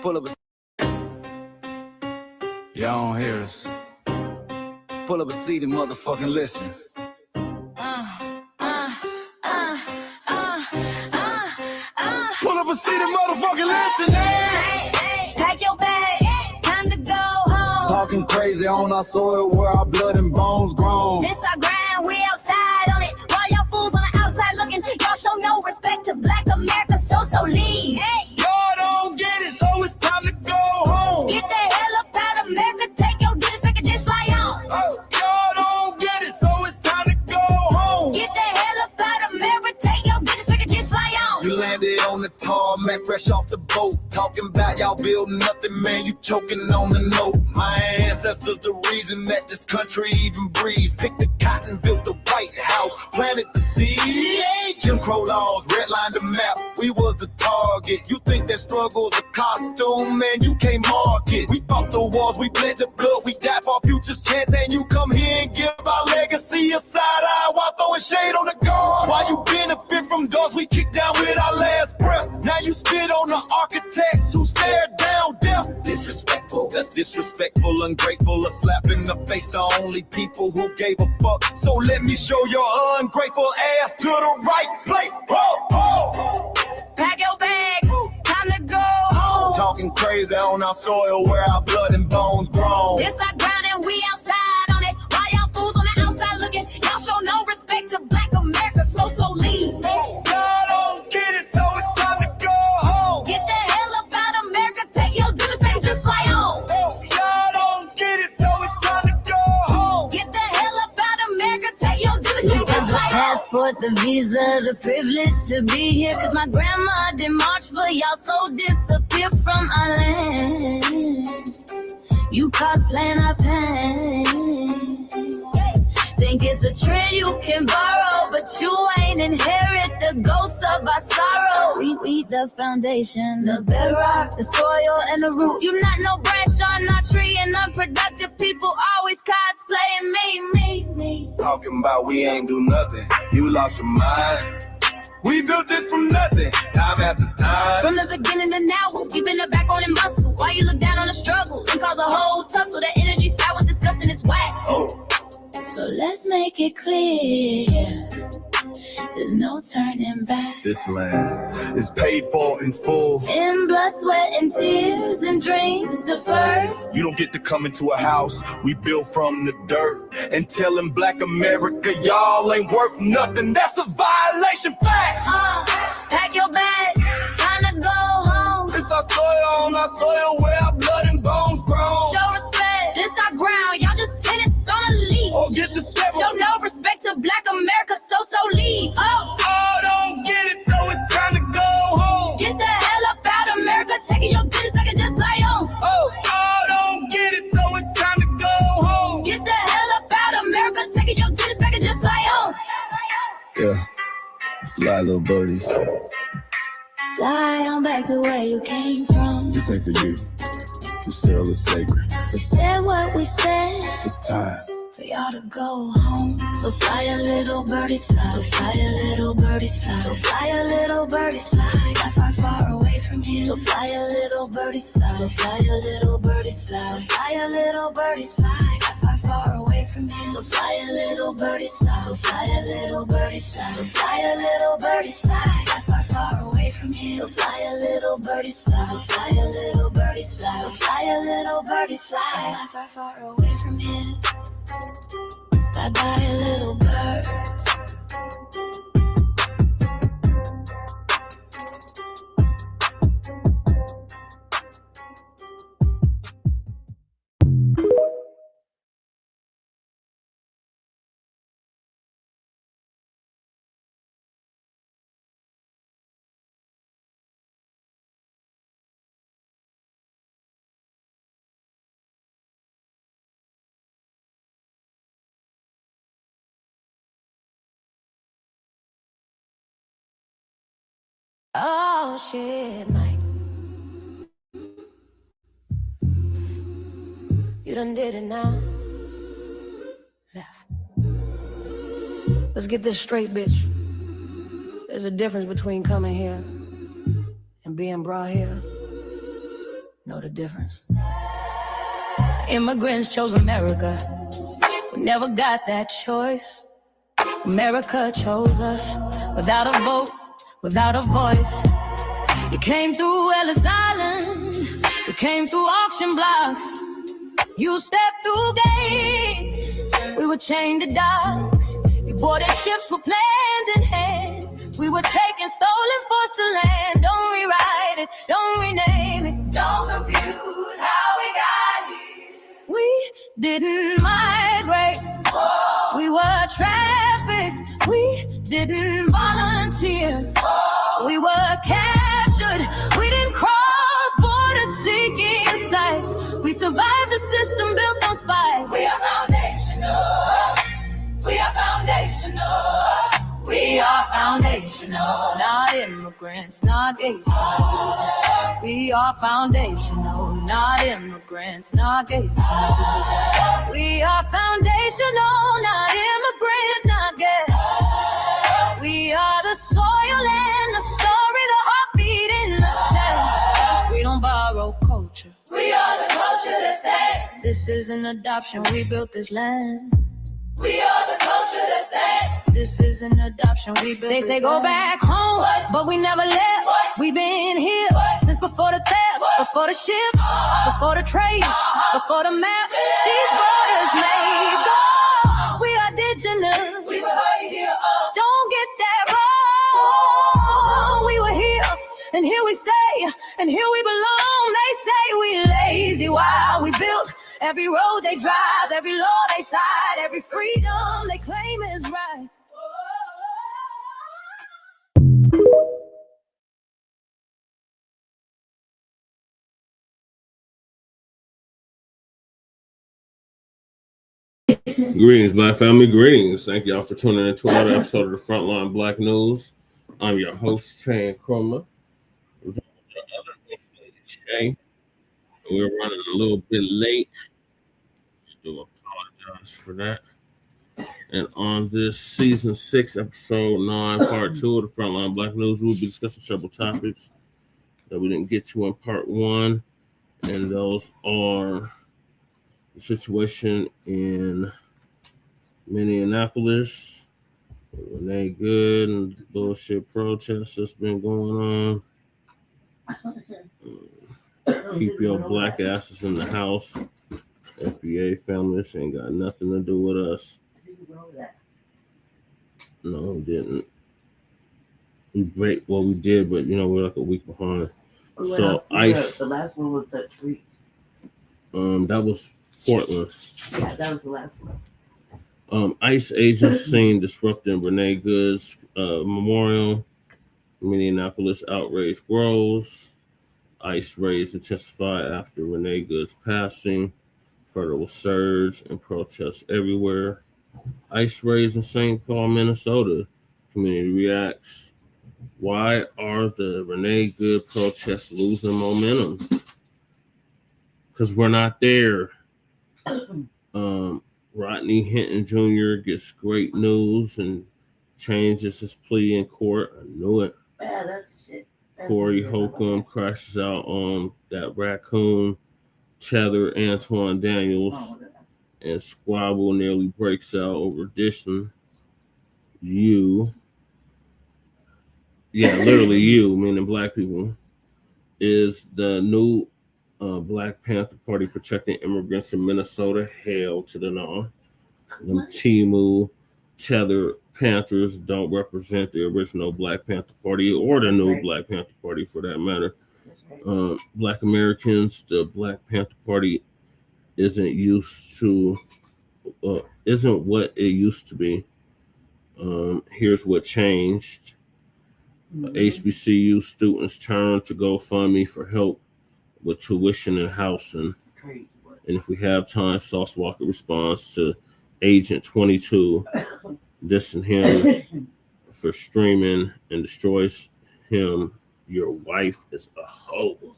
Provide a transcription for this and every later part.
Pull up a... Y'all don't hear us. Pull up a seat and motherfucking listen. Pull up a seat and motherfucking listen. Pack your bag, time to go home. Talking crazy on our soil where our blood and bones grown. This our grind, we outside on it. While y'all fools on the outside looking, y'all show no respect to Black America, so leave. Y'all don't get it, so it's time to go home. Get the hell up out of America, take your disrespect and just fly on. Y'all don't get it, so it's time to go home. Get the hell up out of America, take your disrespect and just fly on. You landed on the tarmac, fresh off the boat. Talking about y'all building nothing, man, you choking on the note. My ancestors the reason that this country even breathes. Picked the cotton, built the White House, planted the seed. Jim Crow laws, redlined the map, we was the target. You think that struggle's a costume, man, you can't mark it. We fought the wars, we bled the blood, we died for our future's chance. And you come here and give our legacy a side eye while throwing shade on the guard. While you benefit from doors we kicked down with our last breath. Now you spit on the architects who stared down death. Disrespectful, that's disrespectful, ungrateful. A slap in the face, the only people who gave a fuck. So let me show your ungrateful ass to the right place. Pack your bags, time to go home. Talking crazy on our soil where our blood and bones grown. This our ground and we outside on it. While y'all fools on the outside looking, y'all show no respect to Black America, so leave. Y'all don't get it, so it's time to go home. Get the hell up out of America, take your disrespect, just fly on. Y'all don't get it, so it's time to go home. Get the hell up out of America, take your disrespect, just fly on. Passport, the visa, the privilege to be here. Cause my grandma did march for y'all, so disappear from our land. You cosplaying our pain. Think it's a trend you can borrow, but you ain't inherit the ghosts of our sorrow. We the foundation, the bedrock, the soil and the root. You not no branch on our tree, and unproductive people always cosplaying me. Talking about we ain't do nothing, you lost your mind. We built this from nothing, time after time. From the beginning to now, we been the backbone and muscle. Why you look down on the struggle and cause a whole tussle? The energy sky was discussing is whack. So let's make it clear, there's no turning back. This land is paid for in full. In blood, sweat, and tears, and dreams deferred. You don't get to come into a house we built from the dirt and telling Black America y'all ain't worth nothing. That's a violation, facts. Pack your bags, time to go home. It's our soil on our soil where our blood and bones grown. Show respect, this our ground, y'all just tenants on a leash. Oh, get the step. Show no respect to Black America, so leave. Don't get it, so it's time to go home. Get the hell up out of America, taking your business, I can just fly on. Don't get it, so it's time to go home. Get the hell up out of America, taking your business, I can just fly on. Yeah, fly little birdies. Fly on back to where you came from. This ain't for you, this still is sacred. We said what we said, It's time for y'all to go home. So fly a little birdies fly. So fly a little birdies fly. So fly a little birdies fly. Fly far, far away from here. So fly a little birdies fly. So fly a little birdies fly. So fly a little birdies fly. Fly far, far away from here. So fly a little birdies fly. So fly a little birdies fly. So fly a little birdies fly. Fly far, far away from here. So fly a little birdies fly. So fly a little birdies fly. So fly a little birdies fly. Fly far, far away from here. Bye bye, little birds. Oh shit, Mike. You done did it now. Left. Let's get this straight, bitch. There's a difference between coming here and being brought here. know the difference. Immigrants chose America. We never got that choice. America chose us without a vote, without a voice. You came through Ellis Island, you came through auction blocks. You stepped through gates, we were chained to docks. You boarded ships with plans in hand. We were taking stolen foster land. Don't rewrite it, don't rename it. Don't confuse how we got here. We didn't migrate, we were trafficked. We didn't volunteer, we were captured. We didn't cross borders seeking sight. We survived the system built on spite. We are foundational, we are foundational. We are foundational, not immigrants, not gays. We are foundational, not immigrants, not gays. We are foundational, not immigrants, not gays. We are the soil and the story, the heartbeat in the chest. We don't borrow culture, we are the culture that stands. This is an adoption, we built this land. We are the culture that stands. This is an adoption, we built. They say go back home, but we never left. We been here since before the theft, before the ships, before the trade, before the map. These borders made go. We are indigenous. We were right here. Don't get that wrong. We were here, and here we stay, and here we belong. They say we lazy while we built every road they drive, every law they side, every freedom they claim is right. Greetings, Black family. Greetings. Thank y'all for tuning in to another episode of the Frontline Black News. I'm your host, Chan Chroma. We're with your other host, Shay. We're running a little bit late. I do apologize for that. And on this season 6, episode 9, part 2 of the Frontline Black News, we'll be discussing several topics that we didn't get to in part 1. And those are the situation in Minneapolis, Renee Good, and the bullshit protests that's been going on. Keep your black asses in the house. FBA families ain't got nothing to do with us. No, we didn't. We did, but we're like a week behind. So ICE. The last one was that tweet. That was Portland. Yeah, that was the last one. ICE agents seen disrupting Renee Good's memorial. Minneapolis outrage grows. ICE raids intensify after Renee Good's passing. Federal surge and protests everywhere. ICE raids in St. Paul, Minnesota. Community reacts. Why are the Renee Good protests losing momentum? Because we're not there. Rodney Hinton Jr. gets great news and changes his plea in court. I knew it. Yeah, that's shit. Corey Holcomb crashes out on that raccoon, tether Anton Daniels, and squabble nearly breaks out over dissing you. Yeah, literally you, meaning black people, is the new Black Panther Party protecting immigrants in Minnesota. Hell to the no. Them Timu tether Panthers don't represent the original Black Panther Party or the new Black Panther Party for that matter. Black Americans, the Black Panther Party isn't what it used to be. Here's what changed. HBCU students turn to GoFundMe for help with tuition and housing. And if we have time, Sauce Walka responds to Agent 22 dissing him for streaming and destroys him. Your wife is a hoe.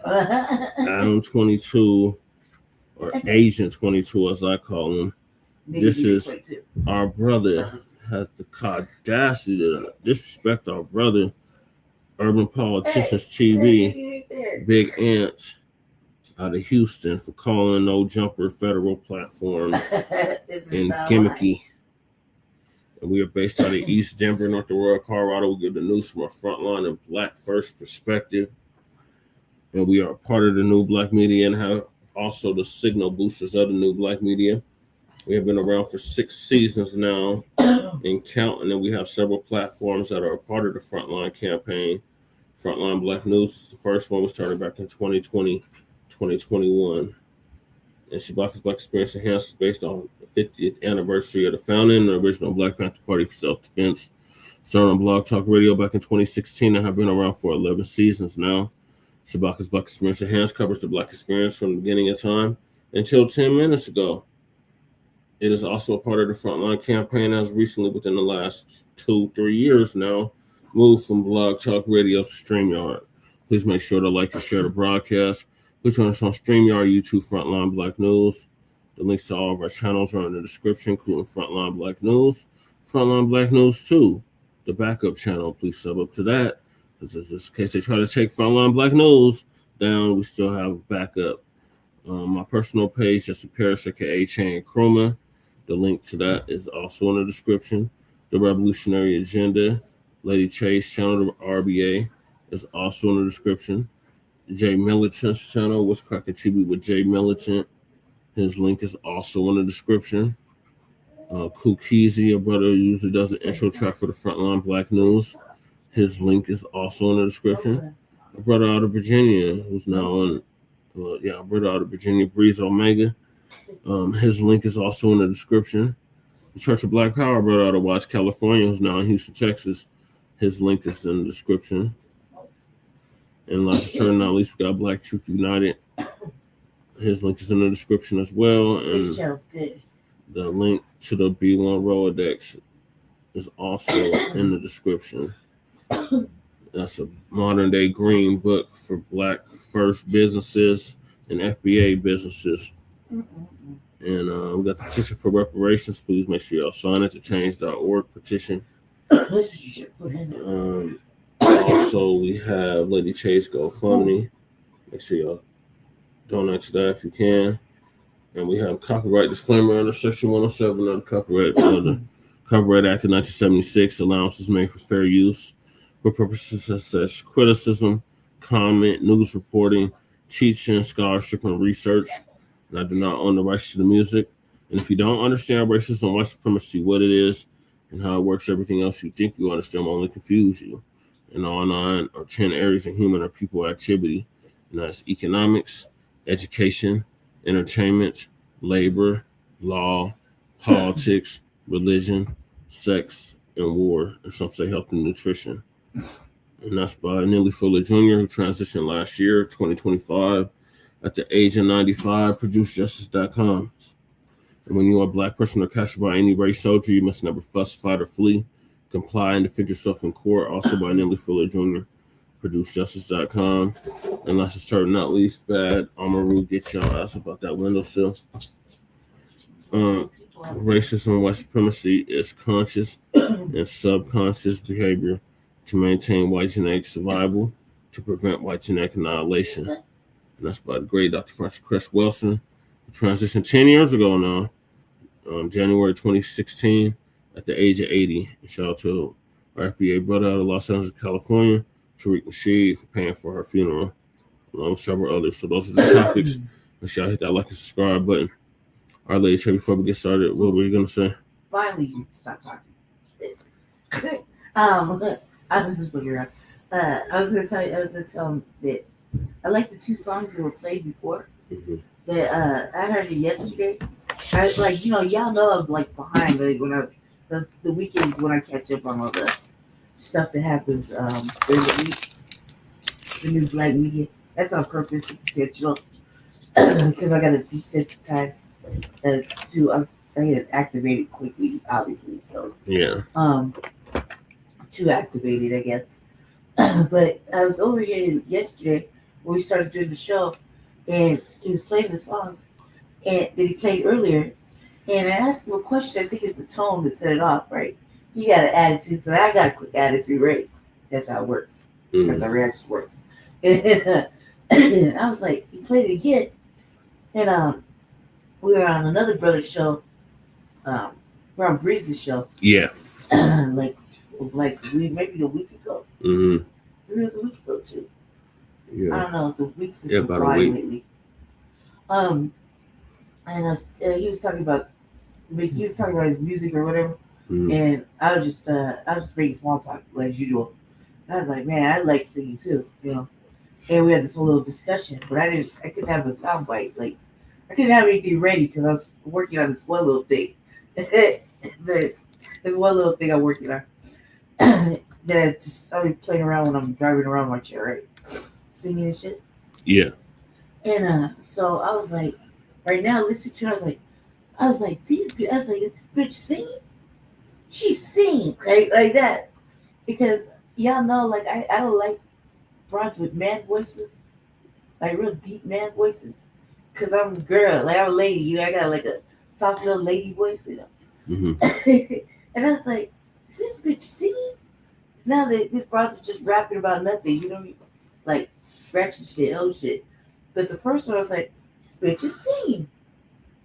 Adam 22, or Agent 22 as I call him. This is our brother has the audacity to disrespect our brother. Urban Politicians TV, Big Ant, out of Houston for calling no jumper federal platform and gimmicky. And we are based out of East Denver, North Aurora, Colorado. We give the news from a frontline and Black first perspective. And we are a part of the new Black media and have also the signal boosters of the new Black media. We have been around for 6 seasons now and counting, and we have several platforms that are a part of the Frontline campaign. Frontline Black News is the first one. We started back in 2020, 2021. And Shabaka's Black Experience Enhanced is based on the 50th anniversary of the founding and the original Black Panther Party for Self-Defense. Started on Blog Talk Radio back in 2016 and have been around for 11 seasons now. Shabaka's Black Experience Enhanced covers the Black experience from the beginning of time until 10 minutes ago. It is also a part of the Frontline campaign as recently within the last 2-3 years now, moved from Blog Talk Radio to StreamYard. Please make sure to like and share the broadcast. Please join us on StreamYard, YouTube, Frontline Black News. The links to all of our channels are in the description, including Frontline Black News, Frontline Black News 2, the backup channel. Please sub up to that. Because just in case they try to take Frontline Black News down, we still have backup. My personal page, Justin Parrish, aka Chain Chroma. The link to that is also in the description. The Revolutionary Agenda, Lady Chase channel, the RBA, is also in the description. Jay Militant's channel, What's Cracking TV with Jay Militant. His link is also in the description. Kukizi, a brother who usually does the intro track for the Frontline Black News. His link is also in the description. A brother out of Virginia, who's now on, a brother out of Virginia, Breeze Omega. His link is also in the description. The Church of Black Power, brother out of Watts, California, who's now in Houston, Texas. His link is in the description. And last but not least, we got Black Truth United. His link is in the description as well. And This channel's good. The link to the B1 Rolodex is also in the description. That's a modern day green book for Black first businesses and FBA businesses. And we got the petition for reparations. Please make sure y'all sign it to change.org petition. That's what you should put in there. Also, we have Lady Chase GoFundMe. Make sure y'all donate to that if you can. And we have copyright disclaimer under Section 107 of the Copyright Act of 1976. Allowances made for fair use for purposes such as criticism, comment, news reporting, teaching, scholarship, and research. And I do not own the rights to the music. And if you don't understand racism, white supremacy, what it is, and how it works, everything else you think you understand will only confuse you. And all 9 or 10 areas of human or people activity. And that's economics, education, entertainment, labor, law, politics, religion, sex, and war. And some say health and nutrition. And that's by Neely Fuller Jr., who transitioned last year, 2025, at the age of 95, ProduceJustice.com. And when you are a Black person or captured by any race soldier, you must never fuss, fight, or flee. Comply and defend yourself in court. Also by Neely Fuller Jr., ProduceJustice.com. And last but certainly not least, Bad Amaru, get your ass about that windowsill. Racism and white supremacy is conscious and subconscious behavior to maintain white genetic survival, to prevent white genetic annihilation. And that's by the great Dr. Francis Cress Wilson, who transitioned 10 years ago now, January 2016, at the age of 80. And shout out to our FBA brother out of Los Angeles, California, Tariq Nasheed, for paying for her funeral, along with several others. So those are the topics. Make sure y'all hit that like and subscribe button. All right, ladies, before we get started, what were you going to say? Finally, you stop talking. I was just looking around. I was gonna tell him that I like the 2 songs that were played before. Mm-hmm. That I heard it yesterday. I like, y'all know I'm like behind when the weekends when I catch up on all the stuff that happens during the week. The new Black media. That's on purpose. It's intentional because I gotta desensitize to. I get activated quickly, obviously. So yeah. Too activated, I guess. But I was over here yesterday when we started doing the show, and he was playing the songs and that he played earlier. And I asked him a question. I think it's the tone that set it off, right? He got an attitude, so I got a quick attitude, right? That's how it works. That's how reaction works. And I was like, he played it again. And we were on another brother's show. We're on Breeze's show. Yeah. like maybe a week ago. Mm-hmm. Maybe it was a week ago too. I Yeah. don't know. The weeks have Yeah, been about a flying week. lately. And he was talking about his music or whatever. Mm-hmm. And I was just making small talk as usual. And I was like, man, I like singing too, you know. And we had this whole little discussion, but I couldn't have a sound bite. Like, I couldn't have anything ready because I was working on this one little thing. There's one little thing I'm working on that I just started playing around when I'm driving around my chair, right? Singing and shit. Yeah. And so I was like, right now, listen to it. I was like, is this bitch singing? She's singing, right? Like that. Because y'all know, like, I don't like broads with man voices, like real deep man voices. Because I'm a girl, like I'm a lady, you know, I got like a soft little lady voice, you know. Mm-hmm. And I was like, is this bitch singing? Now that these broads are just rapping about nothing, you know, like scratching shit, oh shit. But the first one, I was like, this bitch is singing.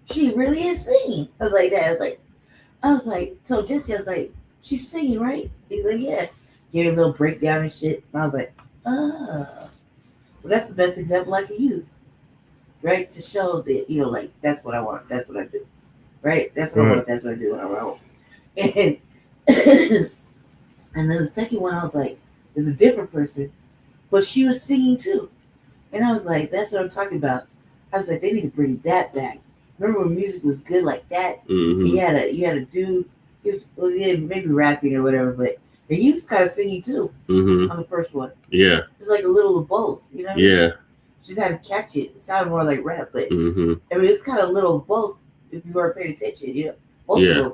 She really is singing. I was like that. I was like, told Jesse, I was like, she's singing, right? He's like, yeah. Gave me a little breakdown and shit. And I was like, well, that's the best example I can use, right? To show that, you know, like, that's what I want. That's what I do, right? That's what I want. That's what I do when I want. And, and then the second one, I was like, there's a different person, but she was singing too. And I was like, that's what I'm talking about. I was like, they need to bring that back. Remember when music was good like that? Mm-hmm. You had a dude, he was maybe rapping or whatever, but he was kind of singing too Mm-hmm. on the first one. Yeah. It was like a little of both, you know? Yeah. Just had to catch it. It sounded more like rap, but Mm-hmm. I mean, it's kind of a little of both if you weren't paying attention, you know? Both Yeah. of them.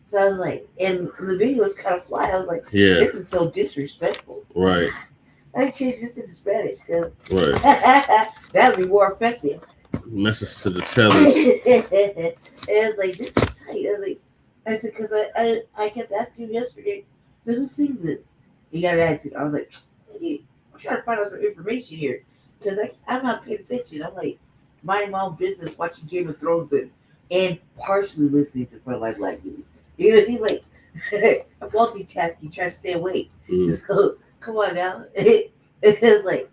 So I was like, and the video was kind of fly. I was like, Yeah. this is so disrespectful. Right. I changed this into Spanish because Right. that would be more effective. Message to the tellers. And I was like, this is tight. I said, because I kept asking him yesterday, so who sings this? He got an attitude. I was like, hey, I'm trying to find out some information here because I'm not paying attention. I'm like, minding my own business, watching Game of Thrones and partially listening to Front Line Black News. You know, he's like, I'm multitasking, trying to stay awake. Mm. So, come on now. It was like,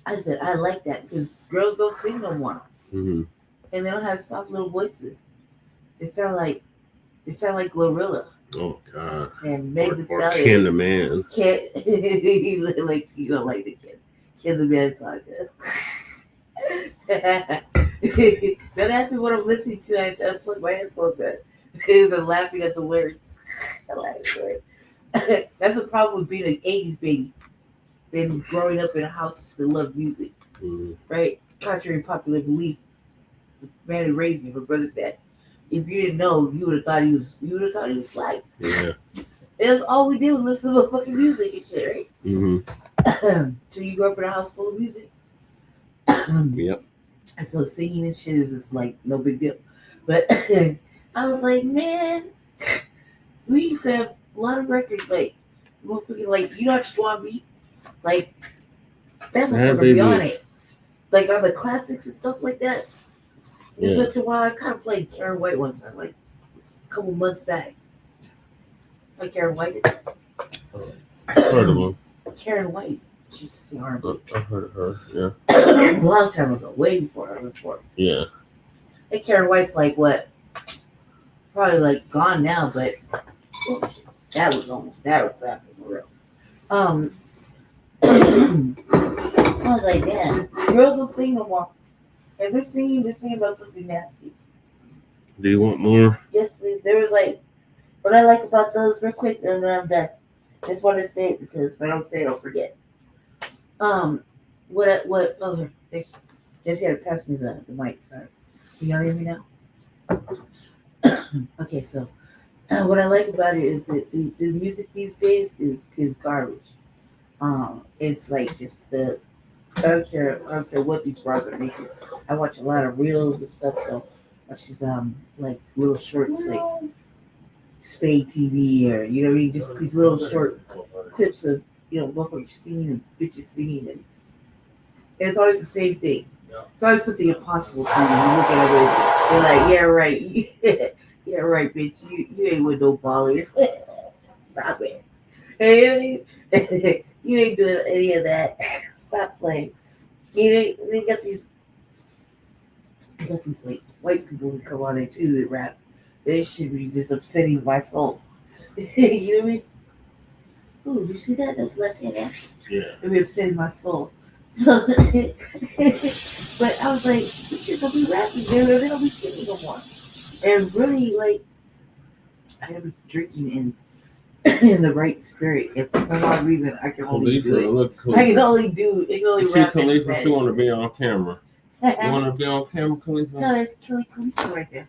I said, I like that because girls don't sing no more. Mm-hmm. And they don't have soft little voices. They sound like Glorilla Oh God. and Meg the Or Stallion. Ken the Man. Like you don't like the kid. Ken the Man saga. Don't ask me what I'm listening to. I unplug my headphones back. They're laughing at the words. I laugh at the words. That's the problem with being an 80s baby. Then growing up in a house that loved music, Mm-hmm. right? Contrary to popular belief, the man who raised me, my brother, that if you didn't know, you would have thought he was black. Yeah. That's all we did was listen to fucking music and shit, right? Mm-hmm. So you grew up in a house full of music. Yep. And so singing and shit is just like no big deal. But I was like, man, we used to have a lot of records like motherfucking like you know SQUABBLE? Like that motherfucker be on it. Like on the classics and stuff like that. Yeah. Such a while I kind of played Karen White one time, like a couple months back. Like Karen White. Heard of him. Karen White. She used to sing R&B. I've heard of her. Yeah. A long time ago, way before I was born. Yeah. And Karen White's like what? Probably like gone now, but that was bad for real. I was like, man, girls don't sing no more. If they're singing about something nasty. Do you want more? Yes, please. There was like, what I like about those, real quick, and then I'm done. Just want to say it because if I don't say it, I'll forget. Oh, thank you. Jesse had to pass me the mic, sorry. Can y'all hear me now? Okay, so what I like about it is that the music these days is garbage. It's like just I don't care what these bras are making. I watch a lot of reels and stuff, so I watch these like little shorts like Spade TV or you know what I mean, just these little short clips of motherfuckers singing and bitches singing It's always the same thing. It's always something impossible to you. You look at it, you're like, yeah, right. Yeah, right, bitch. You ain't with no ballers. Stop it. Hey, you ain't doing any of that. Stop playing. They got these like white people who come on there too that rap. They should be just upsetting my soul. You know what I mean? Ooh, you see that? That's left hand action. Yeah. It be upsetting my soul. So, but I was like, these kids don't be rapping. They don't be singing no more. And really, like, I gotta be drinking in the right spirit. And for some odd reason, I can only do it. Look, I can only do it. I can only see rap. Khalifa, she want to be on camera. You want to be on camera, Khalifa? No, that's Killy Khalifa right there.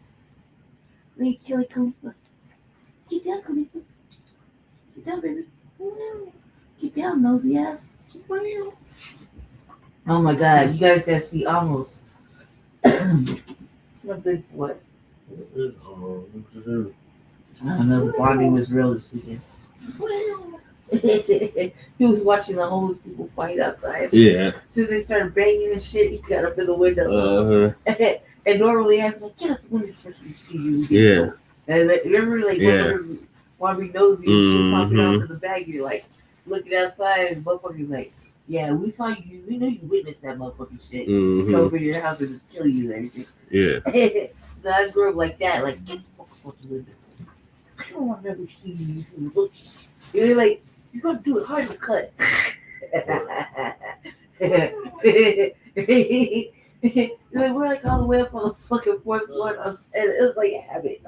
Wait, Killy Khalifa. Get down, Khalifas. Get down, baby. Get down, nosy ass. Oh my God, you guys gotta see almost. What big what? I don't know. The bonding was real this weekend. He was watching the homeless people fight outside. Yeah. As soon as they started banging and shit, he got up in the window. And normally I'm like, get up the window first we see you. Yeah. And remember, like, while we nosy and shit popping out of the bag, you're like looking outside and motherfuckers like, yeah, we saw you. We know you witnessed that motherfucking shit. Come over to your house and just kill you and everything. Yeah. So I grew up like that. Like, get the fuck out the window. I don't want to ever see you. Look, you're like, you're gonna do it hard to cut. Like, we're like all the way up on the fucking fourth floor, and it was like a habit.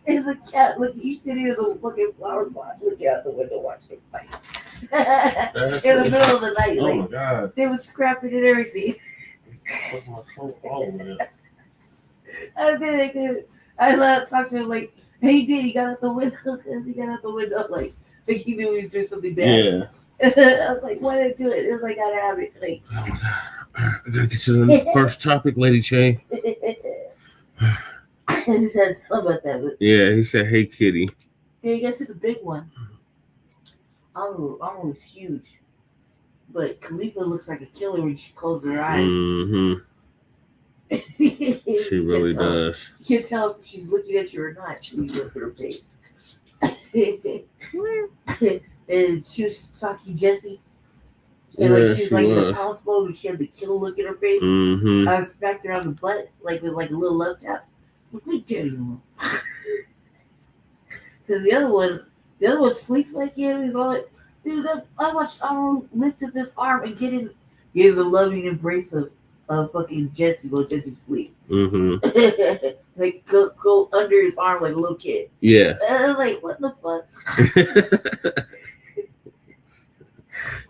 It's a cat. Look, he's sitting in the fucking flower pot, looking out the window, watching him fight. In the middle of the night, like, my God. they was scrapping and everything. And then I talked to him like, hey, he did. He got out the window because he got out the window like he knew he was doing something bad. Yeah. I was like, why did I do it? It was like, I gotta have it. Like, I gotta get to the first topic, Lady Che. I just had to tell him about that. But Yeah, he said, hey, kitty. yeah, you guys see the big one. Armor was huge. But Khalifa looks like a killer when she closes her eyes. Mm-hmm. She really does. You can't tell if she's looking at you or not. She look at her face. And she was talking Jesse. And like she was like in a pounce mode and she had the kill look in her face. Mm-hmm. I smacked her on the butt like with like a little love tap. Look at you. Because the other one sleeps like him. He's all like, dude, I watched lift up his arm and get in the loving embrace of fucking Jesse. Go Jesse sleep. Mm-hmm. Like go under his arm like a little kid. Yeah. I was like, what the fuck?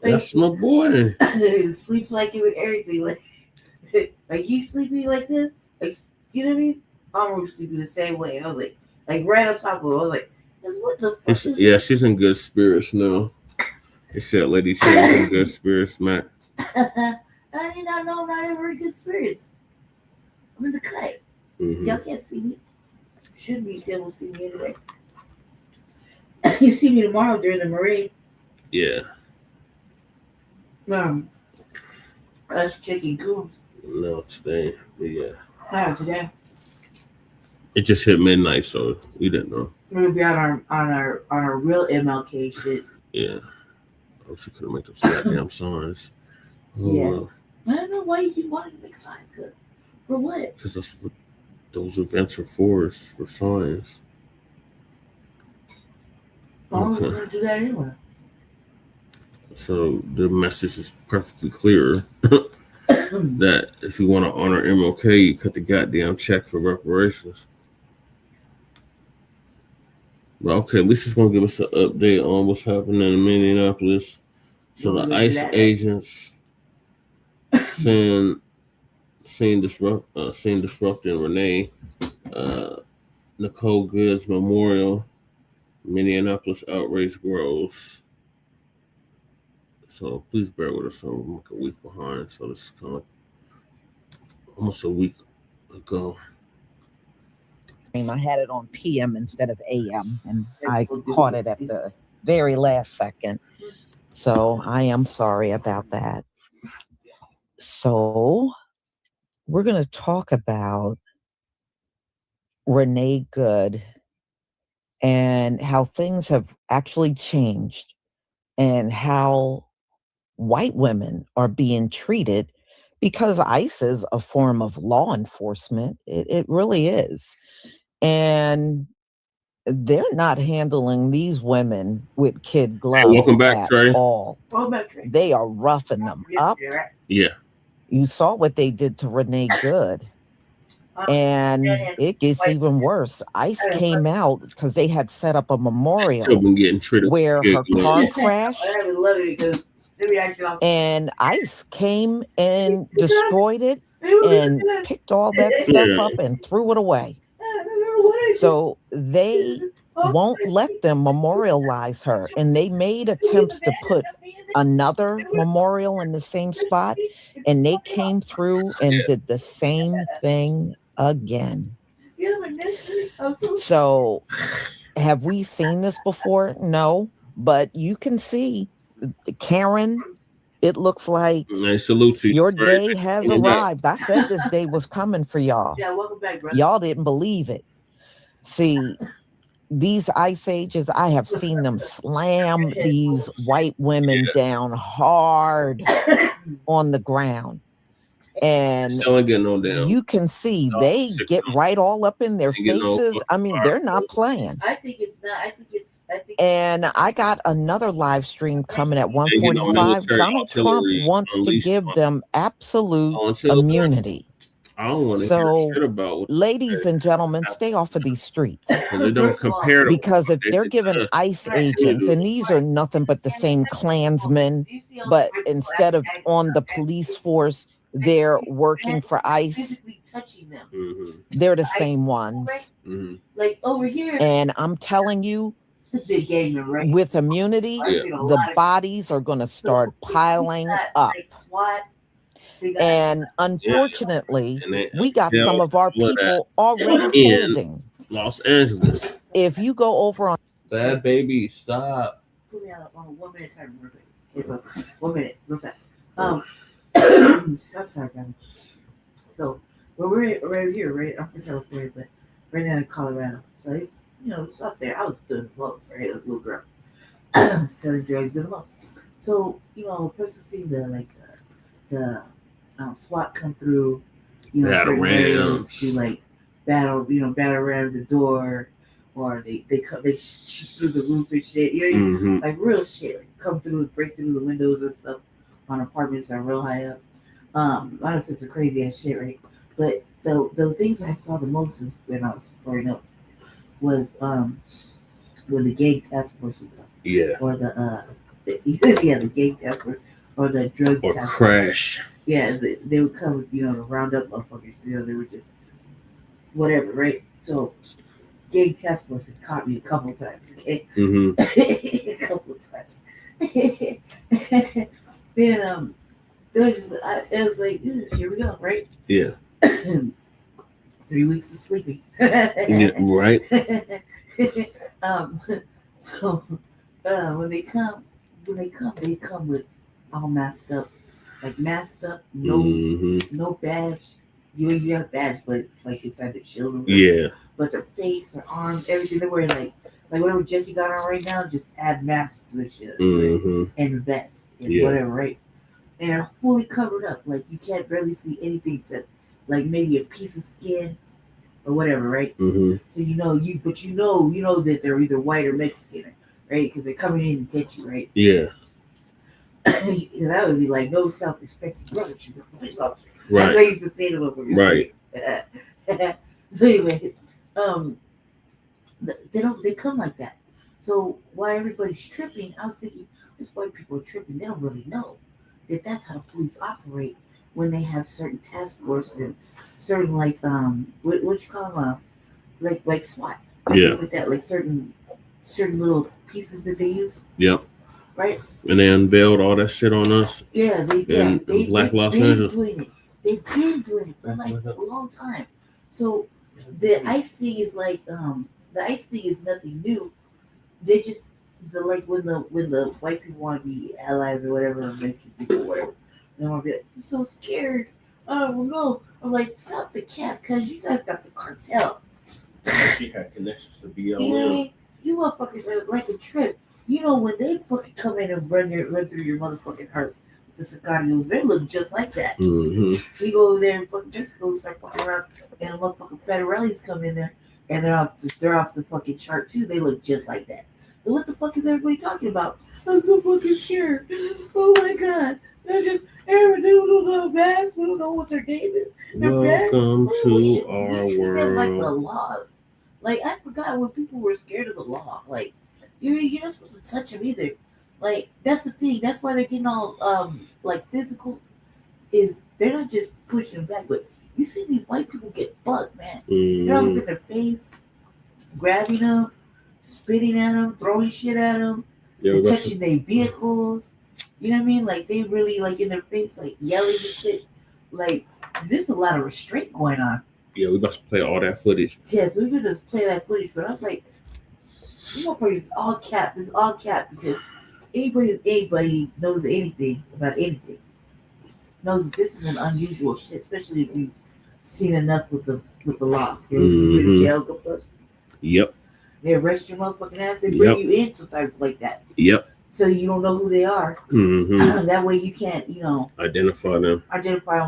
Like, that's my boy. Sleeps like him and everything. Like he's sleeping like this. Like, you know what I mean? I'm sleeping the same way. I was like right on top of it. I was like, what the fuck? Yeah, she's in good spirits now. They said Lady Che is in good spirits, Matt. I did not know I'm not in very good spirits. I'm in the cut. Mm-hmm. Y'all can't see me. Should be able to see me anyway. You see me tomorrow during the Marine. Yeah. Us chicken coons. No, today. Yeah. How today? It just hit midnight, so we didn't know. We're gonna be on our real MLK shit. Yeah. I wish you could have made those goddamn signs. Oh, Yeah. well. I don't know why you keep wanting to make signs. For what? Because that's what those events are for signs. Why would Okay. we gonna do that anyway? So the message is perfectly clear that if you want to honor MLK, you cut the goddamn check for reparations. But okay, Lisa's going to give us an update on what's happening in Minneapolis. So the ICE agents seen disrupting Renee, Nicole Good's memorial. Minneapolis outrage grows. So please bear with us. I'm like a week behind. So this is kind of almost a week ago. I had it on PM instead of AM, and I caught it at the very last second. So I am sorry about that. So we're going to talk about Renee Good and how things have actually changed and how white women are being treated because ICE is a form of law enforcement. It really is. And they're not handling these women with kid gloves welcome back, at Trey. all. Welcome back, Trey. They are roughing them up. Yeah. You saw what they did to Renee Good. And it gets even worse. ICE came out because they had set up a Still memorial been getting treated where her car gloves. crashed. I would love it because they be acting all And ICE came and destroyed it and picked all that stuff up and threw it away. So they won't let them memorialize her. And they made attempts to put another memorial in the same spot. And they came through and did the same thing again. So have we seen this before? No. But you can see, Karen, it looks like I salute to you. your Trey. day has Welcome back. arrived. I said this day was coming for y'all. Yeah, welcome back, brother. Y'all didn't believe it. See, these ICE agents, I have seen them slam these white women down hard on the ground. And Still ain't getting no damn. you can see they get right all up in their Ain't getting no faces. I mean, they're not playing. I think it's not. And I got another live stream coming at Ain't getting no 1:45. military Donald Trump artillery wants to unleashed give on them absolute until immunity. I don't want to So, hear shit about what ladies and gentlemen, stay off of these streets. they don't compare to Because if what they're did giving to us. ICE agents, and these are nothing but the same Klansmen, but instead of on the police force, they're working for ICE. Physically touching them. Mhm. They're the same ones. Mhm. Like over here, And I'm telling you, this big game, right? with immunity, the bodies are going to start piling up. Like SWAT. And unfortunately, And they we got some of our all that people already in holding. Los Angeles. If you go over on Bad baby, stop. Put me on a 1 minute time, real quick. Okay, so 1 minute, real fast. I'm sorry, family. So we're right here, right? I'm from California, but right now in Colorado. So it's, it's up there. I was doing the most, right? I was a little girl. Selling drugs, doing the most. So, a person seeing the SWAT come through, certain areas to like battle around the door, or they shoot through the roof and shit. Mhm. Like real shit. Like come through, break through the windows and stuff on apartments that are real high up. A lot of such a crazy ass shit, right? But the things I saw the most is when I was growing up was when the gang task force would come. Yeah. Or the gang task force or the drug Or task crash. force. Yeah, they would come with, to round up motherfuckers. They were just whatever, right? So gang task force had caught me a couple times, okay? Mm-hmm. A couple times. Then it was like, here we go, right? Yeah. 3 weeks of sleeping. Yeah, right. So when they come, they come with all masked up, no badge. You have a badge, but it's like inside the shield. Or Yeah. But their face, their arms, everything they're wearing, like whatever Jesse got on right now, just add masks to the shit, and vests and whatever, right? And they're fully covered up, like you can't barely see anything except like maybe a piece of skin or whatever, right? Mm-hmm. So you know that they're either white or Mexican, right? Because they're coming in to get you, right? Yeah. And that would be like no self-respecting brother, you're a police officer. Right. That's what I used to say to them. Right. So anyway, they come like that. So while everybody's tripping, I was thinking, this white people are tripping. They don't really know that that's how the police operate when they have certain task force and certain what you call them, like SWAT, things like that, like certain little pieces that they use. Yep. Right. And they unveiled all that shit on us. Yeah, they Black Los Angeles. They've been doing it for like a long time. So the ICE thing is like the ICE thing is nothing new. They just like when the white people want to be allies or whatever, and Mexican people or whatever, they want to be like, I'm so scared. Oh no! I'm like, stop the cap, cause you guys got the cartel. She had connections to BLM. You know what I mean? You motherfuckers are like a trip. You know when they fucking come in and run through your motherfucking hearts with the Sicarios, they look just like that. Mm-hmm. We go over there and fucking Mexico, we start fucking around, and the motherfucking federales come in there, and they're off the fucking chart too. They look just like that. But what the fuck is everybody talking about? I'm so fucking scared. Oh my god. They're just every they don't know mask. We don't know what their name is. Welcome to our world. Like the laws. Like I forgot when people were scared of the law. Like you're not supposed to touch them either. Like that's the thing. That's why they're getting all like physical. Is they're not just pushing them back, but you see these white people get fucked, man. They're all up in their face, grabbing them, spitting at them, throwing shit at them, touching their vehicles. You know what I mean? Like they really like in their face, like yelling and shit. Like there's a lot of restraint going on. Yeah, we about to play all that footage. Yeah, so we're gonna just play that footage. But I was like, you know, for it's all cap. This is all cap because anybody knows anything about anything knows that this is an unusual shit, especially if you've seen enough with the law. You're in jail, go first. Yep. They arrest your motherfucking ass. They bring you in sometimes like that. Yep. So you don't know who they are. That way you can't, identify them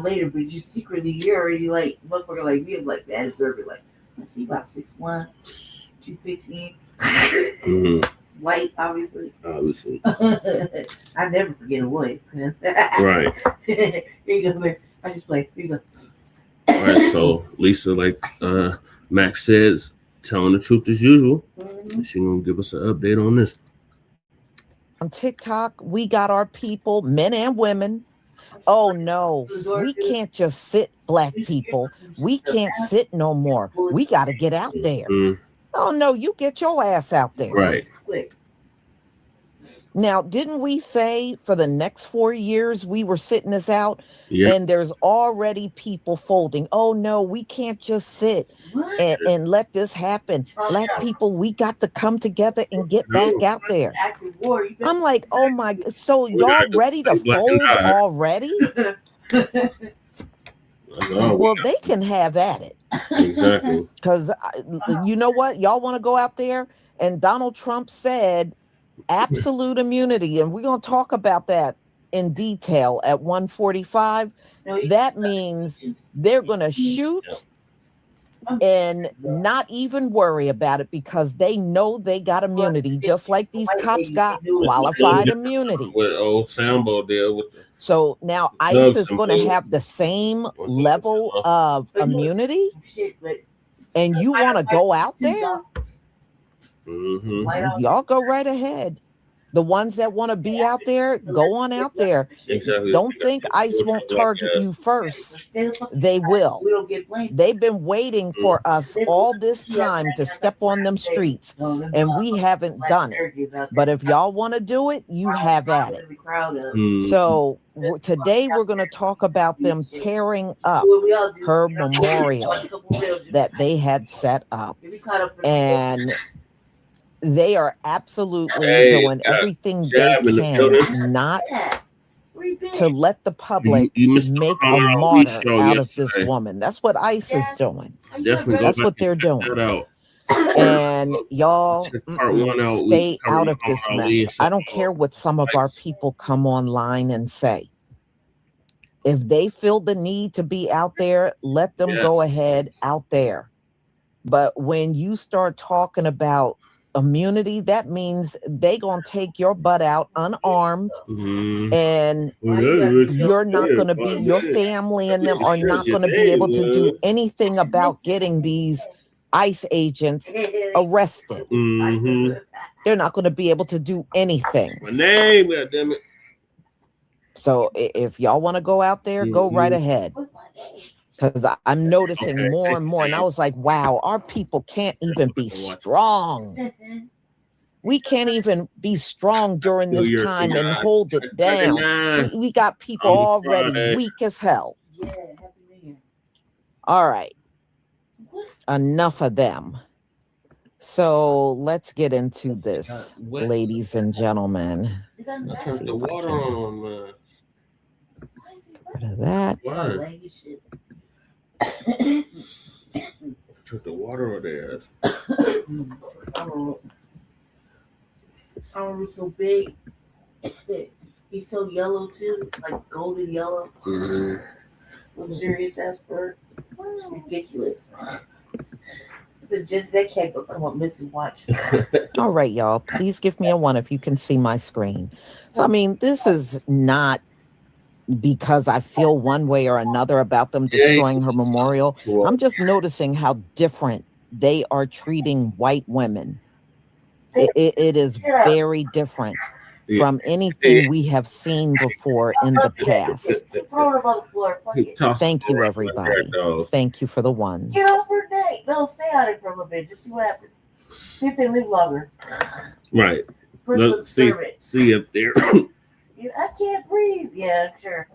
later. But you secretly, you're already like motherfucker like me. I'm like that observer. Like I see about 6'1", 215. White, obviously. I never forget a voice. Right. Here you go, man. I just play. Here you go. All right. So Lisa, like Max says, telling the truth as usual. She's gonna give us an update on this. On TikTok, we got our people, men and women. Oh no, we can't just sit, Black people. We can't sit no more. We got to get out there. Oh no, you get your ass out there. Right. Now, didn't we say for the next 4 years we were sitting this out? Yep. And there's already people folding. Oh no, we can't just sit and let this happen. Black people, we got to come together and get back out there. I'm like, oh my, so y'all ready to fold already? Well, they can have at it. Exactly. Because you know what? Y'all want to go out there? And Donald Trump said absolute immunity. And we're going to talk about that in detail at 1:45. That means they're going to shoot and not even worry about it because they know they got immunity, just like these cops got qualified immunity. With old Sambo deal with so now ICE is going to have the same level of immunity, and you want to go out there? Y'all go right ahead. The ones that want to be out there, go on out there. Exactly. Don't think ICE won't target you first. They will. They've been waiting for us all this time to step on them streets, and we haven't done it. But if y'all want to do it, you have at it. So today we're going to talk about them tearing up her memorial that they had set up. And they are absolutely doing everything they can not to let the public make a martyr out of this woman. That's what ICE is doing. That's what they're doing. And y'all stay out of this mess. I don't care what some of our people come online and say. If they feel the need to be out there, let them go ahead out there. But when you start talking about immunity, that means they gonna take your butt out unarmed, and you're not gonna be, your family and them are not gonna be able to do anything about getting these ICE agents arrested. They're not gonna be able to do anything. My name, goddammit. So if y'all want to go out there, go right ahead. Because I'm noticing more and more. And I was like, wow, our people can't even be strong. We can't even be strong during this time and hold it down. We got people already weak as hell. All right. Enough of them. So let's get into this, ladies and gentlemen. I turned the water on, man. Rid of that. Why? Took the water on their ass. Arm was so big. He's so yellow too, like golden yellow. Luxurious ass fur. It's ridiculous. So just that cat go come up missing. Watch. All right, y'all. Please give me a 1 if you can see my screen. So I mean, this is not because I feel one way or another about them destroying her memorial. I'm just noticing how different they are treating white women. It is very different from anything we have seen before in the past. Thank you, everybody. Thank you for the ones. Get over day. They'll stay out there for a little bit. Just see what happens. See if they live longer. Right. Let's see up there. I can't breathe. Yeah, sure.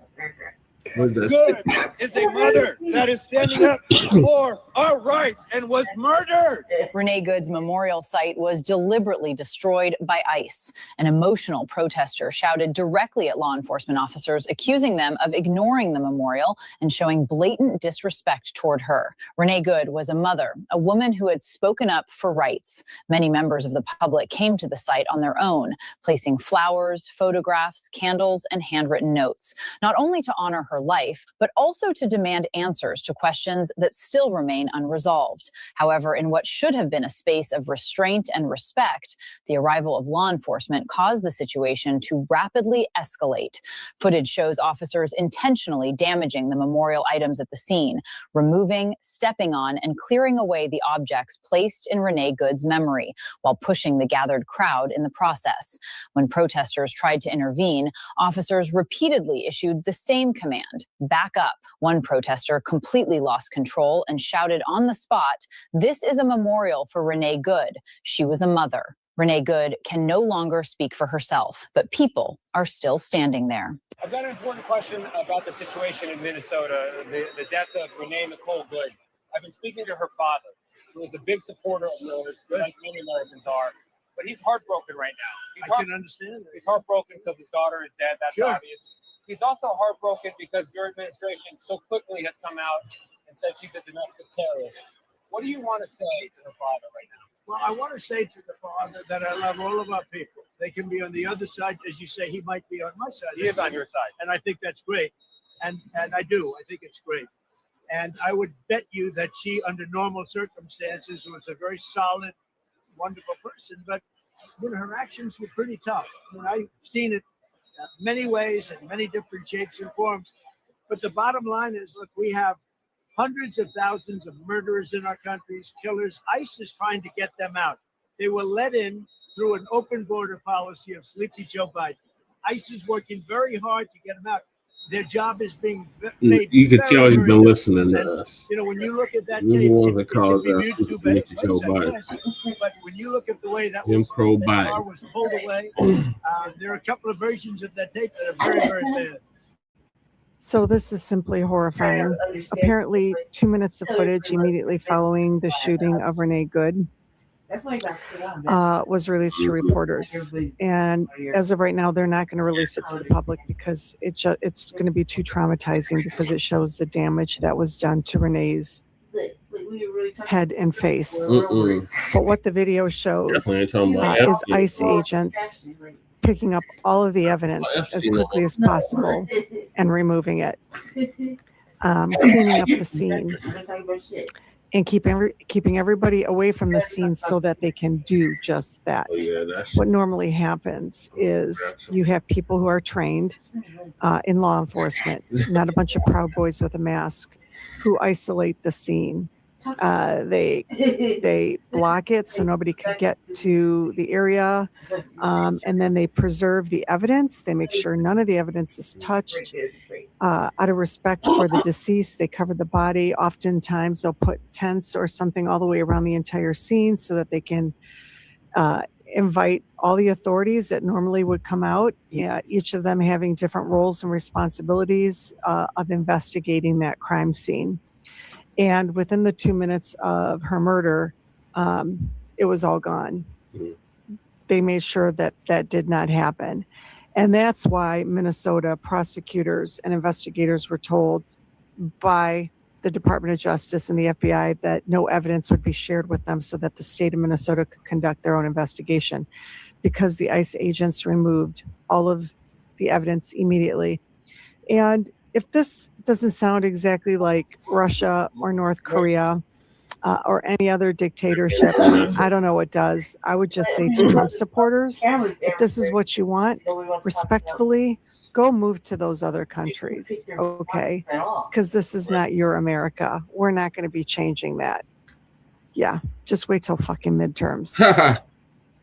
Good is a mother that is standing up for our rights and was murdered. Renee Good's memorial site was deliberately destroyed by ICE. An emotional protester shouted directly at law enforcement officers, accusing them of ignoring the memorial and showing blatant disrespect toward her. Renee Good was a mother, a woman who had spoken up for rights. Many members of the public came to the site on their own, placing flowers, photographs, candles, and handwritten notes, not only to honor her life, but also to demand answers to questions that still remain unresolved. However, in what should have been a space of restraint and respect, the arrival of law enforcement caused the situation to rapidly escalate. Footage shows officers intentionally damaging the memorial items at the scene, removing, stepping on, and clearing away the objects placed in Renee Good's memory, while pushing the gathered crowd in the process. When protesters tried to intervene, officers repeatedly issued the same command: back up. One protester completely lost control and shouted on the spot, "This is a memorial for Renee Good. She was a mother." Renee Good can no longer speak for herself, but people are still standing there. I've got an important question about the situation in Minnesota, the death of Renee Nicole Good. I've been speaking to her father, who is a big supporter of yours, like many Americans are, but he's heartbroken right now. I can understand that. He's heartbroken because his daughter is dead, that's obvious. He's also heartbroken because your administration so quickly has come out and said she's a domestic terrorist. What do you want to say to the father right now? Well, I want to say to the father that I love all of our people. They can be on the other side, as you say. He might be on my side. He is on your side, and I think that's great. And I do. I think it's great. And I would bet you that she, under normal circumstances, was a very solid, wonderful person. But you know, her actions were pretty tough. I mean, I've seen it many ways and many different shapes and forms. But the bottom line is, look, we have hundreds of thousands of murderers in our countries, killers. ICE is trying to get them out. They were let in through an open border policy of Sleepy Joe Biden. ICE is working very hard to get them out. Their job is being made. You can tell he's been listening to us. You know, when you look at that You're tape, the one that calls out Joe Biden. But when you look at the way that car was pulled away, there are a couple of versions of that tape that are very, very bad. So this is simply horrifying. Apparently, 2 minutes of footage immediately following the shooting of Renee Good was released to reporters. And as of right now, they're not going to release it to the public because it's going to be too traumatizing, because it shows the damage that was done to Renee's head and face. But what the video shows is ICE agents picking up all of the evidence as quickly as possible and removing it, cleaning up the scene, and keeping everybody away from the scene so that they can do just that. What normally happens is you have people who are trained in law enforcement, not a bunch of Proud Boys with a mask, who isolate the scene. They block it so nobody can get to the area, and then they preserve the evidence. They make sure none of the evidence is touched. Out of respect for the deceased, they cover the body. Oftentimes they'll put tents or something all the way around the entire scene so that they can invite all the authorities that normally would come out, each of them having different roles and responsibilities of investigating that crime scene. And within the 2 minutes of her murder, it was all gone. They made sure that that did not happen. And that's why Minnesota prosecutors and investigators were told by the Department of Justice and the FBI that no evidence would be shared with them so that the state of Minnesota could conduct their own investigation, because the ICE agents removed all of the evidence immediately. And if this doesn't sound exactly like Russia or North Korea or any other dictatorship, I don't know what does. I would just say to Trump supporters, if this is what you want, respectfully, go move to those other countries, okay? Because this is not your America. We're not going to be changing that. Yeah, just wait till fucking midterms.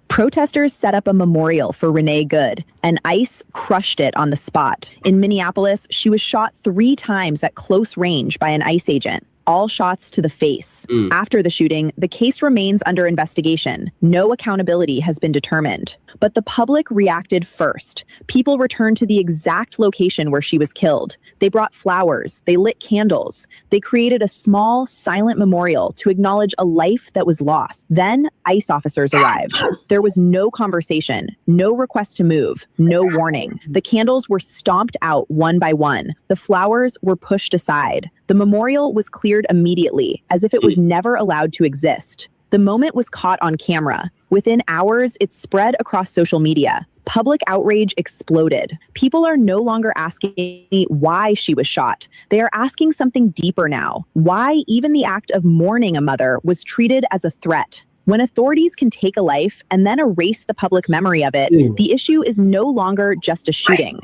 Protesters set up a memorial for Renee Good, and ICE crushed it on the spot. In Minneapolis, she was shot 3 times at close range by an ICE agent. All shots to the face. After the shooting, the case remains under investigation. No accountability has been determined. But the public reacted first. People returned to the exact location where she was killed. They brought flowers. They lit candles. They created a small, silent memorial to acknowledge a life that was lost. Then ICE officers arrived. There was no conversation, no request to move, no warning. The candles were stomped out one by one. The flowers were pushed aside. The memorial was cleared immediately, as if it was never allowed to exist. The moment was caught on camera. Within hours, it spread across social media. Public outrage exploded. People are no longer asking why she was shot. They are asking something deeper now. Why even the act of mourning a mother was treated as a threat. When authorities can take a life and then erase the public memory of it, the issue is no longer just a shooting.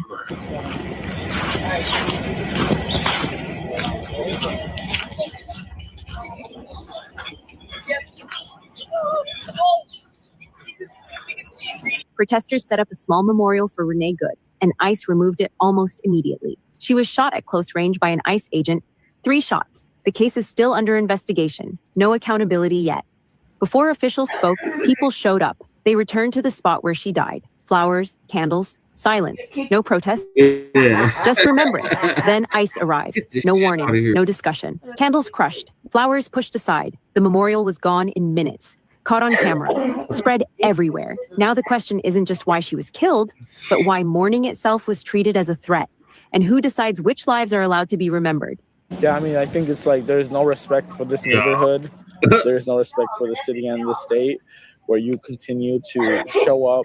Protesters set up a small memorial for Renee Good, and ICE removed it almost immediately. She was shot at close range by an ICE agent. 3 shots. The case is still under investigation. No accountability yet. Before officials spoke, people showed up. They returned to the spot where she died. Flowers, candles, silence. No protest. Just remembrance. Then ICE arrived. No warning. No discussion. Candles crushed. Flowers pushed aside. The memorial was gone in minutes. Caught on camera, spread everywhere. Now the question isn't just why she was killed, but why mourning itself was treated as a threat, and who decides which lives are allowed to be remembered. Yeah, I mean, I think it's like there's no respect for this neighborhood. There's no respect for the city and the state, where you continue to show up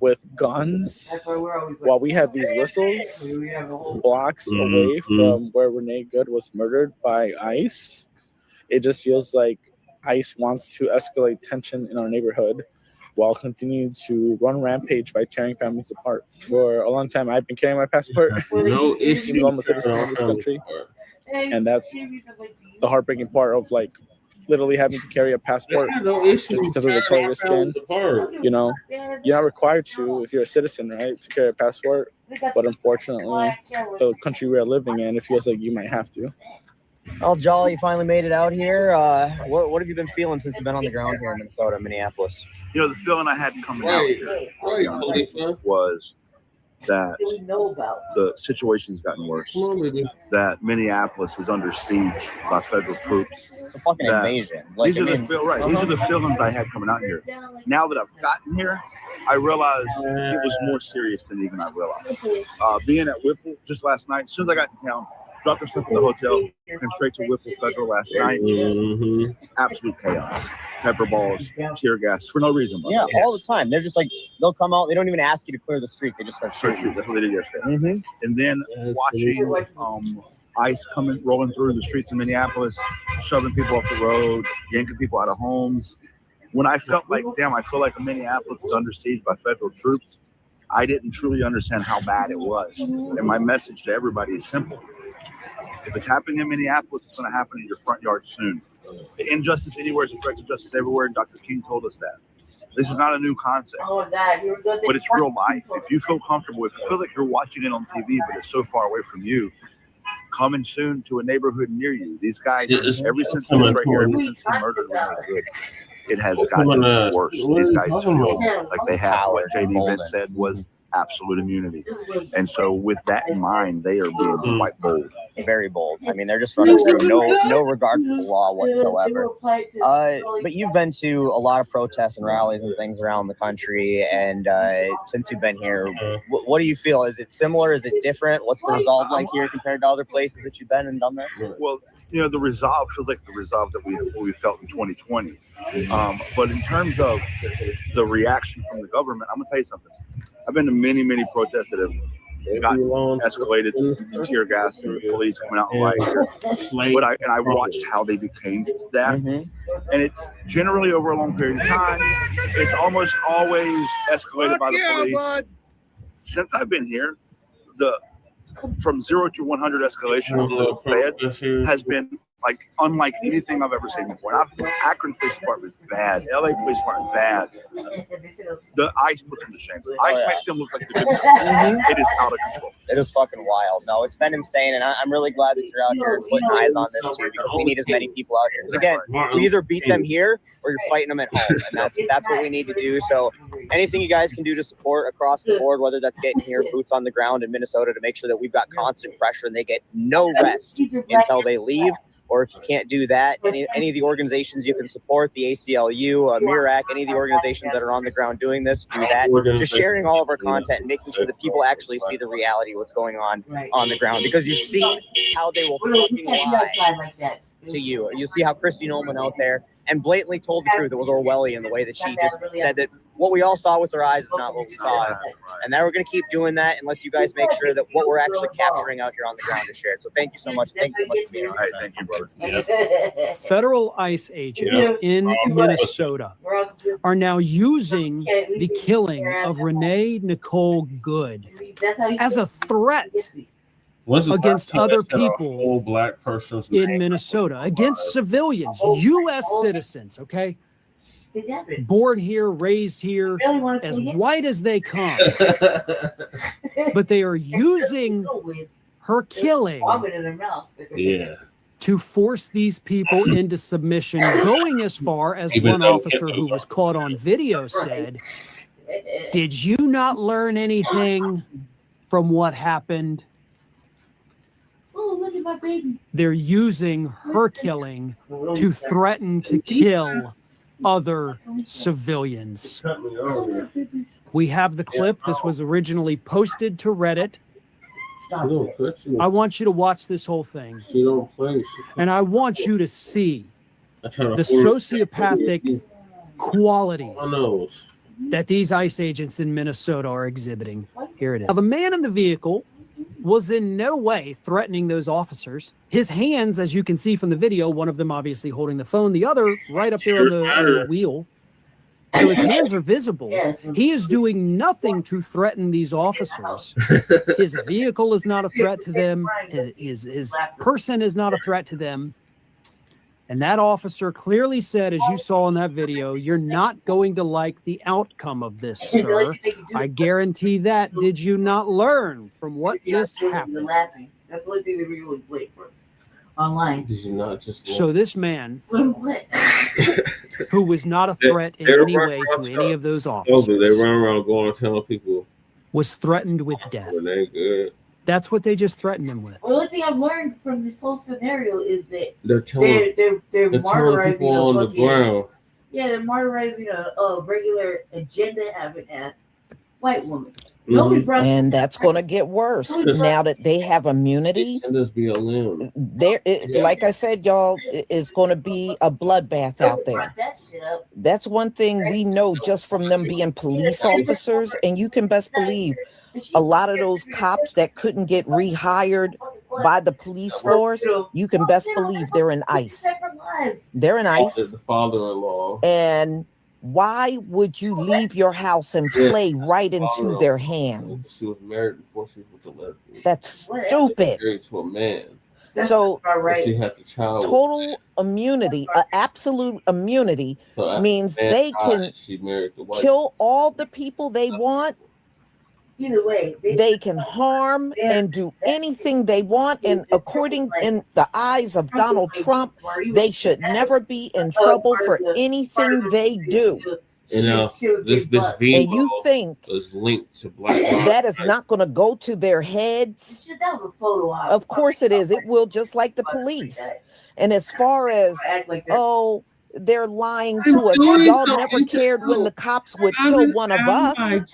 with guns while we have these whistles blocks away from where Renee Good was murdered by ICE. It just feels like ICE wants to escalate tension in our neighborhood while continuing to run rampage by tearing families apart. For a long time, I've been carrying my passport. No issue. I'm a citizen of this country. And that's the heartbreaking part of like literally having to carry a passport just because of the color of your skin. You know, you're not required to if you're a citizen, right, to carry a passport. But unfortunately, the country we are living in, it feels like you might have to. Well, Jolly, you finally made it out here. What have you been feeling since you've been on the ground here in Minnesota, Minneapolis? You know, the feeling I had coming out here was that the situation's gotten worse. That Minneapolis is under siege by federal troops. It's a fucking invasion. These are the feelings I had coming out here. Now that I've gotten here, I realized it was more serious than even I realized. Being at Whipple just last night, as soon as I got in town, dropped her stuff in the hotel, came straight to Whipple Federal last night. Absolute chaos. Pepper balls, tear gas, for no reason. Yeah, all the time. They're just like, they'll come out, they don't even ask you to clear the street. They just start shooting. That's what they did yesterday. And then watching ICE rolling through the streets of Minneapolis, shoving people off the road, yanking people out of homes. When I felt like, damn, I feel like Minneapolis is under siege by federal troops, I didn't truly understand how bad it was. And my message to everybody is simple. If it's happening in Minneapolis, it's going to happen in your front yard soon. Injustice anywhere is a threat to justice everywhere. Dr. King told us that. This is not a new concept, but it's real life. If you feel comfortable, if you feel like you're watching it on TV, but it's so far away from you, coming soon to a neighborhood near you. These guys, ever since this right here, ever since the murder was good, it has gotten worse. These guys feel like they have what JD Vince said was absolute immunity. And so with that in mind, they are being quite bold. Very bold. I mean, they're just running through no regard for the law whatsoever. But you've been to a lot of protests and rallies and things around the country, and since you've been here, what do you feel? Is it similar? Is it different? What's the resolve like here compared to other places that you've been and done that? Well, you know, the resolve feels like the resolve that we felt in 2020. But in terms of the reaction from the government, I'm gonna tell you something. I've been to many protests that have gotten escalated, tear gas, and police coming out and riot here. But I watched how they became that, and it's generally over a long period of time. It's almost always escalated by the police. Since I've been here, from 0 to 100 escalation of the feds has been like unlike anything I've ever seen before. And Akron Police Department is bad. LA Police Department bad. The ICE puts them to shame. ICE makes them look like the good guys. It is out of control. It is fucking wild. No, it's been insane, and I'm really glad that you're out here putting eyes on this too, because we need as many people out here. Because again, we either beat them here or you're fighting them at home, and that's what we need to do. So anything you guys can do to support across the board, whether that's getting here boots on the ground in Minnesota to make sure that we've got constant pressure and they get no rest until they leave. Or if you can't do that, any of the organizations you can support, the ACLU, MIRAC, any of the organizations that are on the ground doing this, do that. Just sharing all of our content and making sure that people actually see the reality of what's going on the ground. Because you see how they will fucking lie to you. You see how Christy Nolan out there and blatantly told the truth. It was Orwellian the way that she just said that what we all saw with our eyes is not what we saw. And now we're going to keep doing that unless you guys make sure that what we're actually capturing out here on the ground is shared. So thank you so much. Thank you so much for being on. Thank you, brother. Federal ICE agents in Minnesota are now using the killing of Renee Nicole Good as a threat against other people black persons in Minnesota, against civilians, U.S. citizens, okay? Born here, raised here, as white as they come. But they are using her killing to force these people into submission, going as far as one officer who was caught on video said, "Did you not learn anything from what happened?" Oh, look at my baby. They're using her killing to threaten to kill other civilians. We have the clip. This was originally posted to Reddit. I want you to watch this whole thing. And I want you to see the sociopathic qualities that these ICE agents in Minnesota are exhibiting. Here it is. Now, the man in the vehicle was in no way threatening those officers. His hands, as you can see from the video, one of them obviously holding the phone, the other right up there on the wheel. So his hands are visible. He is doing nothing to threaten these officers. His vehicle is not a threat to them. His person is not a threat to them. And that officer clearly said, as you saw in that video, you're not going to like the outcome of this, sir. I guarantee that. Did you not learn from what just happened? That's the only thing they really wait for online. Did you not just so this man, who was not a threat in any way to any of those officers, they run around going and telling people, was threatened with death. Good. That's what they just threatened him with. Well, the only thing I've learned from this whole scenario is that they're martyrizing people on the ground. Yeah, they're martyrizing a regular agenda having ass white woman. And that's going to get worse now that they have immunity. There, like I said, y'all, it's going to be a bloodbath out there. That's one thing we know just from them being police officers, and you can best believe a lot of those cops that couldn't get rehired by the police force, you can best believe they're in ICE. They're in ICE. The father-in-law. And why would you leave your house and play right into their hands? She was married before she was with the lesbian. That's stupid. Married to a man. So she had the child. Total immunity, absolute immunity, means they can kill all the people they want. Either way, they can harm and do anything they want. And according in the eyes of Donald Trump, they should never be in trouble for anything they do. And now this And video you think is linked to Black Lives that is not going to go to their heads? That was a photo op. Of course it is. It will, just like the police. And as far as, oh, they're lying to us. Y'all never cared when the cops would kill one of us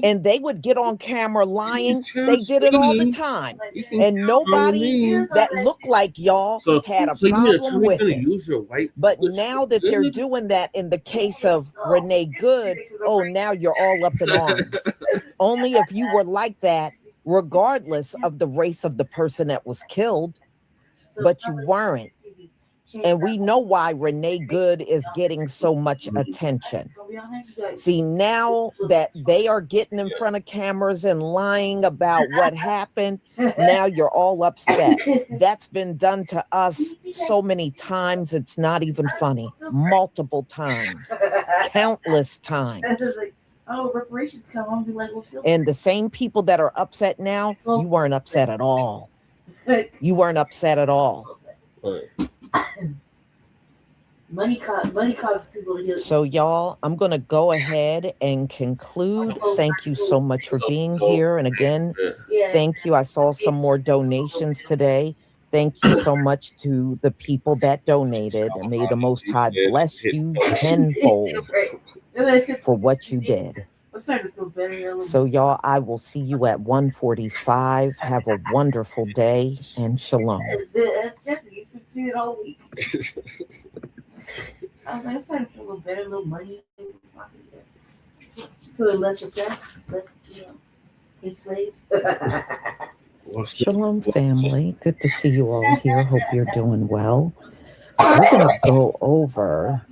and they would get on camera lying. They did it all the time. And nobody that looked like y'all had a problem with it. But now that they're doing that in the case of Renee Good, oh, now you're all up in arms. Only if you were like that, regardless of the race of the person that was killed, but you weren't. And we know why Renee Good is getting so much attention. See, now that they are getting in front of cameras and lying about what happened, now you're all upset. That's been done to us so many times, it's not even funny. Multiple times. Countless times. Oh, reparations come on, be like, well, and the same people that are upset now, you weren't upset at all. You weren't upset at all. Money causes people to heal. So, y'all, I'm going to go ahead and conclude. Thank you so much for being here. And again, thank you. I saw some more donations today. Thank you so much to the people that donated. And may the Most High bless you tenfold for what you did. So, y'all, I will see you at 1:45. Have a wonderful day and shalom. You see it all week. I was like, I'm starting to feel a little better, a little money. Feel less oppressed, less, enslaved. Shalom, family. Good to see you all here. Hope you're doing well. We're going to go over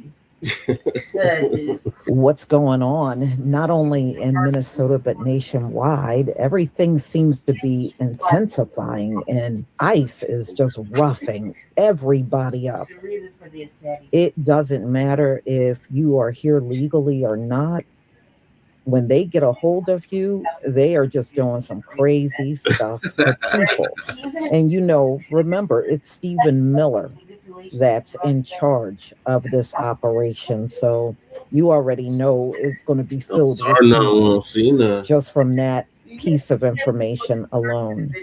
what's going on, not only in Minnesota, but nationwide. Everything seems to be intensifying, and ICE is just roughing everybody up. It doesn't matter if you are here legally or not. When they get a hold of you, they are just doing some crazy stuff to people. And remember, it's Stephen Miller that's in charge of this operation. So you already know it's going to be filled with people just from that piece of information alone.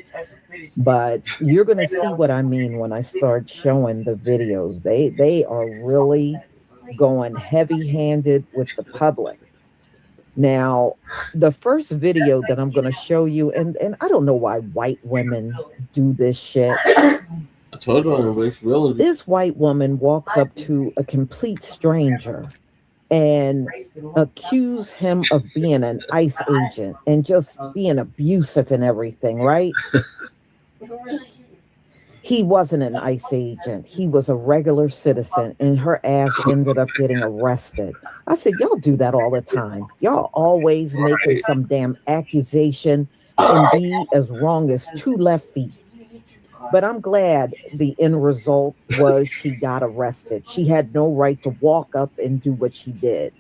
But you're going to see what I mean when I start showing the videos. They are really going heavy-handed with the public. Now, the first video that I'm going to show you, and I don't know why white women do this shit. I told you, this white woman walks up to a complete stranger and accuse him of being an ICE agent and just being abusive and everything, right? He wasn't an ICE agent. He was a regular citizen, and her ass ended up getting arrested. I said, y'all do that all the time. Y'all always making some damn accusation and be as wrong as 2 left feet. But I'm glad the end result was she got arrested. She had no right to walk up and do what she did.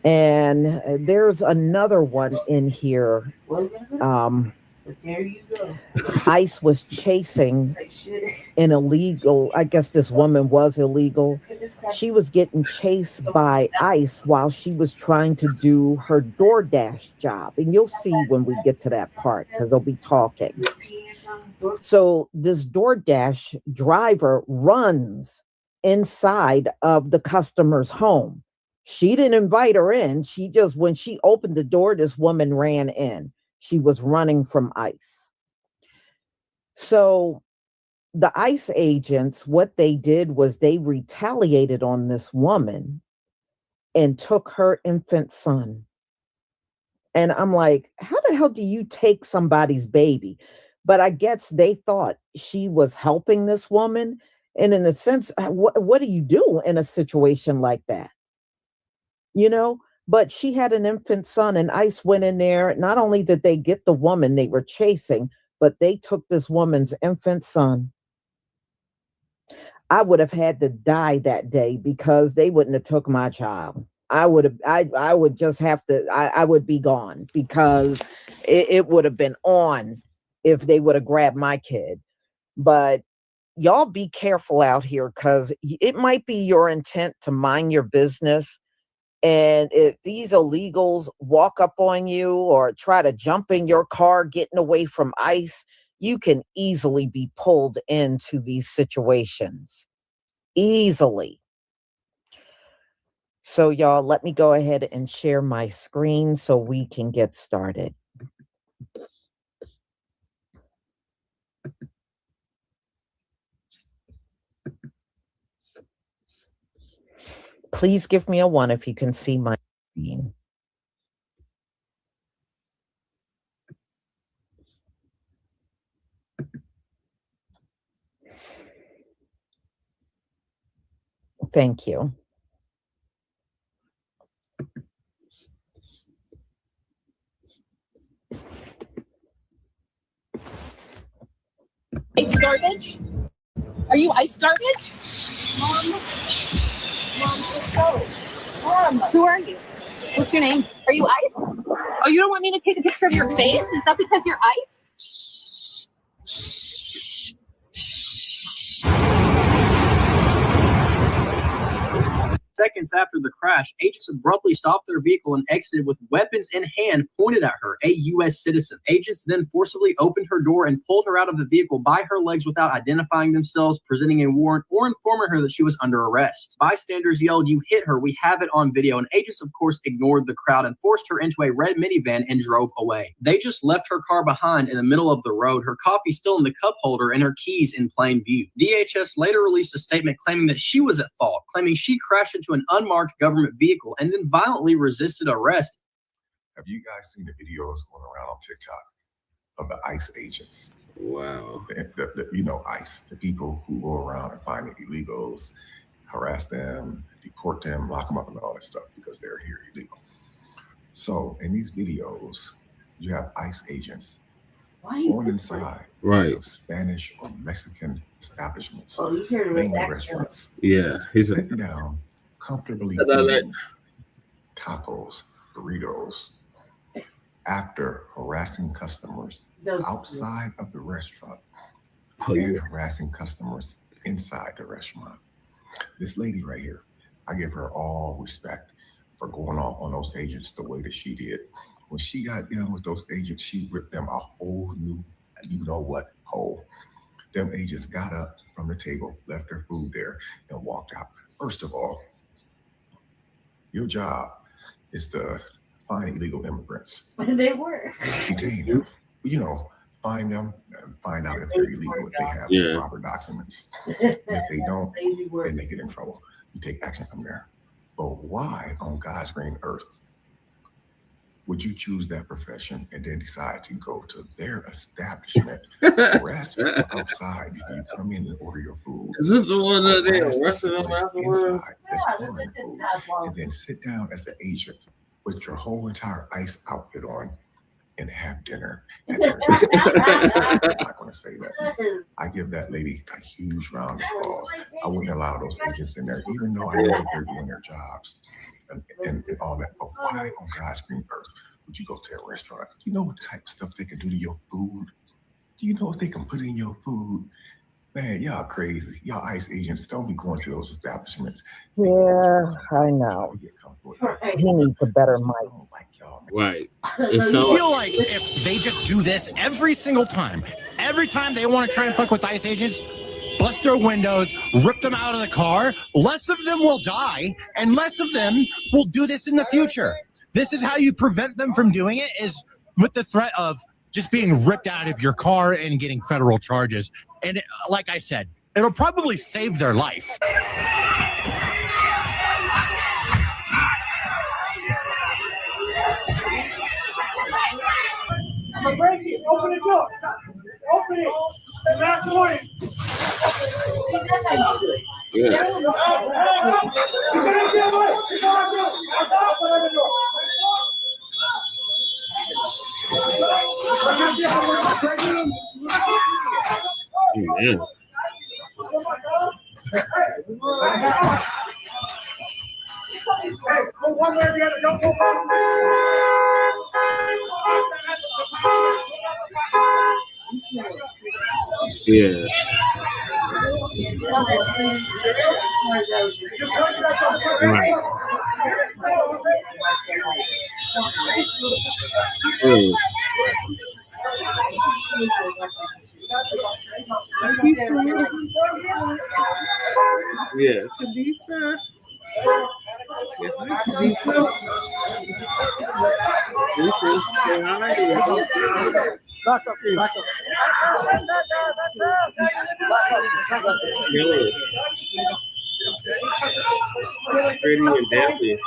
And there's another one in here. There you go. ICE was chasing an illegal, I guess this woman was illegal. She was getting chased by ICE while she was trying to do her DoorDash job. And you'll see when we get to that part because they'll be talking. So this DoorDash driver runs inside of the customer's home. She didn't invite her in. When she opened the door, this woman ran in. She was running from ICE. So the ICE agents, what they did was they retaliated on this woman and took her infant son. And I'm like, how the hell do you take somebody's baby? But I guess they thought she was helping this woman. And in a sense, what do you do in a situation like that? But she had an infant son, and ICE went in there. Not only did they get the woman they were chasing, but they took this woman's infant son. I would have had to die that day because they wouldn't have took my child. I would be gone because it would have been on if they would have grabbed my kid. But y'all be careful out here because it might be your intent to mind your business. And if these illegals walk up on you or try to jump in your car getting away from ICE, you can easily be pulled into these situations. Easily. So y'all, let me go ahead and share my screen so we can get started. Please give me a 1 if you can see my screen. Thank you. Ice garbage? Are you ice garbage? Mom, let's go. Mom, who are you? What's your name? Are you ice? Oh, you don't want me to take a picture of your face? Is that because you're ice? Seconds after the crash, agents abruptly stopped their vehicle and exited with weapons in hand pointed at her, a U.S. citizen. Agents then forcibly opened her door and pulled her out of the vehicle by her legs without identifying themselves, presenting a warrant, or informing her that she was under arrest. Bystanders yelled, "You hit her, we have it on video," and agents, of course, ignored the crowd and forced her into a red minivan and drove away. They just left her car behind in the middle of the road, her coffee still in the cup holder and her keys in plain view. DHS later released a statement claiming that she was at fault, claiming she crashed into an unmarked government vehicle and then violently resisted arrest. Have you guys seen the videos going around on TikTok of the ICE agents? Wow. You know, ICE, the people who go around and find the illegals, harass them, deport them, lock them up and all that stuff because they're here illegal. So in these videos, you have ICE agents going inside Spanish or Mexican establishments, mainly restaurants. Yeah, he's sitting down, comfortably eating tacos, burritos, after harassing customers outside of the restaurant and harassing customers inside the restaurant. This lady right here, I give her all respect for going off on those agents the way that she did. When she got done with those agents, she ripped them a whole new, you know what, hole. Them agents got up from the table, left their food there, and walked out. First of all, your job is to find illegal immigrants. They were. Detain them. You know, find them and find out if they're illegal, if they have the proper documents. If they don't, then they get in trouble. You take action from there. But why on God's green earth would you choose that profession and then decide to go to their establishment, harass people outside before you come in and order your food? Is this the one that they arrested them afterwards? And then sit down as the agent with your whole entire ICE outfit on and have dinner at their establishment. I'm not going to say that. I give that lady a huge round of applause. I wouldn't allow those agents in there, even though I know that they're doing their jobs. And all that, but why on God's green earth would you go to a restaurant? You know what type of stuff they can do to your food? Do you know what they can put in your food? Man, y'all crazy. Y'all ICE agents, don't be going to those establishments. Yeah, I know. He needs a better mic. Right. I feel like if they just do this every single time they want to try and fuck with ICE agents, bust their windows, rip them out of the car, less of them will die, and less of them will do this in the future. This is how you prevent them from doing it, is with the threat of just being ripped out of your car and getting federal charges. And like I said, it'll probably save their life. I'm breaking. Open the door. Open it. Last warning. Hey, go one way or the other. Don't go back. Yeah. Yeah. Back up, back up. Pretty and deadly.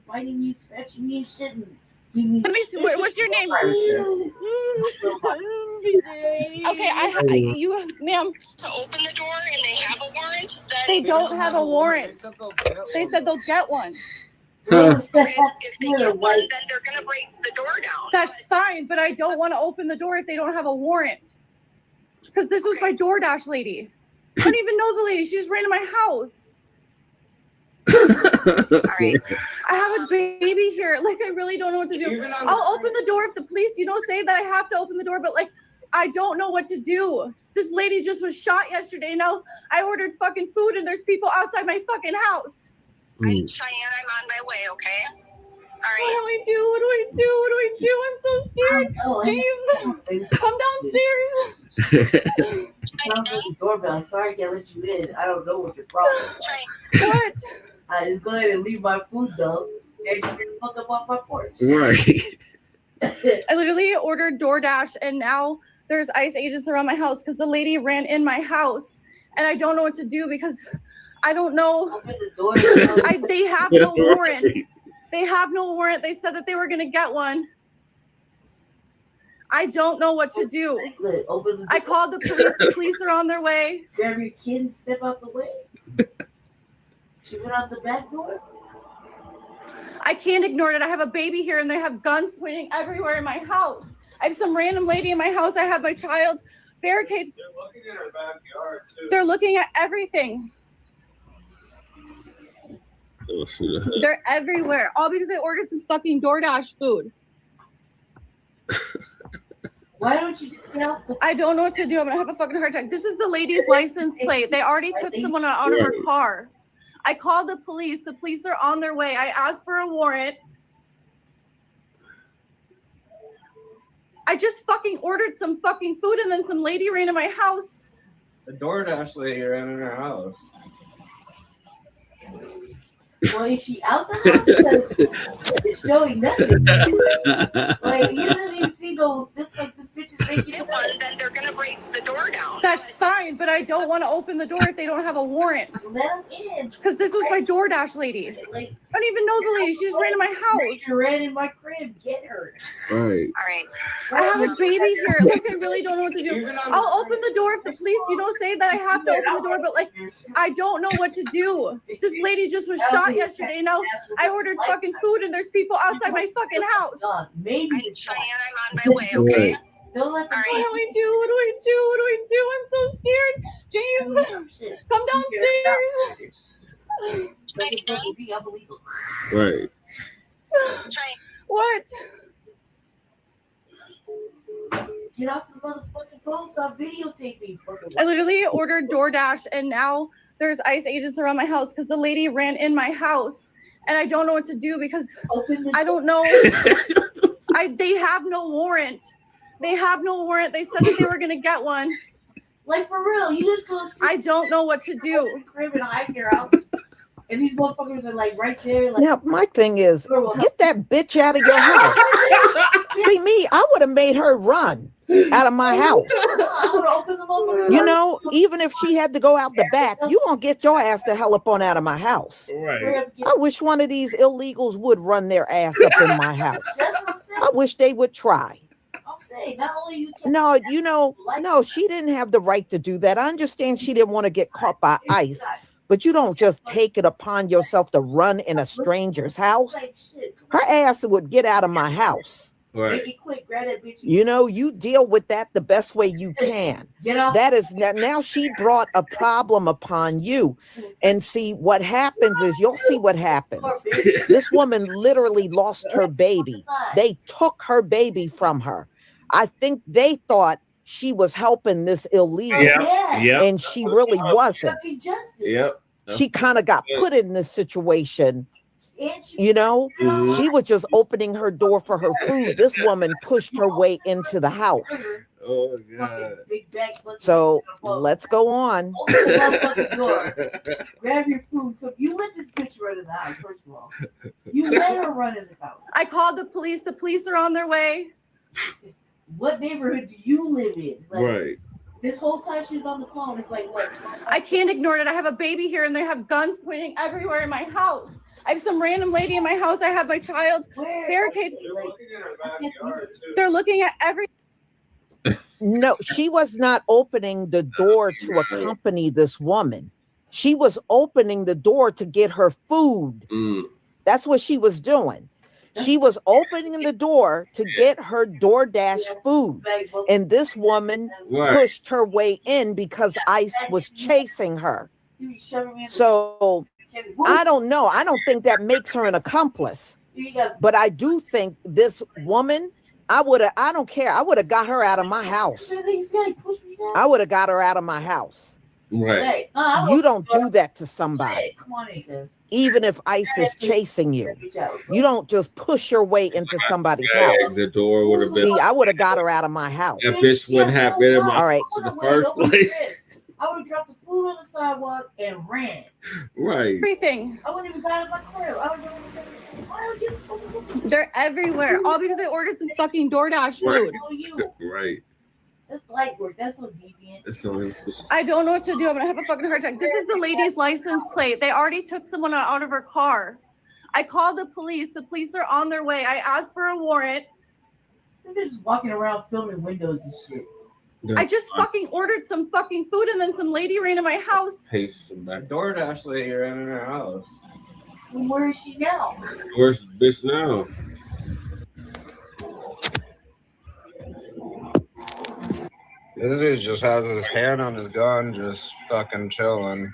Biting you, scratching you, sitting. Let me see. What's your name? Okay, you, ma'am. To open the door and they have a warrant? They don't have a warrant. They said they'll get one. If they get one, then they're going to break the door down. That's fine, but I don't want to open the door if they don't have a warrant. Because this was my DoorDash lady. I don't even know the lady. She just ran to my house. Alright. I have a baby here. Like, I really don't know what to do. I'll open the door if the police, say that I have to open the door, but like, I don't know what to do. This lady just was shot yesterday. Now I ordered fucking food and there's people outside my fucking house. Cheyenne, I'm on my way, okay? Alright. What do I do? What do I do? What do I do? I'm so scared. James, come downstairs. The doorbell. Sorry, I can't let you in. I don't know what your problem is. What? I just go ahead and leave my food though. And you get the fuck up off my porch. Right. I literally ordered DoorDash and now there's ICE agents around my house because the lady ran in my house and I don't know what to do because I don't know. They have no warrant. They have no warrant. They said that they were gonna get one. I don't know what to do. I called the police. The police are on their way. Grab your kid and step out the way. She went out the back door. I can't ignore it. I have a baby here and they have guns pointing everywhere in my house. I have some random lady in my house. I have my child barricaded. They're looking at our backyard too. They're looking at everything. They're everywhere. All because I ordered some fucking DoorDash food. Why don't you just get out? I don't know what to do. I'm gonna have a fucking heart attack. This is the lady's license plate. They already took someone out of her car. I called the police. The police are on their way. I asked for a warrant. I just fucking ordered some fucking food and then some lady ran to my house. The DoorDash lady ran in her house. Well, is she out the house? It's showing nothing. Like, you don't even see this bitch is making it. Then they're gonna break the door down. That's fine, but I don't want to open the door if they don't have a warrant. Let them in. Because this was my DoorDash lady. I don't even know the lady. She just ran to my house. She ran in my crib. Get her. Right. All right. I have a baby here. Like, I really don't know what to do. I'll open the door if the police, say that I have to open the door, but like, I don't know what to do. This lady just was shot yesterday. Now I ordered fucking food and there's people outside my fucking house. Maybe Cheyenne, I'm on my way, okay? Don't let them. What do I do? What do I do? What do I do? I'm so scared. James, come downstairs. Right. What? Get off the motherfucking phone. Stop videotaping. I literally ordered DoorDash and now there's ICE agents around my house because the lady ran in my house and I don't know what to do because I don't know. They have no warrant. They have no warrant. They said that they were gonna get one. Like, for real, you just go. I don't know what to do. Crib and hide your house, and these motherfuckers are like right there. Like, now, my thing is, get that bitch out of your house. See me, I would have made her run. out of my house. You know, even if she had to go out the back, you gonna get your ass the hell up on out of my house. Right. I wish one of these illegals would run their ass up in my house. I wish they would try. I'm saying, not only you can No, you know, no, she didn't have the right to do that. I understand she didn't want to get caught by ICE, but you don't just take it upon yourself to run in a stranger's house. Her ass would get out of my house. Right. You know, you deal with that the best way you can. That is now she brought a problem upon you. And see, what happens is you'll see what happens. This woman literally lost her baby. They took her baby from her. I think they thought she was helping this illegal. Yeah. And she really wasn't. Yep. She kind of got put in this situation. You know, she was just opening her door for her food. This woman pushed her way into the house. Oh, God. So let's go on. Grab your food. So you let this bitch run in the house, first of all. You let her run in the house. I called the police. The police are on their way. What neighborhood do you live in? Like, Right. This whole time she's on the phone, it's like, what? I can't ignore it. I have a baby here and they have guns pointing everywhere in my house. I have some random lady in my house. I have my child barricaded. They're looking at every. No, she was not opening the door to accompany this woman. She was opening the door to get her food. That's what she was doing. She was opening the door to get her DoorDash food. And this woman pushed her way in because ICE was chasing her. So I don't know. I don't think that makes her an accomplice. But I do think this woman, I don't care. I would have got her out of my house. I would have got her out of my house. Right. You don't do that to somebody. Even if ICE is chasing you. You don't just push your way into somebody's house. The door would have been. See, I would have got her out of my house. That bitch wouldn't have been in my All right. house in the first place. I would have dropped the food on the sidewalk and ran. Right. Everything. I wouldn't even got out of my car. They're everywhere. All because I ordered some fucking DoorDash food. Right. That's light work. That's so deviant. I don't know what to do. I'm gonna have a fucking heart attack. This is the lady's license plate. They already took someone out of her car. I called the police. The police are on their way. I asked for a warrant. They're just walking around filming windows and shit. I just fucking ordered some fucking food and then some lady ran to my house. Paste some back. DoorDash lady ran in her house. And where is she now? Where's the bitch now? This dude just has his hand on his gun, just fucking chilling.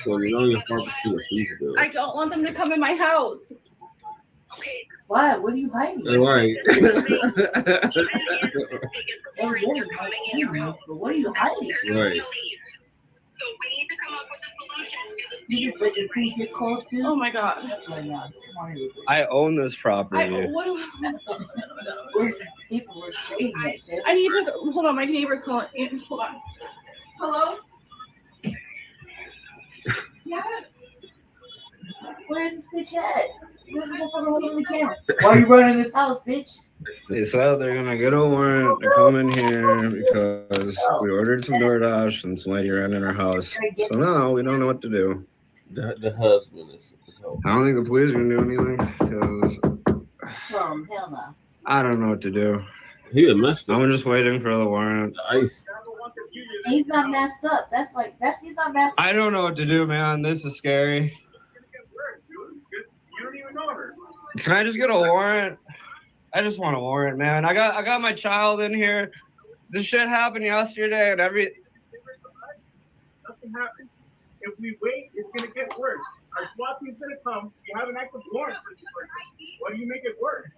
I don't want them to come in my house. Why? What are you hiding? Right. What are you hiding? Right. You just let your food get cold too? Oh my god. I own this property. Where's the paperwork? I need to hold on. My neighbor's calling. Hold on. Hello? Yeah. Where's this bitch at? Where's the motherfucker holding the camera? Why are you running this house, bitch? They said they're gonna get a warrant to come in here because we ordered some DoorDash and some lady ran in our house. So now we don't know what to do. The husband is. I don't think the police are gonna do anything because Hell no. I don't know what to do. He messed up. I'm just waiting for the warrant. ICE. He's not messed up. He's not messed up. I don't know what to do, man. This is scary. Can I just get a warrant? I just want a warrant, man. I got my child in here. This shit happened yesterday and Nothing happens. If we wait, it's gonna get worse. Our SWAT team's gonna come. You have an active warrant for this person. Why do you make it worse?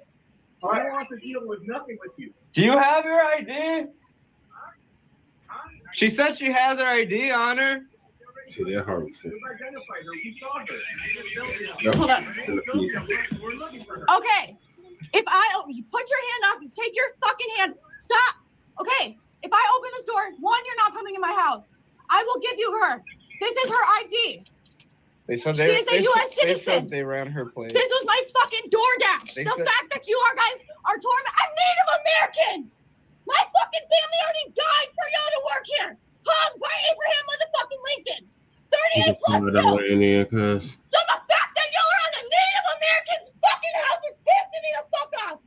I don't want to deal with nothing with you. Do you have your ID? She said she has her ID on her. See, they're hard. Hold on. Okay. If you put your hand up, you take your fucking hand. Stop. Okay. If I open this door, one, you're not coming in my house. I will give you her. This is her ID. They said she is a U.S. citizen. They said they ran her plate. This was my fucking DoorDash. The fact that you are guys are tormented. I'm Native American. My fucking family already died for y'all to work here. Hung by Abraham motherfucking Lincoln. 38 plus 2. So the fact that y'all are on the Native Americans' fucking house is pissing me the fuck off.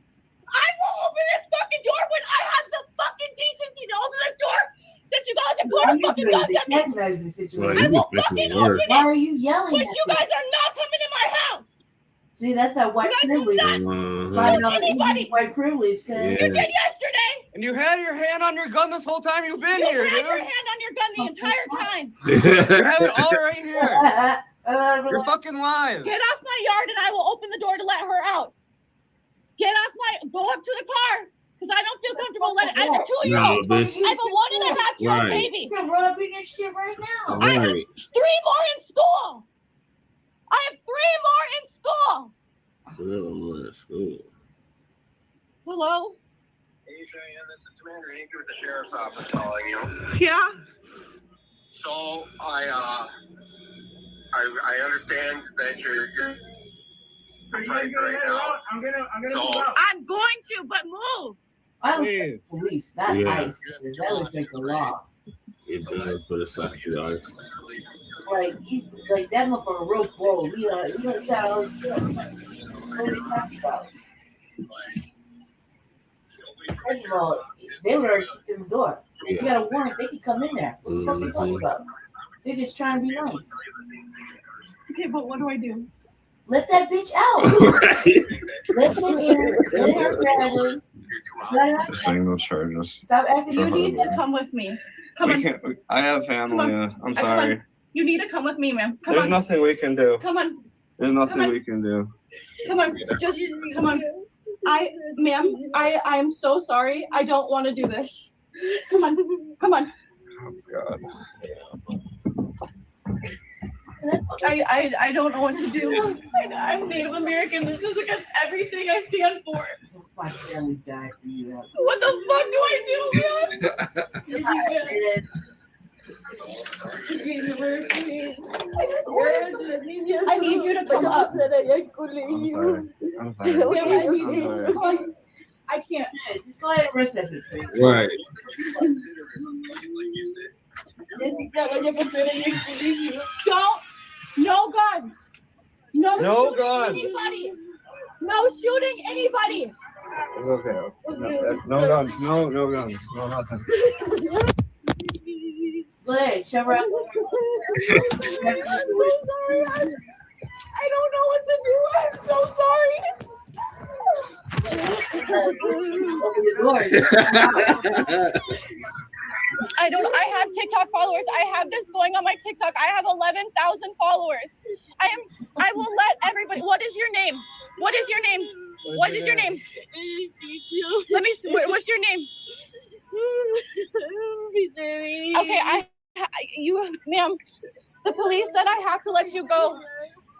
I will open this fucking door when I have the fucking decency to open this door. Since you guys are putting fucking guns at me. I will fucking open it. Why are you yelling But at you me? guys are not coming in my house. See, that's that white privilege. Anybody. White privilege. Cause You did yesterday. And you had your hand on your gun this whole time you've been here, You dude. had your hand on your gun the entire time. You have it all right here. You're fucking lying. Get off my yard and I will open the door to let her out. Get off my, go up to the car. Because I don't feel comfortable letting, I have a 2-year-old. No, bitch. I have a 1.5-year-old Right. baby. You can run up in your shit right now. I have 3 Right. more in school. I have 3 more in school. School. Hello? Hey, Cheyenne, this is Commander Hank with the Sheriff's Office calling you. Yeah? So, I understand that you're fighting right now. I'm gonna So- move out. I'm going to, but move. I look at the police, not Yeah. ICE. That looks like the law. It does, but it's actually ice. Like that motherfucker real bold. He got all this shit. What are they talking about? First of all, they were already kicked in the door. You got a warrant, they can come in there. What the fuck they talking about? They're just trying to be nice. Okay, but what do I do? Let that bitch out. Let her in. Let her grab her. Let her out. Single charges. Stop acting. You need to come with me. Come on. I have family. I'm sorry. You need to come with me, ma'am. Come There's on. nothing we can do. Come on. There's Come nothing on. we can do. Come on. Just come on. Ma'am, I'm so sorry. I don't want to do this. Come on. Come on. Oh God. I don't know what to do. I'm Native American. This is against everything I stand for. My family died for you. What the fuck do I do, man? I need you to come up. I'm sorry. I'm sorry. Ma'am, I need you. sorry. Come on. I can't. Just go ahead and rest that bitch. Right. Don't. No guns. No shooting guns. Anybody. No shooting anybody. It's okay. No guns. No guns. No nothing. Go ahead, shove her out. I don't know what to do. I'm so sorry. Open the door. I have TikTok followers. I have this going on my TikTok. I have 11,000 followers. I will let everybody. What is your name? What is your name? What is your name? Let me see. What's your name? Okay, you, ma'am. The police said I have to let you go,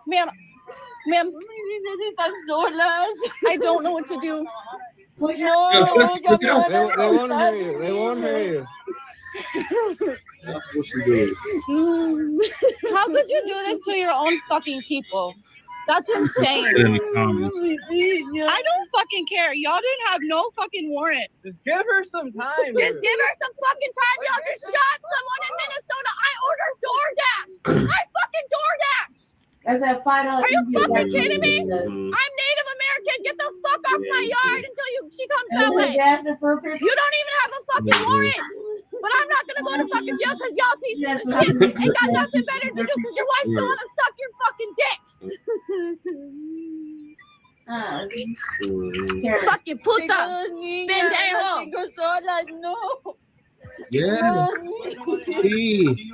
ma'am. I don't know what to do. They won't hear you. They won't hear you. That's what she did. How could you do this to your own fucking people? That's insane. In the comments. I don't fucking care. Y'all didn't have no fucking warrant. Just give her some time. Just give her some fucking time. Y'all just shot someone in Minnesota. I ordered DoorDash. I fucking DoorDash. That's that $5. Are you fucking kidding me? I'm Native American. Get the fuck off my yard until she comes that way. You don't even have a fucking warrant. But I'm not gonna go to fucking jail because y'all pieces of shit ain't got nothing better to do because your wife still wanna suck your fucking dick. Fucking puta. Pendejo. No. Yes. Sí.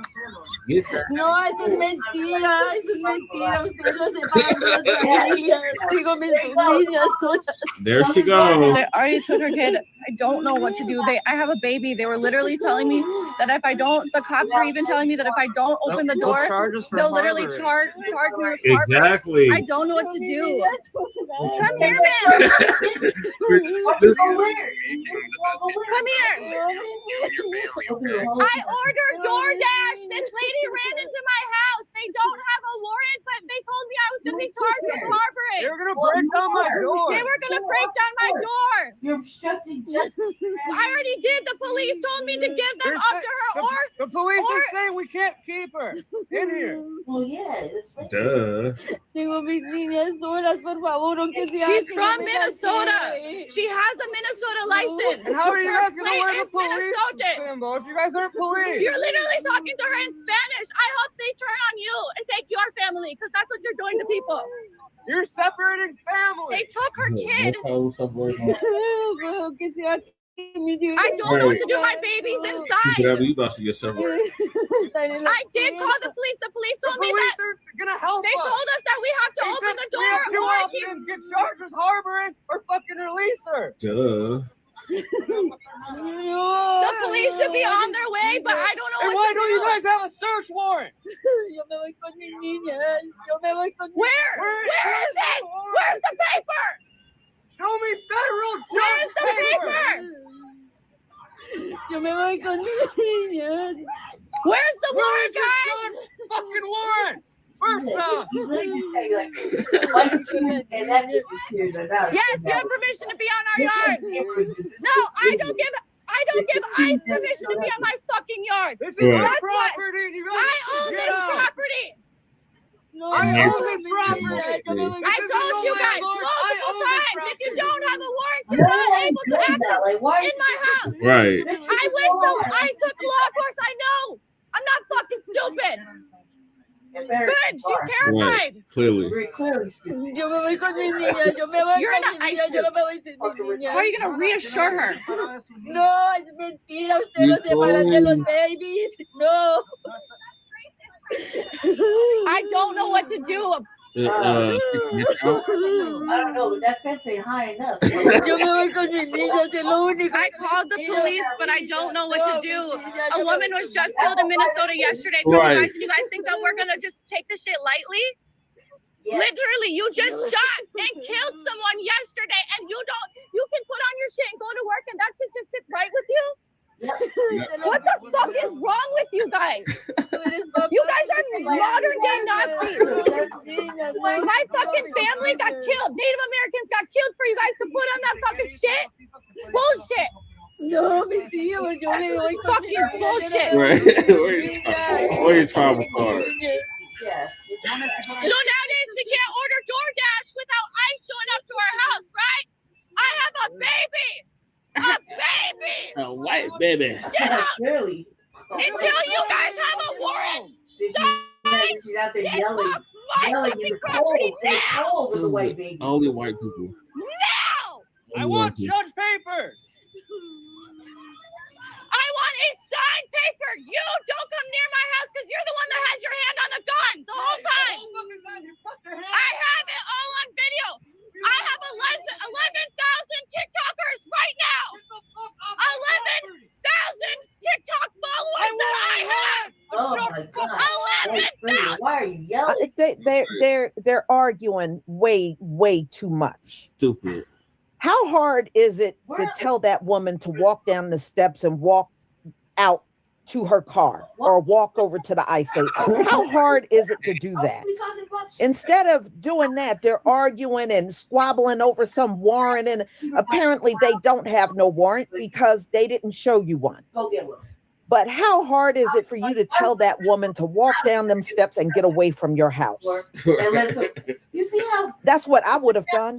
Get that. No, eso es mentira. Eso es mentira. Ustedes no separan de las familias. Digo, mis niñas. There she goes. They already took her kid. I don't know what to do. I have a baby. They were literally telling me that if I don't, the cops are even telling me that if I don't open the door, they'll literally charge me with harboring. Exactly. I don't know what to do. Come here, man. Come here. I ordered DoorDash. This lady ran into my house. They don't have a warrant, but they told me I was going to be charged with harboring. doing? They were gonna break down my door. They were gonna break down my door. You're obstructing justice. I already did. The police told me to give them up to her, or the police are saying we can't keep her in here. Well, yeah. Duh. She's from Minnesota. She has a Minnesota license. And how are you guys gonna Her wear the plate is police Minnesota. symbol if you guys aren't police? You're literally talking to her in Spanish. I hope they turn on you and take your family, because that's what you're doing to people. You're separating families. They took her kid. I I don't know what to do. My baby's inside. You about to get separated. I did call the police. The police told me that gonna help they us. told us that we have to They open said the we door. have two or options: get charges harboring or fucking release her. Duh. The police should be on their way, but I don't know. And what why to don't do. you guys have a search warrant? Where? Where is it? Where's the paper? Show me federal Where's the paper? Where's the warrant, guys? Fucking warrant. First off. Let me just tell you, like, and that disappears without it. Yes, you have permission to be on our yard. No, I don't give ICE permission to be on my fucking yard. This is Right. my property. You guys I own get this out. property. I own this property. I This is told no you guys landlord. I multiple own this times, if you property. don't have a warrant, No you're not one able to does access that. Like, why in my house. Right. I took the law course. I know. I'm not fucking stupid. Good. She's terrified. Right. Clearly. Very clearly stupid. You're an ICE suit. How are you gonna reassure her? No, es mentira. Usted no se para de los babies. No. I don't know what to do. I don't know, but that fence ain't high enough. Yo me voy con mis niños, es lo único. I called the police, but I don't know what to do. A woman was just killed in Minnesota yesterday. Right. You guys think that we're gonna just take the shit lightly? Yeah. Literally, you just shot and killed someone yesterday, and you can put on your shit and go to work, and that shit just sits right with you? What the fuck is wrong with you guys? You guys are modern day Nazis. My fucking family got killed. Native Americans got killed for you guys to put on that fucking shit. Bullshit. No, mis hijos, yo me voy con mis Fucking bullshit. Where you travel card? Yeah. So nowadays we can't order DoorDash without ICE showing up to our house, right? I have a baby. A baby. A white baby. Get out. Clearly. Until you guys have a warrant. She's out there yelling in the cold with the white baby. Only white people. Now. I want judge papers. I want a signed paper. You don't come near my house because you're the one that has your hand on the gun the whole time. I have it all on video. I have 11,000 TikTokers right now. 11,000 TikTok followers that I have. Oh my God. 11,000. Why are you yelling? They're arguing way too much. Stupid. How hard is it to tell that woman to walk down the steps and walk out to her car or walk over to the ICE agent? How hard is it to do that? Instead of doing that, they're arguing and squabbling over some warrant, and apparently they don't have no warrant because they didn't show you one. Go get one. But how hard is it for you to tell that woman to walk down them steps and get away from your house? You see how That's what I would have done.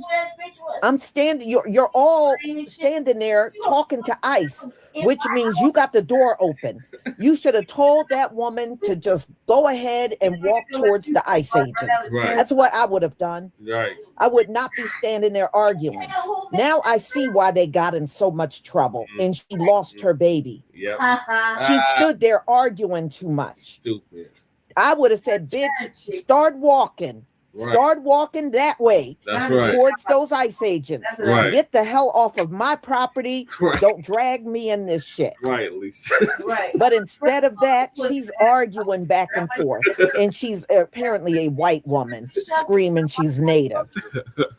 I'm standing, you're all standing there talking to ICE, which means you got the door open. You should have told that woman to just go ahead and walk towards the ICE agents. Right. That's what I would have done. Right. I would not be standing there arguing. Now I see why they got in so much trouble and she lost her baby. Yep. She stood there arguing too much. Stupid. I would have said, bitch, start walking. Right. Start walking that way. That's right. Towards those ICE agents. Right. Get the hell off of my property. Right. Don't drag me in this shit. Right, Lisa. Right. But instead of that, she's arguing back and forth. And she's apparently a white woman screaming she's native.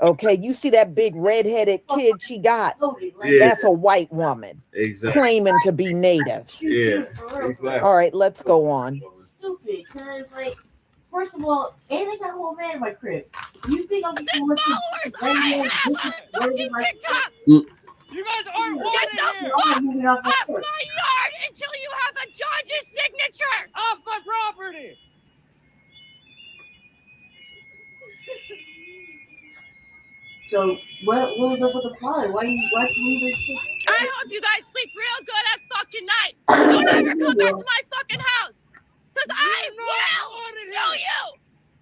Okay, you see that big red-headed kid she got? Yeah. That's a white woman Exactly. claiming to be native. Yeah. Exactly. All right, let's go on. Stupid, cause like First of all, and they got a whole man in my crib. You think I'm gonna listen to TikTok? You guys aren't wanted here. Off my yard until you have a judge's signature. Off my property. So what was up with the father? Why you leave this? I hope you guys sleep real good at fucking night. Don't ever come back to my fucking house. Cause I will sue you.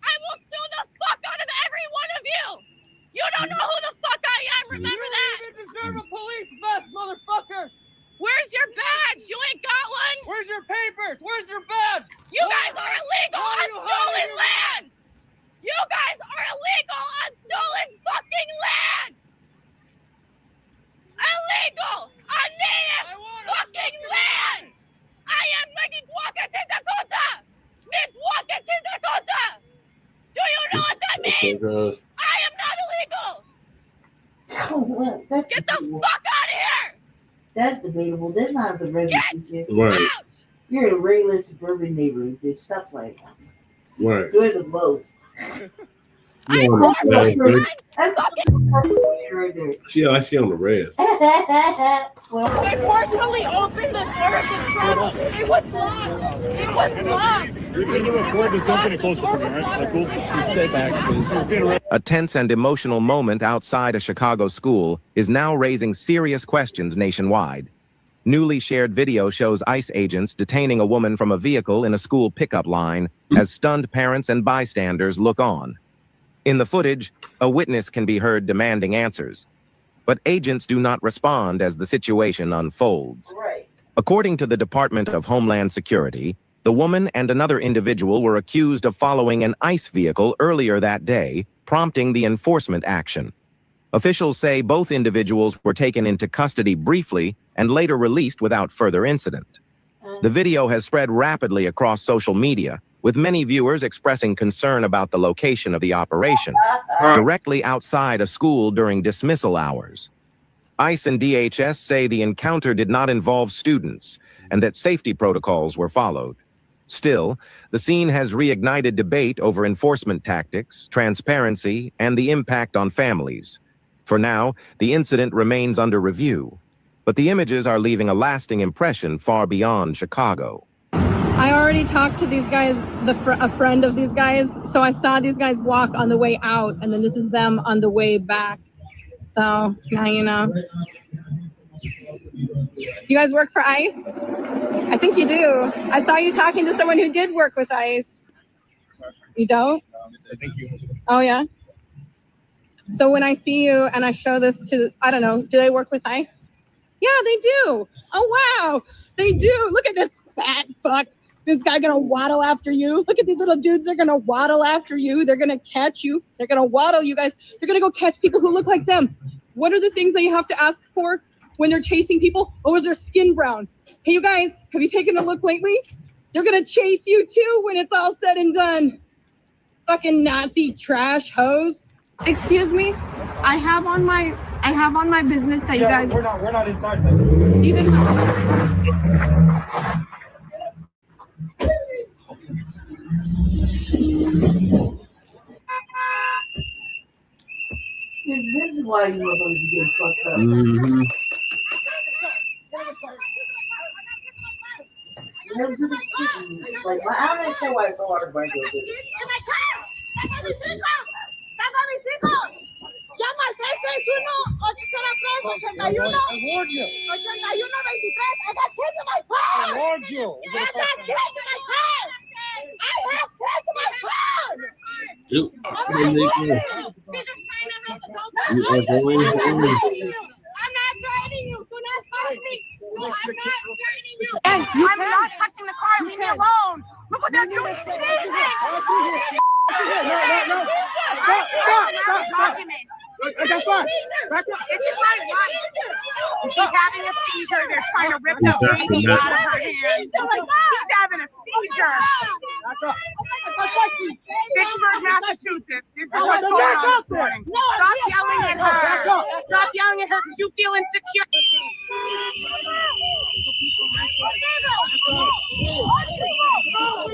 I will sue the fuck out of every one of you. You don't know who the fuck I am. Remember that. You even deserve a police vest, motherfucker. Where's your badge? You ain't got one. Where's your papers? Where's your badge? You guys are illegal on stolen land. You guys are illegal on stolen fucking land. Illegal on native fucking land. I am Miss Walka Dakota. Miss Walka Dakota. Do you know what that means? I am not illegal. Get the fuck out of here. That's debatable. That's not the regular. Right. You're in a regular suburban neighborhood. Dude. Stop like that. Right. Doing the most. I see on the res. I forcefully opened the door of the truck. It was locked. It was locked. You're going to record this. Don't get any closer from here, right? Cool. Just stay back, please. A tense and emotional moment outside a Chicago school is now raising serious questions nationwide. Newly shared video shows ICE agents detaining a woman from a vehicle in a school pickup line as stunned parents and bystanders look on. In the footage, a witness can be heard demanding answers, but agents do not respond as the situation unfolds. According to the Department of Homeland Security, the woman and another individual were accused of following an ICE vehicle earlier that day, prompting the enforcement action. Officials say both individuals were taken into custody briefly and later released without further incident. The video has spread rapidly across social media, with many viewers expressing concern about the location of the operation, directly outside a school during dismissal hours. ICE and DHS say the encounter did not involve students and that safety protocols were followed. Still, the scene has reignited debate over enforcement tactics, transparency, and the impact on families. For now, the incident remains under review, but the images are leaving a lasting impression far beyond Chicago. I already talked to these guys, a friend of these guys, so I saw these guys walk on the way out, and then this is them on the way back. So now you know. You guys work for ICE? I think you do. I saw you talking to someone who did work with ICE. You don't? I think you. Oh, yeah? So when I see you and I show this to, I don't know, do they work with ICE? Yeah, they do. Oh, wow. They do. Look at this fat fuck. This guy gonna waddle after you. Look at these little dudes. They're gonna waddle after you. They're gonna catch you. They're gonna waddle you guys. They're gonna go catch people who look like them. What are the things that you have to ask for when they're chasing people? Oh, is their skin brown? Hey, you guys, have you taken a look lately? They're gonna chase you too when it's all said and done. Fucking Nazi trash hose. Excuse me. I have on my business that you guys. We're not inside. Even. This is why you are going to get fucked up. Like, I don't understand why it's so hard to break those. Llama al 661-803-81 I warned you. 81-23. I got kids in my car. I warned you. I got kids in my car. I have kids in my car. I'm not threatening you. Do not fight me. No, I'm not threatening you. And I'm not touching the car. Leave me alone. Look what they're doing. Stop. That's fine. Back up. This is my wife. She's having a seizure. They're trying to rip the baby out of her hand. She's having a seizure. Fitchburg, Massachusetts. This is what's going on this morning. Stop yelling at her. Stop yelling at her because you feel insecure. Oh,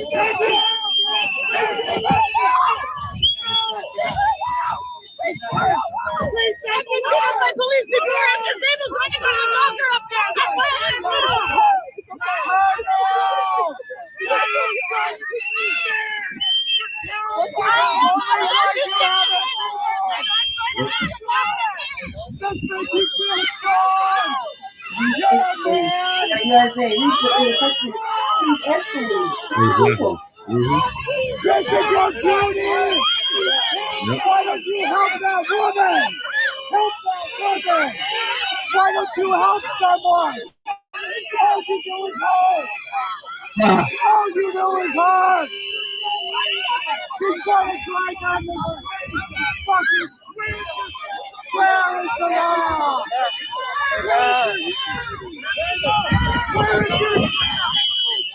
Just make you feel strong. Yeah, man. This is your duty. Why don't you help that woman? Help that woman. Why don't you help someone? All you do is hurt. All you do is hurt. She's trying to drive down this fucking street. Where is the law? Where is it?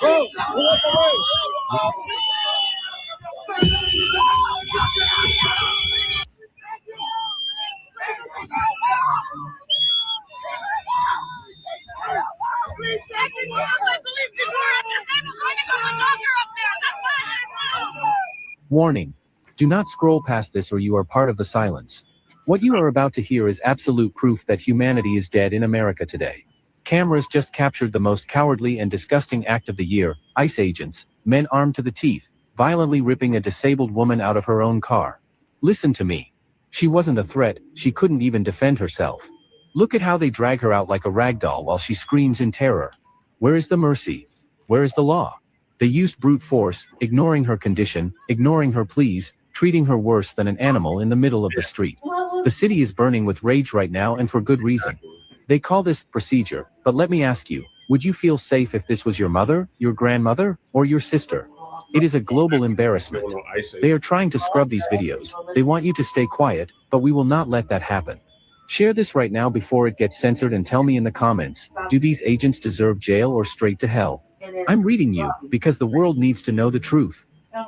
Go, walk away. Warning. Do not scroll past this or you are part of the silence. What you are about to hear is absolute proof that humanity is dead in America today. Cameras just captured the most cowardly and disgusting act of the year. ICE agents, men armed to the teeth, violently ripping a disabled woman out of her own car. Listen to me. She wasn't a threat, she couldn't even defend herself. Look at how they drag her out like a rag doll while she screams in terror. Where is the mercy? Where is the law? They used brute force, ignoring her condition, ignoring her pleas, treating her worse than an animal in the middle of the street. The city is burning with rage right now, and for good reason. They call this procedure, but let me ask you, would you feel safe if this was your mother, your grandmother, or your sister? It is a global embarrassment. They are trying to scrub these videos. They want you to stay quiet, but we will not let that happen. Share this right now before it gets censored and tell me in the comments, do these agents deserve jail or straight to hell? I'm reading you, because the world needs to know the truth. We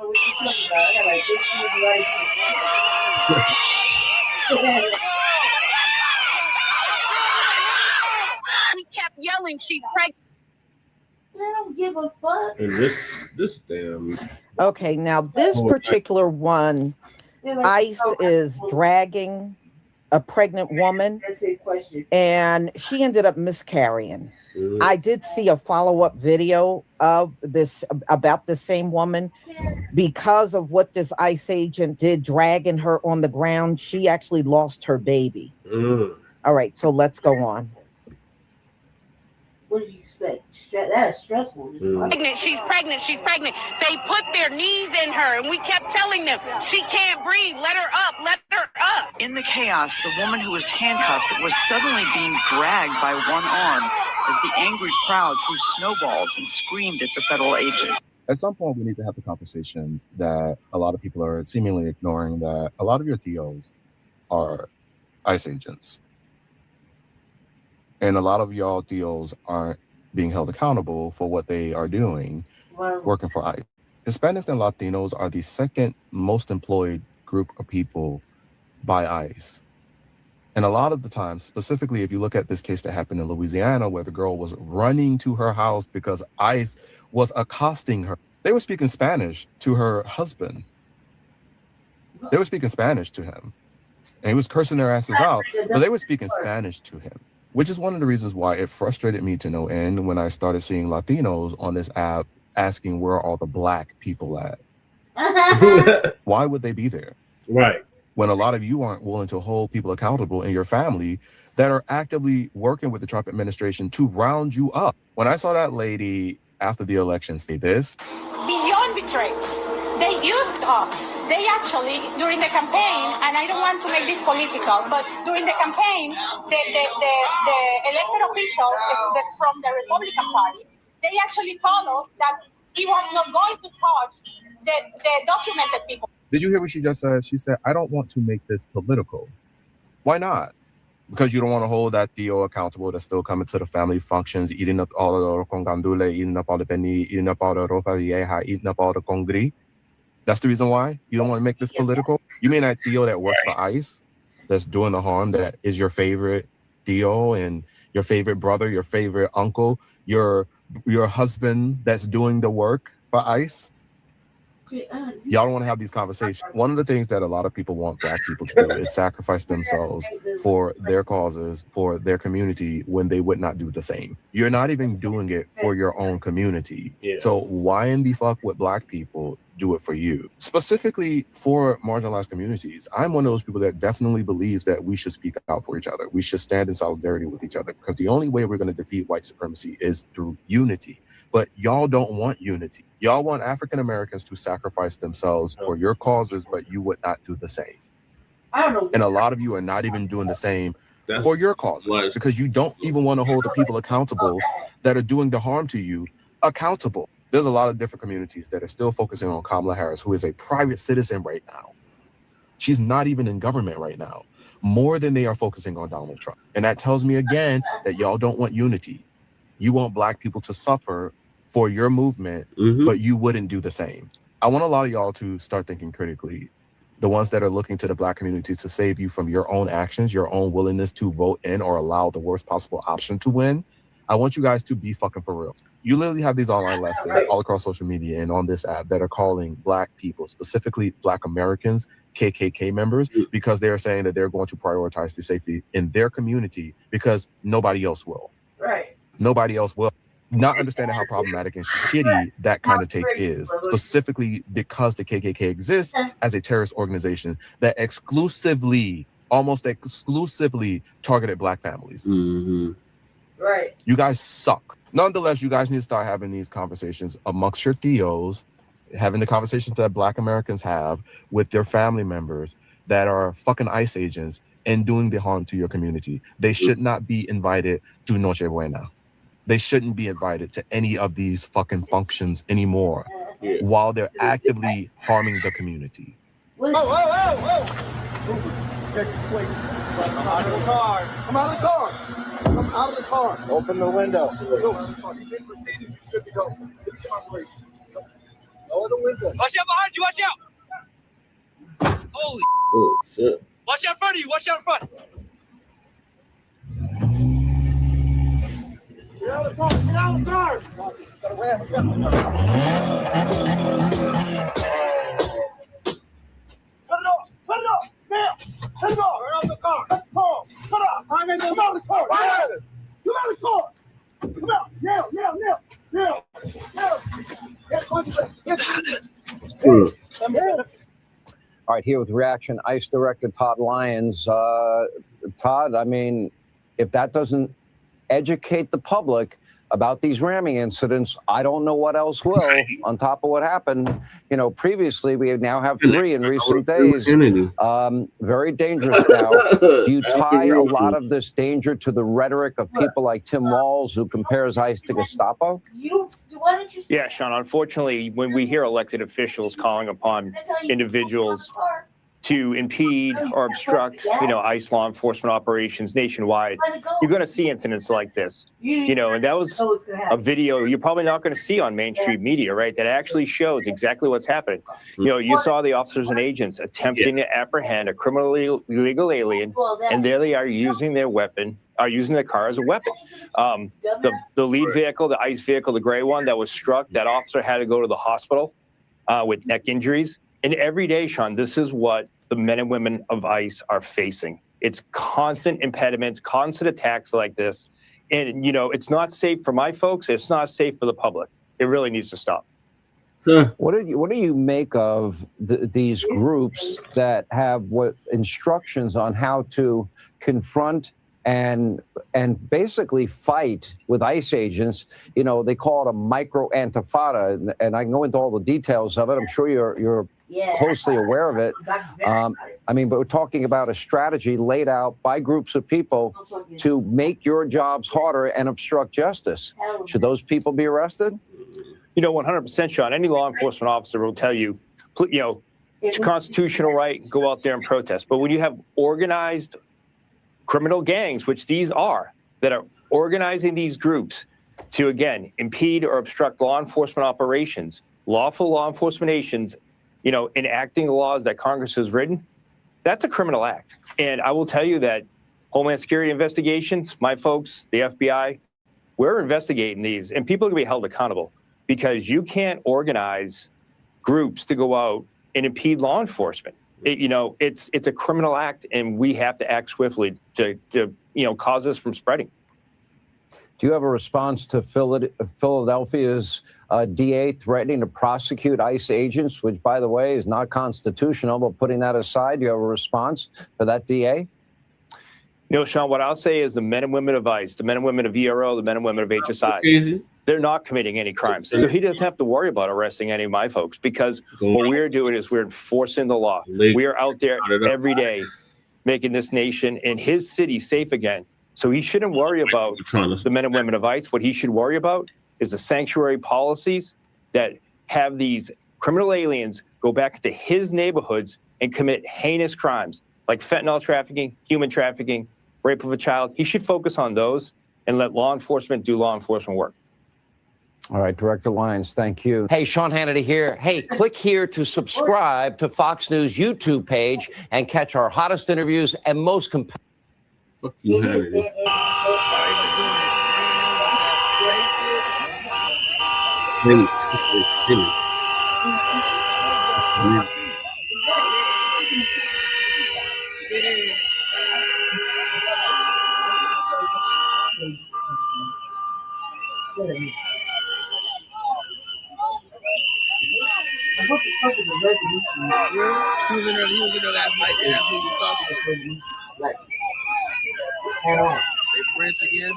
kept yelling, she's pregnant. I don't give a fuck. And this damn. Okay, now this particular one, ICE is dragging a pregnant woman, and she ended up miscarrying. I did see a follow-up video of this about the same woman. Because of what this ICE agent did, dragging her on the ground, she actually lost her baby. All right, so let's go on. What do you expect? That's stressful. She's pregnant, she's pregnant. They put their knees in her, and we kept telling them, she can't breathe, let her up, let her up. In the chaos, the woman who was handcuffed was suddenly being dragged by one arm as the angry crowd threw snowballs and screamed at the federal agents. At some point, we need to have the conversation that a lot of people are seemingly ignoring, that a lot of your DOs are ICE agents. And a lot of y'all DOs aren't being held accountable for what they are doing, working for ICE. Hispanics and Latinos are the second most employed group of people by ICE. And a lot of the times, specifically if you look at this case that happened in Louisiana, where the girl was running to her house because ICE was accosting her. They were speaking Spanish to her husband. They were speaking Spanish to him. And he was cursing their asses out, but they were speaking Spanish to him, which is one of the reasons why it frustrated me to no end when I started seeing Latinos on this app asking where are all the Black people at? Why would they be there? Right. When a lot of you aren't willing to hold people accountable in your family that are actively working with the Trump administration to round you up. When I saw that lady after the election say this. Beyond betrayal. They used us. They actually, during the campaign, and I don't want to make this political, but during the campaign, the elected officials from the Republican Party, they actually told us that he was not going to touch the documented people. Did you hear what she just said? She said, I don't want to make this political. Why not? Because you don't want to hold that DO accountable that's still coming to the family functions, eating up all the con gandule, eating up all the penny, eating up all the ropa vieja, eating up all the congri. That's the reason why you don't want to make this political? You mean that DO that works for ICE, that's doing the harm, that is your favorite DO and your favorite brother, your favorite uncle, your husband that's doing the work for ICE? Y'all don't want to have these conversations. One of the things that a lot of people want Black people to do is sacrifice themselves for their causes, for their community, when they would not do the same. You're not even doing it for your own community. So why in the fuck would Black people do it for you? Specifically for marginalized communities, I'm one of those people that definitely believes that we should speak out for each other. We should stand in solidarity with each other, because the only way we're going to defeat white supremacy is through unity. But y'all don't want unity. Y'all want African Americans to sacrifice themselves for your causes, but you would not do the same. I don't know. And a lot of you are not even doing the same for your causes, because you don't even want to hold the people accountable that are doing the harm to you accountable. There's a lot of different communities that are still focusing on Kamala Harris, who is a private citizen right now. She's not even in government right now, more than they are focusing on Donald Trump. And that tells me again that y'all don't want unity. You want Black people to suffer for your movement, but you wouldn't do the same. I want a lot of y'all to start thinking critically. The ones that are looking to the Black community to save you from your own actions, your own willingness to vote in or allow the worst possible option to win. I want you guys to be fucking for real. You literally have these online leftists all across social media and on this app that are calling Black people, specifically Black Americans, KKK members, because they're saying that they're going to prioritize the safety in their community because nobody else will. Right. Nobody else will. Not understanding how problematic and shitty that kind of take is, specifically because the KKK exists as a terrorist organization that almost exclusively targeted Black families. Right. You guys suck. Nonetheless, you guys need to start having these conversations amongst your theos, having the conversations that Black Americans have with their family members that are fucking ICE agents and doing the harm to your community. They should not be invited to Noche Buena. They shouldn't be invited to any of these fucking functions anymore while they're actively harming the community. Texas plates. I'm out of the car. I'm out of the car. I'm out of the car. Open the window. He's in Mercedes. He's good to go. Lower the window. Watch out behind you. Watch out. Holy. Oh, shit. Watch out in front of you. Watch out in front. Get out of the car. Get out of the car. Cut it off. Cut it off. Now. Cut it off. Turn off the car. Cut the car. Cut off. Come out of the car. Come out of the car. Come out. Now. All right, here with Reaction, ICE Director Todd Lyons. Todd, I mean, if that doesn't educate the public about these ramming incidents, I don't know what else will, on top of what happened. You know, previously, we now have 3 in recent days. Very dangerous now. Do you tie a lot of this danger to the rhetoric of people like Tim Walz, who compares ICE to Gestapo? Yeah, Sean, unfortunately, when we hear elected officials calling upon individuals to impede or obstruct, ICE law enforcement operations nationwide, you're going to see incidents like this. And that was a video you're probably not going to see on mainstream media, right? That actually shows exactly what's happening. You saw the officers and agents attempting to apprehend a criminally illegal alien, and there they are using their weapon, using the car as a weapon. The lead vehicle, the ICE vehicle, the gray one that was struck, that officer had to go to the hospital with neck injuries. And every day, Sean, this is what the men and women of ICE are facing. It's constant impediments, constant attacks like this. And, it's not safe for my folks. It's not safe for the public. It really needs to stop. What do you make of these groups that have instructions on how to confront and basically fight with ICE agents? They call it a micro antifada, and I can go into all the details of it. I'm sure you're closely aware of it. But we're talking about a strategy laid out by groups of people to make your jobs harder and obstruct justice. Should those people be arrested? 100%, Sean. Any law enforcement officer will tell you, it's your constitutional right, go out there and protest. But when you have organized criminal gangs, which these are, that are organizing these groups to, again, impede or obstruct law enforcement operations, lawful law enforcement agents, enacting the laws that Congress has written, that's a criminal act. And I will tell you that Homeland Security investigations, my folks, the FBI, we're investigating these, and people are going to be held accountable, because you can't organize groups to go out and impede law enforcement. It's a criminal act, and we have to act swiftly to cause this from spreading. Do you have a response to Philadelphia's DA threatening to prosecute ICE agents, which, by the way, is not constitutional? But putting that aside, do you have a response for that DA? Sean, what I'll say is the men and women of ICE, the men and women of ERO, the men and women of HSI, they're not committing any crimes. So he doesn't have to worry about arresting any of my folks, because what we're doing is we're enforcing the law. We are out there every day making this nation and his city safe again. So he shouldn't worry about the men and women of ICE. What he should worry about is the sanctuary policies that have these criminal aliens go back into his neighborhoods and commit heinous crimes like fentanyl trafficking, human trafficking, rape of a child. He should focus on those and let law enforcement do law enforcement work. All right, Director Lyons, thank you. Hey, Sean Hannity here. Hey, click here to subscribe to Fox News YouTube page and catch our hottest interviews and most compelling. Fuck you, Hannity. Friends again.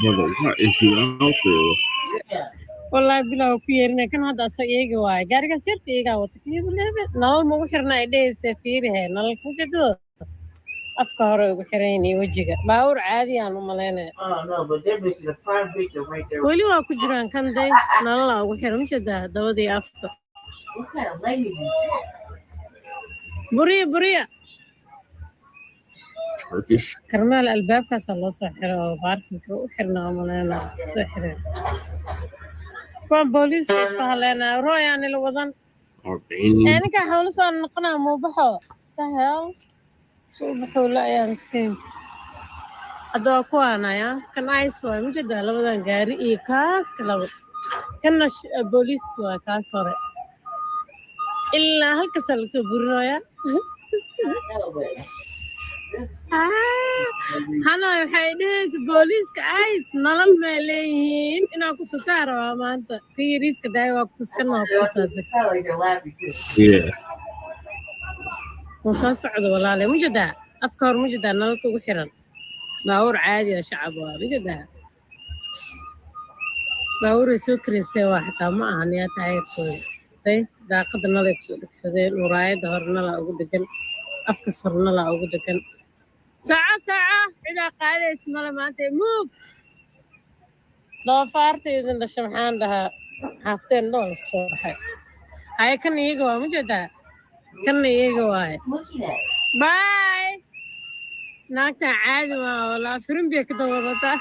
Brother, what is you out there? والله بلا وبيرنا كان هذا سيء واي قارق سير تيجا وتكيد لعبة نال مو بخيرنا إيدي سفيره نال كوجدو أفكاره بخيريني وجهك باور عادي أنا ملينا. No, but they're missing a prime victim right there. ولي واقو جران كان ده نال وخير مش ده دودي أفكار. What kind of lady is that? بريا. Turkish. كرمال الباب كاس الله سحره وبارك مكرو حرنا ملينا سحره. كون بوليس كشفها لنا روح يعني الوطن يعني كحول صار نقنا مو بحو تهاو سو بحو لا يا مسكين أدو أكوانا يا كان عايسوا مجد لوطن غاري إيه كاس كلاو كان بوليس كوا كاس صار إلا هالكسل سبورنا يا هنا الحين بوليس كعايز نلم عليهن إنه كنت سهرة ما أنت في ريسك ده وقت سكنا وقصصك. وصل صعد ولا لا مجدا أفكار مجدا نلقى بخيرا باور عادي يا شعب مجدا باور سكر استوى حتى ما هنيا تعير كوي ده قدرنا لك سدين ورايد هرنا لا أقول أفكار صرنا لا أقول ساعة إذا قال اسمه لما أنت موف لو فارتي إذا الشمحان لها حافتين دول الصبح هاي كان يجوا مجدا كان يجوا باي ناكتا عادي ما ولا فرم بيك دوضتا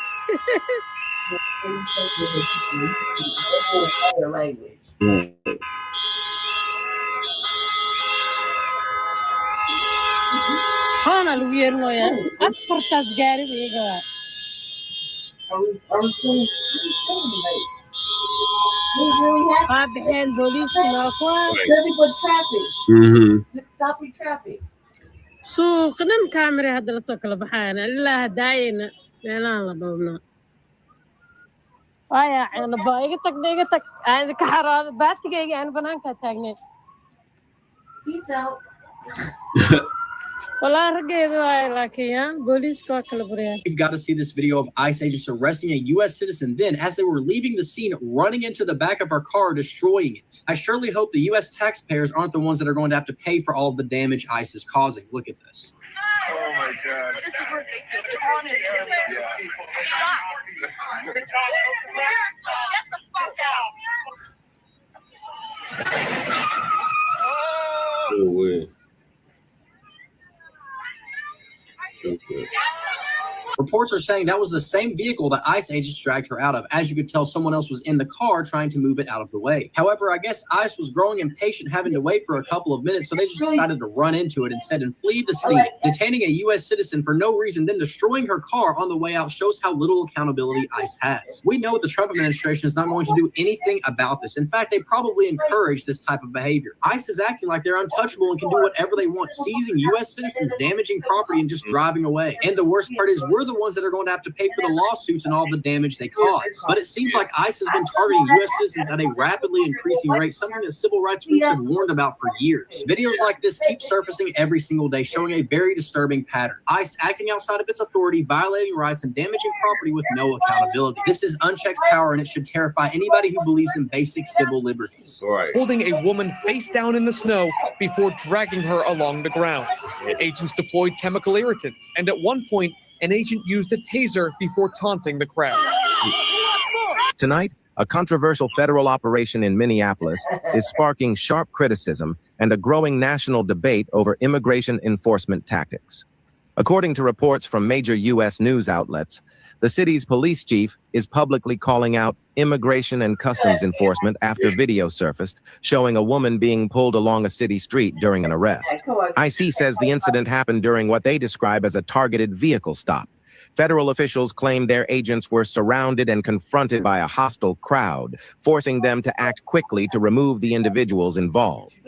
هانا الويرنو يا أفرتاس قارب يجوا بحين بوليس ما كواس Stopping traffic. سوق كاميرا هذا السوق اللي بحانا إلا هداينا لا ضمنا أنا بايقتك أنا كحراد باتك أنا بنانك تاجني He's out. We've got to see this video of ICE agents arresting a U.S. citizen, then, as they were leaving the scene, running into the back of our car, destroying it. I surely hope the U.S. taxpayers aren't the ones that are going to have to pay for all of the damage ICE is causing. Look at this. Oh my God. This is ridiculous. Get the fuck out. Oh, wait. Okay. Reports are saying that was the same vehicle that ICE agents dragged her out of. As you could tell, someone else was in the car trying to move it out of the way. However, I guess ICE was growing impatient, having to wait for a couple of minutes, so they just decided to run into it instead and flee the scene. Detaining a U.S. citizen for no reason, then destroying her car on the way out shows how little accountability ICE has. We know the Trump administration is not going to do anything about this. In fact, they probably encourage this type of behavior. ICE is acting like they're untouchable and can do whatever they want, seizing U.S. citizens, damaging property, and just driving away. And the worst part is we're the ones that are going to have to pay for the lawsuits and all the damage they cause. But it seems like ICE has been targeting U.S. citizens at a rapidly increasing rate, something that civil rights groups have warned about for years. Videos like this keep surfacing every single day, showing a very disturbing pattern. ICE acting outside of its authority, violating rights, and damaging property with no accountability. This is unchecked power, and it should terrify anybody who believes in basic civil liberties. Holding a woman face down in the snow before dragging her along the ground. Agents deployed chemical irritants, and at one point, an agent used a taser before taunting the crowd. Tonight, a controversial federal operation in Minneapolis is sparking sharp criticism and a growing national debate over immigration enforcement tactics. According to reports from major U.S. news outlets, the city's police chief is publicly calling out immigration and customs enforcement after video surfaced showing a woman being pulled along a city street during an arrest. IC says the incident happened during what they describe as a targeted vehicle stop. Federal officials claim their agents were surrounded and confronted by a hostile crowd, forcing them to act quickly to remove the individuals involved.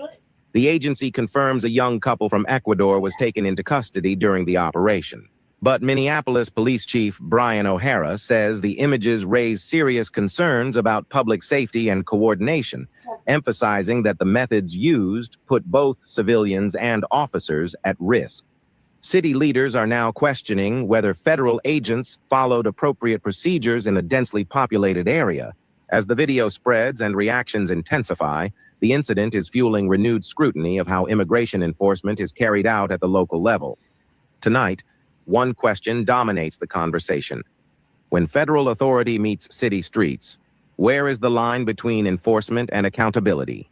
The agency confirms a young couple from Ecuador was taken into custody during the operation. But Minneapolis Police Chief Brian O'Hara says the images raise serious concerns about public safety and coordination, emphasizing that the methods used put both civilians and officers at risk. City leaders are now questioning whether federal agents followed appropriate procedures in a densely populated area. As the video spreads and reactions intensify, the incident is fueling renewed scrutiny of how immigration enforcement is carried out at the local level. Tonight, one question dominates the conversation. When federal authority meets city streets, where is the line between enforcement and accountability?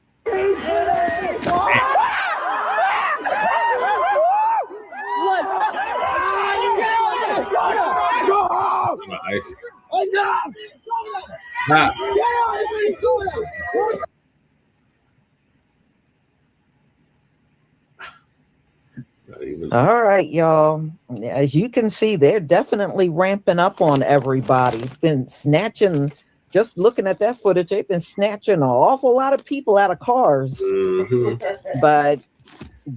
All right, y'all. As you can see, they're definitely ramping up on everybody. Been snatching, just looking at that footage, they've been snatching an awful lot of people out of cars. But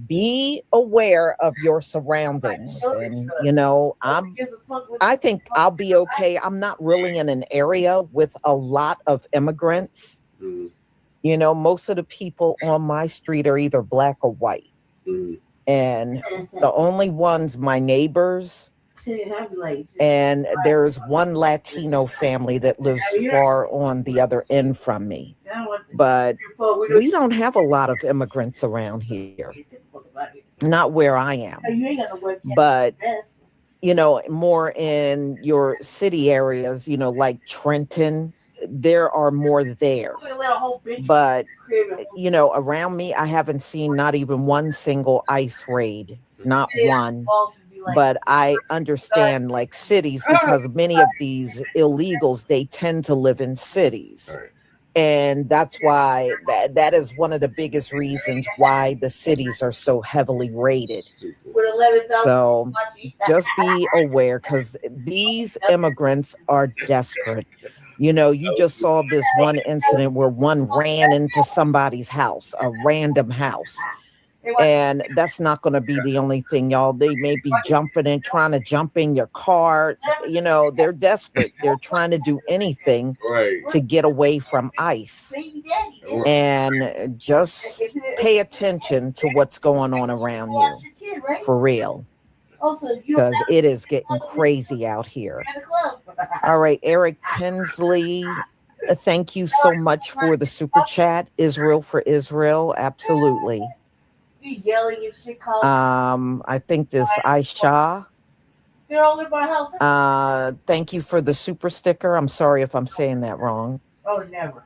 be aware of your surroundings. And, you know, I think I'll be okay. I'm not really in an area with a lot of immigrants. You know, most of the people on my street are either black or white. And the only ones, my neighbors, and there's one Latino family that lives far on the other end from me. But we don't have a lot of immigrants around here. Not where I am. But, you know, more in your city areas, you know, like Trenton, there are more there. But, you know, around me, I haven't seen not even one single ICE raid. Not one. But I understand like cities, because many of these illegals, they tend to live in cities. And that's why that is one of the biggest reasons why the cities are so heavily raided. So just be aware, because these immigrants are desperate. You know, you just saw this one incident where one ran into somebody's house, a random house. And that's not going to be the only thing, y'all. They may be jumping in, trying to jump in your car. You know, they're desperate. They're trying to do anything to get away from ICE. And just pay attention to what's going on around you, for real. Because it is getting crazy out here. All right, Eric Tinsley, thank you so much for the super chat. Israel for Israel, absolutely. I think this Aisha. Thank you for the super sticker. I'm sorry if I'm saying that wrong. Oh, never.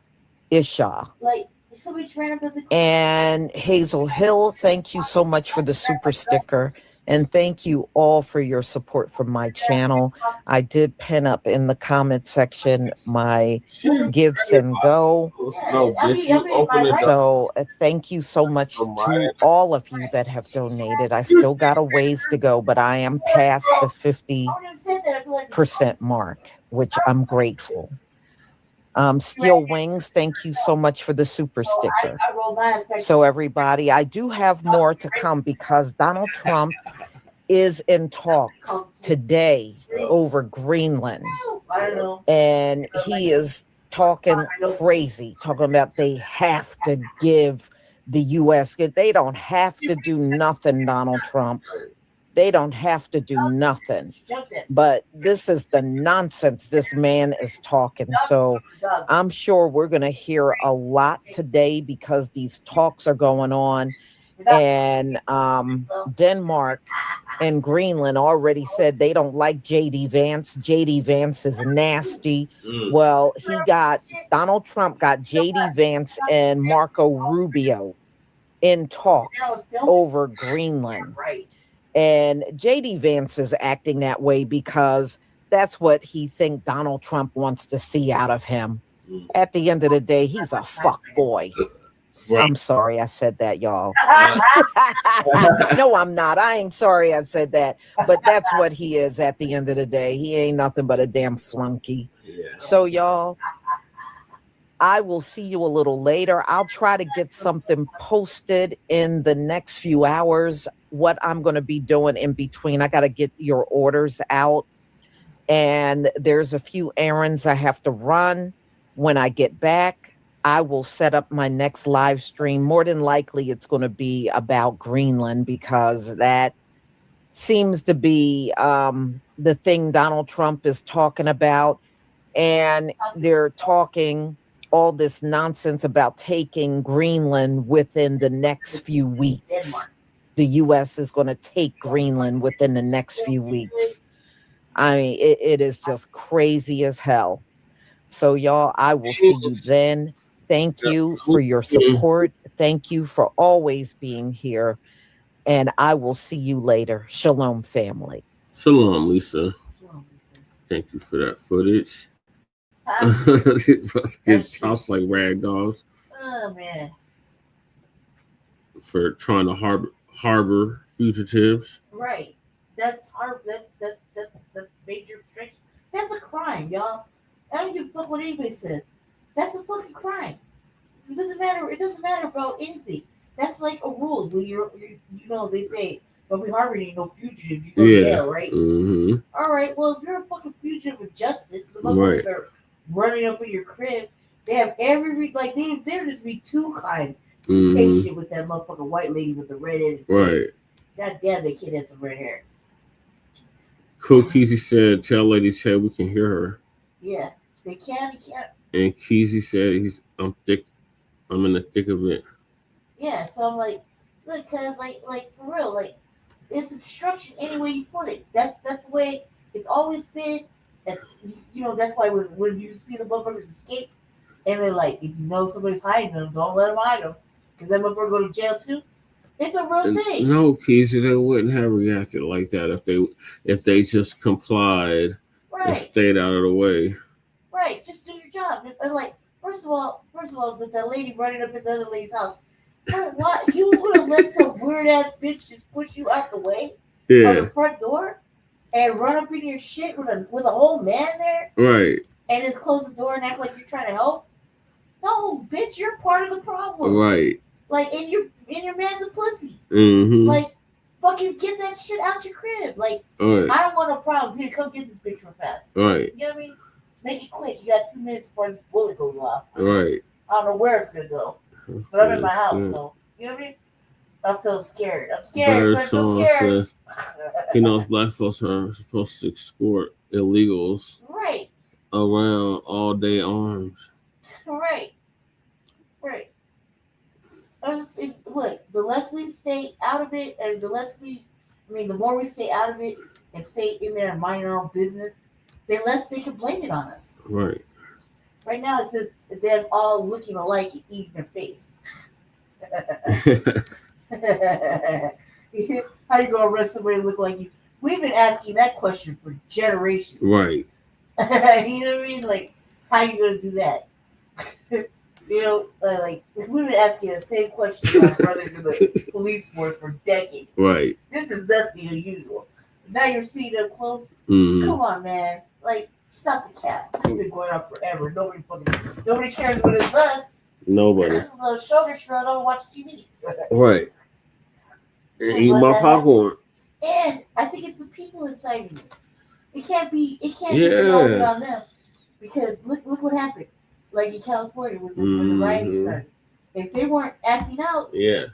Isha. Like, somebody ran up at the and Hazel Hill, thank you so much for the super sticker. And thank you all for your support for my channel. I did pin up in the comment section my Gives and Go. So thank you so much to all of you that have donated. I still got a ways to go, but I am past the 50% mark, which I'm grateful. Steel Wings, thank you so much for the super sticker. So everybody, I do have more to come because Donald Trump is in talks today over Greenland. And he is talking crazy, talking about they have to give the U.S. They don't have to do nothing, Donald Trump. They don't have to do nothing. But this is the nonsense this man is talking. So I'm sure we're going to hear a lot today because these talks are going on. And Denmark and Greenland already said they don't like J.D. Vance. J.D. Vance is nasty. Well, Donald Trump got J.D. Vance and Marco Rubio in talks over Greenland. And J.D. Vance is acting that way because that's what he thinks Donald Trump wants to see out of him. At the end of the day, he's a fuck boy. Right. I'm sorry I said that, y'all. No, I'm not. I ain't sorry I said that. But that's what he is at the end of the day. He ain't nothing but a damn flunky. Yeah. So, y'all, I will see you a little later. I'll try to get something posted in the next few hours, what I'm going to be doing in between. I got to get your orders out. And there's a few errands I have to run. When I get back, I will set up my next live stream. More than likely, it's going to be about Greenland because that seems to be the thing Donald Trump is talking about. And they're talking all this nonsense about taking Greenland within the next few weeks. The U.S. is going to take Greenland within the next few weeks. I mean, it is just crazy as hell. So, y'all, I will see you then. Thank you for your support. Thank you for always being here. And I will see you later. Shalom, family. Shalom, Lisa. Thank you for that footage. Get tossed like rag dolls. Oh, man. For trying to harbor fugitives. Right. That's major restriction. That's a crime, y'all. I don't give a fuck what anybody says. That's a fucking crime. It doesn't matter. It doesn't matter about anything. That's like a rule. When you know, they say, don't be harboring no fugitive. You go to jail, right? Mm-hmm. All right. Well, if you're a fucking fugitive of justice, the motherfuckers are running up in your crib. They have every they're just be too kind, too patient with that motherfucking white lady with the red hair. Right. God damn, that kid had some red hair. Cool Keezy said, "Tell Lady Che we can hear her." Yeah, they can. He can't. And Keezy said, I'm in the thick of it. Yeah, so I'm like, look, cause like for real, like it's obstruction any way you put it. That's the way it's always been. That's that's why when you see the motherfuckers escape, and they're like, if you know somebody's hiding them, don't let them hide them, because that motherfucker go to jail too. It's a real thing. No, Keezy, they wouldn't have reacted like that if they just complied and stayed out of the way. Right, just do your job. Like, first of all, that lady running up in the other lady's house. What? You gonna let some weird ass bitch just push you out the way of the front door and run up in your shit with a whole man there? Right. And just close the door and act like you're trying to help? No, bitch, you're part of the problem. Right. Like, and your man's a pussy. Mm-hmm. Like, fucking get that shit out your crib. Like, I don't want no problems. Here, come get this bitch real fast. Right. You know what I mean? Make it quick. You got 2 minutes before this bullet goes off. Right. I don't know where it's gonna go, but I'm in my house, so you know what I mean. I feel scared. I'm scared. I feel scared. Says, he knows black folks are supposed to escort illegals around all day arms. Right. Look, the less we stay out of it, and the more we stay out of it and stay in there and mind our own business, the less they can blame it on us. Right. Right now, it says they're all looking alike and eating their face. How you gonna arrest somebody that look like you? We've been asking that question for generations. Right. You know what I mean? Like, how you gonna do that? You know, like we've been asking the same question about brothers in the police force for decades. Right. This is nothing unusual. Now you're seeing them close. Mhm. Come on, man. Like, stop the cap. This has been going on forever. Nobody cares what it's us. Nobody. This is a shoulder shrug. I don't watch TV. Right. And eat my popcorn. And I think it's the people inciting it. It can't be Yeah. all on them. Because look what happened. Like in California when the rioting started. If they weren't acting out, Yeah.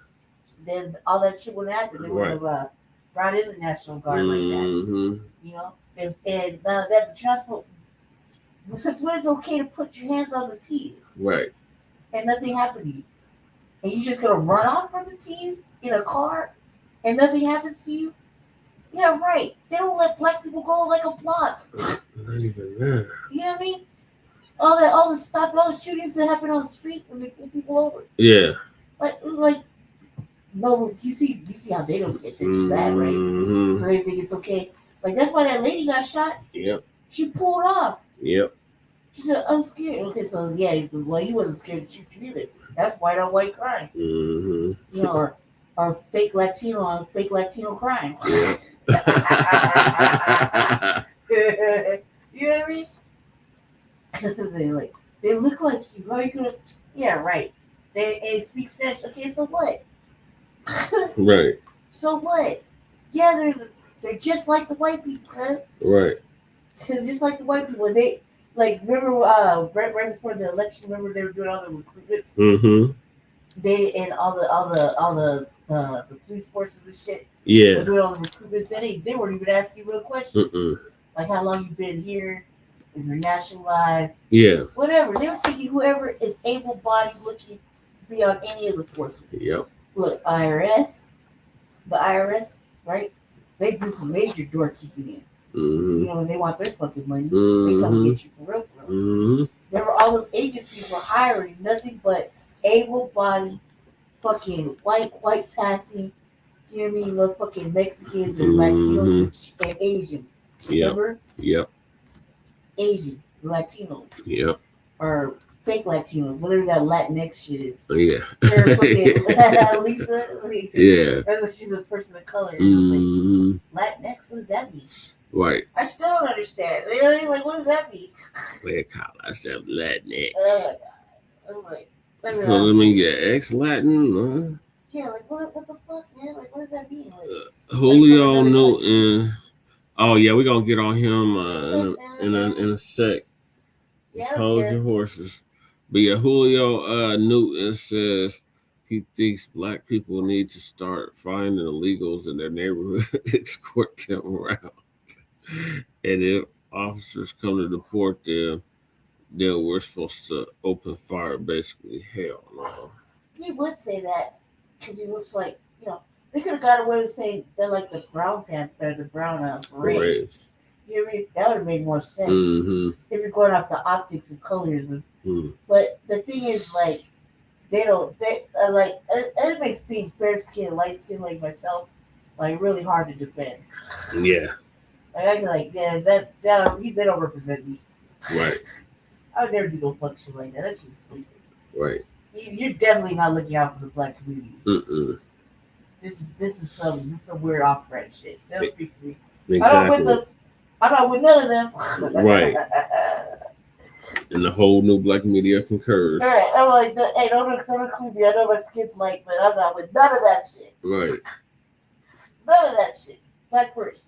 then all that shit wouldn't happen. They would have brought in the National Guard like that. You know? And none of that, but you're not supposed, since when it's okay to put your hands on the T's Right. and nothing happened to you? And you're just gonna run off from the T's in a car and nothing happens to you? Yeah, right. They don't let black people go like a block. Not even that. You know what I mean? All the shootings that happen on the street when they pull people over. Yeah. Like no, you see how they don't get that bad, right? So they think it's okay. Like that's why that lady got shot. Yep. She pulled off. Yep. She said, "I'm scared." Okay, so yeah, well, you wasn't scared to shoot you either. That's white on white crime. You know, or fake Latino on fake Latino crime. Yep. You know what I mean? They look like you. How you gonna? Yeah, right. They speak Spanish. Okay, so what? Right. So what? Yeah, they're just like the white people, huh? Right. Just like the white people. They like remember right before the election. Remember they were doing all the recruitments. Mm-hmm. They and all the police forces and shit. Yeah. They were doing all the recruitments. They weren't even asking real questions. Mm-mm. Like how long you been here, if you're nationalized. Yeah. Whatever. They were taking whoever is able-bodied looking to be on any of the forces. Yep. Look, the IRS, right? They do some major door kicking in. Mm-hmm. You know, when they want their fucking money, they come get you for real. Mm-hmm. Remember, all those agencies were hiring nothing but able-bodied, fucking white passing, you know what I mean, little fucking Mexicans and Latinos and Asians. Remember? Yep. Asians, Latinos. Yep. Or fake Latinos, whatever that Latinx shit is. Yeah. Lisa. Yeah. She's a person of color. Mm-hmm. Like, Latinx, what does that mean? Right. I still don't understand. Really? Like, what does that mean? They call ourselves Latinx. Oh my god. I was like, So I mean, yeah, ex-Latin. yeah, like what the fuck, man? Like, what does that mean? Like, Julio Newton. Oh yeah, we're gonna get on him in a sec. Just hold your horses. But yeah, Julio Newton says he thinks black people need to start finding illegals in their neighborhood and escort them around. And if officers come to deport them, then we're supposed to open fire. Basically, hell no. He would say that because he looks like, you know, they could have got away with saying they're like the brown Panther, the brown berets. You know what I mean? That would have made more sense if you're going off the optics and colors. But the thing is, like, it makes being fair skinned, light skinned like myself, like really hard to defend. Yeah. Like I feel like, yeah, they don't represent me. Right. I would never do no function like that. That's just stupid. Right. You're definitely not looking out for the black community. Mm-mm. This is some weird off-brand shit. They don't speak for me. Exactly. I'm not with none of them. Right. And the whole new black media concurs. All right. I'm like, hey, don't include me. I know my skin's light, but I'm not with none of that shit. Right. None of that shit. Black first.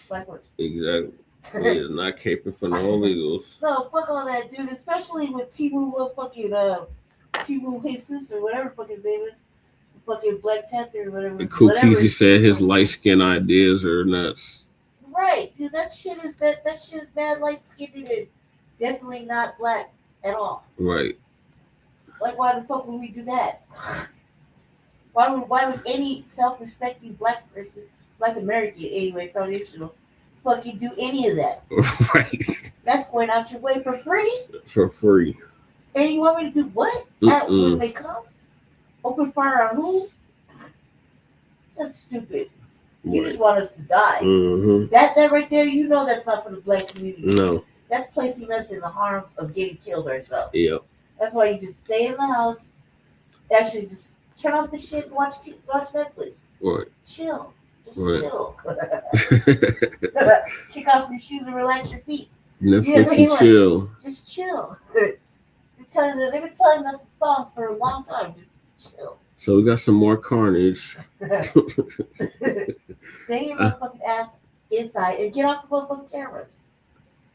Black first. Exactly. He is not caping for no illegals. No, fuck all that, dude. Especially with Timu Jesus or whatever fucking his name is. Fucking Black Panther or whatever. Kukisi said his light skin ideas are nuts. Right, dude. That shit is bad light skinned and definitely not black at all. Right. Like, why the fuck would we do that? Why would any self-respecting black person, black American anyway, foundational, fucking do any of that? Right. That's going out your way for free. For free. And you want me to do what? When they come? Open fire on who? That's stupid. You just want us to die. Mm-hmm. That right there, you know that's not for the black community. No. That's placing us in the harm of getting killed ourselves. Yep. That's why you just stay in the house. Actually, just turn off the shit and watch Netflix. Right. Chill. Just Right. chill. Kick off your shoes and relax your feet. Netflix and chill. Just chill. They've been telling us songs for a long time. Just chill. So we got some more carnage. Stay your motherfucking ass inside and get off the motherfucking cameras.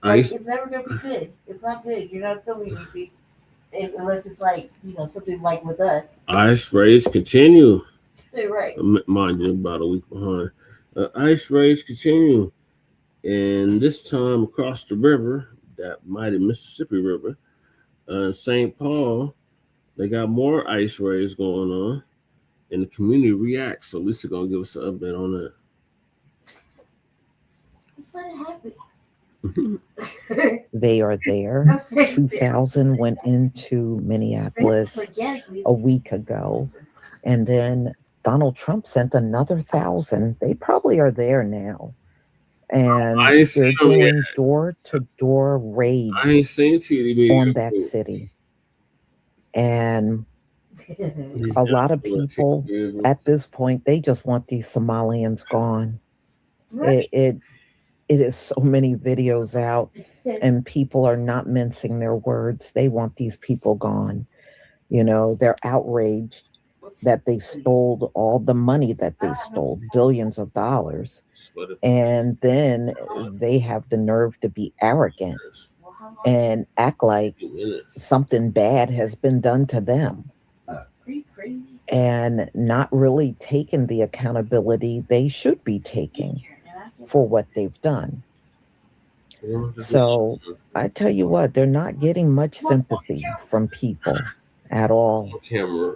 Like, it's never gonna be good. It's not good. You're not filming anything unless it's like, you know, something like with us. Ice raids continue. Right. Mind you, about a week behind. Ice raids continue. And this time across the river, that mighty Mississippi River, St. Paul, they got more ice raids going on. And the community reacts. So Lisa gonna give us an update on that. Just let it happen. They are there. 2,000 went into Minneapolis a week ago. And then Donald Trump sent another 1,000. They probably are there now. And they're doing door-to-door raids on that city. And a lot of people at this point, they just want these Somalians gone. It is so many videos out, and people are not mincing their words. They want these people gone. You know, they're outraged that they stole all the money that they stole, billions of dollars. And then they have the nerve to be arrogant and act like something bad has been done to them. And not really taking the accountability they should be taking for what they've done. So I tell you what, they're not getting much sympathy from people at all. Camera.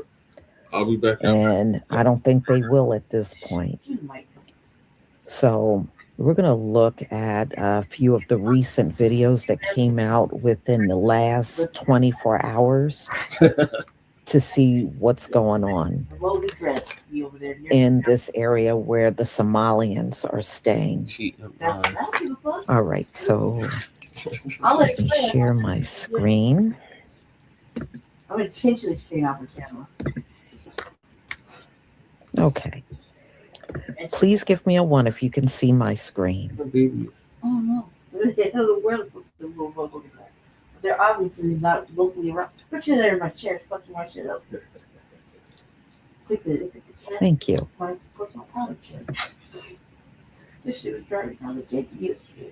I'll be back. And I don't think they will at this point. So we're going to look at a few of the recent videos that came out within the last 24 hours to see what's going on in this area where the Somalians are staying. All right, so let me share my screen. I'm intentionally staying off the camera. Okay. Please give me a 1 if you can see my screen. Oh no. They're obviously not locally around. Put you there in my chair, fucking my shit up. Thank you. My powder chair. This shit was driving down the jet yesterday.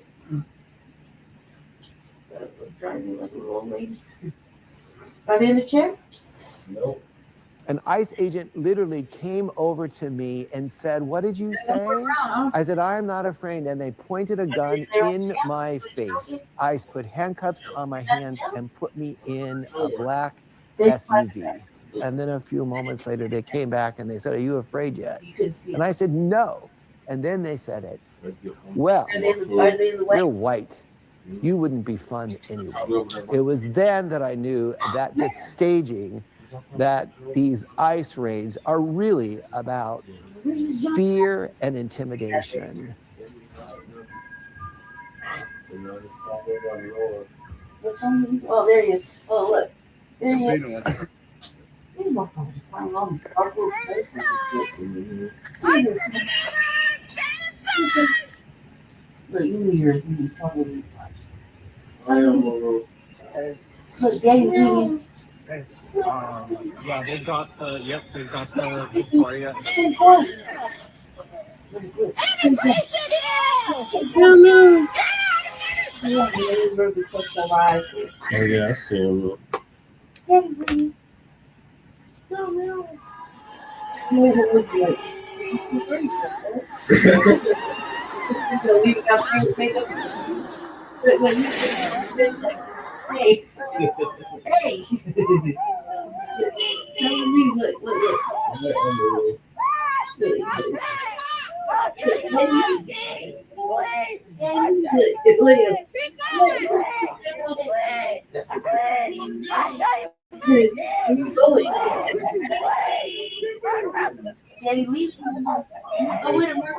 Driving like a little old lady. Are they in the chair? No. An ICE agent literally came over to me and said, "What did you say?" I said, "I am not afraid." And they pointed a gun in my face. ICE put handcuffs on my hands and put me in a black SUV. And then a few moments later, they came back and they said, "Are you afraid yet?" And I said, "No." And then they said it. "Well, you're white. You wouldn't be fun anyway." It was then that I knew that the staging, that these ICE raids are really about fear and intimidation. Oh, there he is. Oh, look. There he is. Look, you knew yours. You totally look, Daddy's leaving. Yeah, they've got the Victoria. Oh yeah, I see him. Hey. Hey. Look. Daddy, leave. Oh, wait a minute.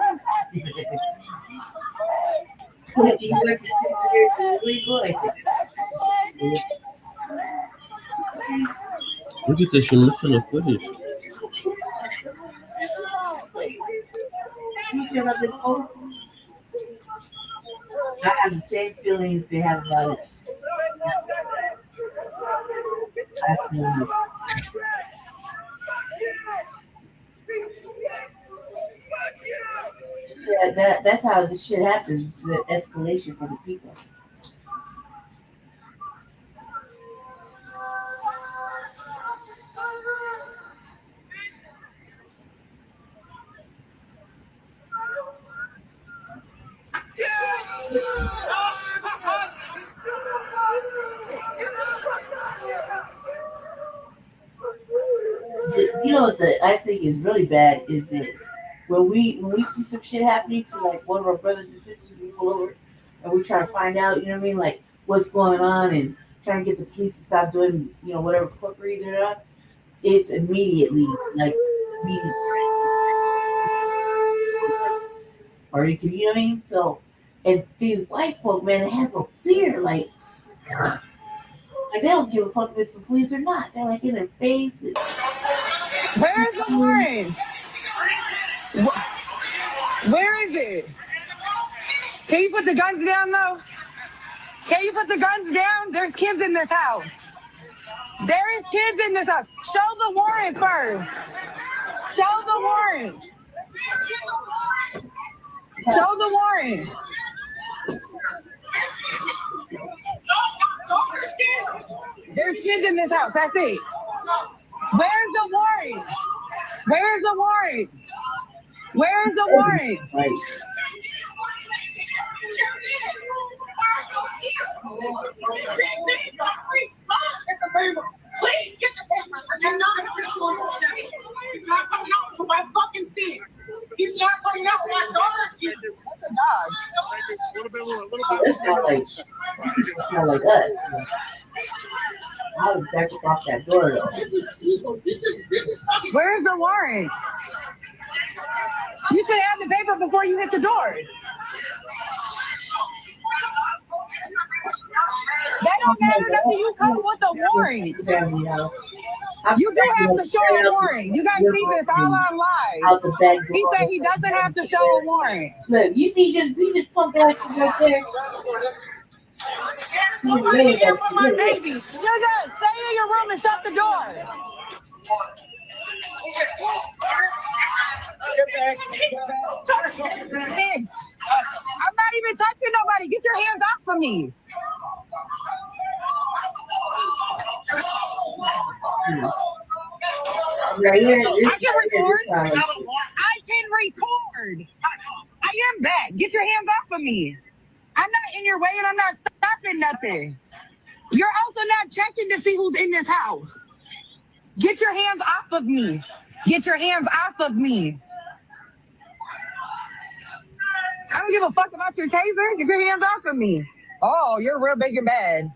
Look at this, you're missing the footage. I have the same feelings they have about it. I feel you. Yeah, that's how this shit happens, the escalation for the people. You know what I think is really bad is that when we see some shit happening to like one of our brothers and sisters, we pull over and we try to find out, you know what I mean, like what's going on and trying to get the police to stop doing, you know, whatever fuckery they're on. It's immediately like or you can, you know what I mean? So, and these white folk, man, they have no fear, like they don't give a fuck if it's the police or not. They're like in their face. Where's the warrant? Where is it? Can you put the guns down, though? Can you put the guns down? There's kids in this house. There is kids in this house. Show the warrant first. Show the warrant. Show the warrant. There's kids in this house. That's it. Where's the warrant? Where's the warrant? Where's the warrant? Please get the paper. I cannot have this going on. He's not coming out for my fucking sin. He's not coming out for my daughter's sin. That's a dog. It's not like us. I would back off that door though. Where's the warrant? You should have the paper before you hit the door. That don't matter nothing. You come with a warrant. You do have to show a warrant. You guys see this all on live. He said he doesn't have to show a warrant. Look, you see, we just pump out right there. Somebody here for my baby. Stay in your room and shut the door. Sis, I'm not even touching nobody. Get your hands off of me. I can record. I am back. Get your hands off of me. I'm not in your way and I'm not stopping nothing. You're also not checking to see who's in this house. Get your hands off of me. Get your hands off of me. I don't give a fuck about your taser. Get your hands off of me. Oh, you're real big and bad.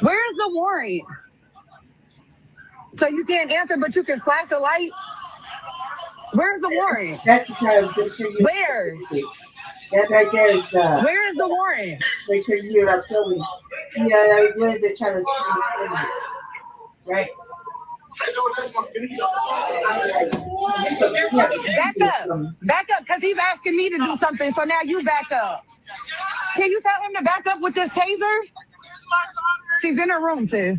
Where's the warrant? So you can't answer, but you can flash the light? Where's the warrant? That's the time. Where? That right there is where is the warrant? Make sure you're not filming. Yeah, they're trying to right. Back up, because he's asking me to do something, so now you back up. Can you tell him to back up with this taser? She's in her room, sis.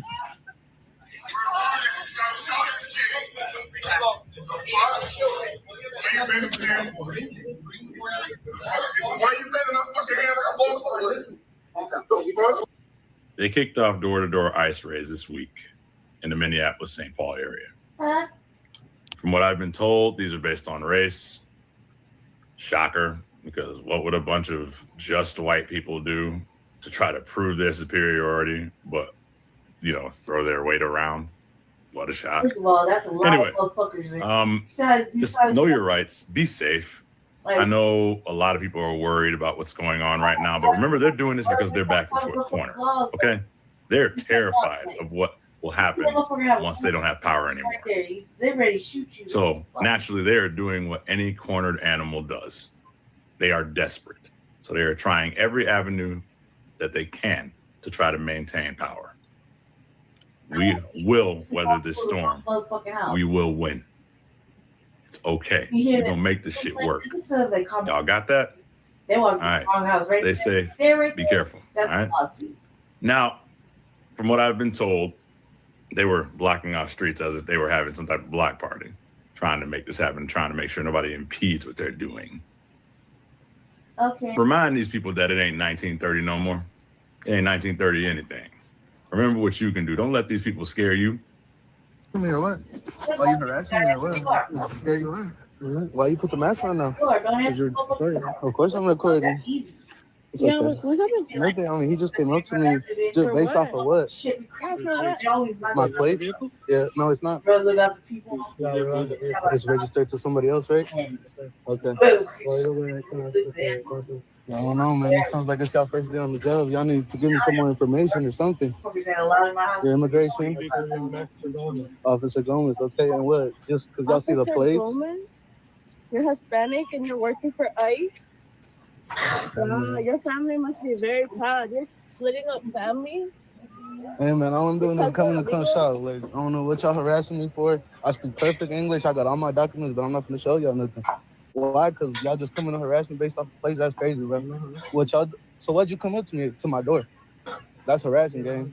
They kicked off door-to-door ICE raids this week in the Minneapolis, St. Paul area. From what I've been told, these are based on race. Shocker, because what would a bunch of just white people do to try to prove their superiority, but, you know, throw their weight around? What a shock. First of all, that's a lot of motherfuckers. Just know your rights. Be safe. I know a lot of people are worried about what's going on right now, but remember, they're doing this because they're backed into a corner, okay? They're terrified of what will happen once they don't have power anymore. They're ready to shoot you. So naturally, they are doing what any cornered animal does. They are desperate. So they are trying every avenue that they can to try to maintain power. We will weather this storm. We will win. It's okay. We're going to make this shit work. Y'all got that? All right. Stay safe. Be careful. All right. Now, from what I've been told, they were blocking off streets as if they were having some type of block party, trying to make this happen, trying to make sure nobody impedes what they're doing. Okay. Remind these people that it ain't 1930 no more. It ain't 1930 anything. Remember what you can do. Don't let these people scare you. Me or what? Why you harassing me or what? There you are. Why you put the mask on now? Of course I'm recording. It's okay. What's happening? Nothing. I mean, he just came up to me just based off of what? My place? Yeah. No, it's not. It's registered to somebody else, right? Okay. I don't know, man. It sounds like it's y'all first day on the job. Y'all need to give me some more information or something. Your immigration? Officer Gomez. Okay, and what? Just because y'all see the plates? You're Hispanic and you're working for ICE? Wow, your family must be very proud. You're splitting up families? Hey, man, all I'm doing is coming to come shop. Like, I don't know what y'all harassing me for. I speak perfect English. I got all my documents, but I'm not going to show y'all nothing. Why? Because y'all just coming to harass me based off the place. That's crazy, bro. What y'all? So why'd you come up to me, to my door? That's harassing, gang.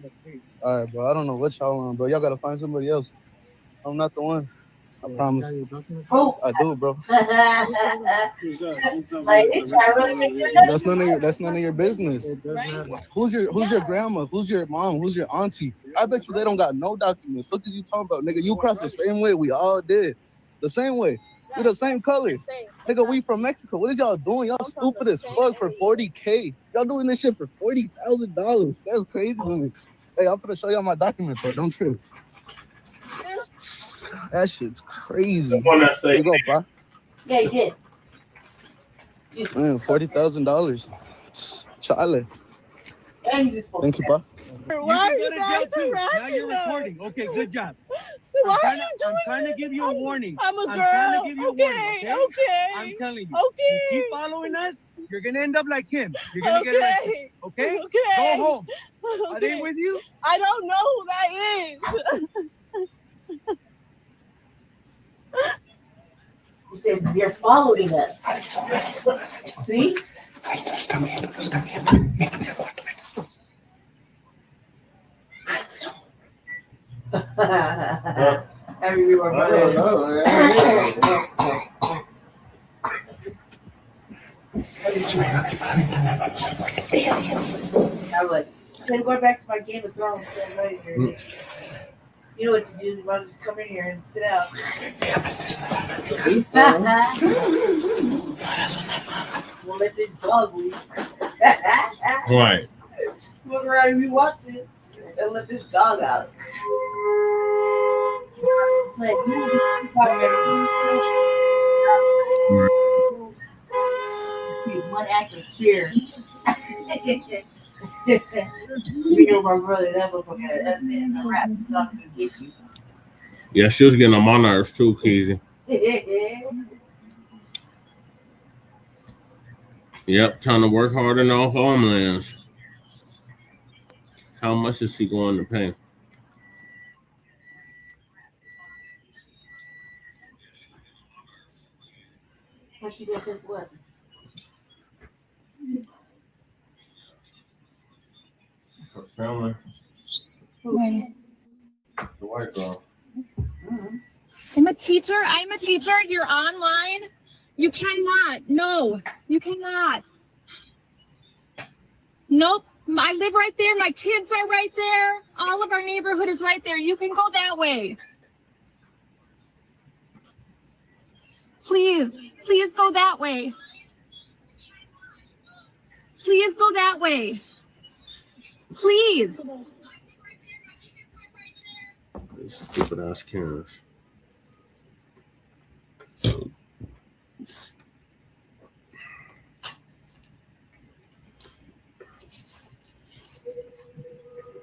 All right, bro. I don't know what y'all want, bro. Y'all got to find somebody else. I'm not the one. I promise. I do, bro. That's none of your business. Who's your grandma? Who's your mom? Who's your auntie? I bet you they don't got no documents. What are you talking about, nigga? You crossed the same way we all did. The same way. We're the same color. Nigga, we from Mexico. What is y'all doing? Y'all stupid as fuck for $40K. Y'all doing this shit for $40,000. That's crazy to me. Hey, I'm gonna show y'all my documents, but don't trip. That shit's crazy. You go, pa. Yeah, he did. Man, $40,000. Charlie. Thank you, pa. Why are you guys harassing Now you're recording. Okay, good job. Why are you doing I'm trying to give you a warning. I'm a girl. trying to give you a warning, okay? Okay. I'm telling you. Okay. If you keep following us, you're going to end up like him. You're going to get arrested. Okay? Okay. Go home. Okay. Are they with you? I don't know who that is. You said you're following us. See? I was like, I'm going back to my Game of Thrones. Right here. You know what to do. I'll just come in here and sit out. We'll let this dog leave. Right. Look around if you want to. And let this dog out. Like, one act of fear. You know my brother, that motherfucker, that's it. A rap. He's not gonna get you. Yeah, she was getting on my nerves too, Keezy. Yep, trying to work hard in all homelands. How much is he going to pay? What she got for what? For filming. Right. The white girl. I'm a teacher. You're online. You cannot. No, you cannot. Nope. I live right there. My kids are right there. All of our neighborhood is right there. You can go that way. Please go that way. Please go that way. Please. These stupid ass Karens.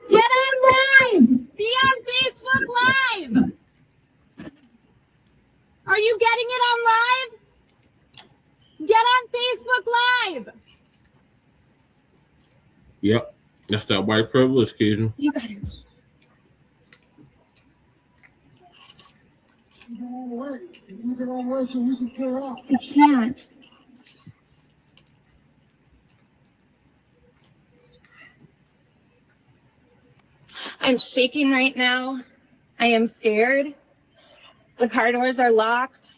Get on live! Be on Facebook Live! Are you getting it on live? Get on Facebook Live! Yep. That's that white privilege, Keisha. You got it. I can't. I'm shaking right now. I am scared. The car doors are locked.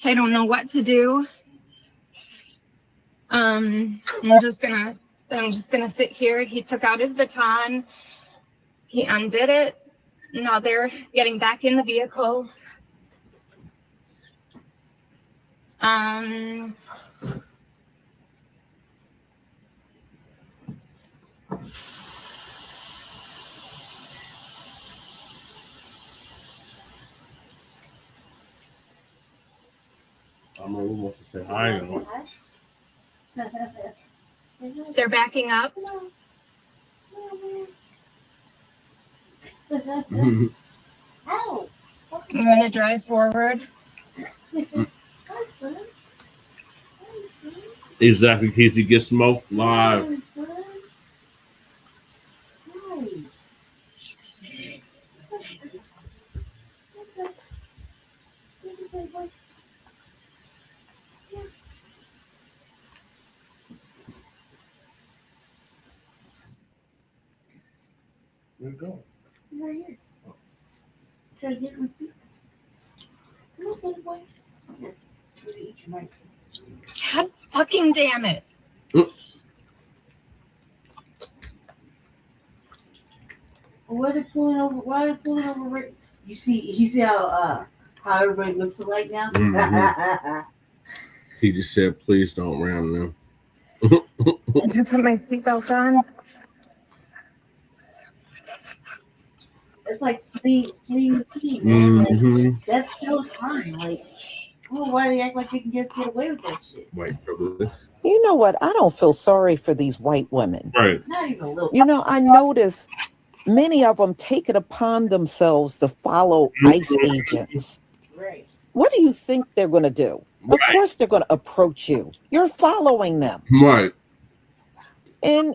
I don't know what to do. I'm just gonna sit here. He took out his baton. He undid it. Now they're getting back in the vehicle. I'm really wants to say hi. They're backing up. Mm-hmm. I'm gonna drive forward. Exactly, Keisha. Get smoked live. Where'd it go? Right here. Try to get my feet. Come on, son, boy. Here. Eat your mic. God fucking damn it. Why are they pulling over? Why are they pulling over? Right? You see how everybody looks alike now? Mm-hmm. He just said, please don't ram them. I'm gonna put my seatbelt on. It's like fleeing the scene, man. Like, that's so fine. Like, oh, why do they act like they can just get away with that shit? White privilege. You know what? I don't feel sorry for these white women. Right. Not even a little. You know, I notice many of them take it upon themselves to follow ICE agents. Right. What do you think they're going to do? Of course they're going to approach you. You're following them. Right. And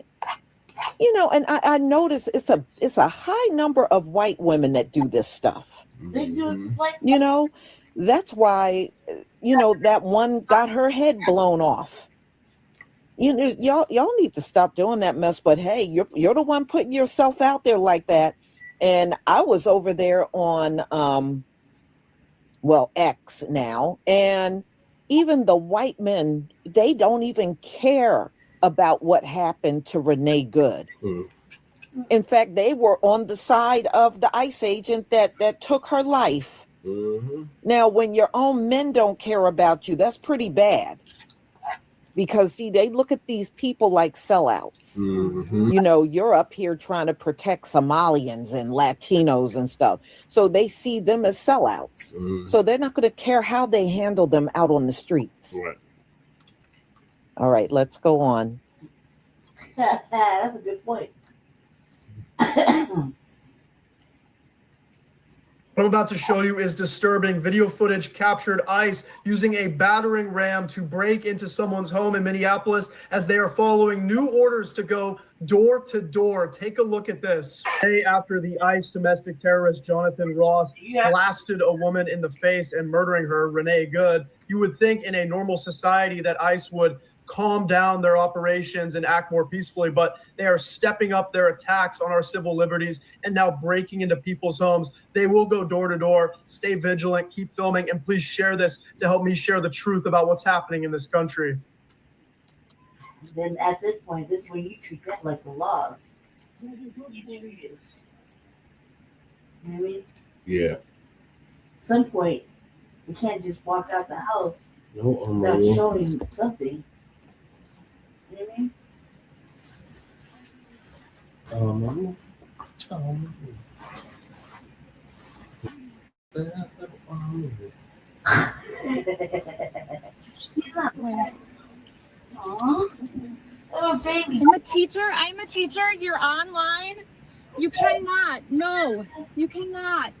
you know, and I notice it's a high number of white women that do this stuff. They do it like, You know, that's why, you know, that one got her head blown off. You know, y'all need to stop doing that mess. But hey, you're the one putting yourself out there like that. And I was over there on X now, and even the white men, they don't even care about what happened to Renee Good. In fact, they were on the side of the ICE agent that took her life. Now, when your own men don't care about you, that's pretty bad. Because, see, they look at these people like sellouts. You know, you're up here trying to protect Somalians and Latinos and stuff. So they see them as sellouts. So they're not going to care how they handle them out on the streets. Right. All right, let's go on. That's a good point. What I'm about to show you is disturbing video footage captured ICE using a battering ram to break into someone's home in Minneapolis as they are following new orders to go door to door. Take a look at this. Day after the ICE domestic terrorist Jonathan Ross blasted a woman in the face and murdering her, Renee Good, you would think in a normal society that ICE would calm down their operations and act more peacefully, but they are stepping up their attacks on our civil liberties and now breaking into people's homes. They will go door to door. Stay vigilant, keep filming, and please share this to help me share the truth about what's happening in this country. Then at this point, this is when you treat that like the laws. You treat it. You know what I mean? Yeah. At some point, you can't just walk out the house without No, showing something. You know what I mean? Oh, baby. I'm a teacher. You're online. You cannot. No, you cannot.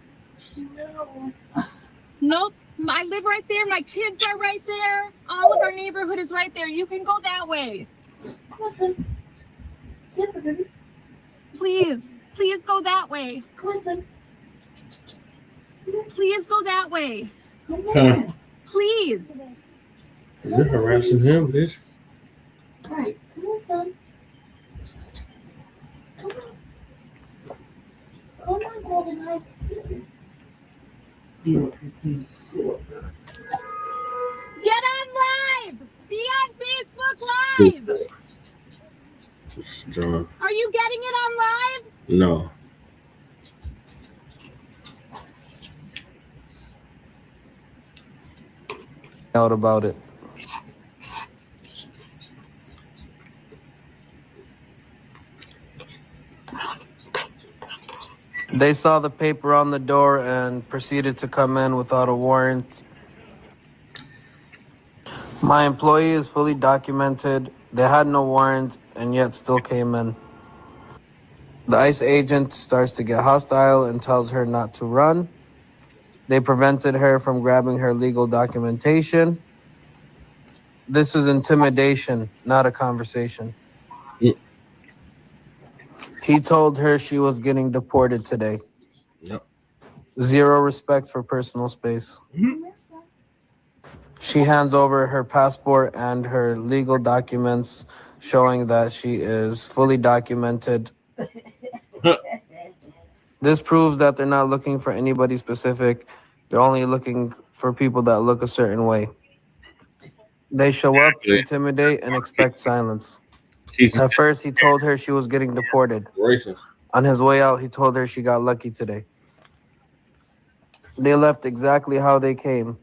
Nope. I live right there. My kids are right there. All of our neighborhood is right there. You can go that way. Listen. Please, please go that way. Please go that way. Huh? Please. You're harassing him, bitch. Right, come on, son. Come on. Come on, Golden Eyes. Get on live! Be on Facebook Live! John. Are you getting it on live? No. Out about it. They saw the paper on the door and proceeded to come in without a warrant. My employee is fully documented. They had no warrant and yet still came in. The ICE agent starts to get hostile and tells her not to run. They prevented her from grabbing her legal documentation. This is intimidation, not a conversation. He told her she was getting deported today. Yep. Zero respect for personal space. She hands over her passport and her legal documents showing that she is fully documented. This proves that they're not looking for anybody specific. They're only looking for people that look a certain way. They show up, intimidate, and expect silence. At first, he told her she was getting deported. Racist. On his way out, he told her she got lucky today. They left exactly how they came,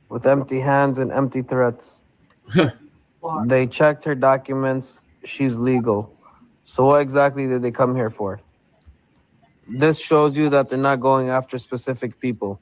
with empty hands and empty threats. They checked her documents. She's legal. So what exactly did they come here for? This shows you that they're not going after specific people.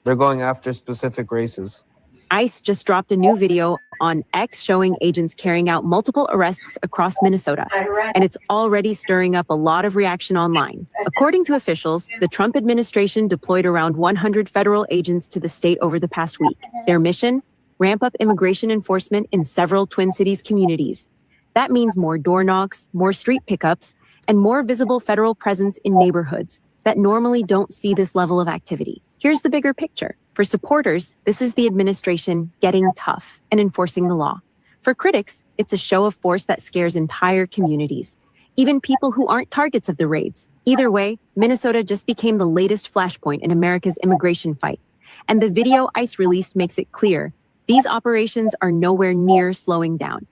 They're going after specific races. ICE just dropped a new video on X showing agents carrying out multiple arrests across Minnesota, and it's already stirring up a lot of reaction online. According to officials, the Trump administration deployed around 100 federal agents to the state over the past week. Their mission? Ramp up immigration enforcement in several Twin Cities communities. That means more door knocks, more street pickups, and more visible federal presence in neighborhoods that normally don't see this level of activity. Here's the bigger picture. For supporters, this is the administration getting tough and enforcing the law. For critics, it's a show of force that scares entire communities, even people who aren't targets of the raids. Either way, Minnesota just became the latest flashpoint in America's immigration fight. And the video ICE released makes it clear these operations are nowhere near slowing down.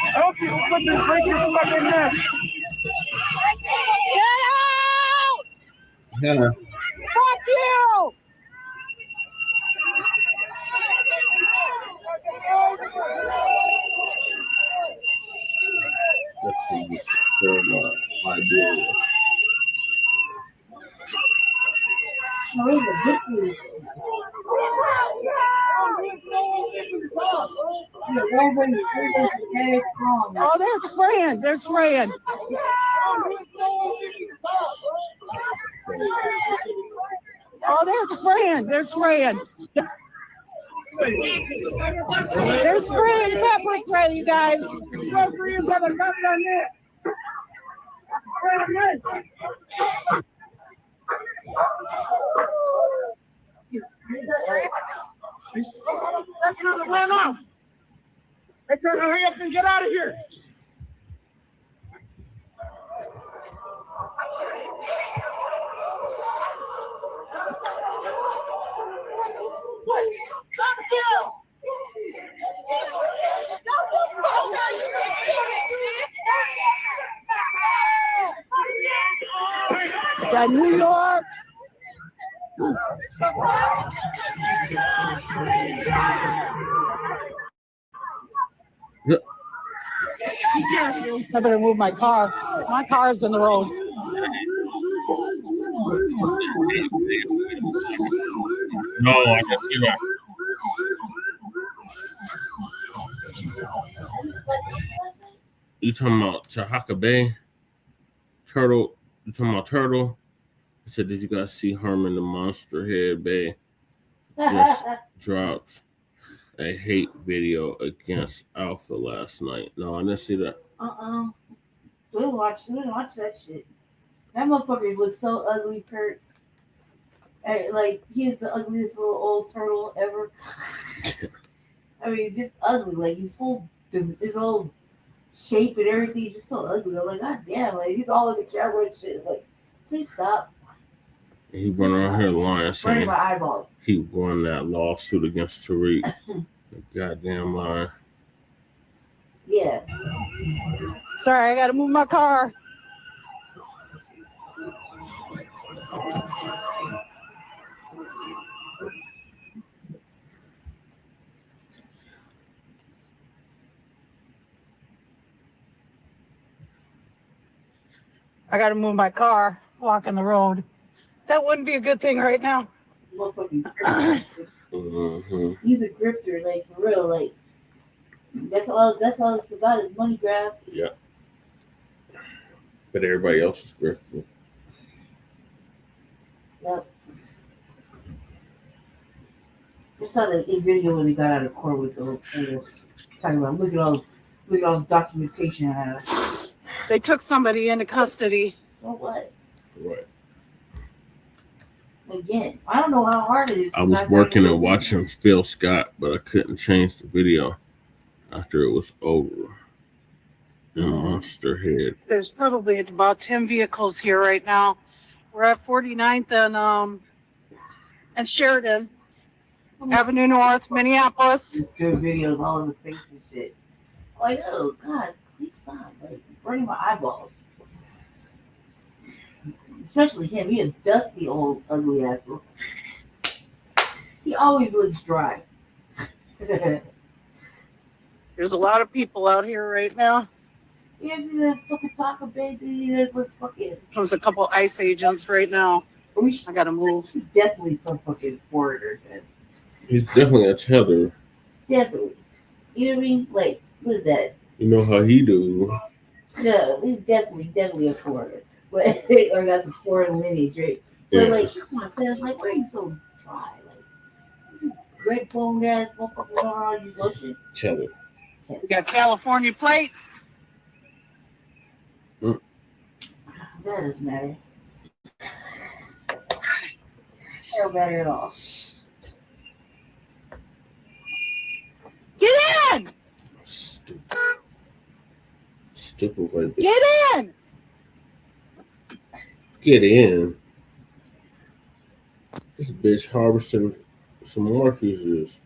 I hope you fucking break your fucking neck. Get out! Yeah. Fuck you! Let's see. Liberia. Oh, they're spraying. They're spraying. Oh, they're spraying. They're spraying. They're spraying pepper spray, you guys. Ran off. Let's hurry up and get out of here. Got New York. I better move my car. My car's in the road. No, I can see that. You talking about Tahaka Bay? Turtle? You talking about Turtle? I said, did you guys see Herman the Monster Head Bay just dropped a hate video against Alpha last night? No, I didn't see that. We didn't watch that shit. That motherfucker looks so ugly, Kurt. Like, he is the ugliest little old turtle ever. I mean, just ugly. Like, his whole shape and everything is just so ugly. I'm like, God damn, like, he's all in the camera and shit. Like, please stop. He went around here lying, saying my eyeballs. He won that lawsuit against Tariq. Goddamn lying. Yeah. Sorry, I gotta move my car. I gotta move my car, walking the road. That wouldn't be a good thing right now. He's a grifter, like, for real. Like, that's all it's about is money grab. Yeah. But everybody else is grifting. Yep. Just saw the video when he got out of court with the talking about look at all the documentation I have. They took somebody into custody. For what? Right. Again, I don't know how hard it is. I was working and watching Phil Scott, but I couldn't change the video after it was over. Monster Head. There's probably about 10 vehicles here right now. We're at 49th and Sheridan Avenue North, Minneapolis. Good videos all in the face and shit. Like, oh God, please stop. Like, burning my eyeballs. Especially him. He a dusty old ugly ass. He always looks dry. There's a lot of people out here right now. You see that fucking taco baby? That looks fucking. There's a couple ICE agents right now. I gotta move. He's definitely some fucking foreigner. He's definitely a tether. Definitely. You know what I mean? Like, what is that? You know how he do. No, he's definitely a foreigner. But or got some foreign lineage, right? But Yeah. like, come on, man, like, why are you so dry? Like, red bone ass motherfuckers around you lotion. Tether. We got California plates. That doesn't matter. Don't matter at all. Get in! Stupid way. Get in! Get in. This bitch harvesting some more fuses.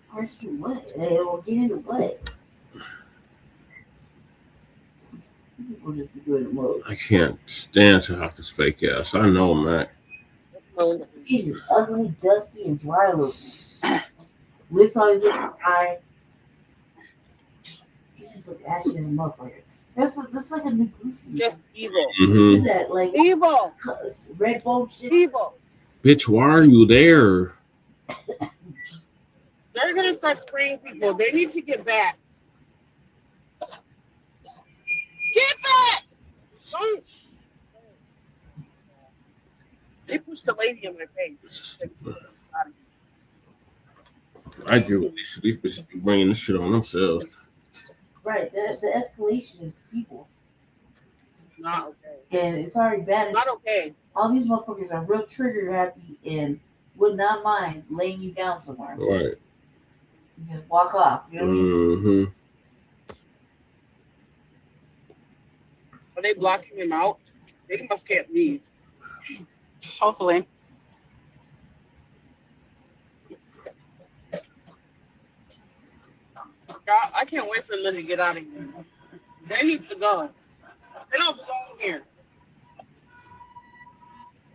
Harvesting what? Hey, well, get into what? People just be doing the most. I can't stand Tahaka's fake ass. I know, Mac. He's just ugly, dusty, and dry looking. Lips always looking dry. He's just like ashy as a motherfucker. That's like a new goosey. Just evil. Mhm. What's that? Like evil. Red bone shit. Evil. Bitch, why are you there? They're gonna start spraying people. They need to get back. Get back! Don't. They pushed the lady in my face. I agree with these bitches be bringing this shit on themselves. Right. The escalation is people. This is not okay. And it's already bad. Not okay. All these motherfuckers are real trigger happy and would not mind laying you down somewhere. Right. Just walk off. You know what I mean? Mm-hmm. Are they blocking him out? They must can't leave. Hopefully. God, I can't wait for Lily to get out of here. They need to go. They don't belong here.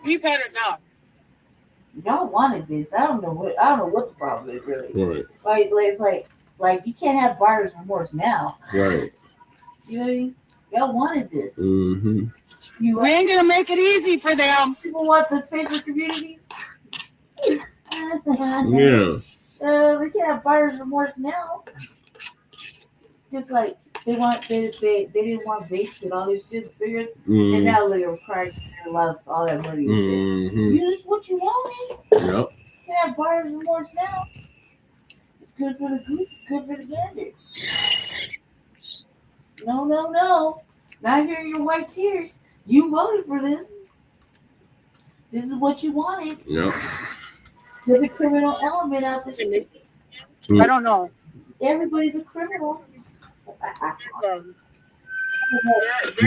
We've had enough. Y'all wanted this. I don't know what the problem is really. Right. Like it's like you can't have buyer's remorse now. Right. You know what I mean? Y'all wanted this. Mm-hmm. We ain't gonna make it easy for them. People want the safer communities. Yeah. We can't have buyer's remorse now. Just like they didn't want vapes and all this shit, cigarettes, and now look at crack and lost all that money and shit. Use what you wanted. Yep. You can have buyer's remorse now. It's good for the goose, it's good for the gander. No. Not hearing your white tears. You voted for this. This is what you wanted. Yep. There's a criminal element out there. I don't know. Everybody's a criminal.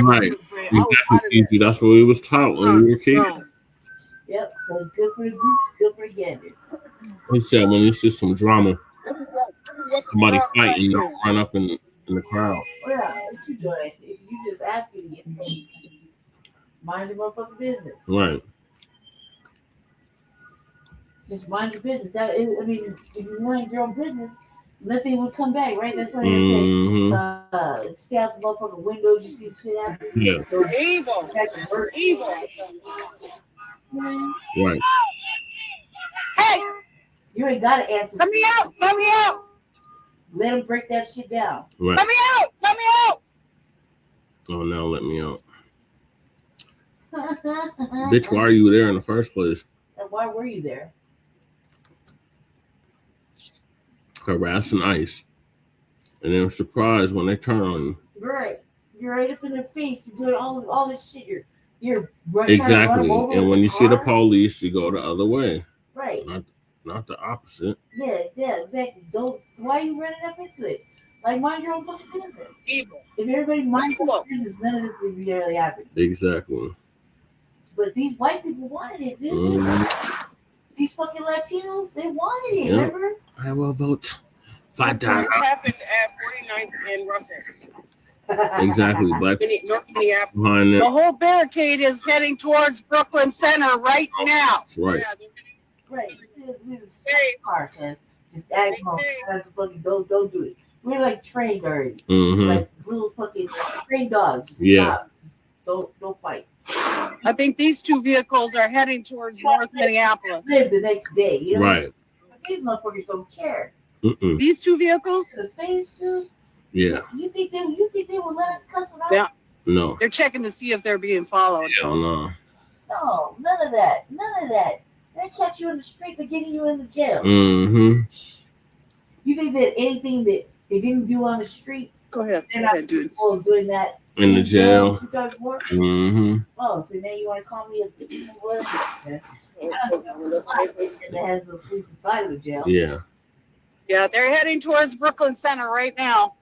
Right. Exactly. That's what we was taught when we were kids. Yep. So good for the goose, good for the gander. He said when you see some drama, somebody fighting, you don't run up in the crowd. Yeah, what you doing? You just asking to get paid. Mind your motherfucking business. Right. Just mind your business. If you mind your own business, nothing would come back, right? That's why they say, stay out the motherfucking windows. You see the shit happen. Yeah. So evil. Right. Hey, you ain't gotta answer. Let me out. Let them break that shit down. Right. Let me out. Oh, now let me out. Bitch, why are you there in the first place? And why were you there? Harassing ICE. And then surprised when they turn on you. Right. You're right up in their face. You're doing all this shit. You're exactly. And when you see the police, you go the other way. Right. Not the opposite. Yeah, exactly. Why are you running up into it? Like, mind your own fucking business. Evil. If everybody minds their own business, none of this would be really happening. Exactly. But these white people wanted it, dude. These fucking Latinos, they wanted it, remember? I will vote. $5. What happened at 49th and Russell? Exactly. Black North Minneapolis. behind The them. whole barricade is heading towards Brooklyn Center right now. That's right. Right. Just act home. Don't do it. We're like trained already. Like little fucking trained dogs. Just stop. Just don't fight. I think these two vehicles are heading towards North Minneapolis. Live the next day. You know? Right. These motherfuckers don't care. These two vehicles? The face too. Yeah. You think they will let us cuss them out? Yeah. No. They're checking to see if they're being followed. Hell no. No, none of that. They catch you in the street, they're getting you in the jail. Mm-hmm. You think that anything that they didn't do on the street, go ahead, they're not capable of doing that In the jail. Mm-hmm. Oh, so now you want to call me a what? That has the police inside of the jail. Yeah. Yeah, they're heading towards Brooklyn Center right now.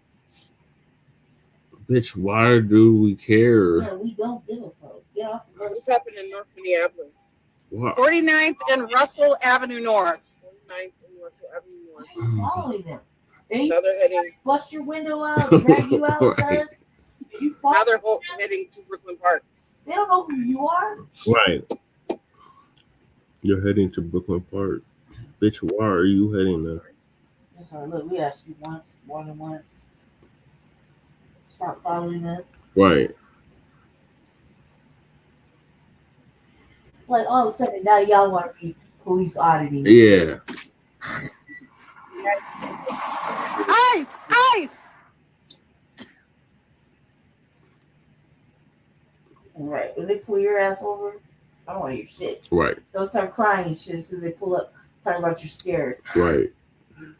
Bitch, why do we care? Yeah, we don't give a fuck. Get off the road. What's happening in North Minneapolis? What? 49th and Russell Avenue North. 49th and Russell Avenue North. Why are you following them? They Now they're heading. bust your window out, drag you out, Right. cuz. You follow Now they're them? heading to Brooklyn Park. They don't know who you are. Right. You're heading to Brooklyn Park. Bitch, why are you heading there? That's all right. Look, we asked you more than once. Stop following us. Right. Like all of a sudden now y'all want to be police auditing. Yeah. Ice! Right. When they pull your ass over, I don't want to hear shit. Right. Don't start crying and shit as soon as they pull up, talking about you're scared. Right.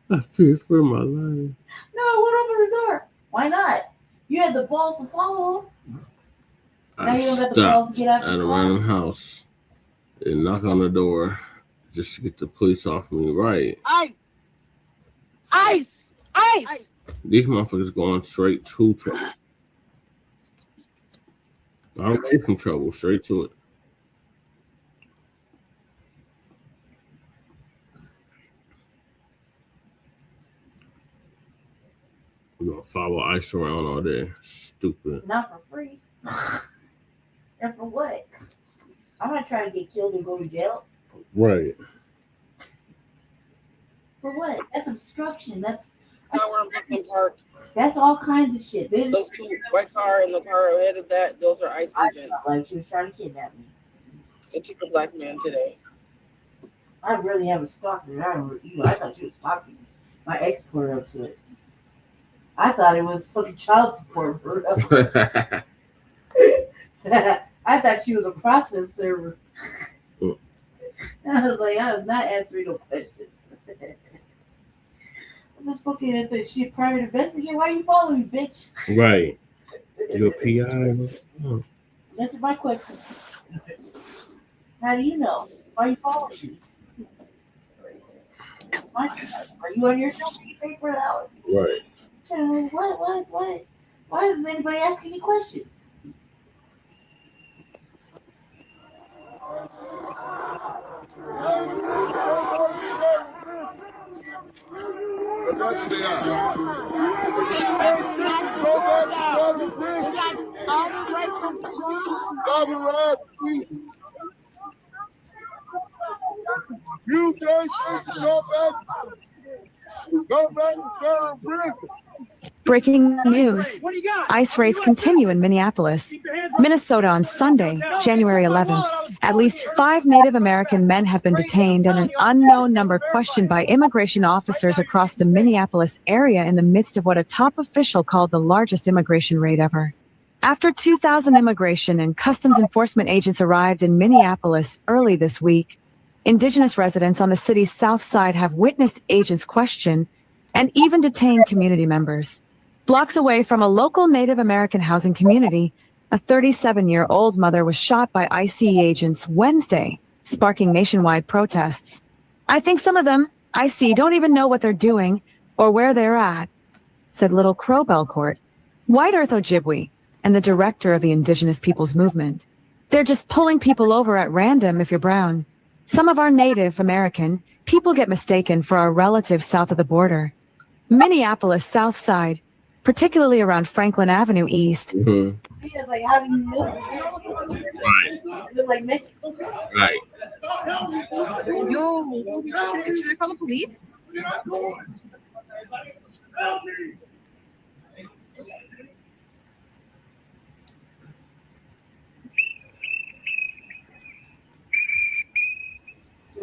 I fear for my life. No, what open the door? Why not? You had the balls to follow them. Now you don't got the balls to get out at your a car. random house and knock on the door just to get the police off me. Right. Ice! These motherfuckers going straight to trouble. Not away from trouble, straight to it. We're gonna follow ICE around all day. Stupid. Not for free. And for what? I'm not trying to get killed and go to jail. Right. For what? That's obstruction. That's Now we're in Brooklyn Park. That's all kinds of shit. Those two white car and the car ahead of that, those are ICE agents. Like she was trying to kidnap me. It took a black man today. I really haven't stalked her. I thought she was stalking me. My ex put her up to it. I thought it was fucking child support for her. I thought she was a process server. I was like, I was not answering no questions. I'm just fucking at the shit private investigator. Why you following me, bitch? Right. You a PI? Oh. That's my question. How do you know? Why you following me? Are you on your show? You pay for that? Right. So what? Why doesn't anybody ask any questions? You guys should go back to prison. Breaking news. ICE raids continue in Minneapolis. Minnesota on Sunday, January 11th. At least 5 Native American men have been detained and an unknown number questioned by immigration officers across the Minneapolis area in the midst of what a top official called the largest immigration raid ever. After 2,000 immigration and customs enforcement agents arrived in Minneapolis early this week, Indigenous residents on the city's south side have witnessed agents question and even detain community members. Blocks away from a local Native American housing community, a 37-year-old mother was shot by ICE agents Wednesday, sparking nationwide protests. I think some of them, ICE, don't even know what they're doing or where they're at, said Little Crow Belcourt, White Earth Ojibwe, and the director of the Indigenous Peoples Movement. They're just pulling people over at random if you're brown. Some of our Native American people get mistaken for our relatives south of the border. Minneapolis South Side, particularly around Franklin Avenue East. Yeah, like how do you know? Right. Like Mexico. Right. Yo, should I call the police?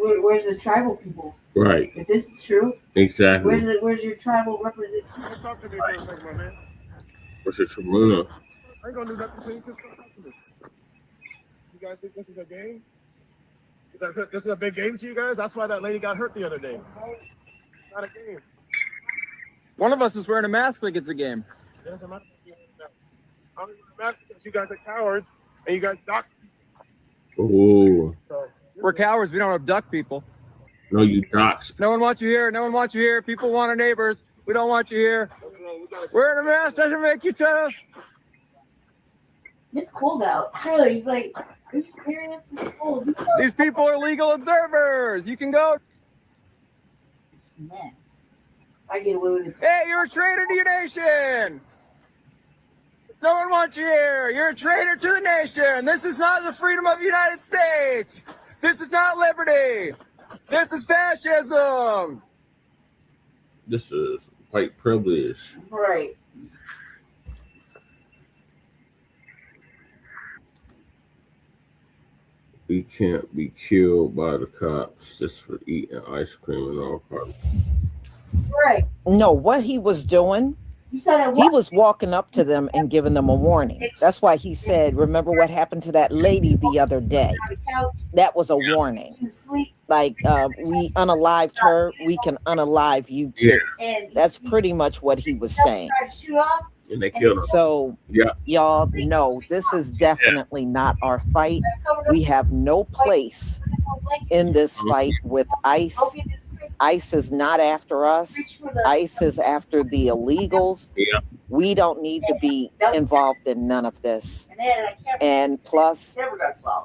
Where's the tribal people? Right. If this is true, Exactly. where's your tribal representation? Talk to me for a second, my man. What's your Tribuna? I ain't gonna do nothing to you. Just come talk to me. You guys think this is a game? This is a big game to you guys? That's why that lady got hurt the other day. It's not a game. One of us is wearing a mask like it's a game. Yes, I'm not I'm not because you guys are cowards and you guys dock. Ooh. We're cowards. We don't abduct people. No, you docs. No one wants you here. No one wants you here. People want our neighbors. We don't want you here. Wearing a mask doesn't make you tough. It's cold out. Really, like, are you serious? It's cold. These people are legal observers. You can go. Man, I get away with it. Hey, you're a traitor to your nation. No one wants you here. You're a traitor to the nation. This is not the freedom of the United States. This is not liberty. This is fascism. This is white privilege. Right. We can't be killed by the cops just for eating ice cream in our park. Right. No, what he was doing, You said he was walking up to them and giving them a warning. That's why he said, remember what happened to that lady the other day? That was a warning. Like, we unalived her, we can unalive you too. That's pretty much what he was saying. And they killed her. So, Yeah. y'all know this is definitely not our fight. We have no place in this fight with ICE. ICE is not after us. ICE is after the illegals. Yeah. We don't need to be involved in none of this. And plus,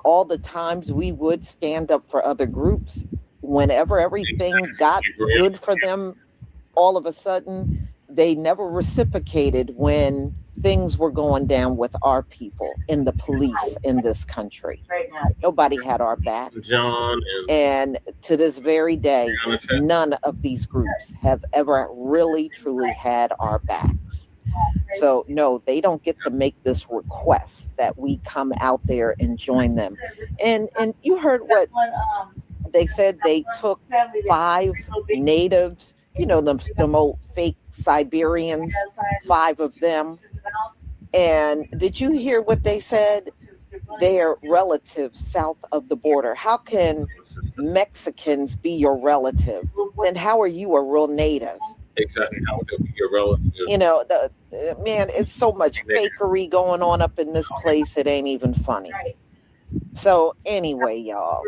all the times we would stand up for other groups, whenever everything got good for them, all of a sudden, they never reciprocated when things were going down with our people in the police in this country. Nobody had our back. John And to this very day, none of these groups have ever really, truly had our backs. So no, they don't get to make this request that we come out there and join them. And you heard what they said. They took 5 natives, you know, them old fake Siberians, 5 of them. And did you hear what they said? Their relatives south of the border. How can Mexicans be your relative? Then how are you a real native? Exactly. How would they be your relative? You know, man, it's so much fakery going on up in this place. It ain't even funny. So anyway, y'all,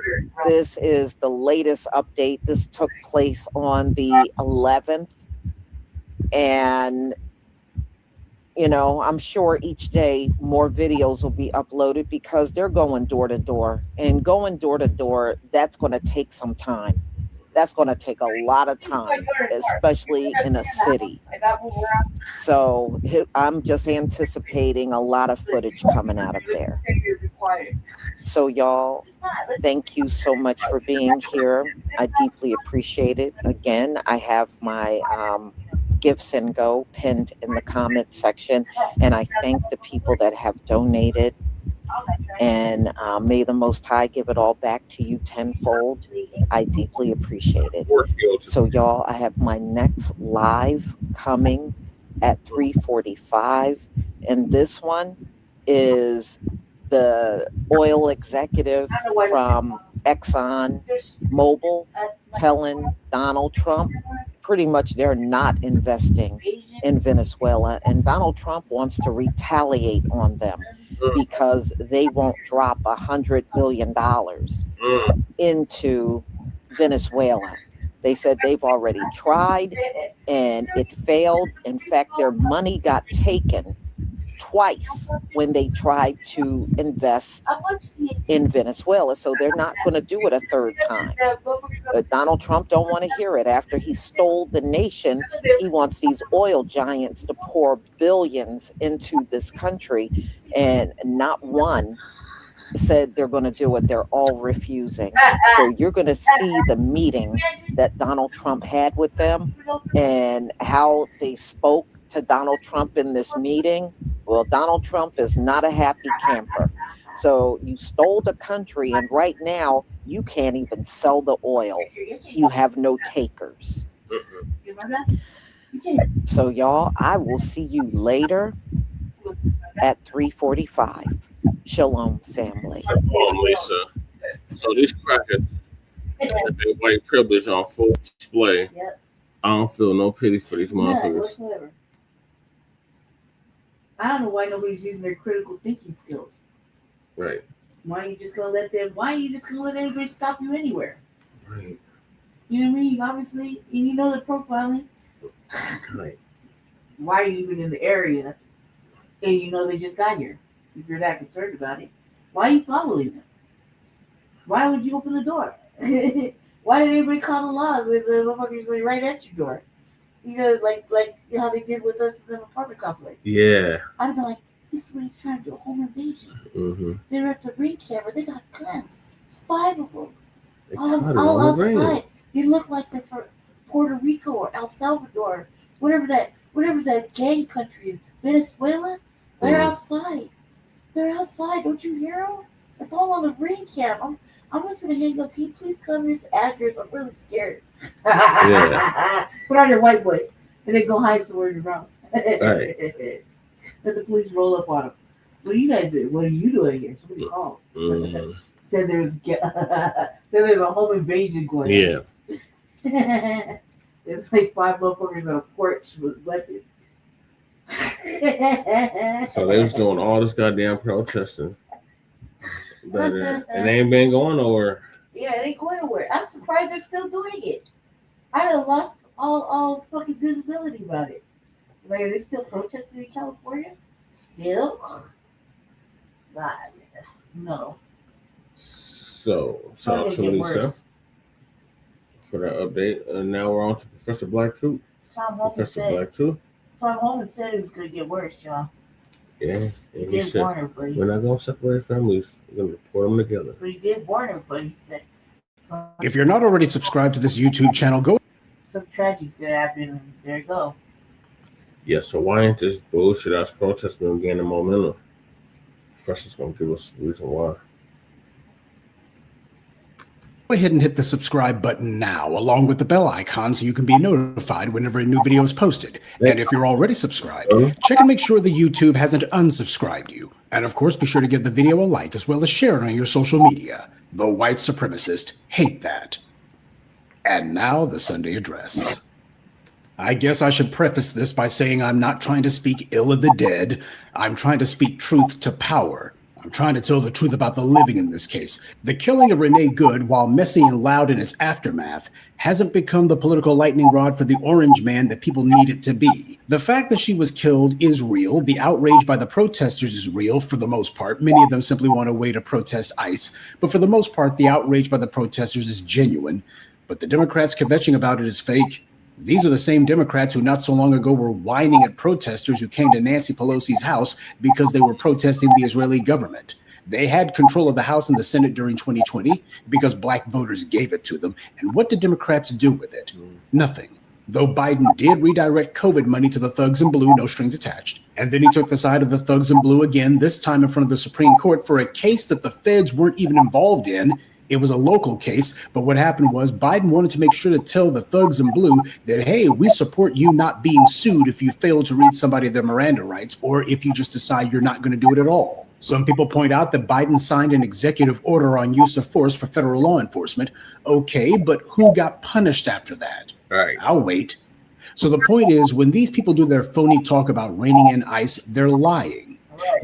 this is the latest update. This took place on the 11th. And you know, I'm sure each day more videos will be uploaded because they're going door to door. And going door to door, that's going to take some time. That's going to take a lot of time, especially in a city. So I'm just anticipating a lot of footage coming out of there. So y'all, thank you so much for being here. I deeply appreciate it. Again, I have my Give, Send, Go pinned in the comment section, and I thank the people that have donated, and may the Most High give it all back to you tenfold. I deeply appreciate it. So y'all, I have my next live coming at 3:45, and this one is the oil executive from Exxon Mobil telling Donald Trump pretty much they're not investing in Venezuela, and Donald Trump wants to retaliate on them because they won't drop $100 billion into Venezuela. They said they've already tried and it failed. In fact, their money got taken twice when they tried to invest in Venezuela, so they're not going to do it a third time. But Donald Trump don't want to hear it. After he stole the nation, he wants these oil giants to pour billions into this country, and not one said they're going to do it. They're all refusing. So you're going to see the meeting that Donald Trump had with them and how they spoke to Donald Trump in this meeting. Well, Donald Trump is not a happy camper. So you stole the country, and right now you can't even sell the oil. You have no takers. So y'all, I will see you later at 3:45. Shalom, family. Shalom, Lisa. So these crackers, they white privilege on full display. I don't feel no pity for these motherfuckers. Whatsoever. I don't know why nobody's using their critical thinking skills. Right. Why are you just gonna let them? Why are you just gonna let anybody stop you anywhere? Right. You know what I mean? Obviously, and you know the profiling. Right. Why are you even in the area? And you know they just got here. If you're that concerned about it, why are you following them? Why would you open the door? Why did anybody call the law with the motherfuckers like right at your door? You know, like how they did with us in the apartment complex. Yeah. I'd be like, this is what he's trying to do, a home invasion. Mm-hmm. They're at the ring camera. They got guns, 5 of them, all outside. They look like they're from Puerto Rico or El Salvador, whatever that gang country is. Venezuela, they're outside. They're outside. Don't you hear them? It's all on the ring cam. I'm just gonna hang up. Can you please cover his address? I'm really scared. Yeah. Put on your white boy and then go hide somewhere in your house. Right. Let the police roll up on him. What are you guys doing? What are you doing here? Somebody called. Said there's a home invasion going on. Yeah. There's like 5 motherfuckers on a porch with weapons. So they was doing all this goddamn protesting. But it ain't been going nowhere. Yeah, it ain't going nowhere. I'm surprised they're still doing it. I have lost all fucking visibility about it. Like, are they still protesting in California? Still? God, no. So to Lisa for that update. And now we're on to Professor Blacc Truth. Professor Blacc Truth. Tom Holman said it was going to get worse, y'all. Yeah. He did warn everybody. We're not going to separate families. We're going to report them together. But he did warn everybody. He said, if you're not already subscribed to this YouTube channel, go. Some tragic's going to happen. There you go. Yeah, so why ain't this bullshit ass protest been gaining momentum? First, it's gonna give us the reason why. Go ahead and hit the subscribe button now, along with the bell icon, so you can be notified whenever a new video is posted. And if you're already subscribed, check and make sure the YouTube hasn't unsubscribed you. And of course, be sure to give the video a like as well as share it on your social media. The white supremacists hate that. And now the Sunday address. I guess I should preface this by saying I'm not trying to speak ill of the dead. I'm trying to speak truth to power. I'm trying to tell the truth about the living in this case. The killing of Renee Good, while messy and loud in its aftermath, hasn't become the political lightning rod for the orange man that people need it to be. The fact that she was killed is real. The outrage by the protesters is real for the most part. Many of them simply want a way to protest ICE. But for the most part, the outrage by the protesters is genuine. But the Democrats kvetching about it is fake. These are the same Democrats who not so long ago were whining at protesters who came to Nancy Pelosi's house because they were protesting the Israeli government. They had control of the House and the Senate during 2020 because black voters gave it to them. And what did Democrats do with it? Nothing. Though Biden did redirect COVID money to the thugs in blue, no strings attached. And then he took the side of the thugs in blue again, this time in front of the Supreme Court for a case that the feds weren't even involved in. It was a local case, but what happened was Biden wanted to make sure to tell the thugs in blue that, hey, we support you not being sued if you fail to read somebody their Miranda rights or if you just decide you're not going to do it at all. Some people point out that Biden signed an executive order on use of force for federal law enforcement. Okay, but who got punished after that? All right. I'll wait. So the point is, when these people do their phony talk about reining in ICE, they're lying.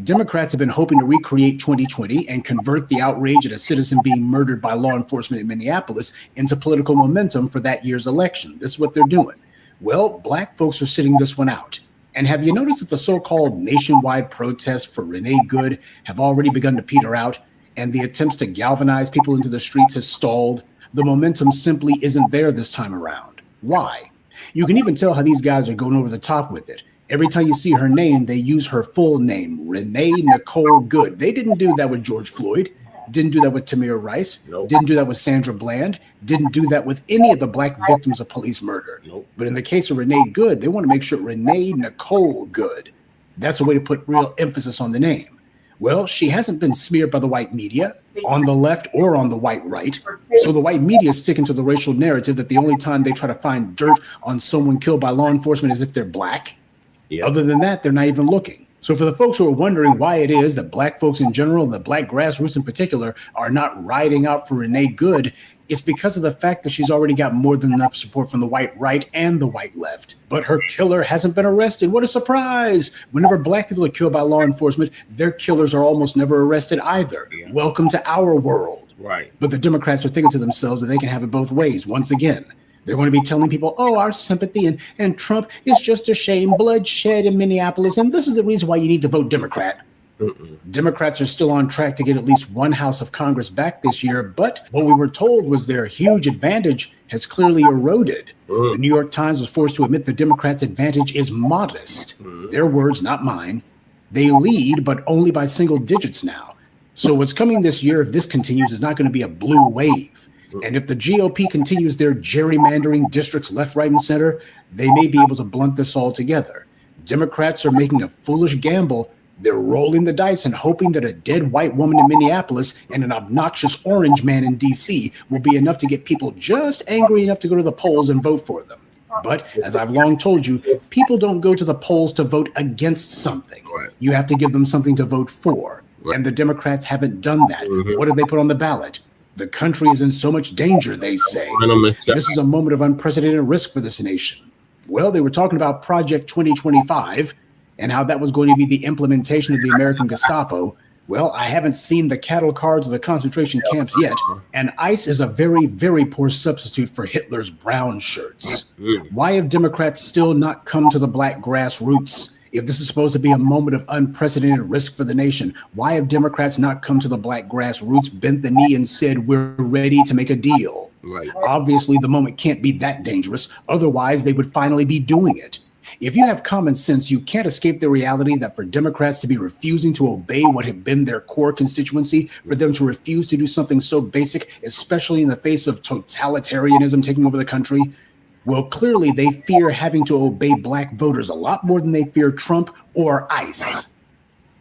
Democrats have been hoping to recreate 2020 and convert the outrage at a citizen being murdered by law enforcement in Minneapolis into political momentum for that year's election. This is what they're doing. Well, black folks are sitting this one out. And have you noticed that the so-called nationwide protests for Renee Good have already begun to peter out, and the attempts to galvanize people into the streets has stalled? The momentum simply isn't there this time around. Why? You can even tell how these guys are going over the top with it. Every time you see her name, they use her full name, Renee Nicole Good. They didn't do that with George Floyd, didn't do that with Tamir Rice, didn't do that with Sandra Bland, didn't do that with any of the black victims of police murder. But in the case of Renee Good, they want to make sure Renee Nicole Good. That's a way to put real emphasis on the name. Well, she hasn't been smeared by the white media, on the left or on the white right. So the white media is sticking to the racial narrative that the only time they try to find dirt on someone killed by law enforcement is if they're black. Other than that, they're not even looking. So for the folks who are wondering why it is that black folks in general and the black grassroots in particular are not riding out for Renee Good, it's because of the fact that she's already got more than enough support from the white right and the white left. But her killer hasn't been arrested. What a surprise! Whenever black people are killed by law enforcement, their killers are almost never arrested either. Welcome to our world. Right. But the Democrats are thinking to themselves that they can have it both ways once again. They're going to be telling people, oh, our sympathy and Trump is just a shame, bloodshed in Minneapolis. And this is the reason why you need to vote Democrat. Democrats are still on track to get at least one house of Congress back this year. But what we were told was their huge advantage has clearly eroded. The New York Times was forced to admit the Democrats' advantage is modest. Their words, not mine. They lead, but only by single digits now. So what's coming this year, if this continues, is not going to be a blue wave. And if the GOP continues their gerrymandering districts left, right, and center, they may be able to blunt this altogether. Democrats are making a foolish gamble. They're rolling the dice and hoping that a dead white woman in Minneapolis and an obnoxious orange man in D.C. will be enough to get people just angry enough to go to the polls and vote for them. But as I've long told you, people don't go to the polls to vote against something. You have to give them something to vote for. And the Democrats haven't done that. What did they put on the ballot? The country is in so much danger, they say. This is a moment of unprecedented risk for this nation. Well, they were talking about Project 2025 and how that was going to be the implementation of the American Gestapo. Well, I haven't seen the cattle cars of the concentration camps yet, and ICE is a very, very poor substitute for Hitler's brown shirts. Why have Democrats still not come to the black grassroots? If this is supposed to be a moment of unprecedented risk for the nation, why have Democrats not come to the black grassroots, bent the knee and said, we're ready to make a deal? Obviously, the moment can't be that dangerous. Otherwise, they would finally be doing it. If you have common sense, you can't escape the reality that for Democrats to be refusing to obey what had been their core constituency, for them to refuse to do something so basic, especially in the face of totalitarianism taking over the country, Well, clearly they fear having to obey black voters a lot more than they fear Trump or ICE.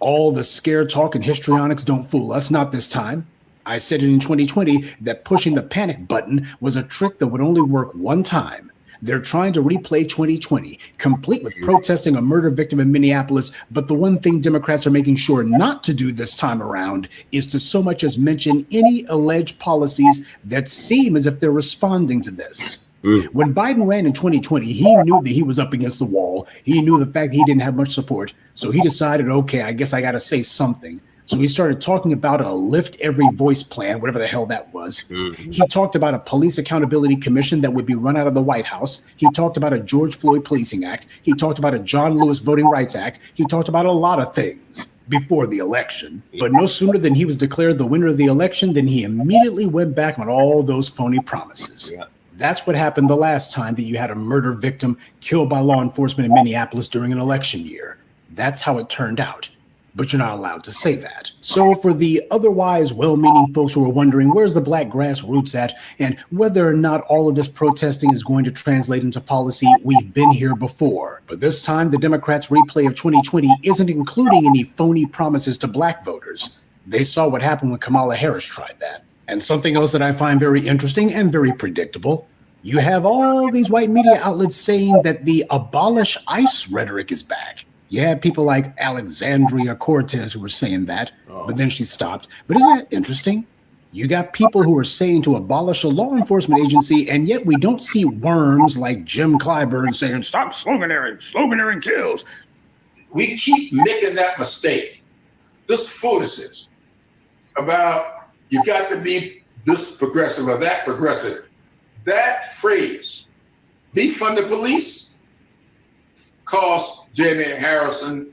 All the scare talk and histrionics don't fool us, not this time. I said it in 2020 that pushing the panic button was a trick that would only work one time. They're trying to replay 2020, complete with protesting a murder victim in Minneapolis. But the one thing Democrats are making sure not to do this time around is to so much as mention any alleged policies that seem as if they're responding to this. When Biden ran in 2020, he knew that he was up against the wall. He knew the fact that he didn't have much support. So he decided, okay, I guess I got to say something. So he started talking about a lift every voice plan, whatever the hell that was. He talked about a police accountability commission that would be run out of the White House. He talked about a George Floyd Policing Act. He talked about a John Lewis Voting Rights Act. He talked about a lot of things before the election. But no sooner than he was declared the winner of the election, than he immediately went back on all those phony promises. That's what happened the last time that you had a murder victim killed by law enforcement in Minneapolis during an election year. That's how it turned out. But you're not allowed to say that. So for the otherwise well-meaning folks who are wondering where's the black grassroots at and whether or not all of this protesting is going to translate into policy, we've been here before. But this time, the Democrats' replay of 2020 isn't including any phony promises to black voters. They saw what happened when Kamala Harris tried that. And something else that I find very interesting and very predictable, you have all these white media outlets saying that the abolish ICE rhetoric is back. You had people like Alexandria Cortez who were saying that, but then she stopped. But isn't that interesting? You got people who are saying to abolish a law enforcement agency, and yet we don't see worms like Jim Clyburn saying, stop sloganeering kills. We keep making that mistake, this foolishness about you got to be this progressive or that progressive. That phrase, defund the police, cost Jamie Harrison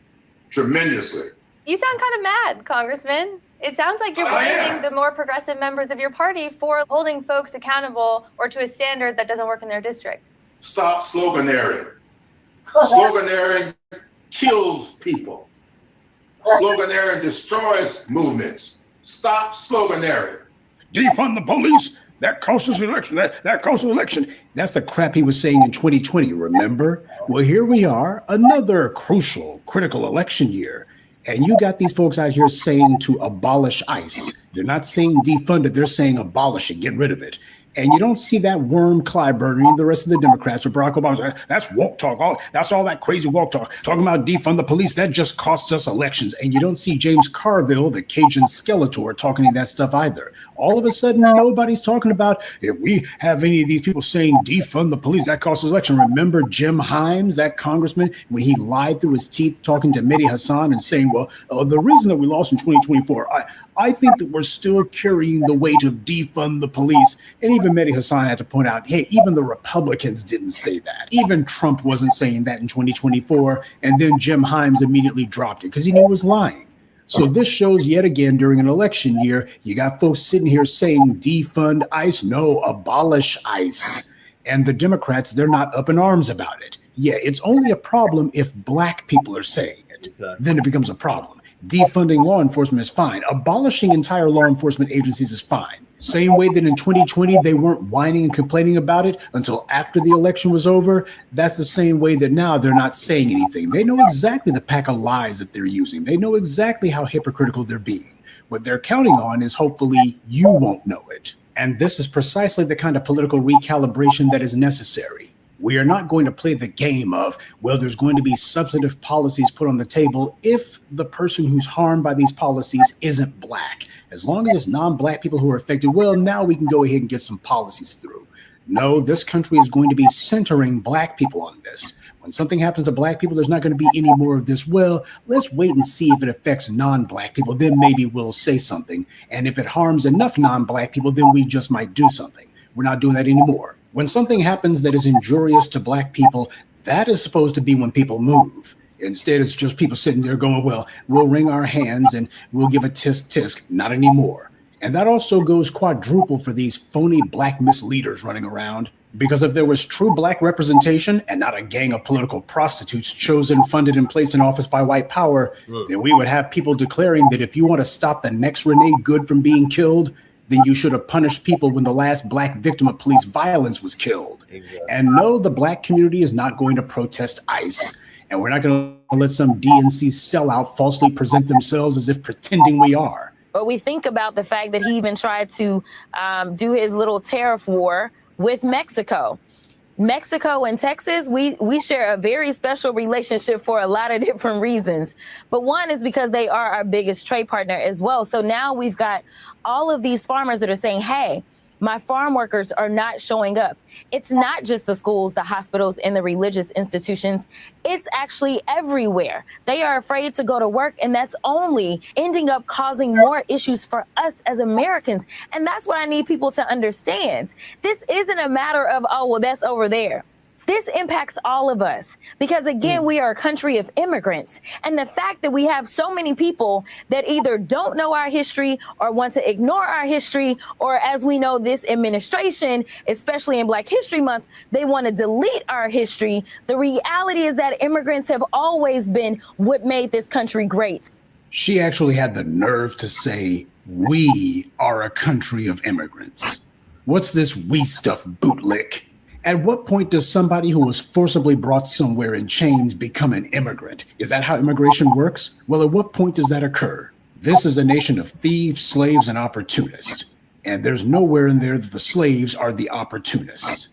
tremendously. You sound kind of mad, Congressman. It sounds like you're blaming the more progressive members of your party for holding folks accountable or to a standard that doesn't work in their district. Stop sloganeering. Sloganeering kills people. Sloganeering destroys movements. Stop sloganeering. Defund the police. That cost us election. That cost us election. That's the crap he was saying in 2020, remember? Well, here we are, another crucial, critical election year. And you got these folks out here saying to abolish ICE. They're not saying defund it. They're saying abolish it, get rid of it. And you don't see that worm Clyburn or the rest of the Democrats or Barack Obama. That's woke talk. That's all that crazy woke talk. Talking about defund the police, that just costs us elections. And you don't see James Carville, the Cajun Skeletor, talking any of that stuff either. All of a sudden, nobody's talking about if we have any of these people saying defund the police, that costs us election. Remember Jim Himes, that congressman, when he lied through his teeth talking to Mehdi Hasan and saying, well, the reason that we lost in 2024, I think that we're still carrying the weight of defund the police. And even Mehdi Hasan had to point out, hey, even the Republicans didn't say that. Even Trump wasn't saying that in 2024. And then Jim Himes immediately dropped it because he knew he was lying. So this shows yet again during an election year, you got folks sitting here saying defund ICE, no, abolish ICE. And the Democrats, they're not up in arms about it. Yeah, it's only a problem if black people are saying it. Then it becomes a problem. Defunding law enforcement is fine. Abolishing entire law enforcement agencies is fine. Same way that in 2020, they weren't whining and complaining about it until after the election was over. That's the same way that now they're not saying anything. They know exactly the pack of lies that they're using. They know exactly how hypocritical they're being. What they're counting on is hopefully you won't know it. And this is precisely the kind of political recalibration that is necessary. We are not going to play the game of, well, there's going to be substantive policies put on the table if the person who's harmed by these policies isn't black. As long as it's non-black people who are affected, well, now we can go ahead and get some policies through. No, this country is going to be centering black people on this. When something happens to black people, there's not going to be any more of this. Well, let's wait and see if it affects non-black people. Then maybe we'll say something. And if it harms enough non-black people, then we just might do something. We're not doing that anymore. When something happens that is injurious to black people, that is supposed to be when people move. Instead, it's just people sitting there going, well, we'll wring our hands and we'll give a tisk tisk. Not anymore. And that also goes quadruple for these phony black misleaders running around. Because if there was true black representation and not a gang of political prostitutes chosen, funded, and placed in office by white power, then we would have people declaring that if you want to stop the next Renee Good from being killed, then you should have punished people when the last Black victim of police violence was killed. Exactly. And no, the Black community is not going to protest ICE. And we're not going to let some DNC sellout falsely present themselves as if pretending we are. But we think about the fact that he even tried to do his little tariff war with Mexico. Mexico and Texas, we share a very special relationship for a lot of different reasons. But one is because they are our biggest trade partner as well. So now we've got all of these farmers that are saying, hey, my farm workers are not showing up. It's not just the schools, the hospitals, and the religious institutions. It's actually everywhere. They are afraid to go to work, and that's only ending up causing more issues for us as Americans. And that's what I need people to understand. This isn't a matter of, oh, well, that's over there. This impacts all of us because, again, we are a country of immigrants. And the fact that we have so many people that either don't know our history or want to ignore our history, or as we know, this administration, especially in Black History Month, they want to delete our history. The reality is that immigrants have always been what made this country great. She actually had the nerve to say, we are a country of immigrants. What's this we stuff, bootlick? At what point does somebody who was forcibly brought somewhere in chains become an immigrant? Is that how immigration works? Well, at what point does that occur? This is a nation of thieves, slaves, and opportunists. And there's nowhere in there that the slaves are the opportunists.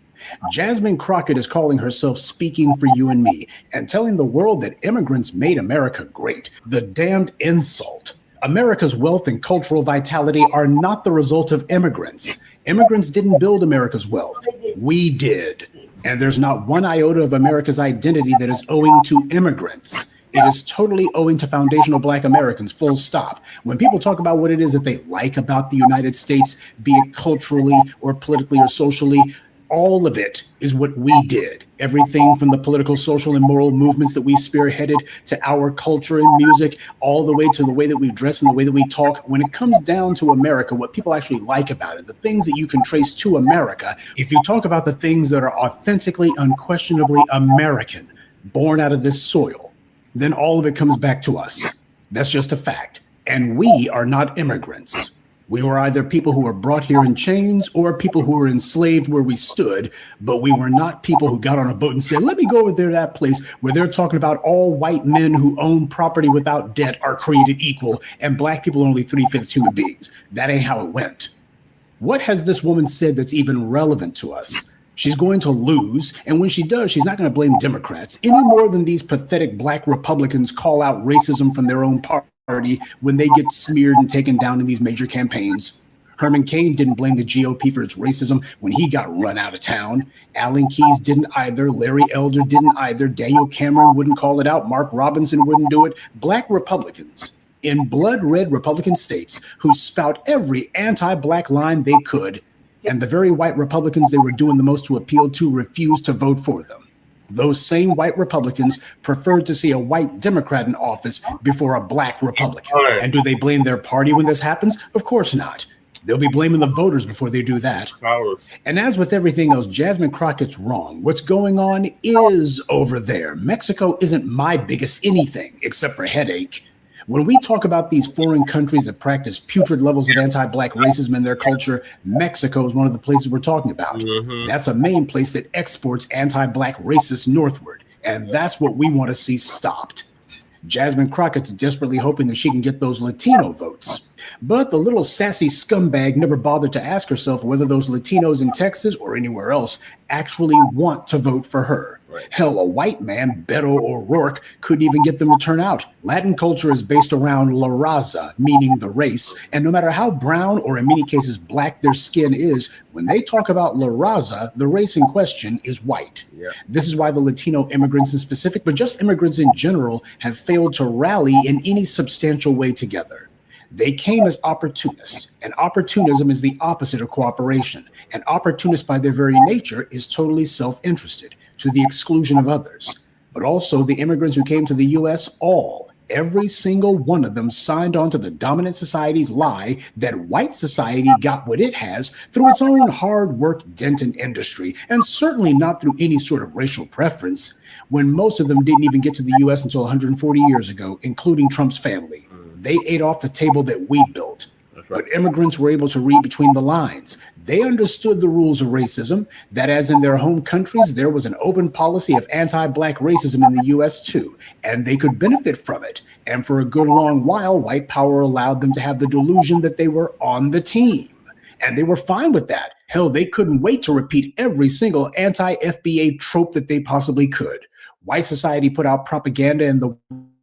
Jasmine Crockett is calling herself speaking for you and me and telling the world that immigrants made America great. The damned insult. America's wealth and cultural vitality are not the result of immigrants. Immigrants didn't build America's wealth. We did. And there's not one iota of America's identity that is owing to immigrants. It is totally owing to foundational Black Americans, full stop. When people talk about what it is that they like about the United States, be it culturally or politically or socially, all of it is what we did. Everything from the political, social, and moral movements that we spearheaded to our culture and music, all the way to the way that we dress and the way that we talk. When it comes down to America, what people actually like about it, the things that you can trace to America, if you talk about the things that are authentically, unquestionably American, born out of this soil, then all of it comes back to us. That's just a fact. And we are not immigrants. We were either people who were brought here in chains or people who were enslaved where we stood, but we were not people who got on a boat and said, let me go over there to that place where they're talking about all white men who own property without debt are created equal and Black people are only 3/5 human beings. That ain't how it went. What has this woman said that's even relevant to us? She's going to lose, and when she does, she's not going to blame Democrats any more than these pathetic Black Republicans call out racism from their own party when they get smeared and taken down in these major campaigns. Herman Cain didn't blame the GOP for its racism when he got run out of town. Alan Keyes didn't either. Larry Elder didn't either. Daniel Cameron wouldn't call it out. Mark Robinson wouldn't do it. Black Republicans in blood red Republican states who spout every anti-Black line they could, and the very white Republicans they were doing the most to appeal to refused to vote for them. Those same white Republicans preferred to see a white Democrat in office before a Black Republican. And do they blame their party when this happens? Of course not. They'll be blaming the voters before they do that. And as with everything else, Jasmine Crockett's wrong. What's going on is over there. Mexico isn't my biggest anything except for headache. When we talk about these foreign countries that practice putrid levels of anti-Black racism in their culture, Mexico is one of the places we're talking about. That's a main place that exports anti-Black racists northward. And that's what we want to see stopped. Jasmine Crockett's desperately hoping that she can get those Latino votes. But the little sassy scumbag never bothered to ask herself whether those Latinos in Texas or anywhere else actually want to vote for her. Hell, a white man, Beto O'Rourke, couldn't even get them to turn out. Latin culture is based around la raza, meaning the race. And no matter how brown or in many cases Black their skin is, when they talk about la raza, the race in question is white. This is why the Latino immigrants in specific, but just immigrants in general, have failed to rally in any substantial way together. They came as opportunists, and opportunism is the opposite of cooperation. And opportunists by their very nature is totally self-interested, to the exclusion of others. But also the immigrants who came to the U.S., every single one of them signed on to the dominant society's lie that white society got what it has through its own hard work, dent in industry, and certainly not through any sort of racial preference, when most of them didn't even get to the U.S. until 140 years ago, including Trump's family. They ate off the table that we built. But immigrants were able to read between the lines. They understood the rules of racism, that as in their home countries, there was an open policy of anti-Black racism in the U.S. too, and they could benefit from it. And for a good long while, white power allowed them to have the delusion that they were on the team. And they were fine with that. Hell, they couldn't wait to repeat every single anti-FBA trope that they possibly could. White society put out propaganda in the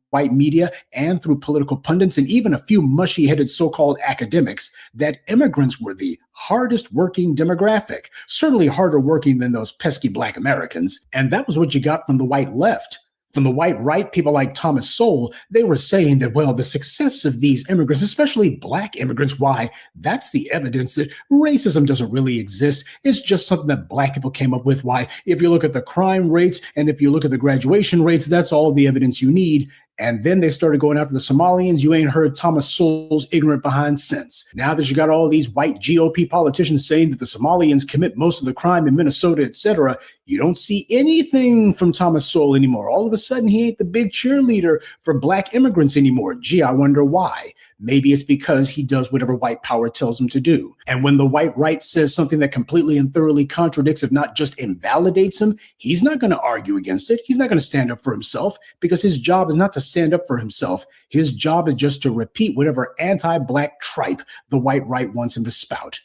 white media and through political pundits and even a few mushy-headed so-called academics that immigrants were the hardest working demographic, certainly harder working than those pesky Black Americans. And that was what you got from the white left. From the white right, people like Thomas Sowell, they were saying that, well, the success of these immigrants, especially Black immigrants, why, that's the evidence that racism doesn't really exist. It's just something that Black people came up with. Why, if you look at the crime rates and if you look at the graduation rates, that's all the evidence you need. And then they started going after the Somalians. You ain't heard Thomas Sowell's ignorant behind since. Now that you got all these white GOP politicians saying that the Somalians commit most of the crime in Minnesota, etc., you don't see anything from Thomas Sowell anymore. All of a sudden, he ain't the big cheerleader for Black immigrants anymore. Gee, I wonder why. Maybe it's because he does whatever white power tells him to do. And when the white right says something that completely and thoroughly contradicts, if not just invalidates him, he's not going to argue against it. He's not going to stand up for himself, because his job is not to stand up for himself. His job is just to repeat whatever anti-Black tripe the white right wants him to spout.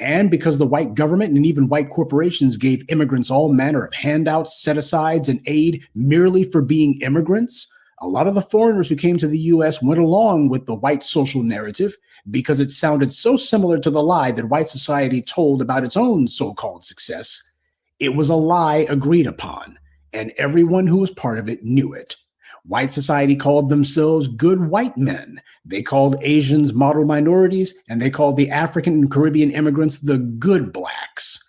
And because the white government and even white corporations gave immigrants all manner of handouts, set-asides, and aid merely for being immigrants, a lot of the foreigners who came to the U.S. went along with the white social narrative because it sounded so similar to the lie that white society told about its own so-called success. It was a lie agreed upon, and everyone who was part of it knew it. White society called themselves good white men. They called Asians model minorities, and they called the African and Caribbean immigrants the good Blacks.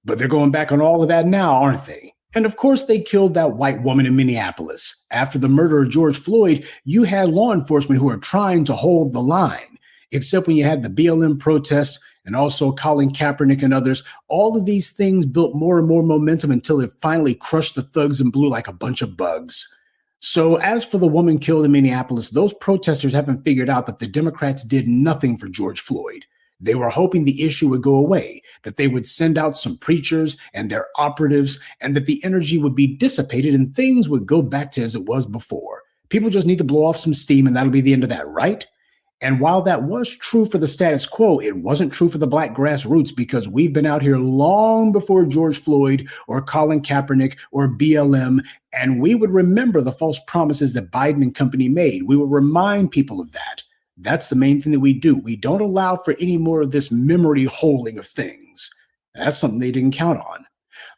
But they're going back on all of that now, aren't they? And of course, they killed that white woman in Minneapolis. After the murder of George Floyd, you had law enforcement who were trying to hold the line, except when you had the BLM protests and also Colin Kaepernick and others. All of these things built more and more momentum until it finally crushed the thugs and blew like a bunch of bugs. So as for the woman killed in Minneapolis, those protesters haven't figured out that the Democrats did nothing for George Floyd. They were hoping the issue would go away, that they would send out some preachers and their operatives, and that the energy would be dissipated and things would go back to as it was before. People just need to blow off some steam and that'll be the end of that, right? And while that was true for the status quo, it wasn't true for the Black grassroots, because we've been out here long before George Floyd or Colin Kaepernick or BLM, and we would remember the false promises that Biden and company made. We would remind people of that. That's the main thing that we do. We don't allow for any more of this memory holding of things. That's something they didn't count on.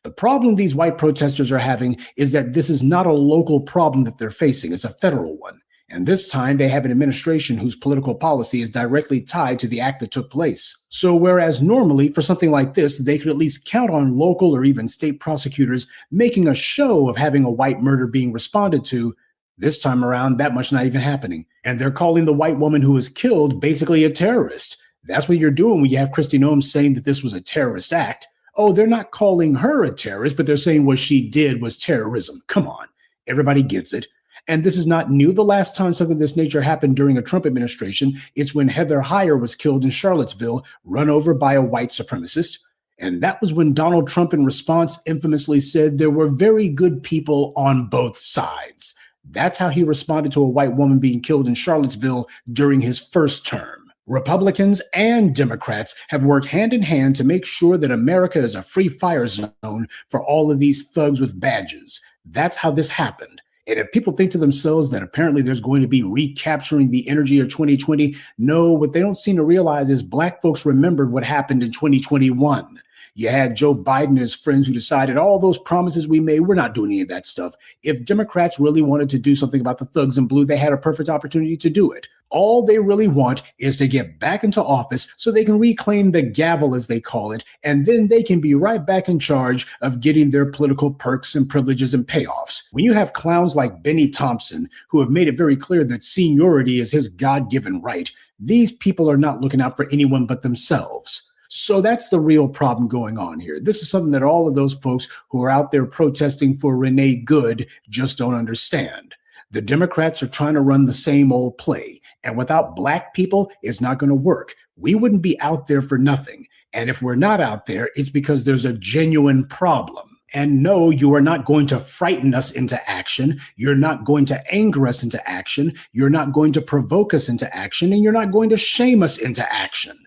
The problem these white protesters are having is that this is not a local problem that they're facing. It's a federal one. And this time they have an administration whose political policy is directly tied to the act that took place. So whereas normally for something like this, they could at least count on local or even state prosecutors making a show of having a white murder being responded to, this time around, that much not even happening. And they're calling the white woman who was killed basically a terrorist. That's what you're doing when you have Kristi Noem saying that this was a terrorist act. Oh, they're not calling her a terrorist, but they're saying what she did was terrorism. Come on. Everybody gets it. And this is not new. The last time something of this nature happened during a Trump administration, it's when Heather Heyer was killed in Charlottesville, run over by a white supremacist. And that was when Donald Trump, in response, infamously said there were very good people on both sides. That's how he responded to a white woman being killed in Charlottesville during his first term. Republicans and Democrats have worked hand in hand to make sure that America is a free fire zone for all of these thugs with badges. That's how this happened. And if people think to themselves that apparently there's going to be recapturing the energy of 2020, no, what they don't seem to realize is Black folks remembered what happened in 2021. You had Joe Biden and his friends who decided all those promises we made, we're not doing any of that stuff. If Democrats really wanted to do something about the thugs in blue, they had a perfect opportunity to do it. All they really want is to get back into office so they can reclaim the gavel, as they call it, and then they can be right back in charge of getting their political perks and privileges and payoffs. When you have clowns like Benny Thompson, who have made it very clear that seniority is his God-given right, these people are not looking out for anyone but themselves. So that's the real problem going on here. This is something that all of those folks who are out there protesting for Renee Good just don't understand. The Democrats are trying to run the same old play, and without Black people, it's not going to work. We wouldn't be out there for nothing. And if we're not out there, it's because there's a genuine problem. And no, you are not going to frighten us into action. You're not going to anger us into action. You're not going to provoke us into action, and you're not going to shame us into action.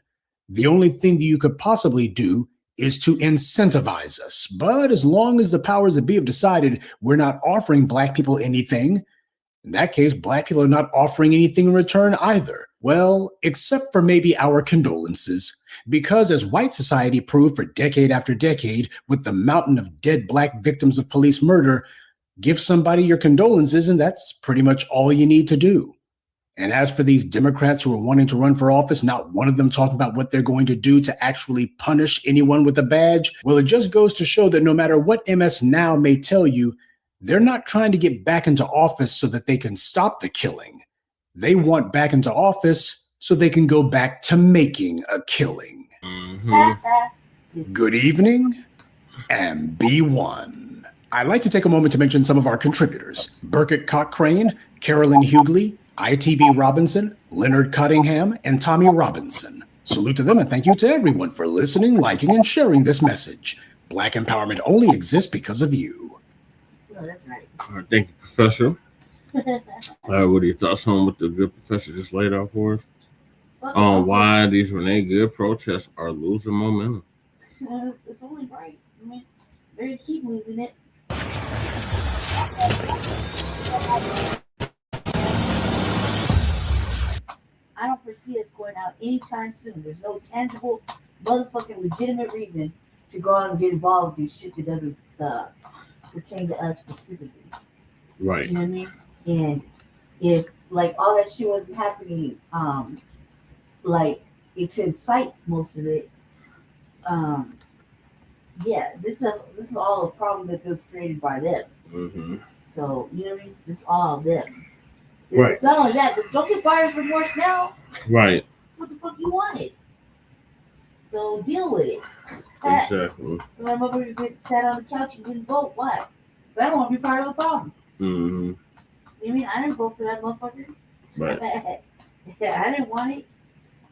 The only thing that you could possibly do is to incentivize us. But as long as the powers that be have decided we're not offering Black people anything, in that case, Black people are not offering anything in return either. Well, except for maybe our condolences. Because as white society proved for decade after decade with the mountain of dead Black victims of police murder, give somebody your condolences and that's pretty much all you need to do. And as for these Democrats who are wanting to run for office, not one of them talking about what they're going to do to actually punish anyone with a badge, well, it just goes to show that no matter what MS Now may tell you, they're not trying to get back into office so that they can stop the killing. They want back into office so they can go back to making a killing. Good evening, and be one. I'd like to take a moment to mention some of our contributors: Burkett Cochrane, Carolyn Hughley, ITB Robinson, Leonard Cottingham, and Tommy Robinson. Salute to them and thank you to everyone for listening, liking, and sharing this message. Black empowerment only exists because of you. Oh, that's right. All right, thank you, Professor. What are your thoughts on what the good professor just laid out for us? On why these Renee Good protests are losing momentum? It's only right. I mean, they're going to keep losing it. I don't foresee us going out anytime soon. There's no tangible, motherfucking legitimate reason to go out and get involved in shit that doesn't pertain to us specifically. Right. You know what I mean? And if like all that shit wasn't happening, like it's in sight, most of it. Yeah, this is all a problem that was created by them. Mm-hmm. So you know what I mean? This is all them. Right. It's not only that, but don't get buyer's remorse now. Right. What the fuck you wanted? So deal with it. Exactly. My motherfuckers get sat on the couch and didn't vote. Why? So I don't want to be part of the problem. Mm-hmm. You mean I didn't vote for that motherfucker? Right. Yeah, I didn't want it.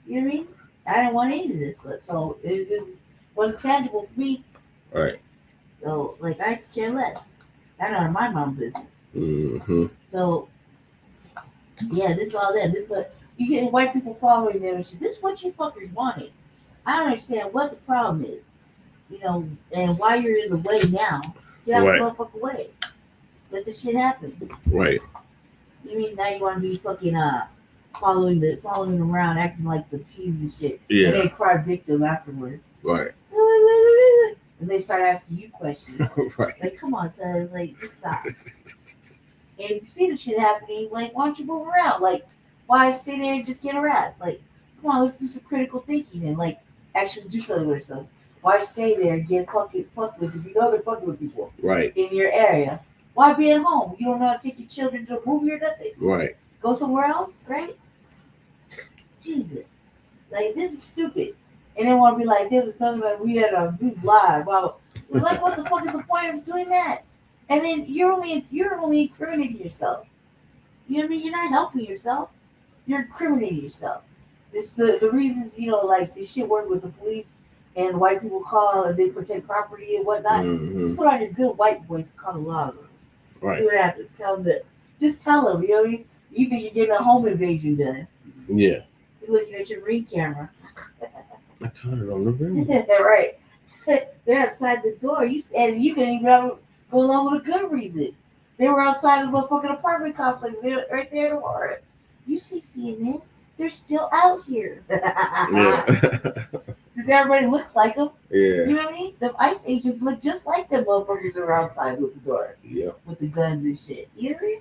You know what I mean? I didn't want any of this, but so it just wasn't tangible for me. Right. So like I could care less. That's none of my mom's business. Mm-hmm. So yeah, this is all that. This is what you getting white people following them and shit. This is what you fuckers wanted. I don't understand what the problem is. You know, and why you're in the way now. Get out the motherfucking way. Let this shit happen. Right. You mean now you want to be fucking following them around, acting like the tease and shit. Yeah. And they cry victim afterwards. Right. And they start asking you questions. Right. Like, come on, cuz, like, just stop. And if you see the shit happening, like, why don't you move around? Like, why stay there and just get harassed? Like, come on, let's do some critical thinking and like actually do something with ourselves. Why stay there and get fucked with if you know they're fucking with people Right. in your area? Why be at home? You don't know how to take your children to a movie or nothing? Right. Go somewhere else, right? Jesus. Like, this is stupid. And then want to be like, they was talking about we had a new live. Well, like, what the fuck is the point of doing that? And then you're only incriminating yourself. You know what I mean? You're not helping yourself. You're incriminating yourself. This the reasons, you know, like this shit work with the police and white people call and they protect property and whatnot. Mm-hmm. Just put on your good white voice and call the law on them. Right. See what happens. Tell them that. Just tell them, you know what I mean? You think you're getting a home invasion done. Yeah. You're looking at your Ring camera. I caught it on the ring. Right. They're outside the door. You can even go along with a good reason. They were outside of a fucking apartment complex. They're right there tomorrow. You see CNN? They're still out here. Yeah. Everybody looks like them. Yeah. You know what I mean? The ICE agents look just like them motherfuckers that are outside with the door. Yeah. With the guns and shit. You know what I mean?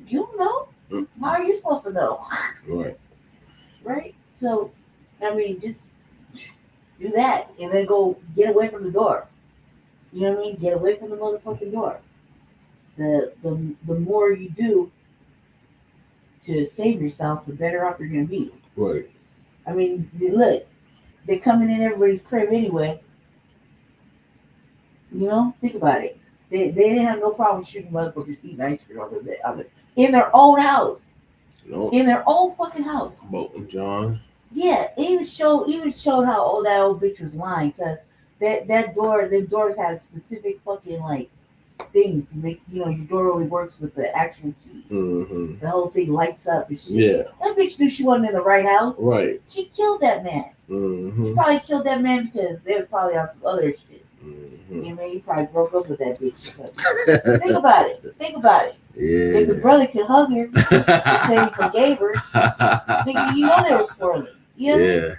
You don't know. Mm. How are you supposed to know? Right. Right? So, I mean, just do that and then go get away from the door. You know what I mean? Get away from the motherfucking door. The more you do to save yourself, the better off you're gonna be. Right. I mean, look, they're coming in everybody's crib anyway. You know, think about it. They didn't have no problem shooting motherfuckers eating ice cream on the in their own house. Nope. In their own fucking house. Bolton John. Yeah, it even showed how old that old bitch was lying, because them doors had specific fucking like things to make, your door only works with the actual key. Mm-hmm. The whole thing lights up and shit. Yeah. That bitch knew she wasn't in the right house. Right. She killed that man. Mm-hmm. She probably killed that man because they was probably on some other shit. Mm-hmm. You know what I mean? He probably broke up with that bitch. Think about it. Yeah. If the brother could hug her and say he forgave her, nigga, you know they were swirling. You know what I mean?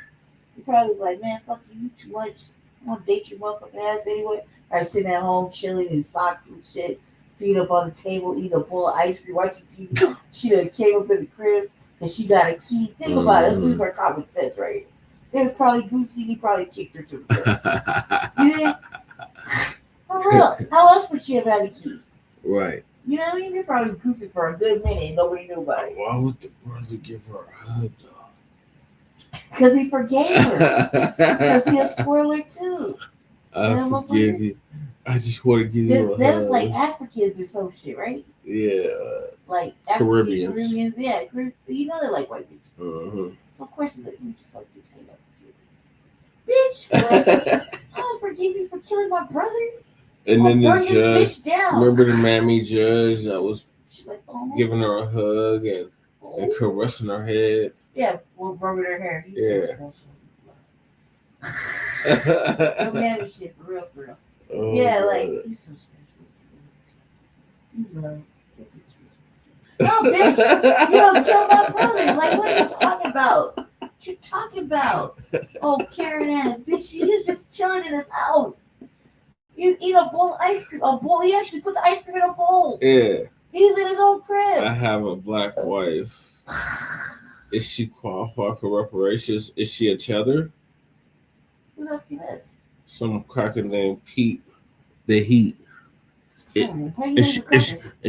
He probably was like, man, fuck you too much. I want to date your motherfucking ass anyway. Or sitting at home chilling in socks and shit, feet up on the table, eating a bowl of ice cream, watching TV. She done came up in the crib because she got a key. Think about it. This is her common sense right here. There was probably Gucci. He probably kicked her to the crib. You know? For real. How else would she have had a key? Right. You know what I mean? They probably Gucci for a good minute and nobody knew about it. Why would the brother give her a hug, though? Because he forgave her. Because he a swirler, too. I forgive you. I just want to give you a hug. That's like Africans or some shit, right? Yeah. Like Caribbeans. Caribbeans, yeah. You know they like white bitches. Mm-hmm. So of course, you just like to tell you, bitch. I don't forgive you for killing my brother. And then I'll the burn this judge, bitch down. remember the mammy judge that was Like, oh. giving her a hug and caressing her head? Yeah, well, rubbing her hair. He Yeah. so special. Mammy shit, for real, for real. Oh, yeah, God. like, you so special. You love it. No, bitch, you don't kill my brother. Like, what are you talking about? What you talking about? Oh, Karen ass, bitch, he was just chilling in his house. You eat a bowl of ice cream. A bowl. He actually put the ice cream in a bowl. Yeah. He's in his own crib. I have a black wife. Is she qualified for reparations? Is she a tether? Who's asking this? Some cracker named Pete. The Heat. Is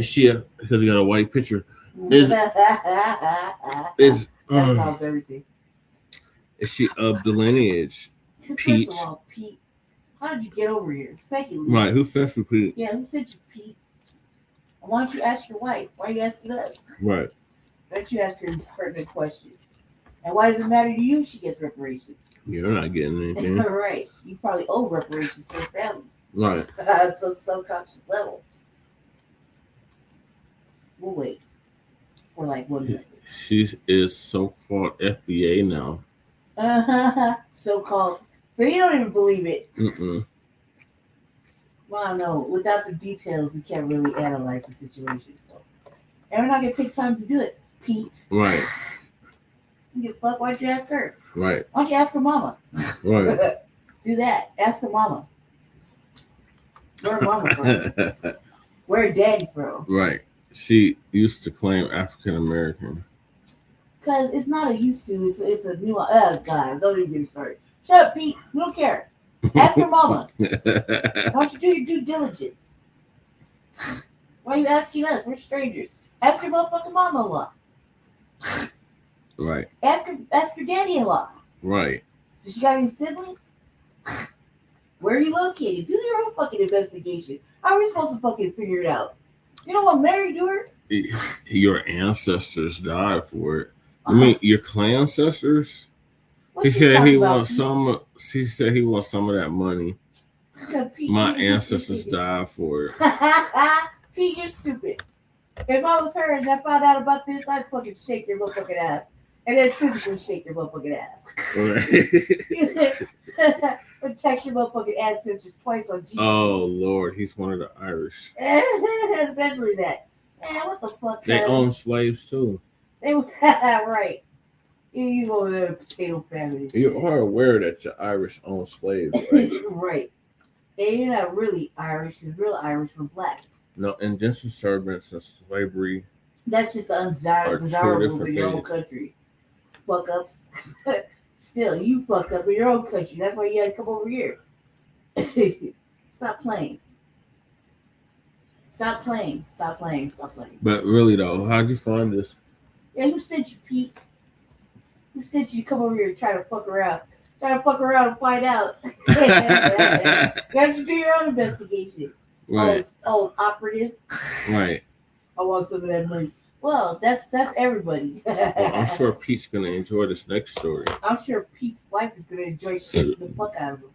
she a, because he got a white picture? That solves everything. Is she of the lineage? Pete. First of all, Pete, how did you get over here? Secondly, Right, who said for Pete? Yeah, who said you, Pete? Why don't you ask your wife? Why are you asking us? Right. Why don't you ask her this pertinent question? And why does it matter to you if she gets reparations? You're not getting anything. Right. You probably owe reparations to your family. Right. At some subconscious level. We'll wait for like 1 minute. She is so-called FBA now. So-called. So you don't even believe it. Mm-mm. Well, I don't know. Without the details, we can't really analyze the situation. So. And we're not going to take time to do it, Pete. Right. You give a fuck. Why'd you ask her? Right. Why don't you ask her mama? Right. Do that. Ask her mama. Where mama from? Where daddy from? Right. She used to claim African American. Because it's not a used to. It's a new. God, don't even get me started. Shut up, Pete. We don't care. Ask her mama. Why don't you do your due diligence? Why are you asking us? We're strangers. Ask your motherfucking mama-in-law. Right. Ask her daddy-in-law. Right. Does she got any siblings? Where are you located? Do your own fucking investigation. How are we supposed to fucking figure it out? You know what married to her? Your ancestors died for it. I mean, your clan ancestors? What He you said talking he about, wants Pete? some. He said he wants some of that money. Pete, My Pete, ancestors died for it. Pete, you're stupid. If I was her and I found out about this, I'd fucking shake your motherfucking ass. And then physically shake your motherfucking ass. Right. But text your motherfucking ancestors twice on G. Oh Lord, he's one of the Irish. Especially that. Man, what the fuck? They cousin? own slaves too. They right. You over there, potato family. You are aware that your Irish own slaves, right? Right. And you're not really Irish, because real Irish were black. No, indentured servants and slavery. That's just the undesirables in your own country. Fuck ups. Still, you fucked up in your own country. That's why you had to come over here. Stop playing. Stop playing. Stop playing. Stop playing. But really though, how'd you find this? Yeah, who sent you, Pete? Who sent you to come over here and try to fuck around? Try to fuck around and find out. Why don't you do your own investigation? Right. Oh, operative. Right. I want some of that money. Well, that's everybody. Well, I'm sure Pete's gonna enjoy this next story. I'm sure Pete's wife is gonna enjoy shaking the fuck out of him.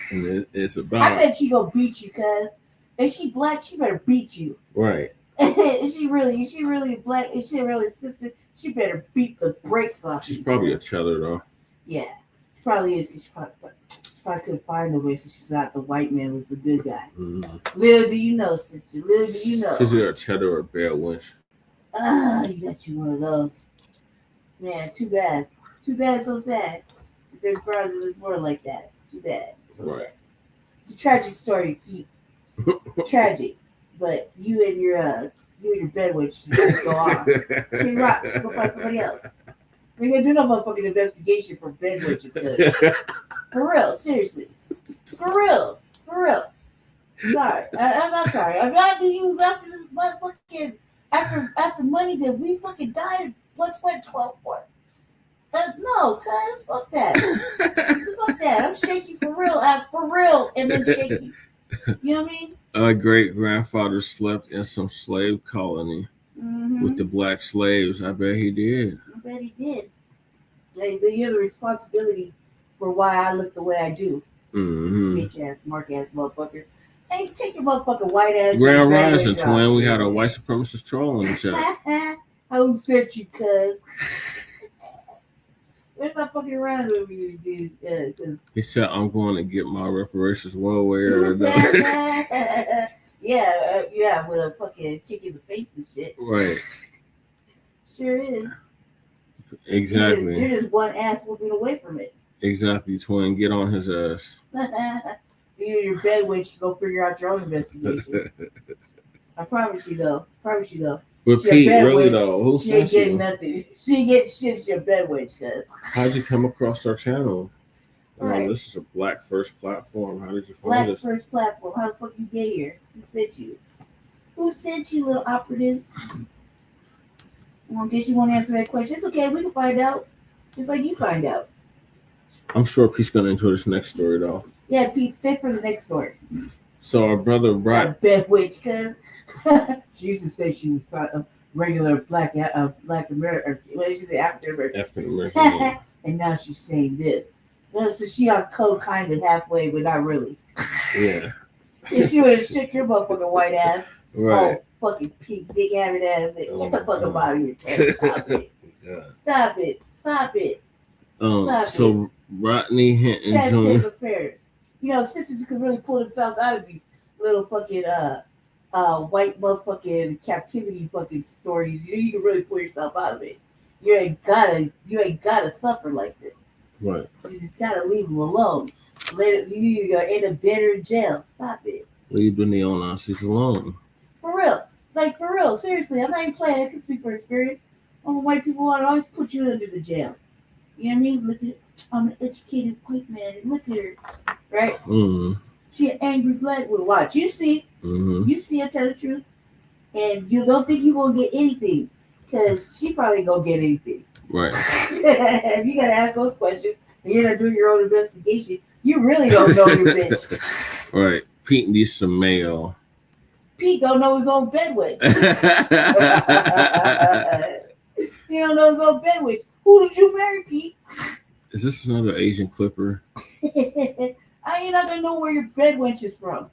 And it's I about bet she gonna beat you, cuz. If she black, she better beat you. right. Is she really black? Is she really a sister? She better beat the brakes off She's you. probably a cheddar though. Yeah, she probably is, because she probably couldn't find the way, so she's not the white man was the good guy. Little do you know, sister. Little do you know. She's either a cheddar or a bad winch. Ah, you got you one of those. Man, too bad. Too bad, so sad. There's brothers in this world like that. Too bad. So Right. sad. It's a tragic story, Pete. Tragic. But you and your bed witch go on. King Rock, go find somebody else. We ain't gonna do no motherfucking investigation for bed witches. For real, seriously. For real. Sorry. I'm not sorry. I'm glad to use after this motherfucking after money that we fucking died and blood, sweat, and 12 for. No, cuz fuck that. Fuck that. I'm shaky for real, and then shaky. You know what I mean? A great grandfather slept in some slave colony with the black slaves. I bet he did. I bet he did. You have the responsibility for why I look the way I do. Bitch ass, mark ass motherfucker. Hey, take your motherfucking white ass. Grand Rising, twin. We had a white supremacist troll in the chat. Who sent you, cuz? Let's not fucking around with you, dude. He said, I'm going to get my reparations one way or another. yeah, with a fucking kick in the face and shit. Right. Sure is. Exactly. You're just one ass whooping away from it. Exactly, twin. Get on his ass. You and your bed witch can go figure out your own investigation. I promise you, though. But Pete, really though, who she ain't sent getting you? nothing. She ain't getting shit. She's your bed witch, cuz. How'd you come across our channel? Right. This is a Black First platform. How did you find Black this? First platform. How the fuck you get here? Who sent you? Who sent you, little operatives? Well, I guess you won't answer that question. It's okay. We can find out. Just like you find out. I'm sure Pete's gonna enjoy this next story though. Yeah, Pete, stay for the next story. So our brother Brad. Bed witch, cuz. She used to say she was a regular black American. What did she say? African American. And now she's saying this. No, so she on code kind of halfway, but not really. Yeah. If she would have shook your motherfucking white ass. Right. Oh, fucking pink dick having ass. Get the fuck up out of here, Ted. Stop it. Stop it. So Rodney Hinton Jr. Affairs. You know, sisters could really pull themselves out of these little fucking white motherfucking captivity fucking stories. You know, you can really pull yourself out of it. You ain't gotta suffer like this. Right. You just gotta leave them alone. You gonna end up dead or in jail. Stop it. Leave the neo-Nazis alone. For real. Like, for real. Seriously, I'm not even playing. I can speak for experience. White people want to always put you under the jail. You know what I mean? Look at, I'm an educated white man, and look at her. Right? She an angry black woman. Watch. You see. You see, I tell the truth. And you don't think you're going to get anything. Because she probably ain't going to get anything. Right. If you got to ask those questions, and you're not doing your own investigation, you really don't know your bitch. Right. Pete needs some mayo. Pete don't know his own bed witch. He don't know his own bed witch. Who did you marry, Pete? Is this another Asian clipper? How you not gonna know where your bed witch is from?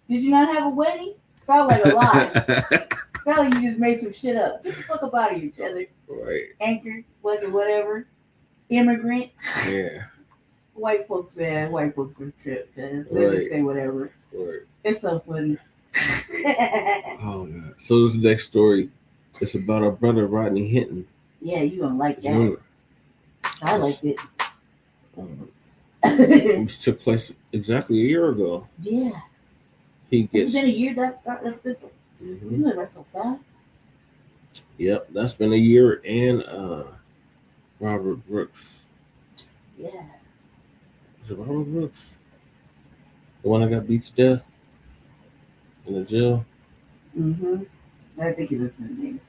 Did you not have a wedding? Sound like a lie. Sound like you just made some shit up. Get the fuck up out of here, Tether. Right. Anchor, whatever. Immigrant. Yeah. White folks, man. White folks are tripped, cuz they just say whatever. Right. It's so funny. Oh god. So this next story is about our brother Rodney Hinton. Yeah, you gonna like that. Jr. I liked it. Which took place exactly a year ago. Yeah. He gets. It's been a year. That's been so. You know that's so fast. Yep, that's been a year. And Robert Brooks. Yeah. Is it Robert Brooks? The one that got beat to death in the jail? I think it is his name.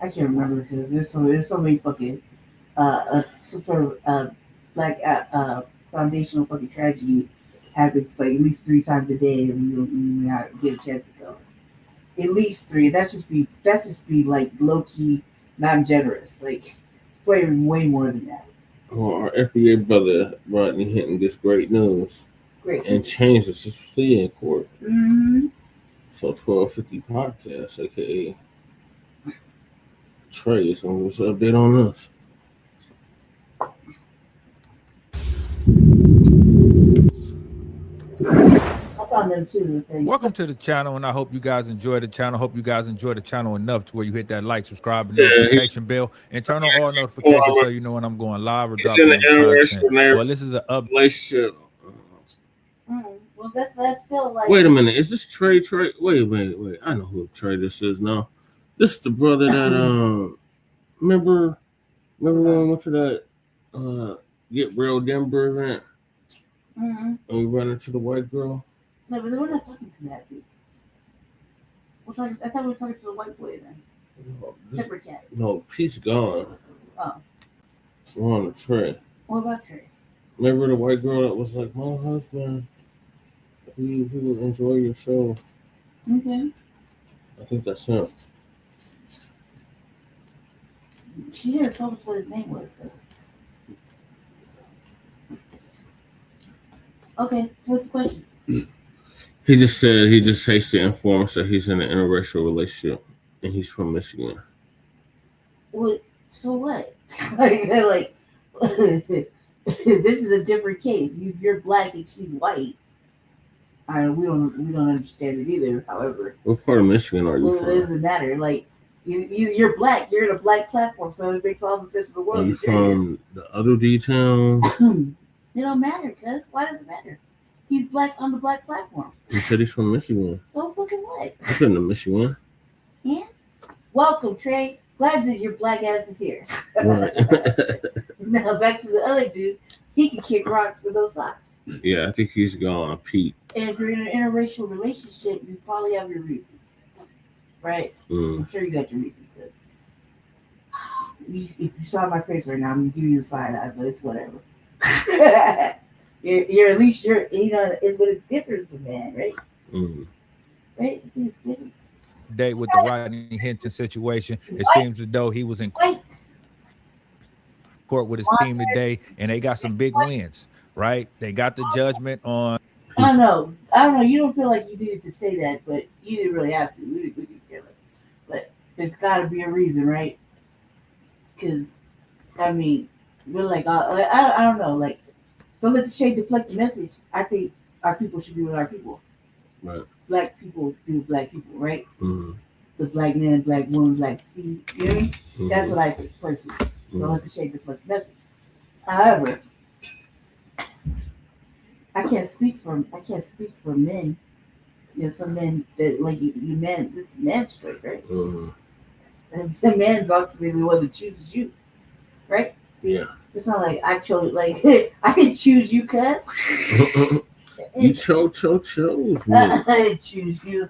I can't remember because there's so many fucking black foundational fucking tragedy happens like at least 3 times a day, and we don't get a chance to go. At least 3. That's just be like low key, not generous. Like way more than that. Well, our FBA brother Rodney Hinton gets great news. Great. And changes his plea in court. Mm-hmm. So 1250 podcast, aka Trey, is on this update on us. I found them too. Welcome to the channel, and I hope you guys enjoy the channel. Hope you guys enjoy the channel enough to where you hit that like, subscribe, and notification bell, and turn on all notifications so you know when I'm going live or dropping content. Well, this is an relationship. Well, that's still like. Wait a minute, is this Trey? Wait. I know who Trey this is now. This is the brother that remember when we went to that Get Real Denver event, and we ran into the white girl. No, but we're not talking to that dude. I thought we were talking to the white boy then. Separate cat. No, Pete's gone. Oh. We're on the Trey. What about Trey? Remember the white girl that was like, my husband, he would enjoy your show. Okay. I think that's him. She never told us what his name was, though. Okay, what's the question? He just said he just hates to inform us that he's in an interracial relationship and he's from Michigan. What? So what? like this is a different case. You're black and she's white. We don't understand it either. However, What part of Michigan are you it from? doesn't matter. Like you're black. You're in a black platform, so it makes all the sense in the world. Are you from the other D-town? It don't matter, cuz. Why does it matter? He's black on the black platform. He said he's from Michigan. So fucking what? I've been to Michigan. Yeah. Welcome, Trey. Glad that your black ass is here. Right. Now back to the other dude. He can kick rocks with those socks. Yeah, I think he's gone, Pete. And if you're in an interracial relationship, you probably have your reasons, right? I'm sure you got your reasons. If you saw my face right now, I'm gonna give you the side eye, but it's whatever. you're at least it's what it's different as a man, right? Right? It's different. Day with the Rodney Hinton situation, it seems as though he was in court with his team today, and they got some big wins, right? They got the judgment on. I don't know. You don't feel like you needed to say that, but you didn't really have to. We didn't care. But there's got to be a reason, right? Because, I mean, we're like, I don't know. Like, don't let the shade deflect the message. I think our people should be with our people. Right. Black people be with black people, right? The black man, black woman, black seed. You know what I mean? That's what I think, personally. Don't let the shade deflect the message. However, I can't speak for men. You know, some men that like you men. This is man's choice, right? And the man's ultimately the one that chooses you, right? Yeah. It's not like I chose. Like I didn't choose you, cuz. You chose me. I didn't choose you.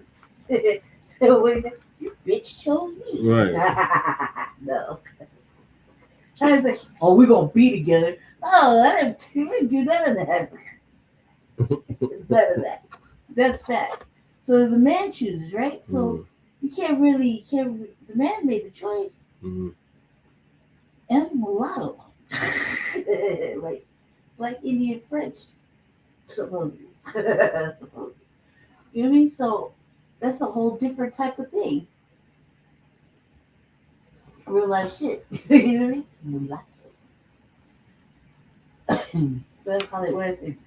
Your bitch chose me. Right. No. I was like, oh, we're gonna be together. No, I didn't do none of that. None of that. That's fact. So the man chooses, right? So you can't really. The man made the choice. And mulatto, like Indian French, supposedly. You know what I mean? So that's a whole different type of thing. Real life shit. You know what I mean? Mulatto. That's how what is it?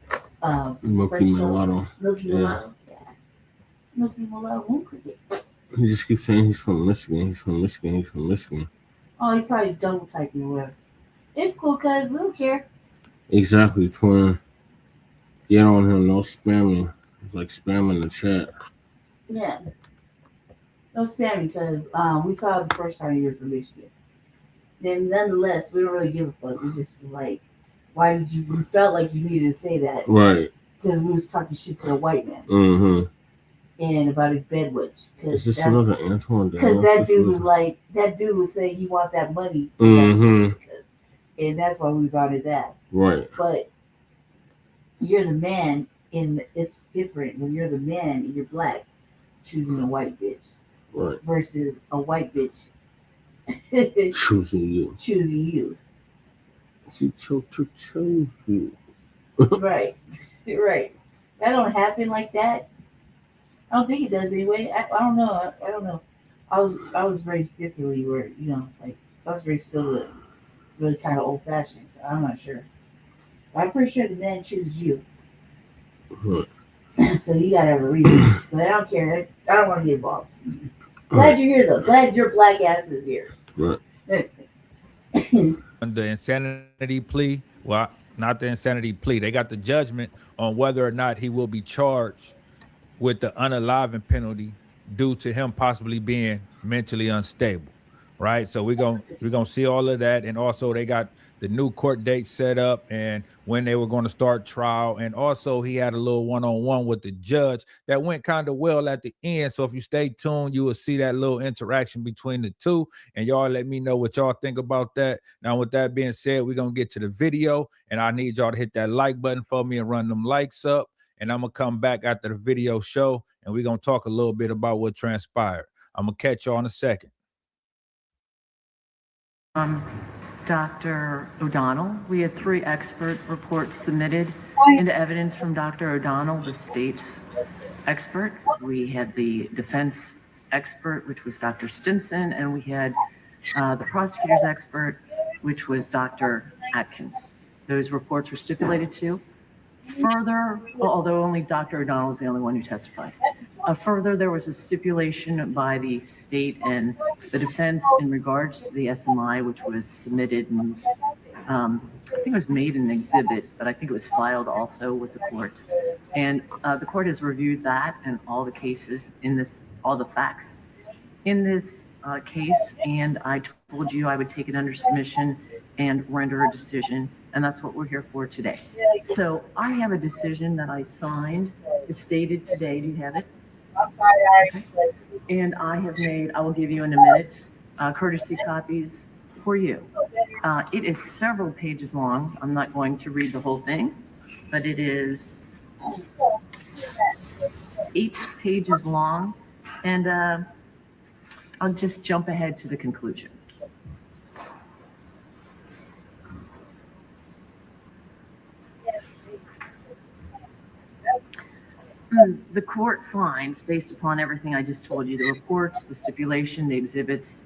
Milky mulatto. Milky mulatto. Yeah. Milky mulatto moon cricket. He just keeps saying he's from Michigan. He's from Michigan. He's from Michigan. Oh, he probably double typing or whatever. It's cool, cuz we don't care. Exactly, twin. Get on him, no spamming. It's like spamming the chat. Yeah. No spamming, because we saw it the first time you were from Michigan. Then nonetheless, we don't really give a fuck. We just like, why did you? We felt like you needed to say that, right? Because we was talking shit to the white man, and about his bed witch. Is this another Anton? Because that dude was saying he want that money, and that's why we was on his ass, right? But you're the man, and it's different when you're the man and you're black choosing a white bitch. Right. versus a white bitch Choosing you. choosing you. She chose to choose you. Right. Right. That don't happen like that. I don't think it does anyway. I don't know. I don't know. I was raised differently where, like I was raised still really kind of old fashioned, so I'm not sure. But I'm pretty sure the man chooses you. Right. So you gotta have a reason. But I don't care. I don't want to get involved. Glad you're here though. Glad your black ass is here. Right. The insanity plea, well, not the insanity plea. They got the judgment on whether or not he will be charged with the unaliving penalty due to him possibly being mentally unstable, right? So we're gonna see all of that, and also they got the new court date set up and when they were going to start trial, and also he had a little one-on-one with the judge that went kind of well at the end. So if you stay tuned, you will see that little interaction between the two, and y'all let me know what y'all think about that. Now, with that being said, we're gonna get to the video, and I need y'all to hit that like button for me and run them likes up. And I'm going to come back after the video show, and we're going to talk a little bit about what transpired. I'm going to catch y'all in a second. Dr. O'Donnell, we had 3 expert reports submitted into evidence from Dr. O'Donnell, the state's expert. We had the defense expert, which was Dr. Stinson, and we had the prosecutor's expert, which was Dr. Atkins. Those reports were stipulated to. Further, although only Dr. O'Donnell is the only one who testified. Further, there was a stipulation by the state and the defense in regards to the SMI, which was submitted and I think it was made an exhibit, but I think it was filed also with the court. And the court has reviewed that and all the cases in this, all the facts in this case, and I told you I would take it under submission and render a decision, and that's what we're here for today. So I have a decision that I signed. It's dated today. Do you have it? Okay. And I have made, I will give you in a minute, courtesy copies for you. It is several pages long. I'm not going to read the whole thing, but it is 8 pages long, and I'll just jump ahead to the conclusion. The court finds, based upon everything I just told you, the reports, the stipulation, the exhibits,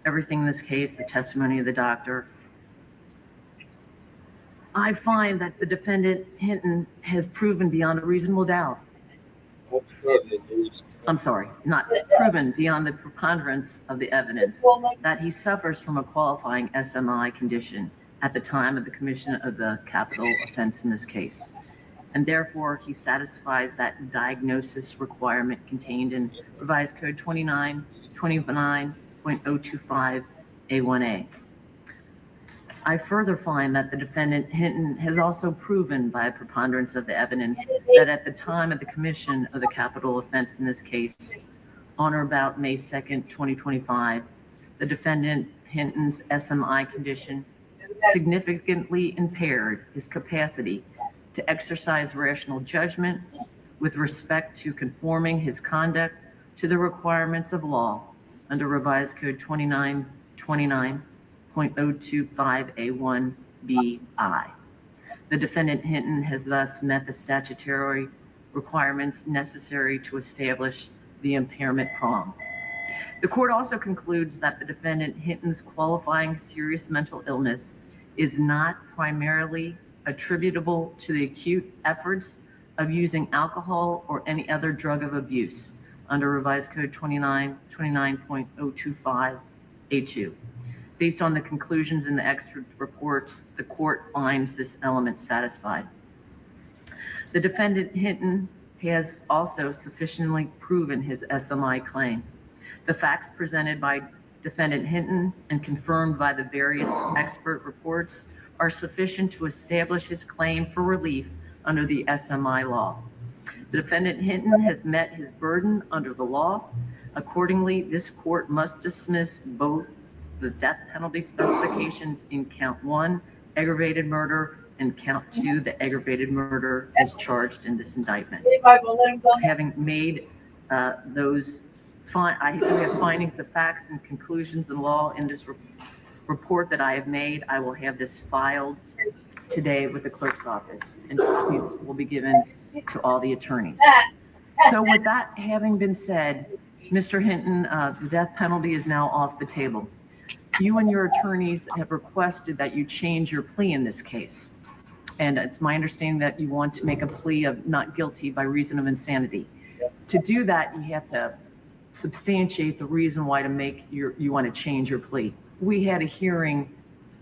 everything in this case, the testimony of the doctor, I find that the defendant, Hinton, has proven beyond a reasonable doubt. I'm sorry, not proven beyond the preponderance of the evidence that he suffers from a qualifying SMI condition at the time of the commission of the capital offense in this case. And therefore, he satisfies that diagnosis requirement contained in Revised Code 29.025A1A. I further find that the defendant, Hinton, has also proven by a preponderance of the evidence that at the time of the commission of the capital offense in this case, on or about May 2nd, 2025, the defendant, Hinton's SMI condition significantly impaired his capacity to exercise rational judgment with respect to conforming his conduct to the requirements of law under Revised Code 29.025A1BI. The defendant, Hinton, has thus met the statutory requirements necessary to establish the impairment prong. The court also concludes that the defendant, Hinton's qualifying serious mental illness is not primarily attributable to the acute efforts of using alcohol or any other drug of abuse under Revised Code 29.025A2. Based on the conclusions in the expert reports, the court finds this element satisfied. The defendant, Hinton, has also sufficiently proven his SMI claim. The facts presented by defendant Hinton and confirmed by the various expert reports are sufficient to establish his claim for relief under the SMI law. The defendant, Hinton, has met his burden under the law. Accordingly, this court must dismiss both the death penalty specifications in count 1, aggravated murder, and count 2, the aggravated murder as charged in this indictment. Having made those We have findings of facts and conclusions in law in this report that I have made. I will have this filed today with the clerk's office, and copies will be given to all the attorneys. So with that having been said, Mr. Hinton, the death penalty is now off the table. You and your attorneys have requested that you change your plea in this case. And it's my understanding that you want to make a plea of not guilty by reason of insanity. To do that, you have to substantiate the reason why you want to change your plea. We had a hearing,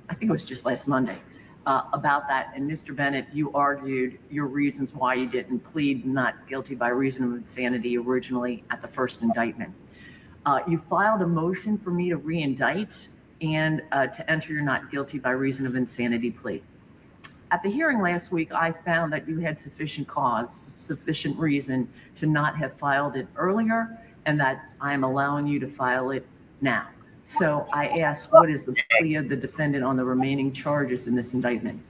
I think it was just last Monday, about that. And Mr. Bennett, you argued your reasons why you didn't plead not guilty by reason of insanity originally at the first indictment. You filed a motion for me to re-indict and to enter your not guilty by reason of insanity plea. At the hearing last week, I found that you had sufficient cause, sufficient reason to not have filed it earlier, and that I am allowing you to file it now. So I asked, what is the plea of the defendant on the remaining charges in this indictment?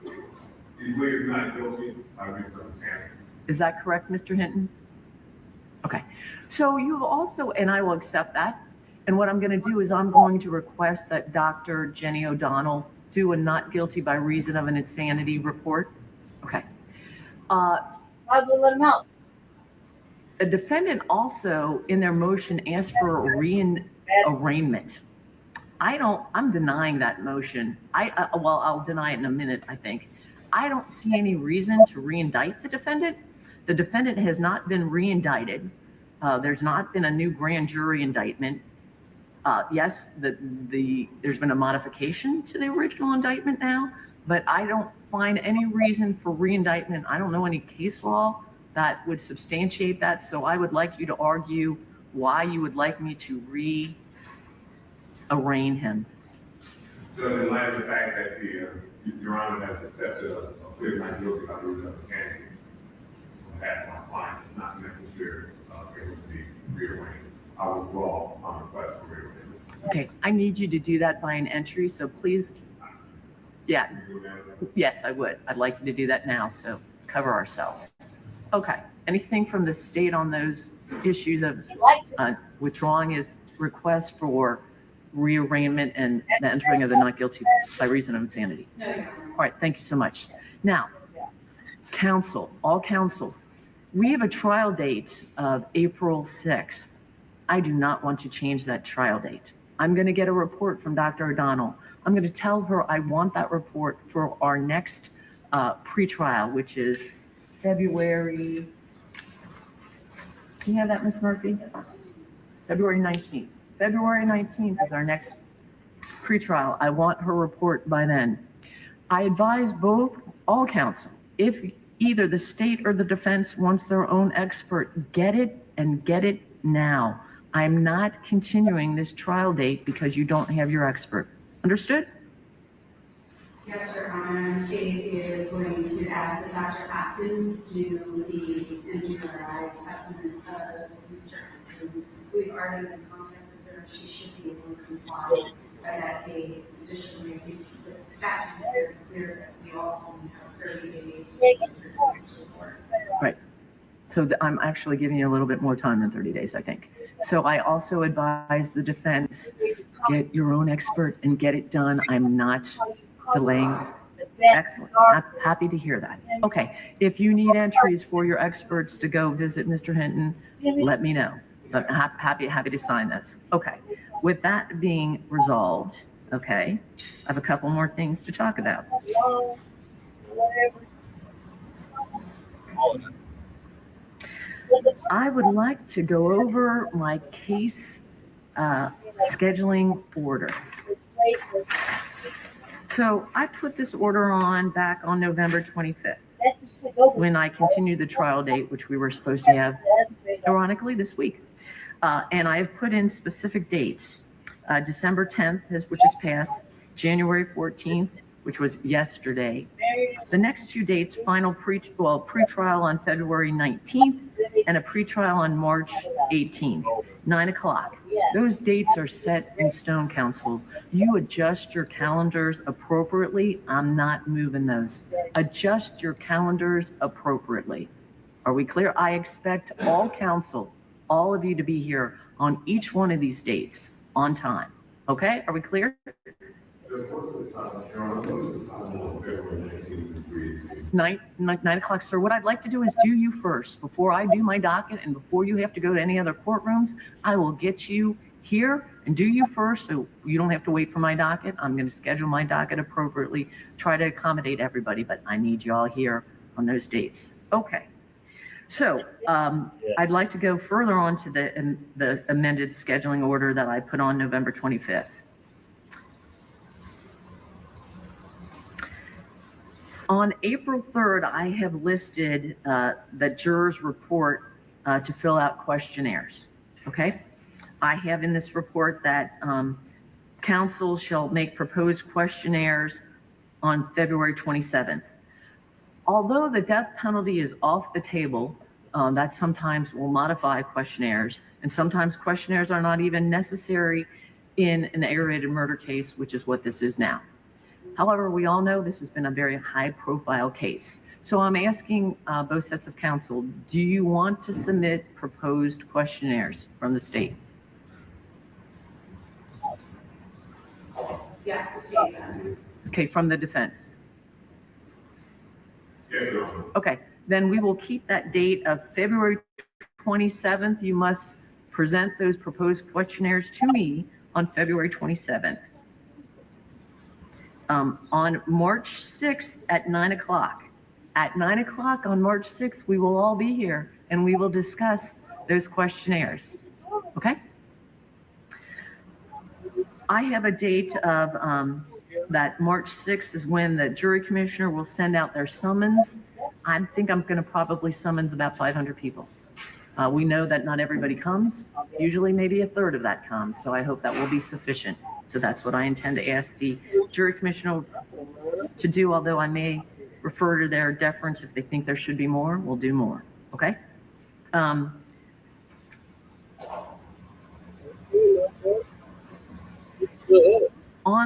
He pleads not guilty by reason of insanity. Is that correct, Mr. Hinton? Okay. So you've also, and I will accept that. And what I'm going to do is I'm going to request that Dr. Jenny O'Donnell do a not guilty by reason of an insanity report. Okay. I'll let him out. A defendant also in their motion asked for a rearraignment. I'm denying that motion. Well, I'll deny it in a minute, I think. I don't see any reason to re-indict the defendant. The defendant has not been re-indicted. There's not been a new grand jury indictment. Yes, there's been a modification to the original indictment now, but I don't find any reason for re-indictment. I don't know any case law that would substantiate that. So I would like you to argue why you would like me to re-arraign him. So in light of the fact that Your Honor has accepted a plea not guilty by reason of insanity, that my client is not necessary for him to be rearranged, I will withdraw on request for rearrangement. Okay, I need you to do that by an entry, so please. Yeah, yes, I would. I'd like you to do that now, so cover ourselves. Okay, anything from the state on those issues of withdrawing his request for rearrangement and the entering of the not guilty by reason of insanity? No. All right, thank you so much. Now, counsel, all counsel, we have a trial date of April 6th. I do not want to change that trial date. I'm going to get a report from Dr. O'Donnell. I'm going to tell her I want that report for our next pretrial, which is February. Can you have that, Ms. Murphy? February 19th. February 19th is our next pretrial. I want her report by then. I advise all counsel, if either the state or the defense wants their own expert, get it and get it now. I'm not continuing this trial date because you don't have your expert. Understood? Yes, Your Honor. The state is going to ask that Dr. Hopkins do the individualized assessment of Mr. Anton. We've already been in contact with her. She should be able to comply by that date. Additionally, the statute is very clear that we all only have 30 days to report. Right. So I'm actually giving you a little bit more time than 30 days, I think. So I also advise the defense, get your own expert and get it done. I'm not delaying. Excellent. Happy to hear that. Okay. If you need entries for your experts to go visit Mr. Hinton, let me know. I'm happy to sign this. Okay. With that being resolved, okay, I have a couple more things to talk about. I would like to go over my case scheduling order. So I put this order on back on November 25th when I continued the trial date, which we were supposed to have, ironically, this week. And I have put in specific dates. December 10th, which is passed, January 14th, which was yesterday. The next two dates, final pretrial on February 19th and a pretrial on March 18th, 9 o'clock. Those dates are set in stone, counsel. You adjust your calendars appropriately. I'm not moving those. Adjust your calendars appropriately. Are we clear? I expect all counsel, all of you to be here on each one of these dates on time. Okay, are we clear? 9 o'clock, sir. What I'd like to do is do you first. Before I do my docket and before you have to go to any other courtrooms, I will get you here and do you first so you don't have to wait for my docket. I'm going to schedule my docket appropriately, try to accommodate everybody, but I need you all here on those dates. Okay. So I'd like to go further on to the amended scheduling order that I put on November 25th. On April 3rd, I have listed the jurors' report to fill out questionnaires, okay? I have in this report that council shall make proposed questionnaires on February 27th. Although the death penalty is off the table, that sometimes will modify questionnaires, and sometimes questionnaires are not even necessary in an aggravated murder case, which is what this is now. However, we all know this has been a very high-profile case. So I'm asking both sets of counsel, do you want to submit proposed questionnaires from the state? Yes, the state does. Okay, from the defense? Yes, sir. Okay, then we will keep that date of February 27th. You must present those proposed questionnaires to me on February 27th. On March 6th at 9 o'clock. At 9 o'clock on March 6th, we will all be here and we will discuss those questionnaires. Okay? I have a date of that March 6th is when the jury commissioner will send out their summons. I think I'm going to probably summons about 500 people. We know that not everybody comes. Usually maybe a third of that comes. So I hope that will be sufficient. So that's what I intend to ask the jury commissioner to do, although I may refer to their deference. If they think there should be more, we'll do more. Okay? On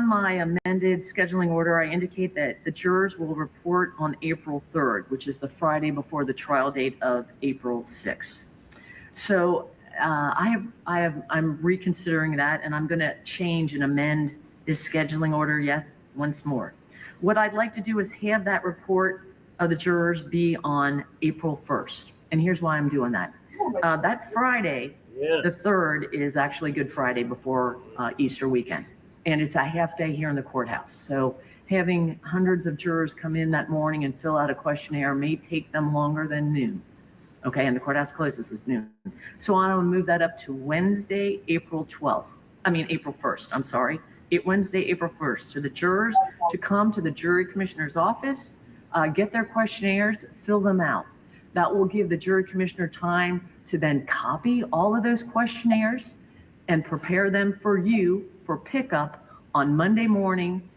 my amended scheduling order, I indicate that the jurors will report on April 3rd, which is the Friday before the trial date of April 6th. So I'm reconsidering that, and I'm going to change and amend this scheduling order yet once more. What I'd like to do is have that report of the jurors be on April 1st, and here's why I'm doing that. That Friday, the 3rd, is actually Good Friday before Easter weekend, and it's a half day here in the courthouse. So having hundreds of jurors come in that morning and fill out a questionnaire may take them longer than noon. Okay, and the courthouse closes at noon. So I'm going to move that up to Wednesday, April 1st, I'm sorry. Wednesday, April 1st, to the jurors to come to the jury commissioner's office, get their questionnaires, fill them out. That will give the jury commissioner time to then copy all of those questionnaires and prepare them for you for pickup on Monday morning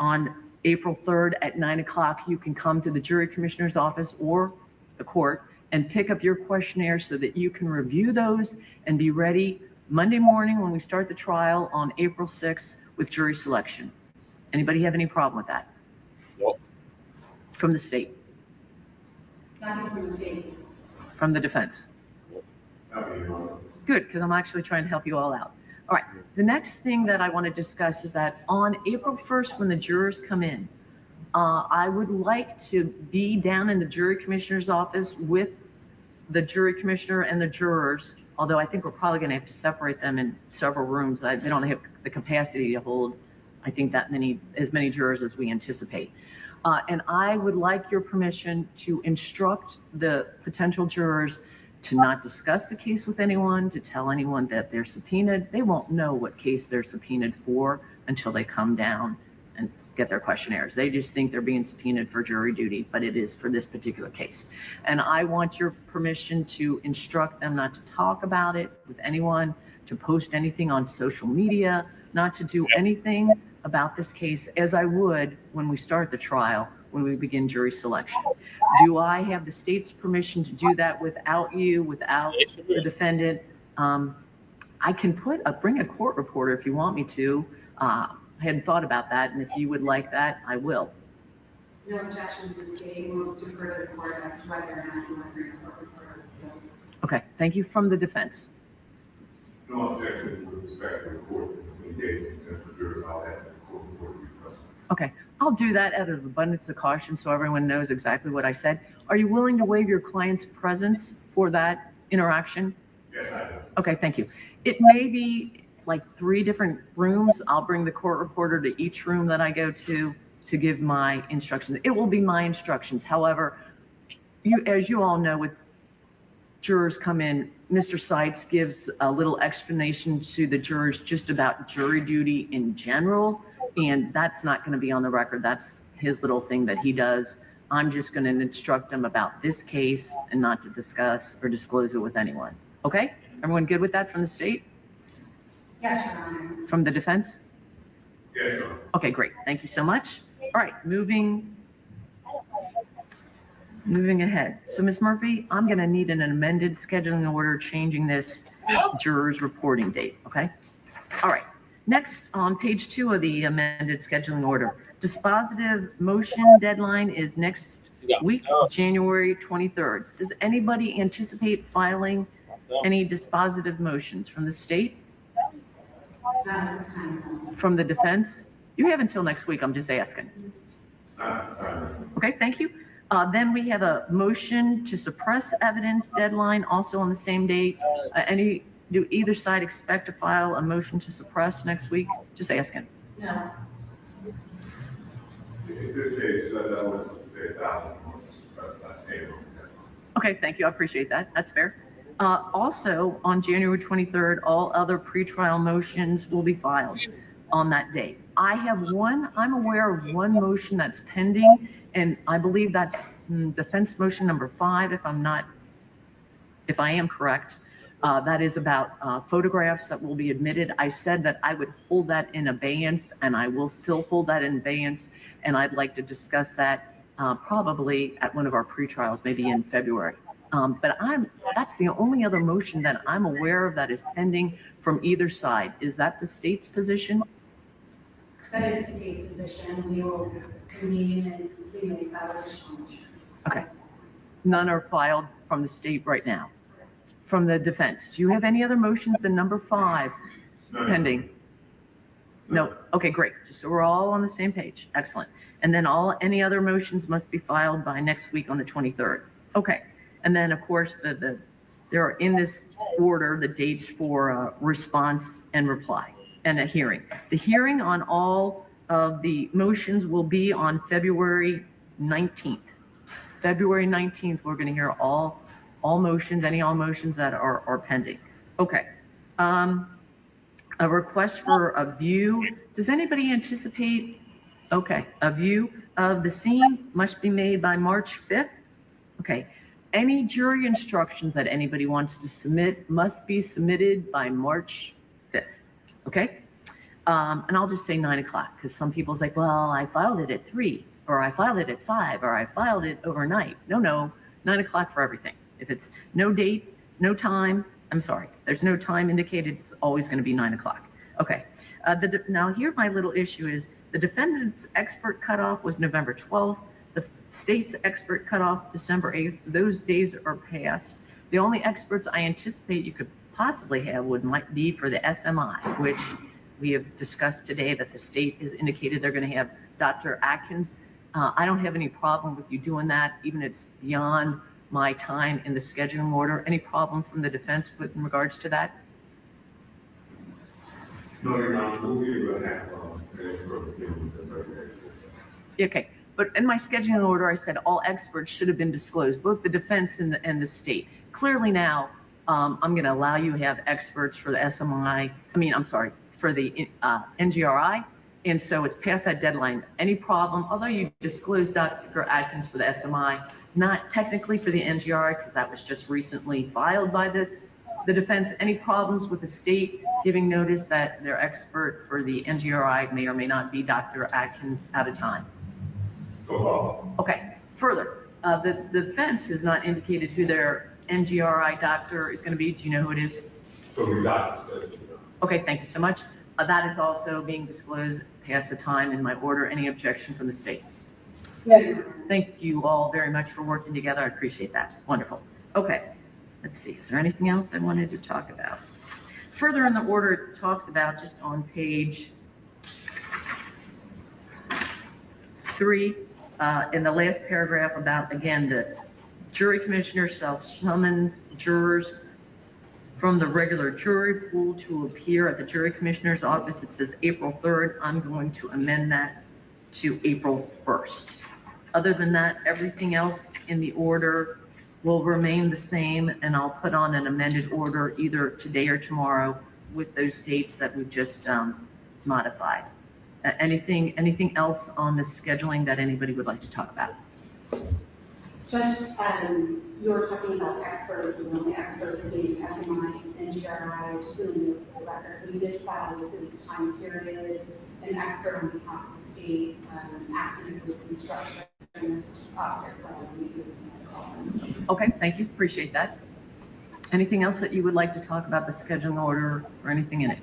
on April 3rd at 9 o'clock. You can come to the jury commissioner's office or the court and pick up your questionnaire so that you can review those and be ready Monday morning when we start the trial on April 6th with jury selection. Anybody have any problem with that? No. From the state? Nothing from the state. From the defense? Good, because I'm actually trying to help you all out. All right, the next thing that I want to discuss is that on April 1st, when the jurors come in, I would like to be down in the jury commissioner's office with the jury commissioner and the jurors, although I think we're probably going to have to separate them in several rooms. They don't have the capacity to hold, I think, as many jurors as we anticipate. And I would like your permission to instruct the potential jurors to not discuss the case with anyone, to tell anyone that they're subpoenaed. They won't know what case they're subpoenaed for until they come down and get their questionnaires. They just think they're being subpoenaed for jury duty, but it is for this particular case. And I want your permission to instruct them not to talk about it with anyone, to post anything on social media, not to do anything about this case as I would when we start the trial, when we begin jury selection. Do I have the state's permission to do that without you, without the defendant? I can bring a court reporter if you want me to. I hadn't thought about that, and if you would like that, I will. No objection to the state. We'll defer to the court as to whether or not you want to bring a court reporter. Okay, thank you. From the defense? No objection with respect to the court engagement for jurors. I'll ask the court before the request. Okay, I'll do that out of abundance of caution so everyone knows exactly what I said. Are you willing to waive your client's presence for that interaction? Yes, I am. Okay, thank you. It may be like 3 different rooms. I'll bring the court reporter to each room that I go to give my instructions. It will be my instructions. However, as you all know, with jurors come in, Mr. Seitz gives a little explanation to the jurors just about jury duty in general, and that's not going to be on the record. That's his little thing that he does. I'm just going to instruct them about this case and not to discuss or disclose it with anyone. Okay? Everyone good with that from the state? Yes, Your Honor. From the defense? Yes, Your Honor. Okay, great. Thank you so much. All right, moving ahead. So, Ms. Murphy, I'm going to need an amended scheduling order changing this juror's reporting date, okay? All right. Next, on page 2 of the amended scheduling order, dispositive motion deadline is next week, January 23rd. Does anybody anticipate filing any dispositive motions from the state? Not at this time. From the defense? You have until next week, I'm just asking. Okay, thank you. Then we have a motion to suppress evidence deadline, also on the same date. Do either side expect to file a motion to suppress next week? Just asking. No. At this stage, I want to say 1,000 more. Okay, thank you. I appreciate that. That's fair. Also, on January 23rd, all other pretrial motions will be filed on that date. I'm aware of one motion that's pending, and I believe that's defense motion number 5, if I am correct. That is about photographs that will be admitted. I said that I would hold that in abeyance, and I will still hold that in abeyance, and I'd like to discuss that probably at one of our pretrials, maybe in February. But that's the only other motion that I'm aware of that is pending from either side. Is that the state's position? That is the state's position. We will convene and we may file additional motions. Okay. None are filed from the state right now. From the defense, do you have any other motions than number 5 pending? No. Okay, great. Just so we're all on the same page. Excellent. And then any other motions must be filed by next week on the 23rd. Okay. And then, of course, there are in this order the dates for response and reply and a hearing. The hearing on all of the motions will be on February 19th. February 19th, we're going to hear all motions, all motions that are pending. Okay. A request for a view. Does anybody anticipate? Okay. A view of the scene must be made by March 5th. Okay. Any jury instructions that anybody wants to submit must be submitted by March 5th. Okay. And I'll just say 9 o'clock because some people say, well, I filed it at 3 or I filed it at 5 or I filed it overnight. No, 9 o'clock for everything. If it's no date, no time, I'm sorry, there's no time indicated, it's always going to be 9 o'clock. Okay. Now here my little issue is the defendant's expert cutoff was November 12th. The state's expert cutoff December 8th. Those days are past. The only experts I anticipate you could possibly have might be for the SMI, which we have discussed today that the state has indicated they're going to have Dr. Atkins. I don't have any problem with you doing that, even if it's beyond my time in the scheduling order. Any problem from the defense with in regards to that? No, Your Honor, we'll give you a half Okay, but in my scheduling order, I said all experts should have been disclosed, both the defense and the state. Clearly now, I'm going to allow you to have experts for the SMI. For the NGRI, and so it's past that deadline. Any problem? Although you disclosed Dr. Atkins for the SMI, not technically for the NGRI because that was just recently filed by the defense. Any problems with the state giving notice that their expert for the NGRI may or may not be Dr. Atkins at a time? Okay. Further, the defense has not indicated who their NGRI doctor is going to be. Do you know who it is? Okay, thank you so much. That is also being disclosed past the time in my order. Any objection from the state? Yeah. Thank you all very much for working together. I appreciate that. Wonderful. Okay, let's see. Is there anything else I wanted to talk about? Further in the order, it talks about just on page 3, in the last paragraph about, again, the jury commissioner shall summons jurors from the regular jury pool to appear at the jury commissioner's office. It says April 3rd. I'm going to amend that to April 1st. Other than that, everything else in the order will remain the same, and I'll put on an amended order either today or tomorrow with those dates that we've just modified. Anything else on the scheduling that anybody would like to talk about? Judge, you were talking about experts, and the experts being SMI and GRI, just doing the record. We did file within the time period an expert on behalf of the state, accident reconstructionist officer from. Okay, thank you. Appreciate that. Anything else that you would like to talk about the scheduling order or anything in it?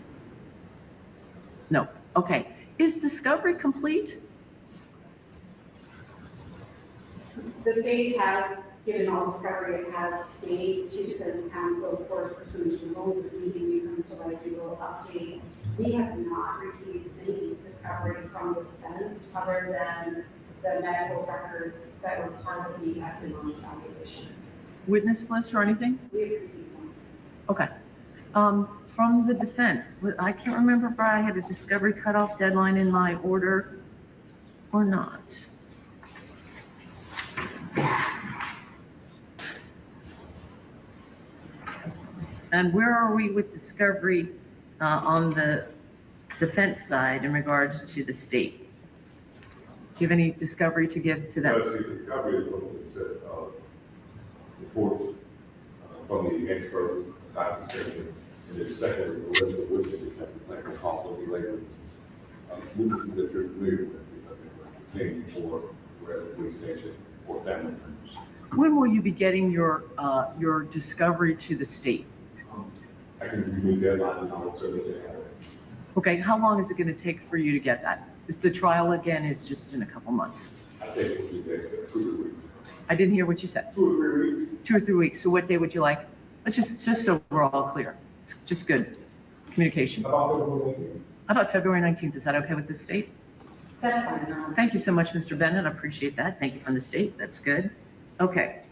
No. Okay. Is discovery complete? The state has given all discovery it has to date to defense counsel, of course, pursuant to the rules of meeting comes to like we will update. We have not received any discovery from the defense other than the medical records that were part of the SMI evaluation. Witness list or anything? We have received one. Okay. From the defense, I can't remember if I had a discovery cutoff deadline in my order or not. And where are we with discovery on the defense side in regards to the state? Do you have any discovery to give to them? The discovery is what it says, reports from the expert documentation, and the second, the list of witnesses that we plan to call for related witnesses that you're familiar with because they were seen before, we're at the police station or family members. When will you be getting your discovery to the state? I can review deadline and I'll certainly have it. Okay, how long is it going to take for you to get that? Is the trial again is just in a couple months? I think it will be next 2 to 3 weeks. I didn't hear what you said. 2 or 3 weeks. 2 or 3 weeks. So what day would you like? Let's just so we're all clear. It's just good communication. How about February 19th? Is that okay with the state? That's fine. Thank you so much, Mr. Bennett. I appreciate that. Thank you from the state. That's good. Okay.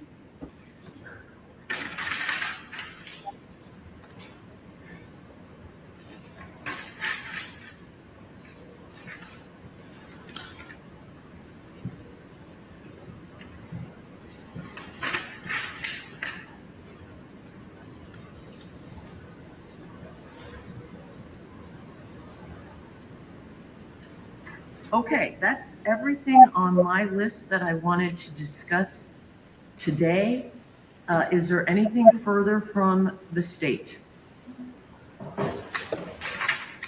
Okay, that's everything on my list that I wanted to discuss today. Is there anything further from the state?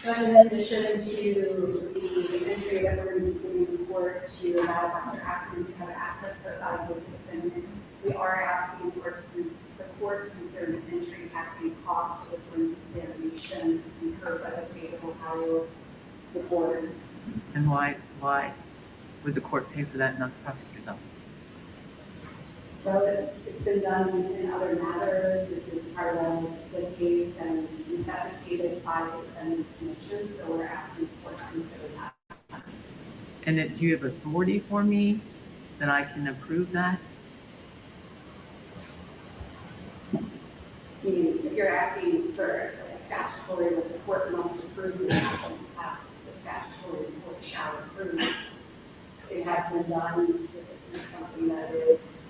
So in addition to the entry that we're going to be putting in court to allow Dr. Atkins to have access to evaluate the defendant, we are asking the court to consider an entry taxing cost of the forensic examination incurred by the state of Ohio to the board. And why would the court pay for that, not the prosecutor's office? Well, it's been done in other matters. This is part of the case and necessitated by the defendant's mission, so we're asking the court to consider that. And that you have authority for me that I can approve that? If you're asking for a statutory, what the court must approve, the statutory report shall approve. It has been done. This isn't something that is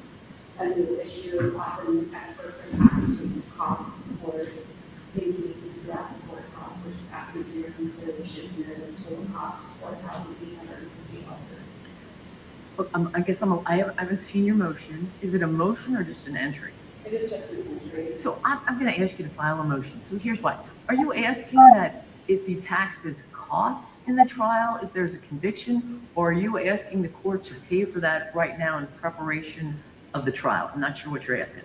a new issue. Often experts are happy to cost for increases throughout the court costs. We're just asking for your consideration here. The total cost is $4,850. I guess I haven't seen your motion. Is it a motion or just an entry? It is just an entry. So I'm going to ask you to file a motion. So here's why. Are you asking that it be taxed as costs in the trial if there's a conviction, or are you asking the court to pay for that right now in preparation of the trial? I'm not sure what you're asking.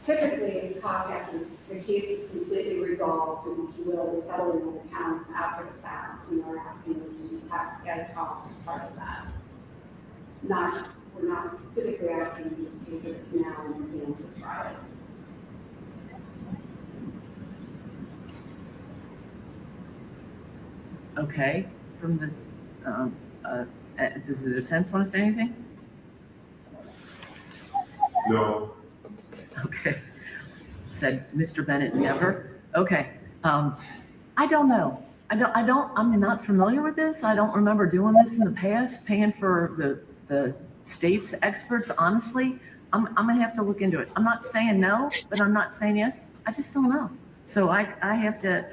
Typically, it's cost after the case is completely resolved, and if you will, the settlement accounts after the fact. We are asking this to be taxed as costs as part of that. We're not specifically asking you to pay for this now in advance of trial. Okay, from this, does the defense want to say anything? No. Okay. Said Mr. Bennett never. Okay. I don't know. I'm not familiar with this. I don't remember doing this in the past, paying for the state's experts. Honestly, I'm gonna have to look into it. I'm not saying no, but I'm not saying yes. I just don't know. So I have to,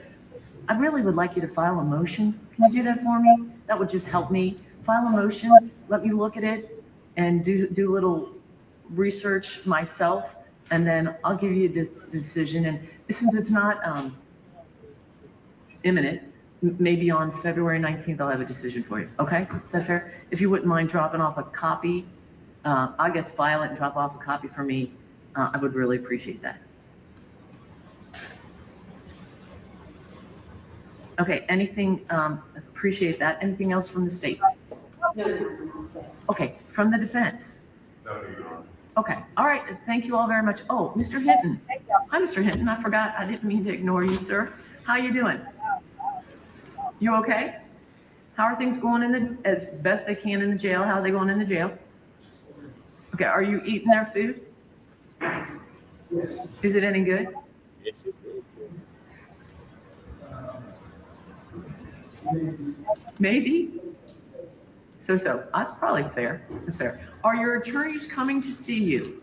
I really would like you to file a motion. Can you do that for me? That would just help me. File a motion, let me look at it and do a little research myself, and then I'll give you a decision. And since it's not imminent, maybe on February 19th, I'll have a decision for you. Okay, is that fair? If you wouldn't mind dropping off a copy, I guess file it and drop off a copy for me. I would really appreciate that. Okay, anything, appreciate that. Anything else from the state? Okay, from the defense? Okay, all right, thank you all very much. Oh, Mr. Hinton. Hi, Mr. Hinton, I forgot, I didn't mean to ignore you, sir. How you doing? You okay? How are things going as best they can in the jail? How are they going in the jail? Okay, are you eating their food? Is it any good? Maybe. So. That's probably fair. That's fair. Are your attorneys coming to see you?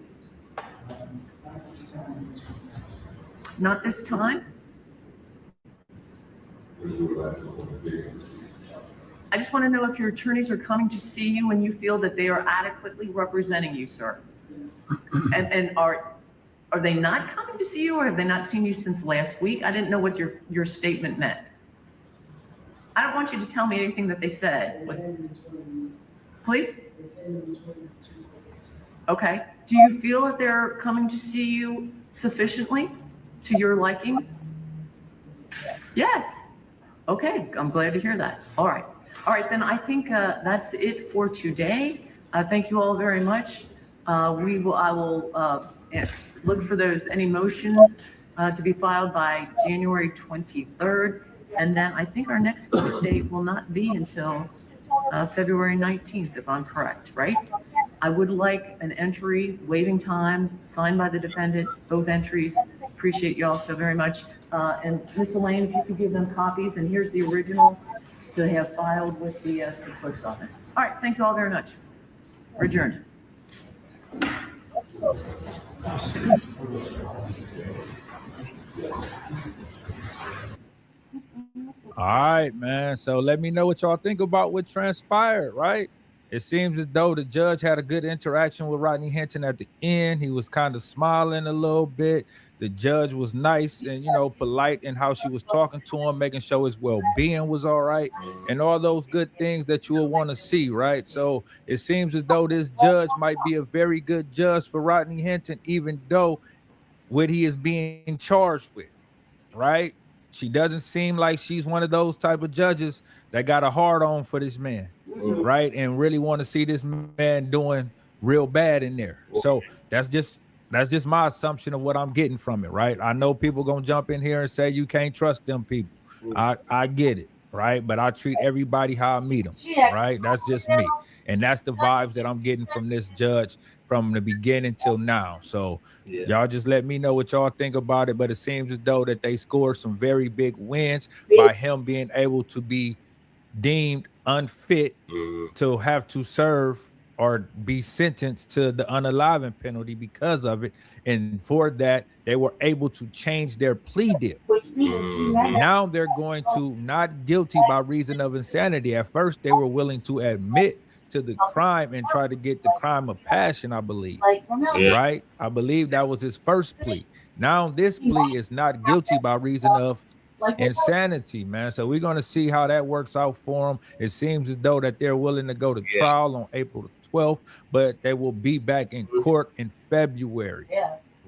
Not this time? I just want to know if your attorneys are coming to see you and you feel that they are adequately representing you, sir. And are they not coming to see you, or have they not seen you since last week? I didn't know what your statement meant. I don't want you to tell me anything that they said. Please? Okay. Do you feel that they're coming to see you sufficiently to your liking? Yes. Okay. I'm glad to hear that. All right. All right. Then I think that's it for today. Thank you all very much. I will look for any motions to be filed by January 23rd. And then I think our next court date will not be until February 19th, if I'm correct, right? I would like an entry, waiving time, signed by the defendant, both entries. Appreciate you all so very much. And Ms. Elaine, if you could give them copies, and here's the original to have filed with the clerk's office. All right, thank you all very much. We're adjourned. All right, man. So let me know what y'all think about what transpired, right? It seems as though the judge had a good interaction with Rodney Hinton at the end. He was kind of smiling a little bit. The judge was nice and, polite in how she was talking to him, making sure his well-being was all right, and all those good things that you will want to see, right? So it seems as though this judge might be a very good judge for Rodney Hinton, even though what he is being charged with, right? She doesn't seem like she's one of those type of judges that got a hard on for this man, right? And really want to see this man doing real bad in there. So that's just my assumption of what I'm getting from it, right? I know people gonna jump in here and say you can't trust them people. I get it, right? But I treat everybody how I meet them, right? That's just me. And that's the vibes that I'm getting from this judge from the beginning till now. So y'all just let me know what y'all think about it. But it seems as though that they scored some very big wins by him being able to be deemed unfit to have to serve or be sentenced to the unaliving penalty because of it. And for that, they were able to change their plea deal. Now they're going to not guilty by reason of insanity. At first, they were willing to admit to the crime and try to get the crime of passion, I believe. Right? I believe that was his first plea. Now this plea is not guilty by reason of insanity, man. So we're going to see how that works out for him. It seems as though that they're willing to go to trial on April the 12th, but they will be back in court in February.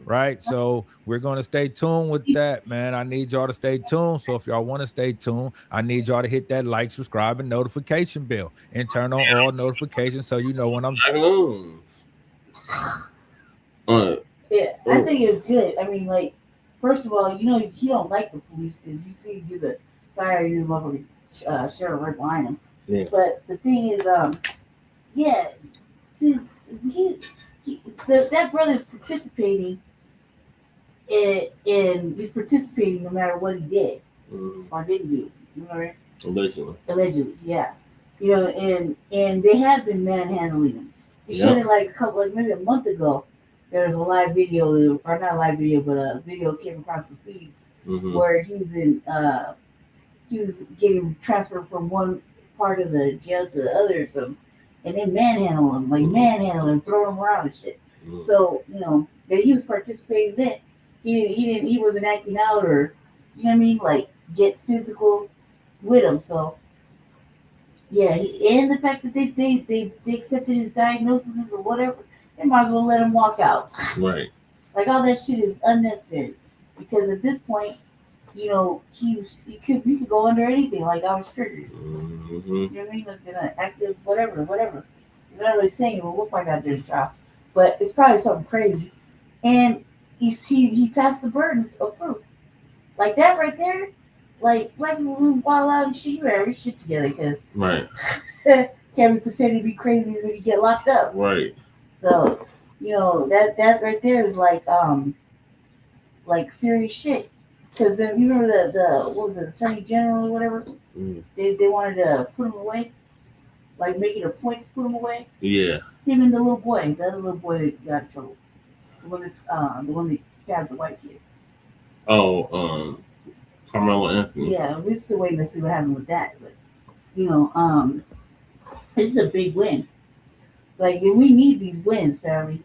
Right? So we're going to stay tuned with that, man. I need y'all to stay tuned. So if y'all want to stay tuned, I need y'all to hit that like, subscribe, and notification bell and turn on all notifications so you know when I'm Yeah, I think it's good. I mean, like, first of all, you don't like the police because you see you do the fire, you motherfucker sheriff right behind him. Yeah. But the thing is, yeah, see, that brother's participating in he's participating no matter what he did or didn't do. You know what I mean? Allegedly, yeah. You know, and they have been manhandling him. They showed it like maybe a month ago. There was a live video, or not a live video, but a video came across the feeds where he was getting transferred from one part of the jail to the other or something, and they manhandle him, throw him around and shit. So, you know, that he was participating in it. He wasn't acting out or, you know what I mean, like get physical with him. So yeah, and the fact that they accepted his diagnosis or whatever, they might as well let him walk out. Right. Like all that shit is unnecessary because at this point, you know, he could go under anything. Like I was triggered. You know what I mean? It's gonna active whatever. He's not really saying it, but we'll find out during the trial. But it's probably something crazy, and he passed the burdens of proof. Like that right there. Like black people who wild out and shit, you have your shit together because can't be pretending to be crazy when you get locked up. Right. So, you know, that right there is like serious shit. Because then you remember the what was it, Attorney General or whatever? They wanted to put him away, like make it a point to put him away. Yeah. Him and the other little boy that got in trouble, the one that stabbed the white kid. Oh, Carmelo Anthony. Yeah, we're still waiting to see what happened with that. But you know, this is a big win. Like we need these wins, family.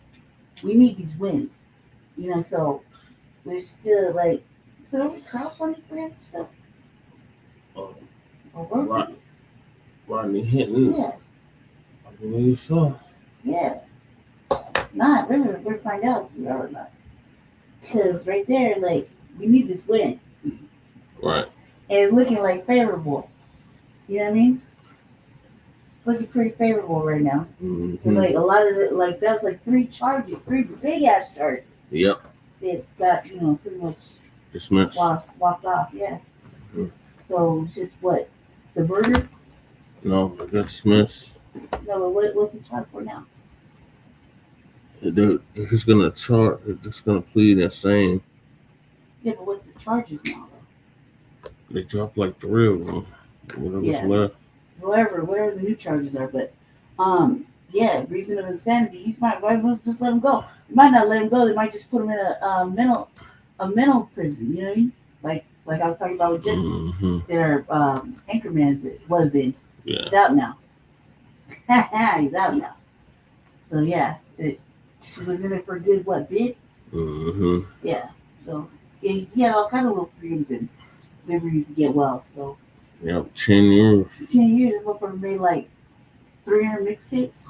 We need these wins. You know, so we're still like, so are we crowdfunding for him stuff? Rodney Hinton. Yeah. I believe so. Yeah. Not really. We're gonna find out if we are or not. Because right there, like, we need this win. Right. And it's looking like favorable. You know what I mean? It's looking pretty favorable right now. It's like a lot of it, like that's like three big ass charges. Yep. That got, you know, pretty much dismissed. Walked off, yeah. So it's just what? The murder? No, they got dismissed. No, but what's he charged for now? He's gonna plead that same. Yeah, but what's the charges now? They dropped like 3 of them. Whatever's left. Whatever the new charges are, but yeah, reason of insanity. He might just let him go. You might not let him go. They might just put him in a mental prison. You know what I mean? Like I was talking about with Jesse, their Anchorman was in. Yeah. He's out now. He's out now. So yeah, she was in it for a good bid? Yeah. So he had all kind of little freedoms and liberties to get well. So. Yep, 10 years. 10 years. This motherfucker made like 300 mixtapes.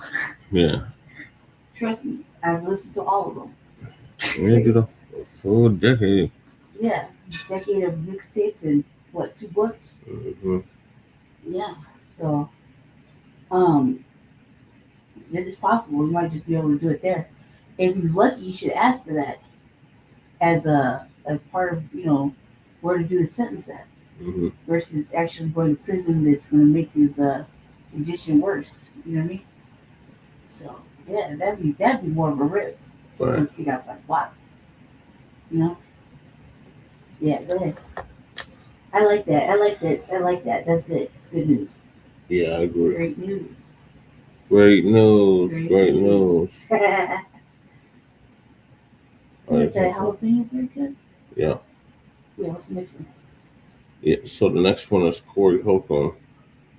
Yeah. Trust me, I've listened to all of them. Yeah, did a full decade. Yeah, decade of mixtapes and 2 books. Yeah. So, it is possible. You might just be able to do it there. If he's lucky, you should ask for that as part of, you know, where to do his sentence at. Versus actually going to prison that's going to make his condition worse. You know what I mean? So yeah, that'd be more of a rip. Right. If you outside blocks. You know? Yeah, go ahead. I like that. That's good. It's good news. Yeah, I agree. Great news. Great news. That jalapeno very good? Yeah. Yeah, what's the next one? Yeah, so the next one is Corey Holcomb.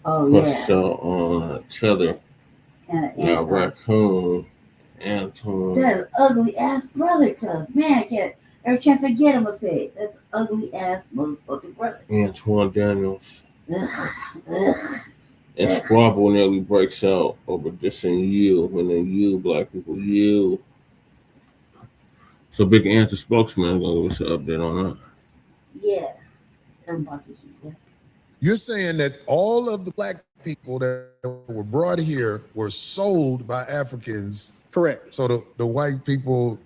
Oh, yeah. Show on Tether. Now Raccoon, Anton. That ugly ass brother, cuz. Man, I can't. Every chance I get him, I'll say it. That's ugly ass motherfucking brother. Antoine Daniels. And SQUABBLE nearly breaks out over dissing you when they you, black people, you. So Big Anthony spokesman is going to give us an update on that. Yeah. You're saying that all of the black people that were brought here were sold by Africans. Correct. So the white people,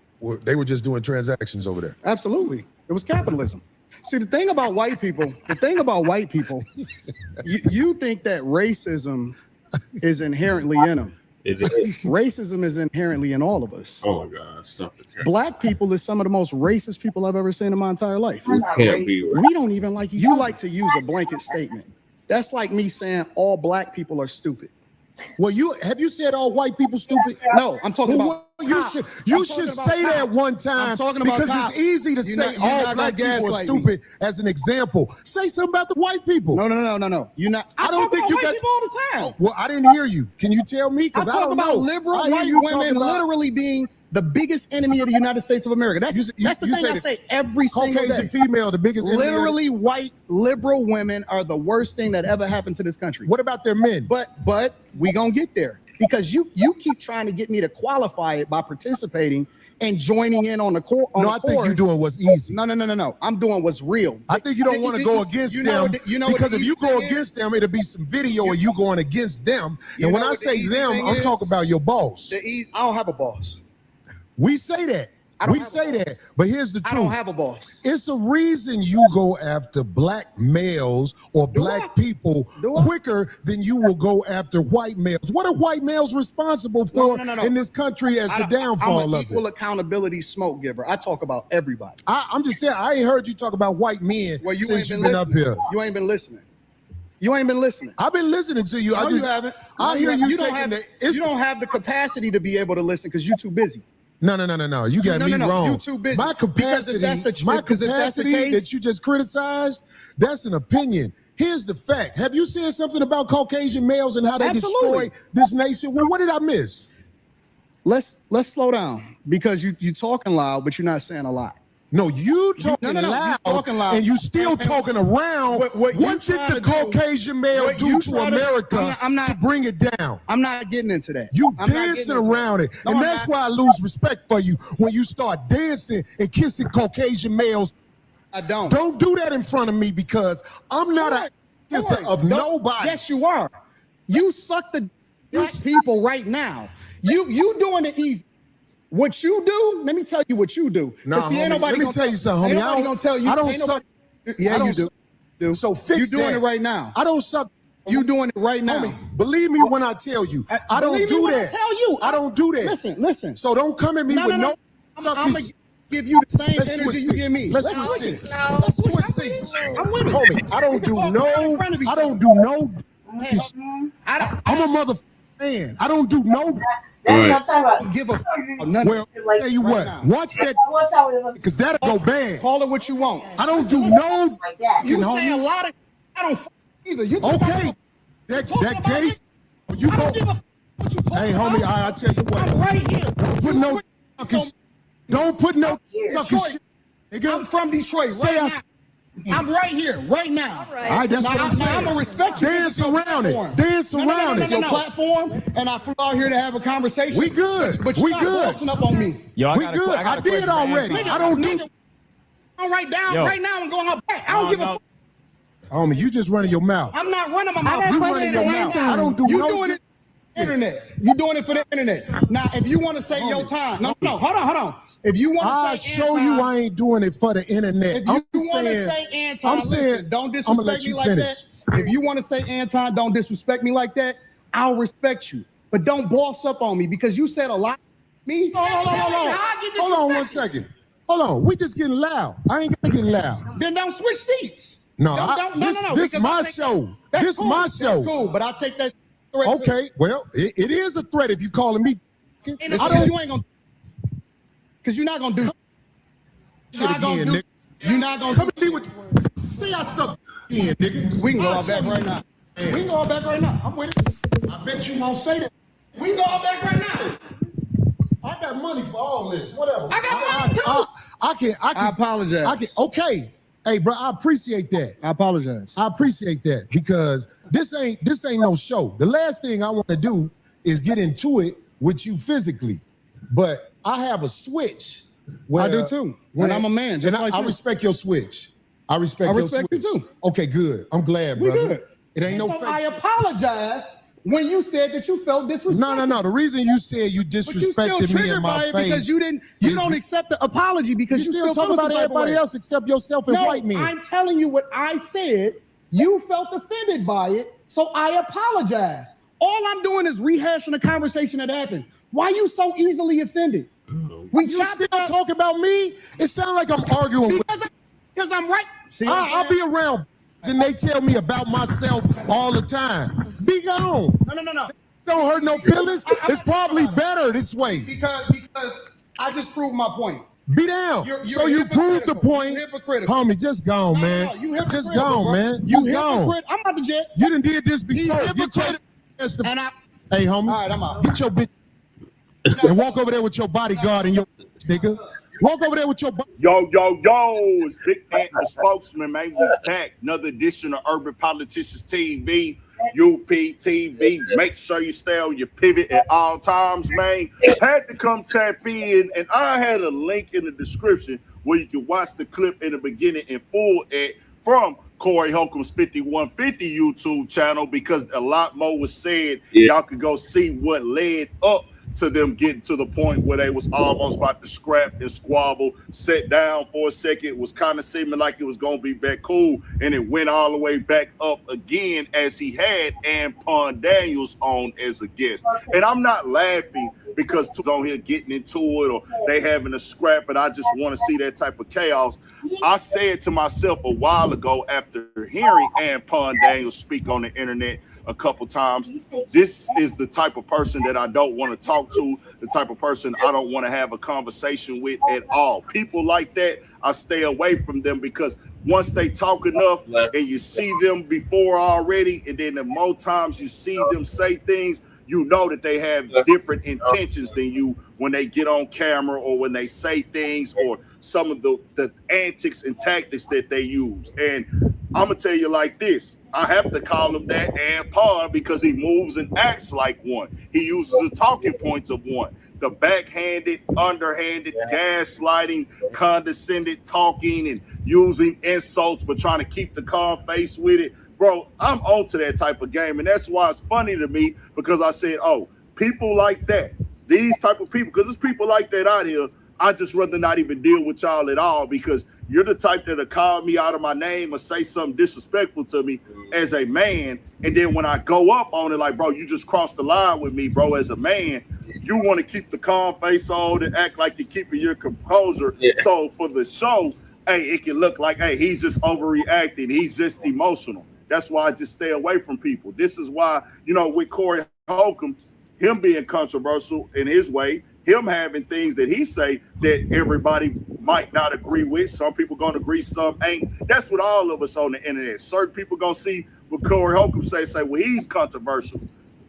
they were just doing transactions over there. Absolutely. It was capitalism. See, the thing about white people, you think that racism is inherently in them. Racism is inherently in all of us. Oh my God, stop it. Black people is some of the most racist people I've ever seen in my entire life. Can't be. We don't even like you. You like to use a blanket statement. That's like me saying all black people are stupid. Well, have you said all white people stupid? No, I'm talking about you should say that one time. I'm talking about because cops. it's easy to say all black people are stupid as an example. Say something about the white people. No. You're not. I don't think you got people all the time. Oh, well, I didn't hear you. Can you tell me? Because I talk don't about know. liberal I hear white you women literally being the biggest enemy of the United States of America. That's the thing I say every single day. Caucasian female, the biggest enemy. Literally, white liberal women are the worst thing that ever happened to this country. What about their men? But we gonna get there because you keep trying to get me to qualify it by participating and joining in on the court. No, I think you're doing what's easy. No. I'm doing what's real. I think you don't want to go against them because if you go against them, it'll be some video of you going against them. And when I say them, I'm talking about your boss. I don't have a boss. We say that. We say that. But here's the truth. I don't have a boss. It's a reason you go after black males or black people quicker than you will go after white males. What are white males responsible for in this country as the downfall I'm an of equal it? accountability smoke giver. I talk about everybody. I'm just saying, I ain't heard you talk about white men since you've been up here. You ain't been listening. You ain't been listening. I've been listening to you. No, you haven't. I hear you You taking you don't have the capacity to be able to listen because you're too busy. No. You got me wrong. You too busy. My capacity that you just criticized, that's an opinion. Here's the fact. Have you said something about Caucasian males and how they destroy this nation? Well, what did I miss? Let's slow down because you talking loud, but you're not saying a lot. No, you talking loud, and you still talking around. What did the Caucasian male do to America to bring it down? I'm not getting into that. You dancing around it. And that's why I lose respect for you when you start dancing and kissing Caucasian males. I don't. Don't do that in front of me because I'm not a kisser of nobody. Yes, you are. You suck the black people right now. You doing it easy. What you do, let me tell you what you do. No, homie, let me tell you something, homie. Ain't nobody gonna tell you. I don't suck. Yeah, you do. So fix You doing that. it right now. I don't suck. You doing it right now. Homie, believe me when I tell you. I don't do that. I tell you. I don't do that. Listen. So don't come at me with no suckish. I'm gonna give you the same energy you give me. Let's switch seats. Let's switch seats. I'm with it. Homie, I don't do no. I'm a mother fan. I don't do no. That's what I'm talking about. Give a none. Well, tell you what, watch that because that'll go bad. Call it what you want. I don't do no. You say a lot of. I don't either. You okay? That case. You go. Hey, homie, I tell you what. I'm right here. Don't put no sucky shit. I'm from Detroit. Right now. I'm right here, right now. All right, that's what I'm saying. I'm gonna respect you. Dance around it. Dance around it. Your platform, and I flew out here to have a conversation. We good. But you're not bossing up on me. We good. I did already. I don't do. I'm right now. I'm going up back. I don't give a. Homie, you just running your mouth. I'm not running my mouth. You running your mouth. I don't do you no. Doing it. Internet. You doing it for the internet. Now, if you want to say your time, no, hold on. If you want to say show you I ain't doing it for the internet. If you want to say Anton, listen, don't disrespect me like that. If you want to say Anton, don't disrespect me like that. I'll respect you, but don't boss up on me because you said a lot. Me? Hold on 1 second. Hold on. We just getting loud. I ain't gonna get loud. Then don't switch seats. No. This my show. This my show. That's cool, but I'll take that. Okay. Well, it is a threat if you calling me. You ain't gonna. Because you're not going to do shit again, nigga. You're not going to come me with. See, I suck again, nigga. We can go all back right now. We can go all back right now. I'm with it. I bet you won't say that. We can go all back right now. I got money for all this. Whatever. I got money too. I apologize. Okay. Hey, bro, I appreciate that. I apologize. I appreciate that because this ain't no show. The last thing I want to do is get into it with you physically, but I have a switch. I do too. And I'm a man, just like you. I respect your switch. I respect you too. Okay, good. I'm glad, brother. Good. It ain't no so fake. I apologize when you said that you felt disrespected. No. The reason you said you disrespected me in my face because you don't accept the apology because you still talk about everybody else except yourself and white men. I'm telling you what I said. You felt offended by it, so I apologize. All I'm doing is rehashing a conversation that happened. Why are you so easily offended? You still talk about me? It sounds like I'm arguing because I'm right. See, I'll be around and they tell me about myself all the time. Be gone. No. Don't hurt no feelings. It's probably better this way. Because I just proved my point. Be down. So you proved the point. Homie, just gone, man. Just gone, man. You gone. I'm out the jet. You done did this before. Hey, homie. All right, I'm out. Get your bitch and walk over there with your bodyguard and your nigga. Walk over there with your Yo, it's Big Ant, the spokesman, man. We back. Another edition of Urban Politicians TV, UPTV. Make sure you stay on your pivot at all times, man. Had to come tap in, and I had a link in the description where you can watch the clip in the beginning in full from Corey Holcomb's 5150 YouTube channel, because a lot more was said. Y'all could go see what led up to them getting to the point where they was almost about to scrap and squabble, sit down for a second. It was kind of seeming like it was going to be back cool, and it went all the way back up again as he had Anton Daniels on as a guest. And I'm not laughing because he's on here getting into it or they having a scrap, and I just want to see that type of chaos. I said to myself a while ago after hearing Anton Daniels speak on the internet a couple times, this is the type of person that I don't want to talk to, the type of person I don't want to have a conversation with at all. People like that, I stay away from them, because once they talk enough and you see them before already, and then the more times you see them say things, you know that they have different intentions than you when they get on camera or when they say things or some of the antics and tactics that they use. And I'm gonna tell you like this, I have to call him that Anton because he moves and acts like one. He uses the talking points of one. The backhanded, underhanded, gaslighting, condescending talking and using insults but trying to keep the calm face with it. Bro, I'm onto that type of game, and that's why it's funny to me, because I said, oh, people like that, these type of people, because there's people like that out here, I just rather not even deal with y'all at all, because you're the type that'll call me out of my name or say something disrespectful to me as a man, and then when I go up on it, like, bro, you just crossed the line with me, bro, as a man, you want to keep the calm face on and act like you're keeping your composure. So for the show, hey, it can look like, hey, he's just overreacting, he's just emotional. That's why I just stay away from people. This is why, you know, with Corey Holcomb, him being controversial in his way, him having things that he say that everybody might not agree with. Some people gonna agree, some ain't. That's what all of us on the internet. Certain people gonna see what Corey Holcomb say, well, he's controversial.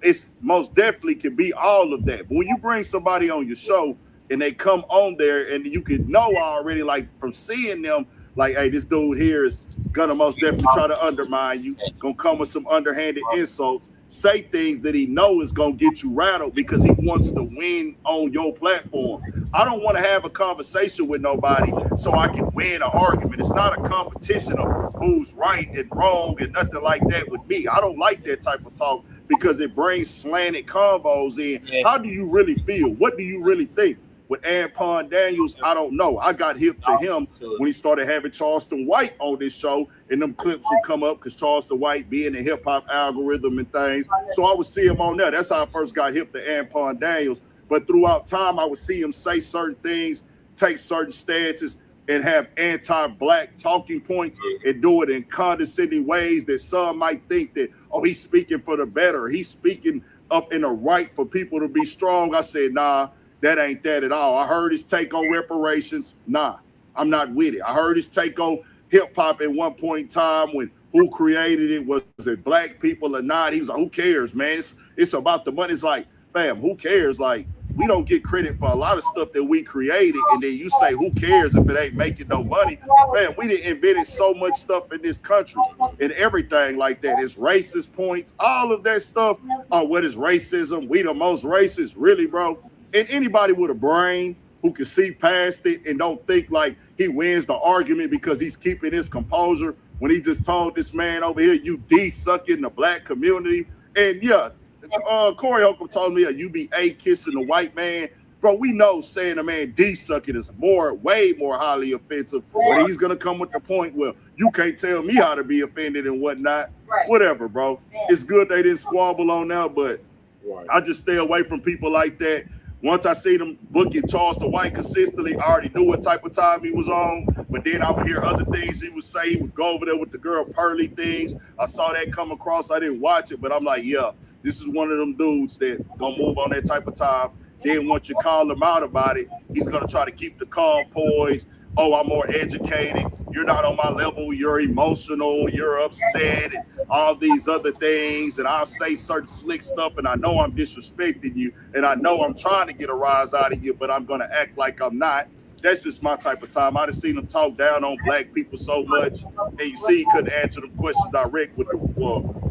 It's most definitely can be all of that. But when you bring somebody on your show and they come on there and you can know already, like from seeing them, like, hey, this dude here is gonna most definitely try to undermine you, gonna come with some underhanded insults, say things that he knows is gonna get you rattled because he wants to win on your platform. I don't want to have a conversation with nobody so I can win an argument. It's not a competition of who's right and wrong and nothing like that with me. I don't like that type of talk because it brings slanted convos in. How do you really feel? What do you really think? With Anton Daniels, I don't know. I got hip to him when he started having Charleston White on this show, and them clips would come up because Charleston White being the hip-hop algorithm and things. So I would see him on there. That's how I first got hip to Anton Daniels. But throughout time, I would see him say certain things, take certain stances, and have anti-Black talking points and do it in condescending ways that some might think that, oh, he's speaking for the better. He's speaking up in the right for people to be strong. I said, nah. That ain't that at all. I heard his take on reparations. Nah, I'm not with it. I heard his take on hip hop at one point in time when who created it, was it Black people or not? He was like, who cares, man? It's about the money. It's like, fam, who cares? Like, we don't get credit for a lot of stuff that we created, and then you say, who cares if it ain't making no money? Man, we done invented so much stuff in this country and everything like that. It's racist points, all of that stuff. Oh, what is racism? We the most racist, really, bro? And anybody with a brain who can see past it and don't think like he wins the argument because he's keeping his composure when he just told this man over here, you D-sucking the Black community. And yeah, Corey Holcomb told me a UBA kissing a white man. Bro, we know saying a man D sucking is way more highly offensive. But he's gonna come with the point where you can't tell me how to be offended and whatnot. Right. Whatever, bro. It's good they didn't squabble on now, but I just stay away from people like that. Once I see them booking Charles the White consistently, I already knew what type of time he was on. But then I would hear other things he would say. He would go over there with the girl Pearly things. I saw that come across. I didn't watch it, but I'm like, yeah, this is one of them dudes that gonna move on that type of time. Then once you call him out about it, he's gonna try to keep the calm poise. Oh, I'm more educated. You're not on my level. You're emotional. You're upset. And all these other things. And I'll say certain slick stuff. And I know I'm disrespecting you. And I know I'm trying to get a rise out of you. But I'm going to act like I'm not. That's just my type of time. I've seen him talk down on black people so much. And you see he couldn't answer the questions direct with the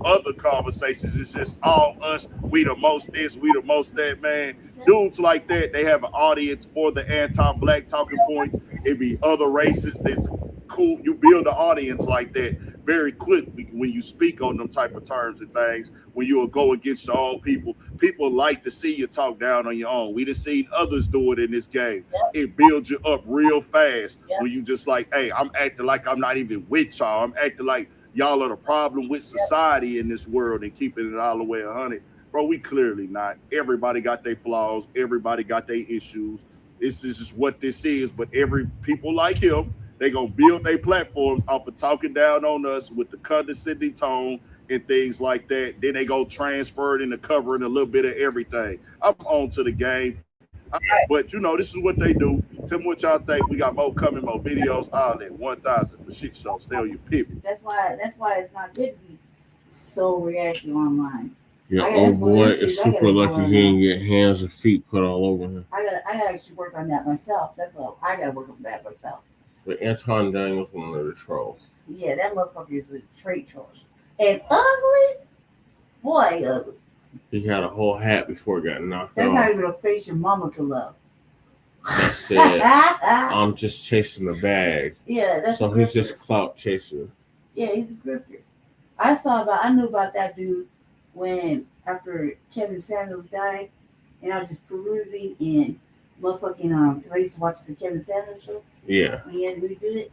other conversations. It's just all us. We the most this. We the most that, man. Dudes like that, they have an audience for the anti-black talking points. It be other races that's cool. You build an audience like that very quickly when you speak on them type of terms and things. When you'll go against your own people, people like to see you talk down on your own. We done seen others do it in this game. It builds you up real fast when you just like, hey, I'm acting like I'm not even with y'all. I'm acting like y'all are the problem with society in this world and keeping it all the way 100. Bro, we clearly not. Everybody got their flaws. Everybody got their issues. This is just what this is. But people like him, they gonna build their platforms off of talking down on us with the condescending tone and things like that. Then they go transfer it into covering a little bit of everything. I'm on to the game. But you know, this is what they do. Tell me what y'all think. We got more coming, more videos, all that. 1,000 for shit show. Stay on your pivot. That's why it's not good to be so reactive online. Your old boy is super lucky he didn't get hands and feet put all over him. I gotta actually work on that myself. That's all. I gotta work on that myself. But Anton Daniels one of the trolls. Yeah, that motherfucker is a trait troll. And ugly? Boy, ugly. He had a whole hat before it got knocked That's off. not even a face your mama could love. I said, I'm just chasing the bag. Yeah, that's so he's just clout chasing. Yeah, he's a grifter. I knew about that dude when after Kevin Samuels died, and I was just perusing in motherfucking I used to watch the Kevin Samuels show. Yeah. When he had to redo it.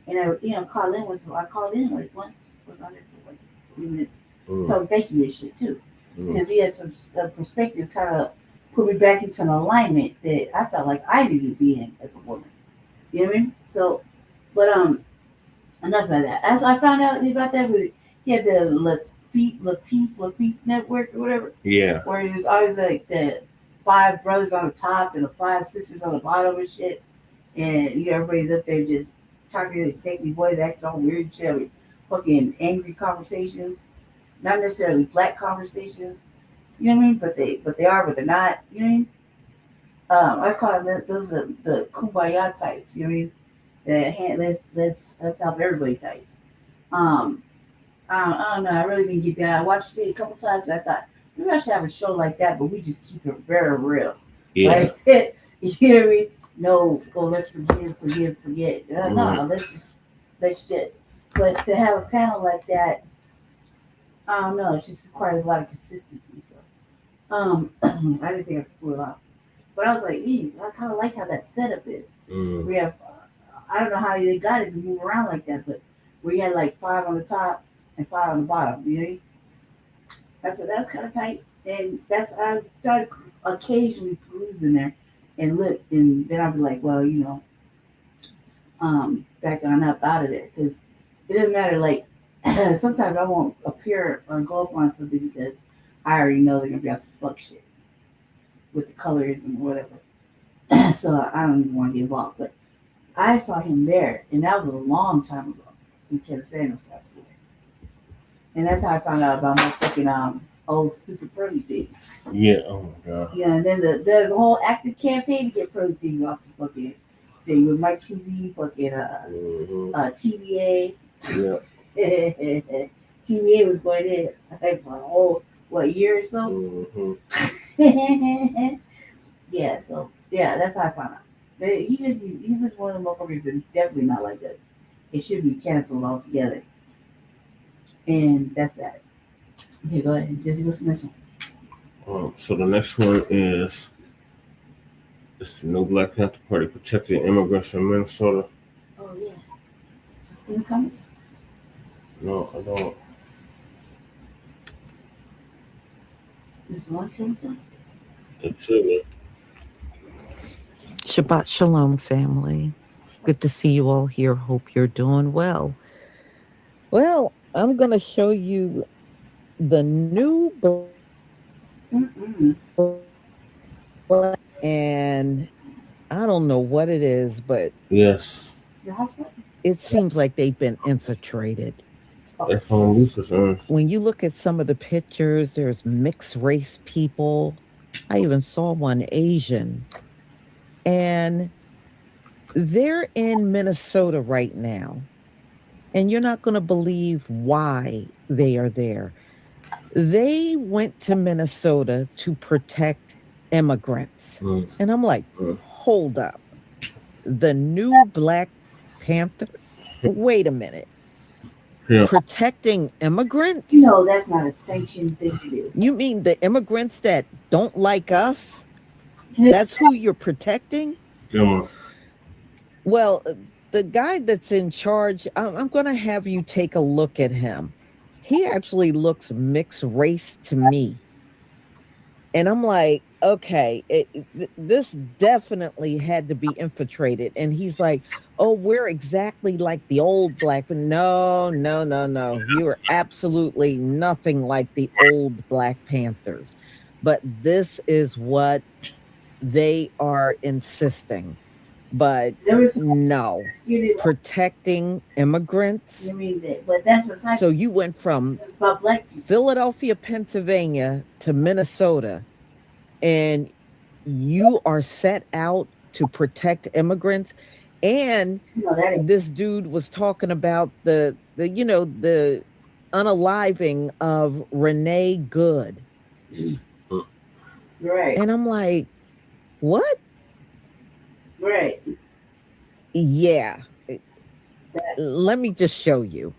And I called in so I called in like once, was on there for like 3 minutes. So thank you and shit too. Because he had some perspective kind of put me back into an alignment that I felt like I needed to be in as a woman. You know what I mean? So but enough of that. As I found out about that, he had the Lafitte network or whatever. Yeah. Where it was always like the 5 brothers on the top and the 5 sisters on the bottom and shit. And everybody's up there just talking to the sexy boys, acting all weird shit. With fucking angry conversations. Not necessarily black conversations. You know what I mean? But they are, but they're not. You know what I mean? I call them those are the kumbaya types. You know what I mean? Let's help everybody types. I don't know. I really didn't get that. I watched it a couple times. And I thought maybe I should have a show like that, but we just keep it very real. Yeah. Like, you know what I mean? No, let's forget. No, let's just. But to have a panel like that, I don't know. It just requires a lot of consistency. So, I didn't think I could pull it off. But I was like, I kind of like how that setup is. We have, I don't know how they got it to move around like that, but we had like 5 on the top and 5 on the bottom. You know? I said that's kind of tight, and I started occasionally perusing there and look, and then I'd be like, well, back on up out of there because it doesn't matter. Like sometimes I won't appear or go up on something because I already know they're gonna be on some fuck shit with the colors and whatever. So I don't even want to get involved. But I saw him there, and that was a long time ago. When Kevin Samuels passed away, and that's how I found out about my fucking old stupid Pearly things. Yeah. Oh my god. Yeah, and then there's a whole active campaign to get Pearly things off the fucking thing with Mike TV, fucking TVA. Yeah. TVA was going in like for a whole year or so. Yeah, so yeah, that's how I found out. He's just one of the motherfuckers that's definitely not like us. It should be canceled altogether. And that's that. Okay, go ahead. Just what's the next one? So the next one is it's the new Black Panther Party protecting immigrants in Minnesota. Oh yeah. In the comments? No, I don't. Is one something? It's it. Shabbat Shalom, family. Good to see you all here. Hope you're doing well. Well, I'm going to show you the new and I don't know what it is, but Yes. Your husband? It seems like they've been infiltrated. That's what I'm used to. When you look at some of the pictures, there's mixed race people. I even saw one Asian. And they're in Minnesota right now. And you're not going to believe why they are there. They went to Minnesota to protect immigrants. And I'm like, hold up. The new Black Panther? Wait a minute. Yeah. Protecting immigrants? You know, that's not a sanctioned thing to do. You mean the immigrants that don't like us? That's who you're protecting? Yeah. Well, the guy that's in charge, I'm going to have you take a look at him. He actually looks mixed race to me. And I'm like, okay, this definitely had to be infiltrated. And he's like, oh, we're exactly like the old Black. No. You are absolutely nothing like the old Black Panthers. But this is what they are insisting. But no, protecting immigrants. You mean that? But that's a So you went from Philadelphia, Pennsylvania to Minnesota, and you are set out to protect immigrants. And this dude was talking about the unaliving of Renee Good. Right. And I'm like, what? Right. Yeah. Let me just show you.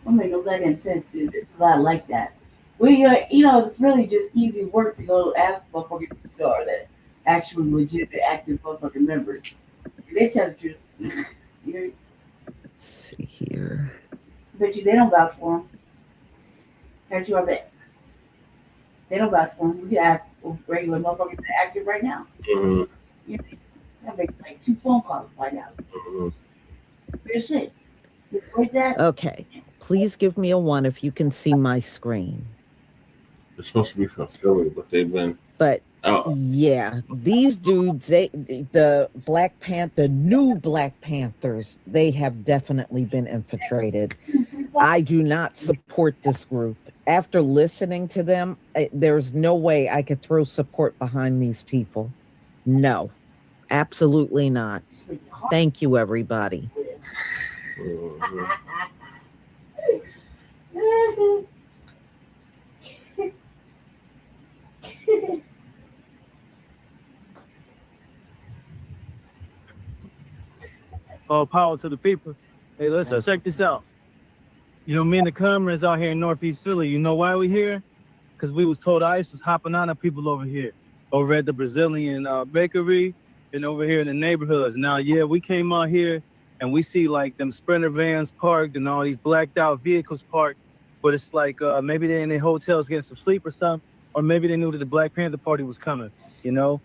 I mean, no that sense. Dude. This is not like that. We, it's really just easy work to go ask motherfuckers that actually legitimate active motherfucking members. They tell the truth. Let's see here. Bet you they don't vouch for them. Bet you I bet. They don't vouch for them. We can ask regular motherfuckers that are active right now. Mm-hmm. I make like 2 phone calls right now. Real shit. You read that? Okay. Please give me a 1 if you can see my screen. It's supposed to be from Philly, but they've been. But yeah, these dudes, the Black Panther, new Black Panthers, they have definitely been infiltrated. I do not support this group. After listening to them, there's no way I could throw support behind these people. No, absolutely not. Thank you, everybody. All power to the people. Hey, listen, check this out. You know, me and the cameras out here in Northeast Philly. You know why we here? Because we was told ICE was hopping on the people over here, over at the Brazilian bakery and over here in the neighborhoods. Now, yeah, we came out here and we see like them Sprinter vans parked and all these blacked out vehicles parked. But it's like maybe they're in their hotels getting some sleep or something, or maybe they knew that the Black Panther Party was coming, you know?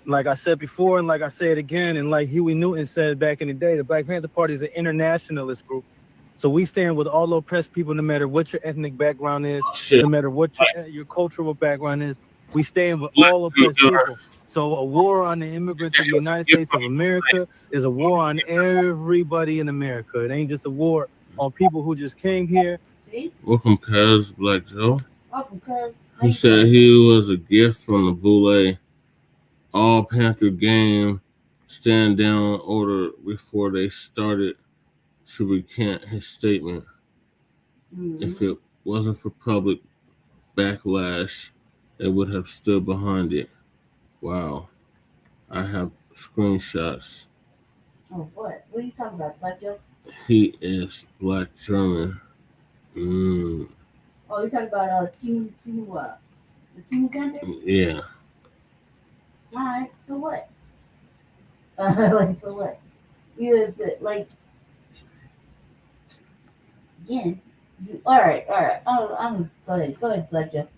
Like I said before, and like I say it again, and like Huey Newton said back in the day, the Black Panther Party is an internationalist group. So we stand with all oppressed people, no matter what your ethnic background is, no matter what your cultural background is. We stand with all oppressed people. So a war on the immigrants of the United States of America is a war on everybody in America. It ain't just a war on people who just came here. Welcome, Cuz Black Joe. Welcome, Cuz. He said he was a gift from the Boule All Panther game stand down order before they started to recant his statement. If it wasn't for public backlash, they would have stood behind it. Wow. I have screenshots. Oh, what? What are you talking about, Black Joe? He is Black German. Oh, you're talking about the Team Panther? Yeah. All right. So what? Like so what? You have to, like again. All right. I'm go ahead, Blacc.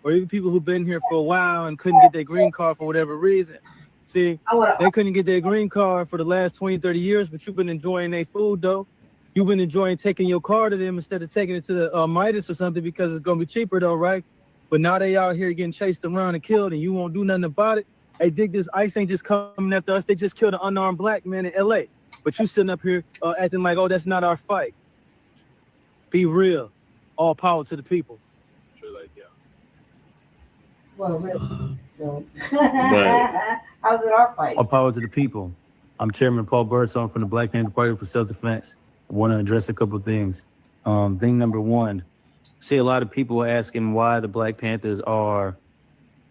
Or even people who've been here for a while and couldn't get their green card for whatever reason. See, they couldn't get their green card for the last 20, 30 years, but you've been enjoying their food, though. You've been enjoying taking your car to them instead of taking it to the Midas or something because it's going to be cheaper, though, right? But now they out here getting chased around and killed, and you won't do nothing about it. Hey, dig this. ICE ain't just coming after us. They just killed an unarmed black man in L.A. But you sitting up here acting like, oh, that's not our fight. Be real. All power to the people. Well, really. So, Right. how's it our fight? All power to the people. I'm Chairman Paul Birdsong from the Black Panther Party for Self-Defense. I want to address a couple of things. Thing number one, see a lot of people asking why the Black Panthers are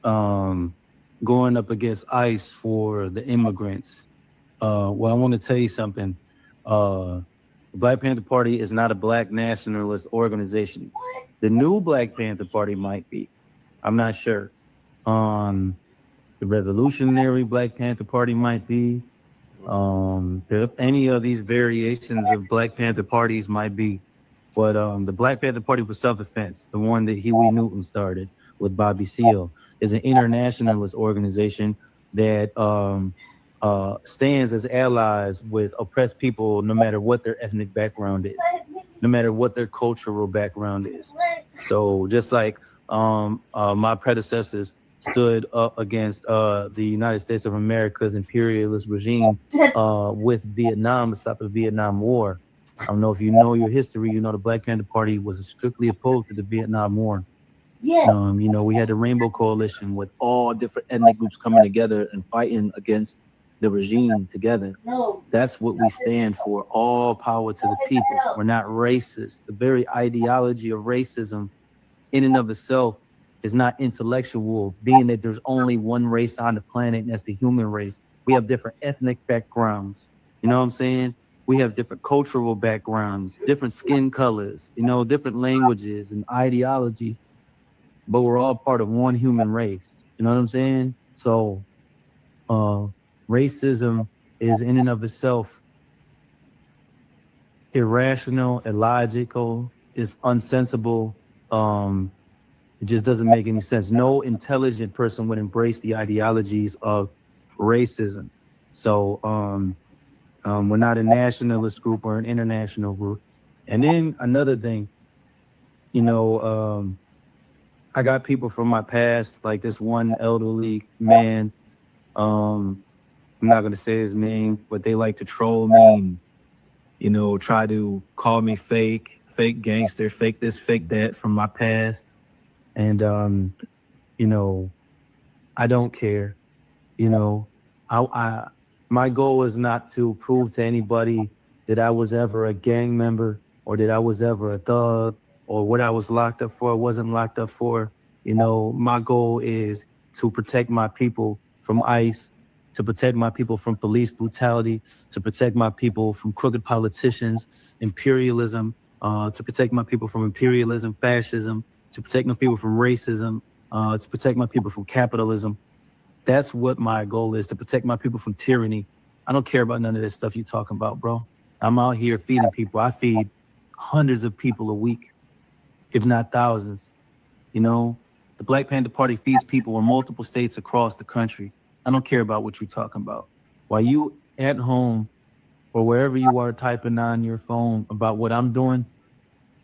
going up against ICE for the immigrants. Well, I want to tell you something. The Black Panther Party is not a black nationalist organization. The new Black Panther Party might be. I'm not sure. The Revolutionary Black Panther Party might be. Any of these variations of Black Panther parties might be. But the Black Panther Party for Self-Defense, the one that Huey Newton started with Bobby Seale, is an internationalist organization that stands as allies with oppressed people no matter what their ethnic background is, no matter what their cultural background is. So just like my predecessors stood up against the United States of America's imperialist regime with Vietnam to stop the Vietnam War. I don't know if you know your history, you know the Black Panther Party was strictly opposed to the Vietnam War. Yeah. You know, we had the Rainbow Coalition with all different ethnic groups coming together and fighting against the regime together. No. That's what we stand for, all power to the people. We're not racist. The very ideology of racism in and of itself is not intellectual, being that there's only one race on the planet, and that's the human race. We have different ethnic backgrounds. You know what I'm saying? We have different cultural backgrounds, different skin colors, you know, different languages and ideologies, but we're all part of one human race. You know what I'm saying? So racism is in and of itself irrational, illogical, is unsensible. It just doesn't make any sense. No intelligent person would embrace the ideologies of racism. So we're not a nationalist group or an international group. And then another thing, you know, I got people from my past, like this one elderly man. I'm not gonna say his name, but they like to troll me and, you know, try to call me fake gangster, fake this, fake that from my past. And you know, I don't care. You know, my goal is not to prove to anybody that I was ever a gang member or that I was ever a thug or what I was locked up for, wasn't locked up for. You know, my goal is to protect my people from ICE, to protect my people from police brutality, to protect my people from crooked politicians, imperialism, to protect my people from imperialism, fascism, to protect my people from racism, to protect my people from capitalism. That's what my goal is, to protect my people from tyranny. I don't care about none of this stuff you're talking about, bro. I'm out here feeding people. I feed hundreds of people a week, if not thousands. You know, the Black Panther Party feeds people in multiple states across the country. I don't care about what you're talking about. While you at home or wherever you are typing on your phone about what I'm doing,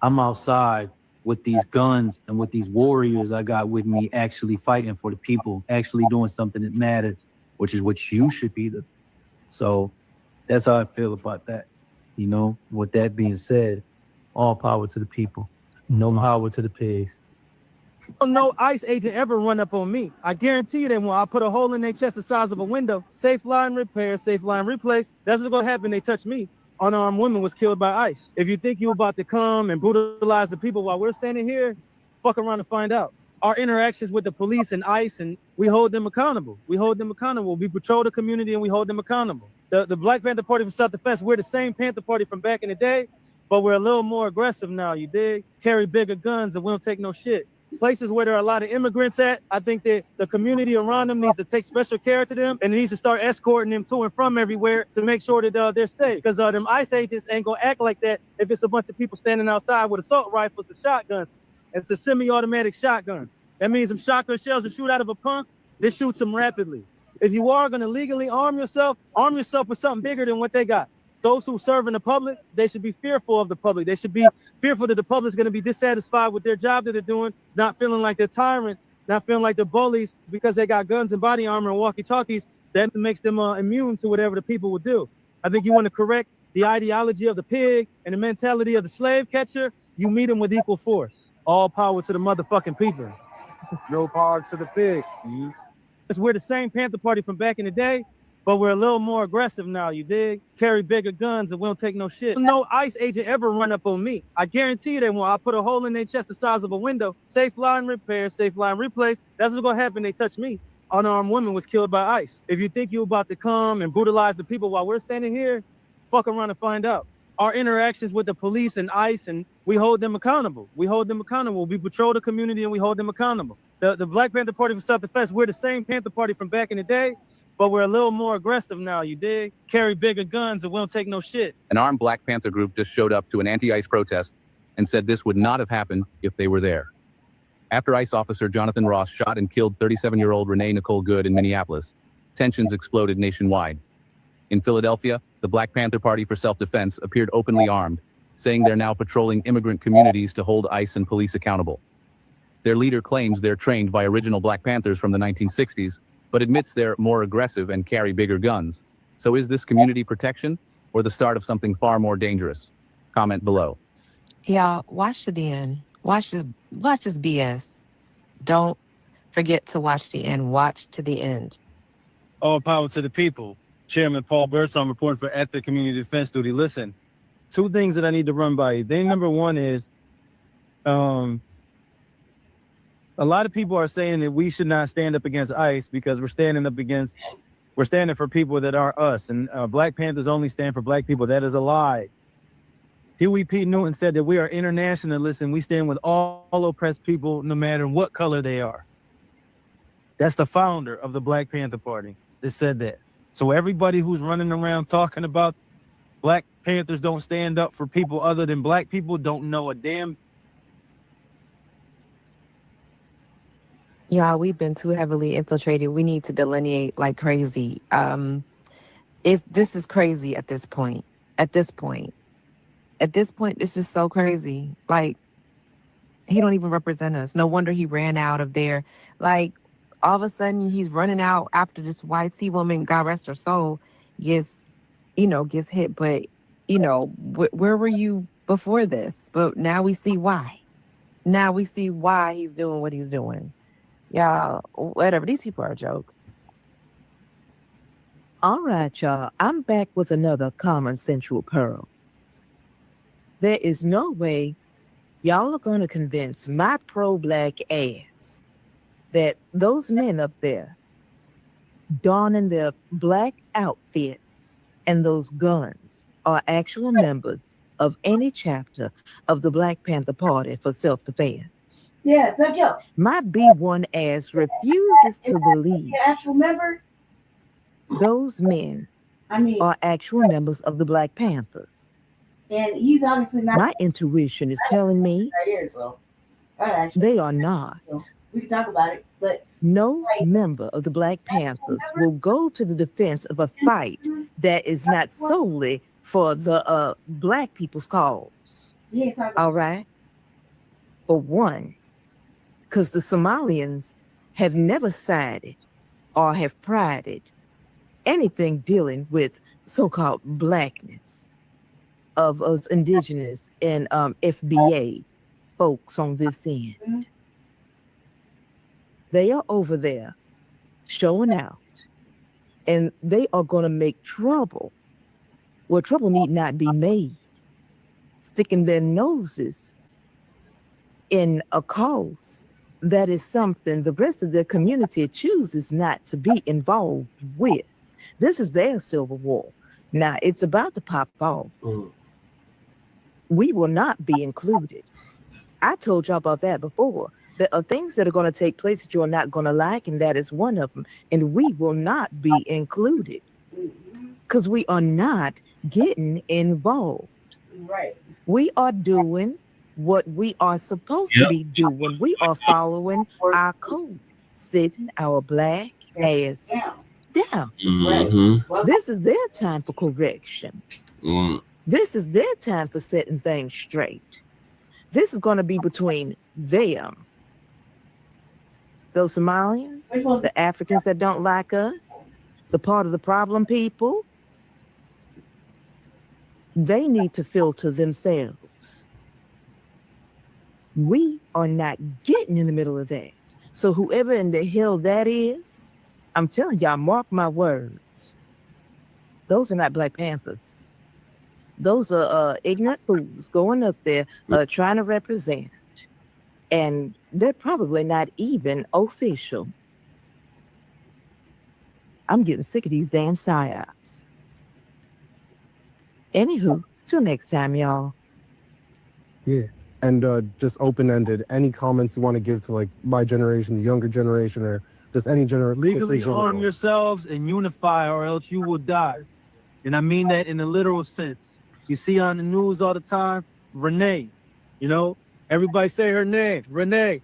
I'm outside with these guns and with these warriors I got with me actually fighting for the people, actually doing something that matters, which is what you should be. So that's how I feel about that. You know, with that being said, all power to the people, no power to the pigs. No ICE agent ever run up on me. I guarantee you that when I put a hole in their chest the size of a window, safe line repair, safe line replace, that's what's gonna happen. They touch me. Unarmed woman was killed by ICE. If you think you're about to come and brutalize the people while we're standing here, fuck around and find out. Our interactions with the police and ICE, and we hold them accountable. We hold them accountable. We patrol the community and we hold them accountable. The Black Panther Party for Self-Defense, we're the same Panther Party from back in the day. but we're a little more aggressive now, you dig? Carry bigger guns and we don't take no shit. Places where there are a lot of immigrants at, I think that the community around them needs to take special care to them and it needs to start escorting them to and from everywhere to make sure that they're safe. Because them ICE agents ain't gonna act like that if it's a bunch of people standing outside with assault rifles and shotguns. It's a semi-automatic shotgun. That means if shotgun shells are shoot out of a pump, they shoot them rapidly. If you are gonna legally arm yourself with something bigger than what they got. Those who serve in the public, they should be fearful of the public. They should be fearful that the public is going to be dissatisfied with their job that they're doing, not feeling like they're tyrants, not feeling like they're bullies because they got guns and body armor and walkie-talkies. That makes them immune to whatever the people would do. I think you want to correct the ideology of the pig and the mentality of the slave catcher. You meet them with equal force. All power to the motherfucking people. No power to the pig. We're the same Panther Party from back in the day, but we're a little more aggressive now, you dig? Carry bigger guns and we don't take no shit. No ICE agent ever run up on me. I guarantee you they won't. I put a hole in their chest the size of a window. Safe line repair, safe line replace. That's what's gonna happen. They touch me. Unarmed woman was killed by ICE. If you think you're about to come and brutalize the people while we're standing here, fuck around and find out. Our interactions with the police and ICE, and we hold them accountable. We hold them accountable. We patrol the community and we hold them accountable. The Black Panther Party for Self-Defense, we're the same Panther Party from back in the day, but we're a little more aggressive now, you dig? Carry bigger guns and we don't take no shit. An armed Black Panther group just showed up to an anti-ICE protest and said this would not have happened if they were there. After ICE officer Jonathan Ross shot and killed 37-year-old Renee Nicole Good in Minneapolis, tensions exploded nationwide. In Philadelphia, the Black Panther Party for Self-Defense appeared openly armed, saying they're now patrolling immigrant communities to hold ICE and police accountable. Their leader claims they're trained by original Black Panthers from the 1960s, but admits they're more aggressive and carry bigger guns. So is this community protection or the start of something far more dangerous? Comment below. Y'all, watch to the end. Watch this BS. Don't forget to watch the end. Watch to the end. All power to the people. Chairman Paul Birdsong reporting for Active Community Defense Duty. Listen, two things that I need to run by you. Thing number one is, a lot of people are saying that we should not stand up against ICE because we're standing for people that are us. And Black Panthers only stand for Black people. That is a lie. Huey P. Newton said that we are internationalists and we stand with all oppressed people no matter what color they are. That's the founder of the Black Panther Party that said that. So everybody who's running around talking about Black Panthers don't stand up for people other than Black people don't know a damn. Y'all, we've been too heavily infiltrated. We need to delineate like crazy. This is crazy at this point. At this point, this is so crazy. Like, he don't even represent us. No wonder he ran out of there. Like, all of a sudden he's running out after this white tea woman, God rest her soul, gets hit. But, where were you before this? But now we see why. Now we see why he's doing what he's doing. Y'all, whatever. These people are a joke. All right, y'all. I'm back with another common sensual pearl. There is no way y'all are going to convince my pro-Black ass that those men up there donning their Black outfits and those guns are actual members of any chapter of the Black Panther Party for Self-Defense. Yeah, thank you. My B1 ass refuses to believe Actual member? those men are actual members of the Black Panthers. And he's obviously not. My intuition is telling me right here, so they are not. So we can talk about it, but no member of the Black Panthers will go to the defense of a fight that is not solely for the Black people's cause. All right? For one, because the Somalians have never sided or have prided anything dealing with so-called Blackness of us indigenous and FBA folks on this end. They are over there showing out, and they are going to make trouble where trouble need not be made, sticking their noses in a cause that is something the rest of their community chooses not to be involved with. This is their civil war. Now, it's about to pop off. we will not be included. I told y'all about that before. There are things that are going to take place that you're not going to like, and that is one of them. And we will not be included because we are not getting involved. Right. We are doing what we are supposed to be doing. We are following our code, sitting our black asses down. This is their time for correction. This is their time for setting things straight. This is going to be between them, those Somalians, the Africans that don't like us, the part of the problem people. They need to filter themselves. We are not getting in the middle of that. So whoever in the hell that is, I'm telling y'all, mark my words. Those are not Black Panthers. Those are ignorant fools going up there trying to represent. And they're probably not even official. I'm getting sick of these damn psyops. Anywho, till next time, y'all. Yeah. And just open-ended, any comments you want to give to like my generation, the younger generation, or just any generation? Legally arm yourselves and unify, or else you will die. And I mean that in the literal sense. You see on the news all the time, Renee, you know, everybody say her name, Renee,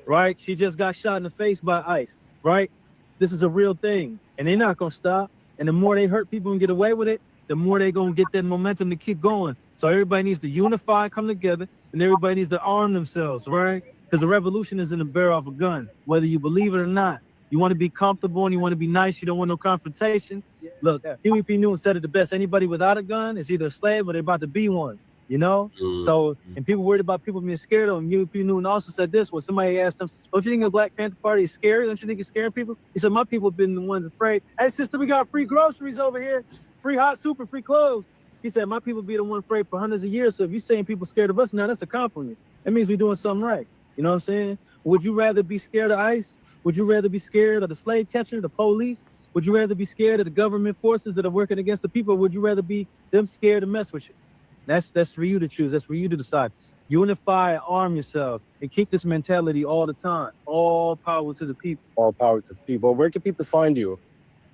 right? She just got shot in the face by ICE, right? This is a real thing, and they're not gonna stop. And the more they hurt people and get away with it, the more they're gonna get that momentum to keep going. So everybody needs to unify, come together, and everybody needs to arm themselves, right? Because the revolution is in the barrel of a gun, whether you believe it or not. You want to be comfortable and you want to be nice. You don't want no confrontation. Look, Huey P. Newton said it the best. Anybody without a gun is either a slave or they're about to be one, you know? So, and people worried about people being scared of them. Huey P. Newton also said this when somebody asked him, don't you think the Black Panther Party is scary? Don't you think it's scaring people? He said, my people have been the ones afraid. Hey, sister, we got free groceries over here. Free hot soup and free clothes. He said, my people be the one afraid for hundreds of years. So if you're saying people scared of us now, that's a compliment. That means we're doing something right. You know what I'm saying? Would you rather be scared of ICE? Would you rather be scared of the slave catcher, the police? Would you rather be scared of the government forces that are working against the people? Or would you rather be them scared to mess with you? That's for you to choose. That's for you to decide. Unify, arm yourself, and keep this mentality all the time. All power to the people. All power to the people. Where can people find you?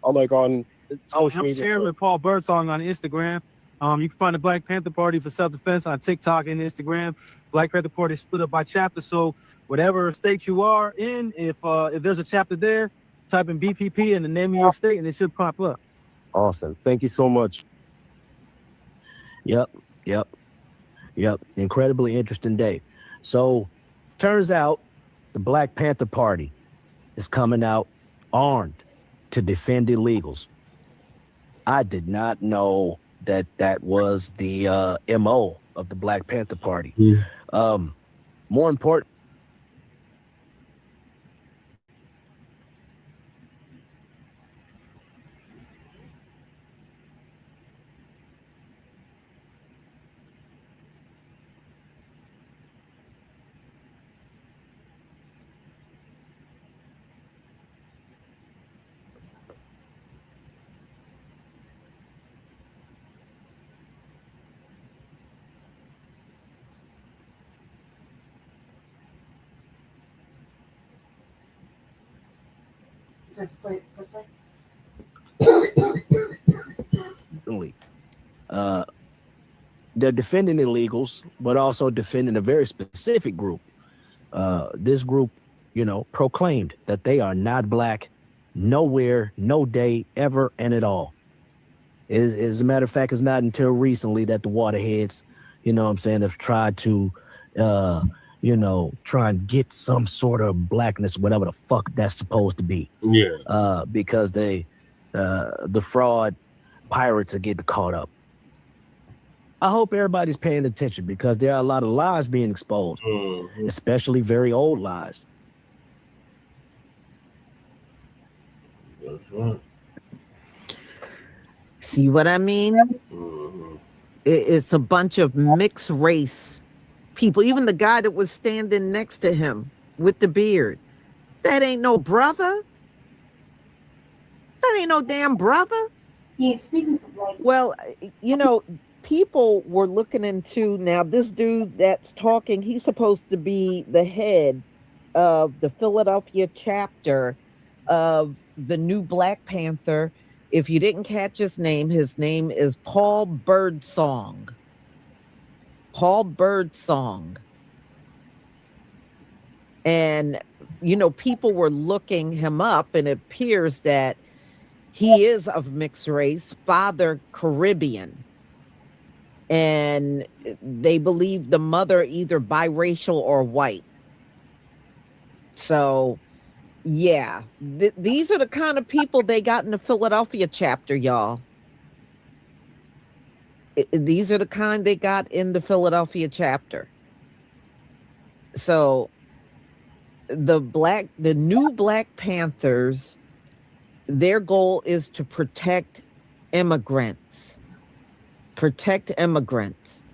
Like on social media? I'm Chairman Paul Birdsong on Instagram. You can find the Black Panther Party for self-defense on TikTok and Instagram. Black Panther Party is split up by chapter, so whatever state you are in, if there's a chapter there, type in BPP and the name of your state, and it should pop up. Awesome. Thank you so much. Yep. Incredibly interesting day. So, turns out the Black Panther Party is coming out armed to defend illegals. I did not know that was the MO of the Black Panther Party. More important. Just play. They're defending illegals, but also defending a very specific group. This group, proclaimed that they are not black, nowhere, no day, ever, and at all. As a matter of fact, it's not until recently that the waterheads, have tried to, try and get some sort of blackness, whatever the fuck that's supposed to be. Yeah. Because the fraud pirates are getting caught up. I hope everybody's paying attention because there are a lot of lies being exposed, especially very old lies. That's right. See what I mean? It's a bunch of mixed race people. Even the guy that was standing next to him with the beard, that ain't no brother. That ain't no damn brother. He ain't speaking for black. Well, people were looking into, now this dude that's talking, he's supposed to be the head of the Philadelphia chapter of the new Black Panther. If you didn't catch his name is Paul Birdsong. Paul Birdsong. And, you know, people were looking him up, and it appears that he is of mixed race, father Caribbean. And they believe the mother either biracial or white. So, yeah, these are the kind of people they got in the Philadelphia chapter, y'all. These are the kind they got in the Philadelphia chapter. So, the new Black Panthers, their goal is to protect immigrants. Protect immigrants,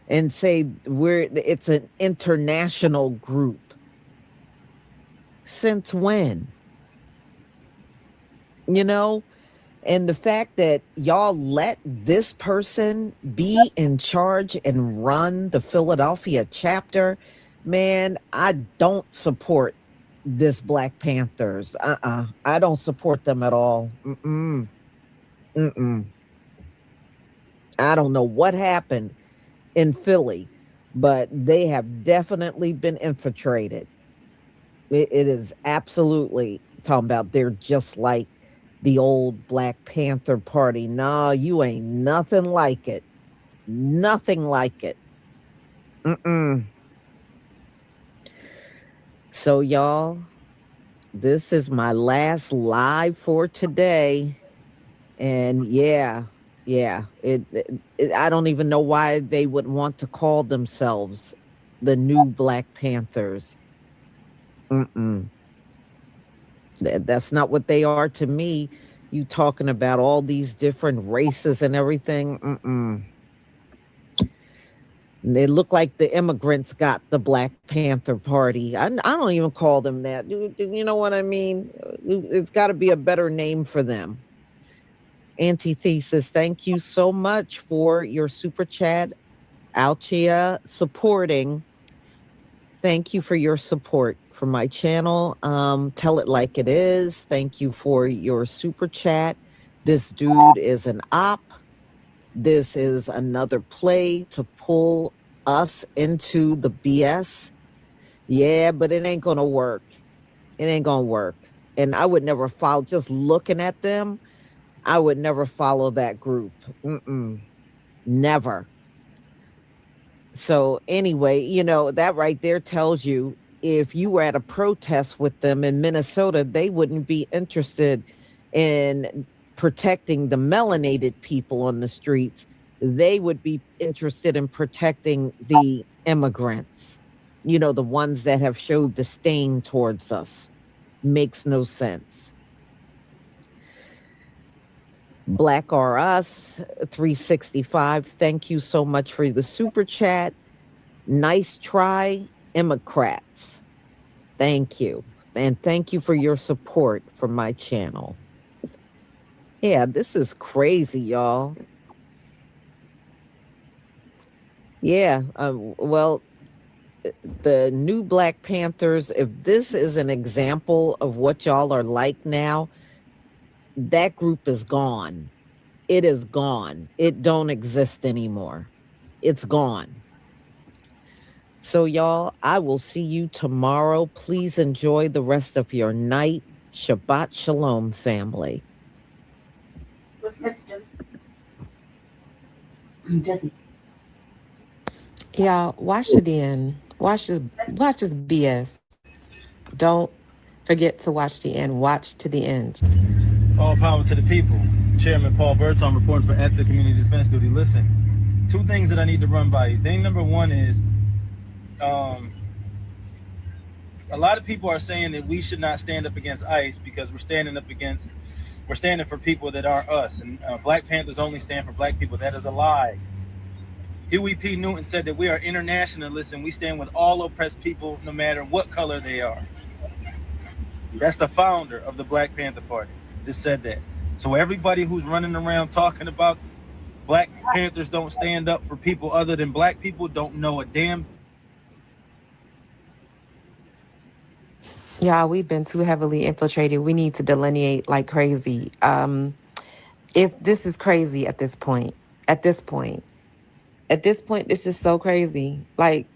and say it's an international group. Since when? You know, and the fact that y'all let this person be in charge and run the Philadelphia chapter, man, I don't support this Black Panthers. I don't support them at all. I don't know what happened in Philly, but they have definitely been infiltrated. It is absolutely talking about they're just like the old Black Panther Party. Nah, you ain't nothing like it. Nothing like it. So, y'all, this is my last live for today. And yeah, I don't even know why they would want to call themselves the new Black Panthers. That's not what they are to me. You talking about all these different races and everything. They look like the immigrants got the Black Panther Party. I don't even call them that. You know what I mean? It's got to be a better name for them. Antithesis, thank you so much for your super chat. Alchia supporting. Thank you for your support for my channel. Tell it like it is. Thank you for your super chat. This dude is an op. This is another play to pull us into the BS. Yeah, but it ain't gonna work. It ain't gonna work. And I would never follow, just looking at them, I would never follow that group. Never. So anyway, you know, that right there tells you if you were at a protest with them in Minnesota, they wouldn't be interested in protecting the melanated people on the streets. They would be interested in protecting the immigrants, you know, the ones that have showed disdain towards us. Makes no sense. Black R Us 365, thank you so much for the super chat. Nice try, Immigrants. Thank you. And thank you for your support for my channel. Yeah, this is crazy, y'all. Yeah, well, the new Black Panthers, if this is an example of what y'all are like now, that group is gone. It is gone. It don't exist anymore. It's gone. So y'all, I will see you tomorrow. Please enjoy the rest of your night. Shabbat Shalom, family. Y'all, watch to the end. Watch this BS. Don't forget to watch the end. Watch to the end. All power to the people. Chairman Paul Birdsong reporting for Ethnic Community Defense Duty. Listen, two things that I need to run by you. Thing number one is, a lot of people are saying that we should not stand up against ICE because we're standing for people that aren't us. And Black Panthers only stand for Black people. That is a lie. Huey P. Newton said that we are internationalists and we stand with all oppressed people no matter what color they are. That's the founder of the Black Panther Party that said that. So everybody who's running around talking about Black Panthers don't stand up for people other than black people, don't know a damn. Y'all, we've been too heavily infiltrated. We need to delineate like crazy. This is crazy at this point. At this point. At this point, this is so crazy. Like,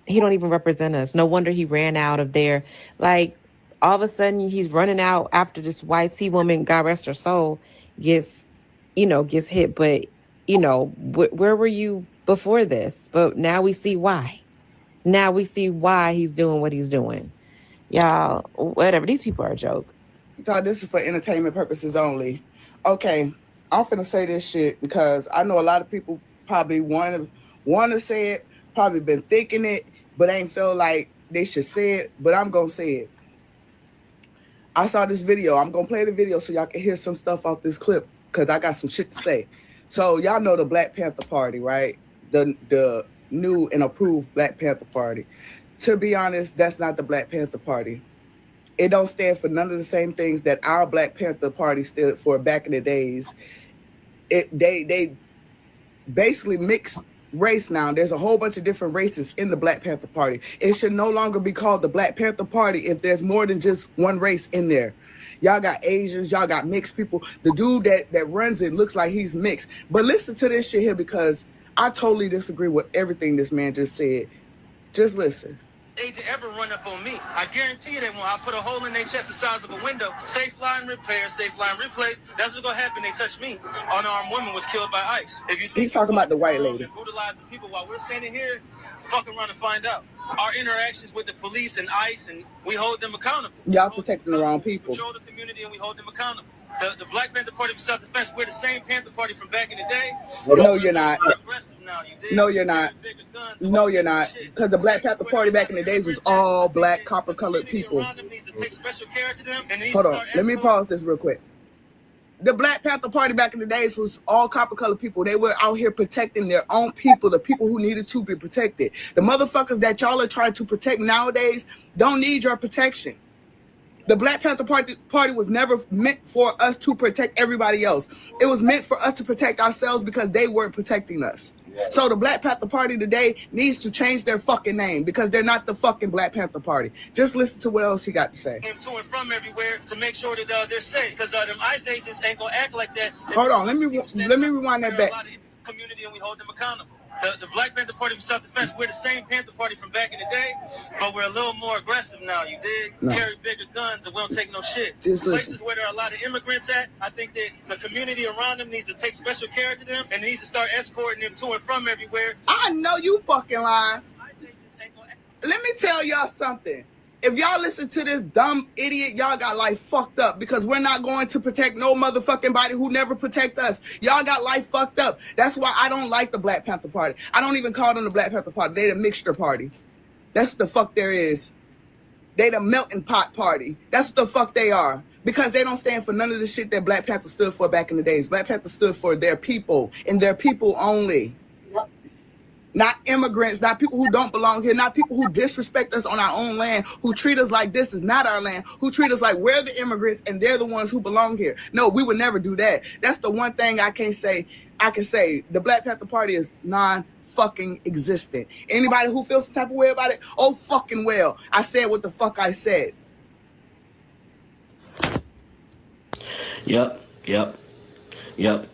he don't even represent us. No wonder he ran out of there. Like, all of a sudden he's running out after this white T woman, God rest her soul, gets hit. But, where were you before this? But now we see why. Now we see why he's doing what he's doing. Y'all, whatever. These people are a joke. Y'all, this is for entertainment purposes only. Okay, I'm finna say this shit because I know a lot of people probably want to say it, probably been thinking it, but ain't feel like they should say it, but I'm gonna say it. I saw this video. I'm gonna play the video so y'all can hear some stuff off this clip because I got some shit to say. So y'all know the Black Panther Party, right? The new and approved Black Panther Party. To be honest, that's not the Black Panther Party. It don't stand for none of the same things that our Black Panther Party stood for back in the days. They basically mixed race now. There's a whole bunch of different races in the Black Panther Party. It should no longer be called the Black Panther Party if there's more than just one race in there. Y'all got Asians, y'all got mixed people. The dude that runs it looks like he's mixed. But listen to this shit here because I totally disagree with everything this man just said. Just listen. Agent ever run up on me, I guarantee you they won't. I put a hole in their chest the size of a window. Safe line repair, safe line replace. That's what's gonna happen. They touch me. Unarmed woman was killed by ICE. If you He's talking about the white lady. Brutalize the people while we're standing here, fuck around and find out. Our interactions with the police and ICE, and we hold them accountable. Y'all protecting the wrong people. Control the community and we hold them accountable. The Black Panther Party for self-defense, we're the same Panther Party from back in the day. No, you're not. No, you're not. No, you're not. Because the Black Panther Party back in the days was all black, copper-colored people. Hold on. Let me pause this real quick. The Black Panther Party back in the days was all copper-colored people. They were out here protecting their own people, the people who needed to be protected. The motherfuckers that y'all are trying to protect nowadays don't need your protection. The Black Panther Party was never meant for us to protect everybody else. It was meant for us to protect ourselves because they weren't protecting us. So the Black Panther Party today needs to change their fucking name because they're not the fucking Black Panther Party. Just listen to what else he got to say. To and from everywhere to make sure that they're safe because them ICE agents ain't gonna act like that. Hold on, let me rewind that back. Community and we hold them accountable. The Black Panther Party for self-defense, we're the same Panther Party from back in the day, but we're a little more aggressive now, you dig? No. Carry bigger guns and we don't take no shit. Just Places listen. where there are a lot of immigrants at, I think that the community around them needs to take special care to them and needs to start escorting them to and from everywhere. I know you fucking lying. Let me tell y'all something. If y'all listen to this dumb idiot, y'all got life fucked up because we're not going to protect no motherfucking body who never protect us. Y'all got life fucked up. That's why I don't like the Black Panther Party. I don't even call them the Black Panther Party. They the mixture party. That's what the fuck there is. They the melting pot party. That's what the fuck they are. Because they don't stand for none of the shit that Black Panther stood for back in the days. Black Panther stood for their people and their people only. Not immigrants, not people who don't belong here, not people who disrespect us on our own land, who treat us like this is not our land, who treat us like we're the immigrants and they're the ones who belong here. No, we would never do that. That's the one thing I can say. The Black Panther Party is non-fucking existent. Anybody who feels some type of way about it, oh fucking well. I said what the fuck I said. Yep.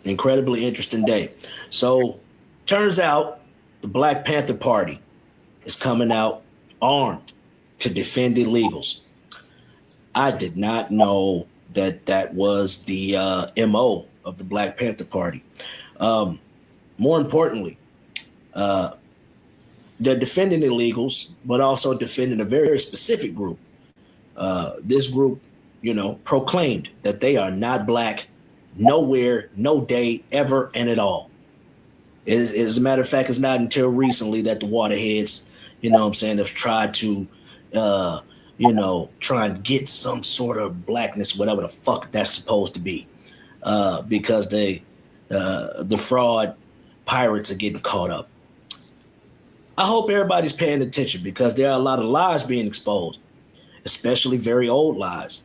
Incredibly interesting day. So, turns out the Black Panther Party is coming out armed to defend illegals. I did not know that was the MO of the Black Panther Party. More importantly, they're defending illegals, but also defending a very specific group. This group, proclaimed that they are not black nowhere, no day, ever, and at all. As a matter of fact, it's not until recently that the waterheads, have tried to, try and get some sort of blackness, whatever the fuck that's supposed to be, because the fraud pirates are getting caught up. I hope everybody's paying attention because there are a lot of lies being exposed, especially very old lies.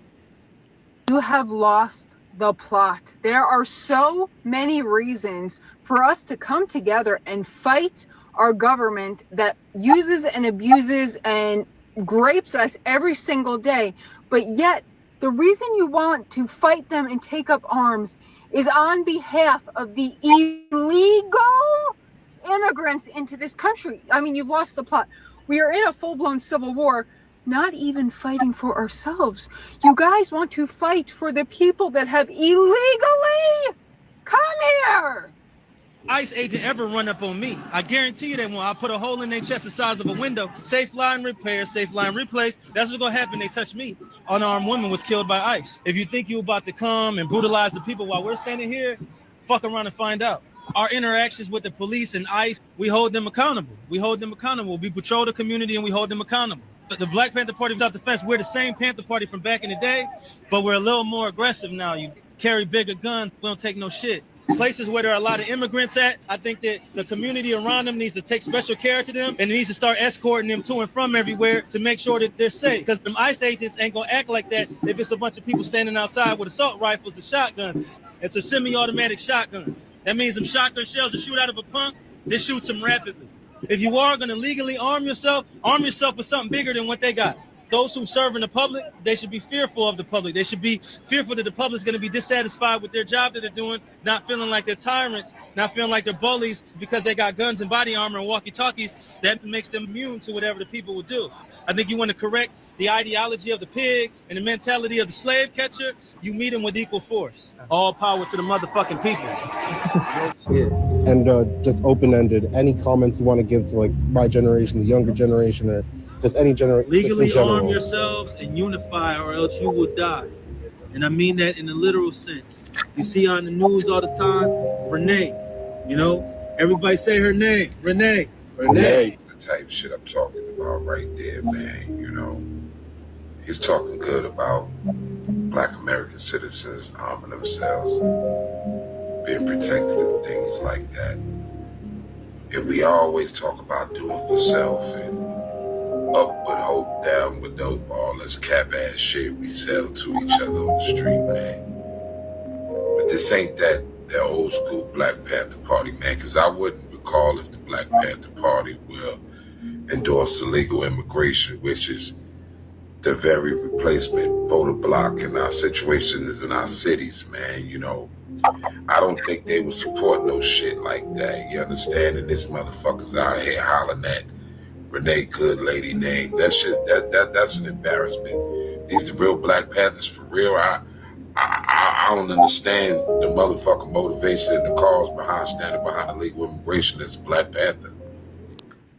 You have lost the plot. There are so many reasons for us to come together and fight our government that uses and abuses and grapes us every single day. But yet, the reason you want to fight them and take up arms is on behalf of the illegal immigrants into this country. I mean, you've lost the plot. We are in a full-blown civil war, not even fighting for ourselves. You guys want to fight for the people that have illegally come here. ICE agent ever run up on me, I guarantee you they won't. I'll put a hole in their chest the size of a window. Safe line repair, safe line replace. That's what's gonna happen. They touch me. Unarmed woman was killed by ICE. If you think you're about to come and brutalize the people while we're standing here, fuck around and find out. Our interactions with the police and ICE, we hold them accountable. We hold them accountable. We patrol the community and we hold them accountable. The Black Panther Party was out the fence. We're the same Panther Party from back in the day, but we're a little more aggressive now. You carry bigger guns. We don't take no shit. Places where there are a lot of immigrants at, I think that the community around them needs to take special care to them and needs to start escorting them to and from everywhere to make sure that they're safe. Because them ICE agents ain't gonna act like that if it's a bunch of people standing outside with assault rifles and shotguns. It's a semi-automatic shotgun. That means them shotgun shells that shoot out of a pump, they shoot them rapidly. If you are gonna legally arm yourself with something bigger than what they got. Those who serve in the public, they should be fearful of the public. They should be fearful that the public is going to be dissatisfied with their job that they're doing, not feeling like they're tyrants, not feeling like they're bullies because they got guns and body armor and walkie-talkies. That makes them immune to whatever the people would do. I think you want to correct the ideology of the pig and the mentality of the slave catcher. You meet them with equal force. All power to the motherfucking people. Yeah. And just open-ended, any comments you want to give to like my generation, the younger generation, or just any generation. Legally arm yourselves and unify, or else you will die. And I mean that in a literal sense. You see on the news all the time, Renee. You know, everybody say her name, Renee. Renee. The type shit I'm talking about right there, man. You know, he's talking good about Black American citizens arming themselves, being protected and things like that. And we always talk about doing for self and up with hope, down with dope, all this cap ass shit we sell to each other on the street, man. But this ain't that old school Black Panther Party, man, because I wouldn't recall if the Black Panther Party will endorse illegal immigration, which is the very replacement voter block in our situation is in our cities, man. You know, I don't think they would support no shit like that. You understand? And this motherfucker's out here hollering at Renee Good Lady name. That shit, that's an embarrassment. These the real Black Panthers for real. I don't understand the motherfucking motivation and the cause behind standing behind illegal immigration as a Black Panther.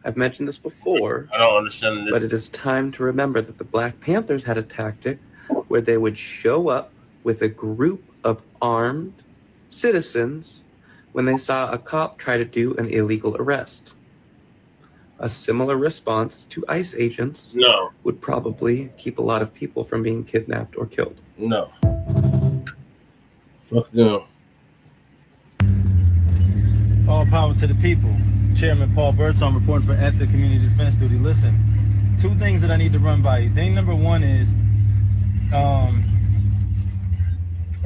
I've mentioned this before. I don't understand it. But it is time to remember that the Black Panthers had a tactic where they would show up with a group of armed citizens when they saw a cop try to do an illegal arrest. A similar response to ICE agents would probably keep a lot of people from being kidnapped or killed. No. Fuck them. All power to the people. Chairman Paul Burton reporting for at the Community Defense Duty. Listen, two things that I need to run by you. Thing number one is, a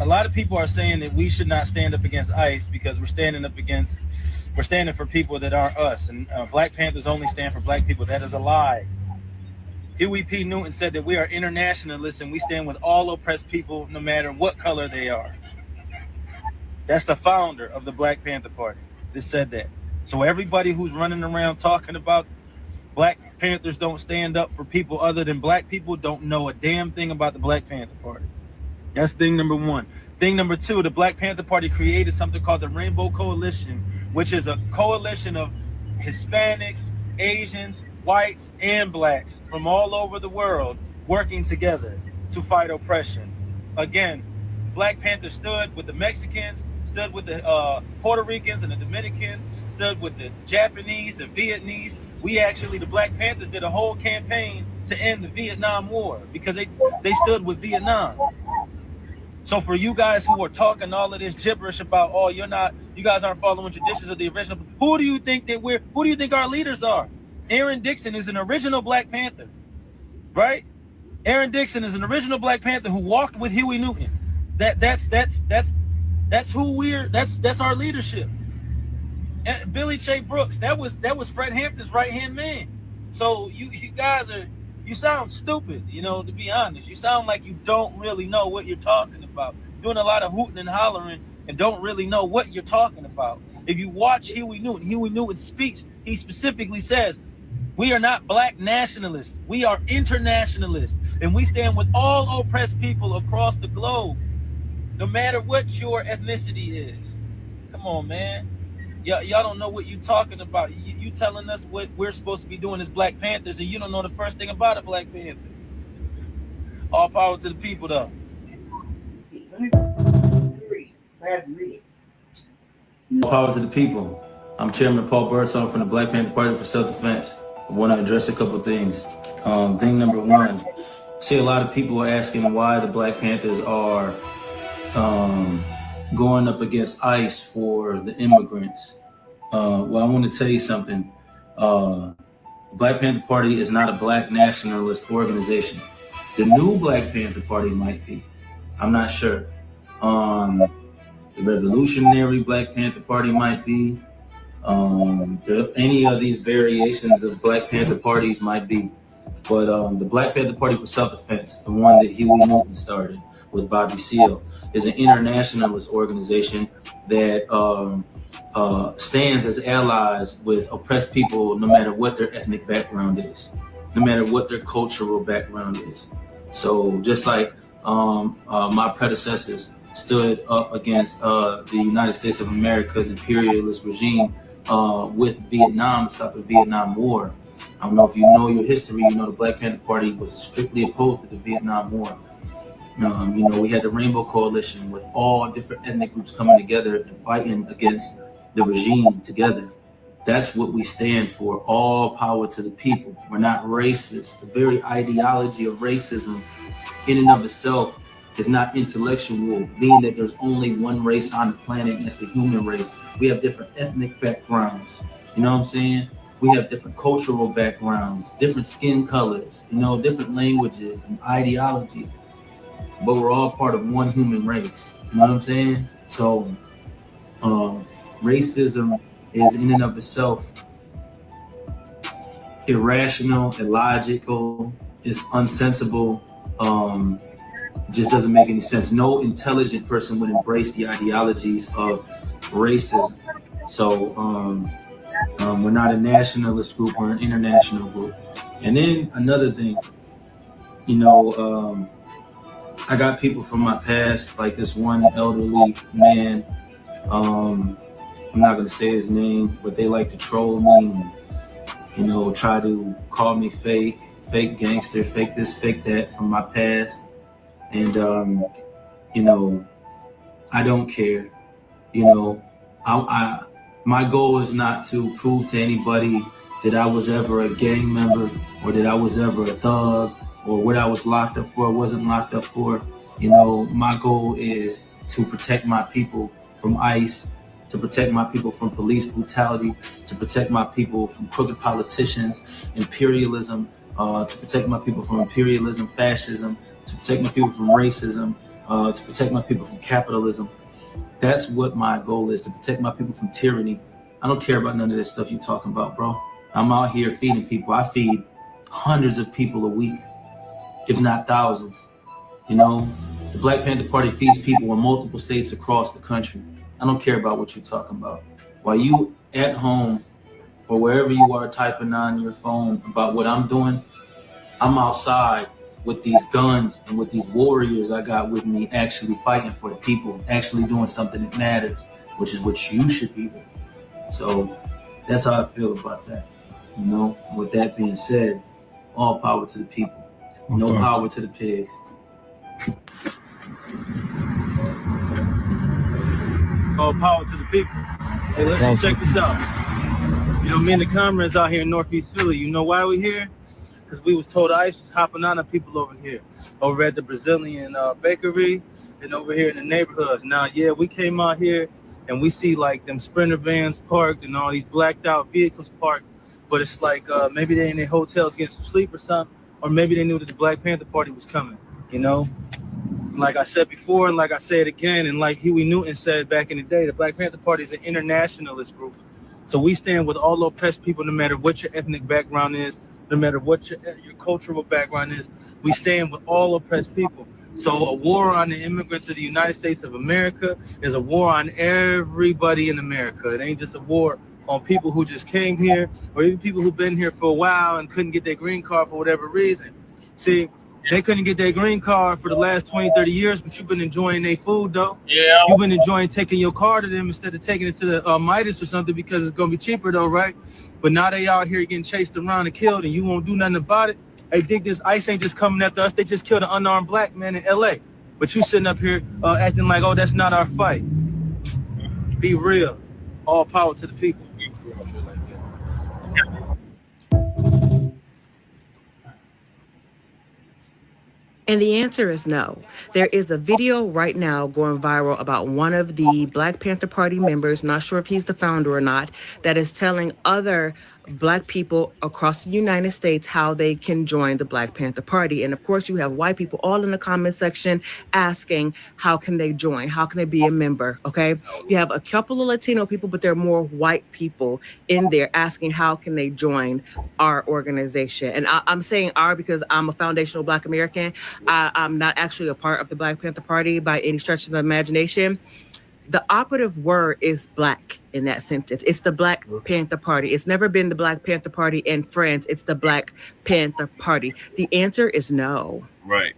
lot of people are saying that we should not stand up against ICE because we're standing for people that aren't us. And Black Panthers only stand for Black people. That is a lie. Huey P. Newton said that we are internationalists and we stand with all oppressed people no matter what color they are. That's the founder of the Black Panther Party that said that. So everybody who's running around talking about Black Panthers don't stand up for people other than Black people don't know a damn thing about the Black Panther Party. That's thing number one. Thing number two, the Black Panther Party created something called the Rainbow Coalition, which is a coalition of Hispanics, Asians, whites, and Blacks from all over the world working together to fight oppression. Again, Black Panther stood with the Mexicans, stood with the Puerto Ricans and the Dominicans, stood with the Japanese, the Vietnamese. We actually, the Black Panthers did a whole campaign to end the Vietnam War because they stood with Vietnam. So for you guys who are talking all of this gibberish about, oh, you guys aren't following traditions of the original, who do you think our leaders are? Aaron Dixon is an original Black Panther, right? Aaron Dixon is an original Black Panther who walked with Huey Newton. that's who that's our leadership. And Billy J. Brooks, that was Fred Hampton's right-hand man. So you guys you sound stupid, to be honest. You sound like you don't really know what you're talking about. Doing a lot of hooting and hollering and don't really know what you're talking about. If you watch Huey Newton's speech, he specifically says, we are not black nationalists. We are internationalists. And we stand with all oppressed people across the globe, no matter what your ethnicity is. Come on, man. Y'all don't know what you're talking about. You telling us what we're supposed to be doing as Black Panthers, and you don't know the first thing about a Black Panther. All power to the people, though. All power to the people. I'm Chairman Paul Burton from the Black Panther Party for Self-Defense. I want to address a couple things. Thing number one, I see a lot of people asking why the Black Panthers are going up against ICE for the immigrants. Well, I want to tell you something. The Black Panther Party is not a black nationalist organization. The new Black Panther Party might be. I'm not sure. The Revolutionary Black Panther Party might be. Any of these variations of Black Panther parties might be. But the Black Panther Party for Self-Defense, the one that Huey Newton started with Bobby Seale, is an internationalist organization that stands as allies with oppressed people, no matter what their ethnic background is, no matter what their cultural background is. So just like my predecessors stood up against the United States of America's imperialist regime with Vietnam, to stop the Vietnam War. I don't know if you know your history, the Black Panther Party was strictly opposed to the Vietnam War. We had the Rainbow Coalition with all different ethnic groups coming together and fighting against the regime together. That's what we stand for, all power to the people. We're not racist. The very ideology of racism in and of itself is not intellectual, being that there's only one race on the planet, and that's the human race. We have different ethnic backgrounds, you know what I'm saying? We have different cultural backgrounds, different skin colors, different languages and ideologies, but we're all part of one human race, you know what I'm saying? So racism is in and of itself irrational, illogical, is unsensible, just doesn't make any sense. No intelligent person would embrace the ideologies of racism. So we're not a nationalist group, we're an international group. And then another thing, I got people from my past, like this one elderly man, I'm not gonna say his name, but they like to troll me and, try to call me fake gangster, fake this, fake that from my past. And, I don't care. My goal is not to prove to anybody that I was ever a gang member or that I was ever a thug or what I was locked up for, wasn't locked up for. My goal is to protect my people from ICE, to protect my people from police brutality, to protect my people from crooked politicians, imperialism, to protect my people from imperialism, fascism, to protect my people from racism, to protect my people from capitalism. That's what my goal is, to protect my people from tyranny. I don't care about none of this stuff you're talking about, bro. I'm out here feeding people. I feed hundreds of people a week, if not thousands. The Black Panther Party feeds people in multiple states across the country. I don't care about what you're talking about. While you at home or wherever you are typing on your phone about what I'm doing, I'm outside with these guns and with these warriors I got with me, actually fighting for the people, actually doing something that matters, which is what you should be doing. So that's how I feel about that. With that being said, all power to the people, no power to the pigs. All power to the people. Hey, listen, check this out. Me and the comrades out here in Northeast Philly, you know why we here? Because we was told ICE was hopping on the people over here, over at the Brazilian bakery and over here in the neighborhoods. Now, we came out here and we see like them Sprinter vans parked and all these blacked out vehicles parked, but it's like maybe they in their hotels getting some sleep or something, or maybe they knew that the Black Panther Party was coming, Like I said before, and like I said again, and like Huey Newton said back in the day, the Black Panther Party is an internationalist group. So we stand with all oppressed people, no matter what your ethnic background is, no matter what your cultural background is. We stand with all oppressed people. So a war on the immigrants of the United States of America is a war on everybody in America. It ain't just a war on people who just came here, or even people who've been here for a while and couldn't get their green card for whatever reason. See, they couldn't get their green card for the last 20, 30 years, but you've been enjoying their food, though. Yeah. You've been enjoying taking your car to them instead of taking it to the Midas or something, because it's going to be cheaper, though, right? But now they out here getting chased around and killed, and you won't do nothing about it. Hey, dig, this ICE ain't just coming after us. They just killed an unarmed black man in L.A. But you sitting up here acting like, oh, that's not our fight. Be real. All power to the people. And the answer is no. There is a video right now going viral about one of the Black Panther Party members, not sure if he's the founder or not, that is telling other Black people across the United States how they can join the Black Panther Party. And of course, you have white people all in the comment section asking, how can they join? How can they be a member? Okay. You have a couple of Latino people, but there are more white people in there asking, how can they join our organization? And I'm saying our because I'm a foundational Black American. I'm not actually a part of the Black Panther Party by any stretch of the imagination. The operative word is Black in that sentence. It's the Black Panther Party. It's never been the Black Panther Party in France. It's the Black Panther Party. The answer is no. Right.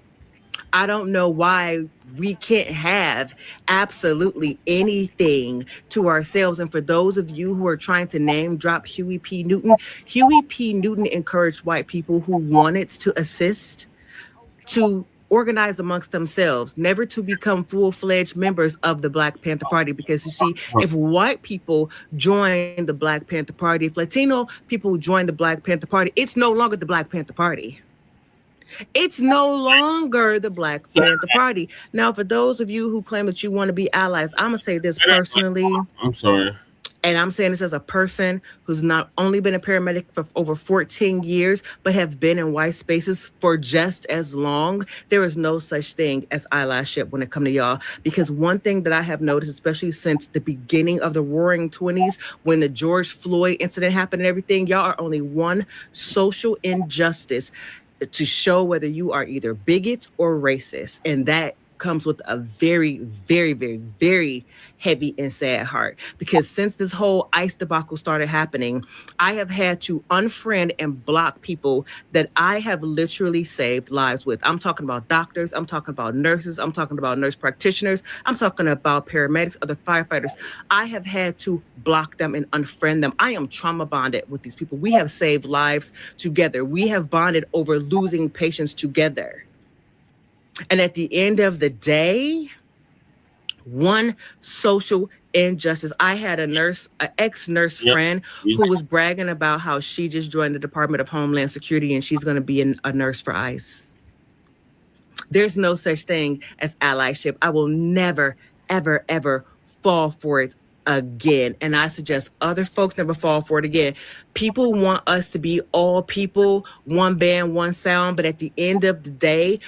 I don't know why we can't have absolutely anything to ourselves. And for those of you who are trying to name drop Huey P. Newton encouraged white people who wanted to assist to organize amongst themselves, never to become full-fledged members of the Black Panther Party. Because you see, if white people join the Black Panther Party, if Latino people join the Black Panther Party, it's no longer the Black Panther Party. It's no longer the Black Panther Party. Now, for those of you who claim that you want to be allies, I'm going to say this personally. I'm sorry. And I'm saying this as a person who's not only been a paramedic for over 14 years, but have been in white spaces for just as long. There is no such thing as allyship when it comes to y'all. Because one thing that I have noticed, especially since the beginning of the Roaring 20s, when the George Floyd incident happened and everything, y'all are only one social injustice to show whether you are either bigots or racist. And that comes with a very, very, very, very heavy and sad heart. Because since this whole ICE debacle started happening, I have had to unfriend and block people that I have literally saved lives with. I'm talking about doctors. I'm talking about nurses. I'm talking about nurse practitioners. I'm talking about paramedics, other firefighters. I have had to block them and unfriend them. I am trauma bonded with these people. We have saved lives together. We have bonded over losing patients together. And at the end of the day, one social injustice. I had a nurse, an ex-nurse friend who was bragging about how she just joined the Department of Homeland Security and she's going to be a nurse for ICE. There's no such thing as allyship. I will never, ever, ever fall for it again. And I suggest other folks never fall for it again. People want us to be all people, one band, one sound. But at the end of the day,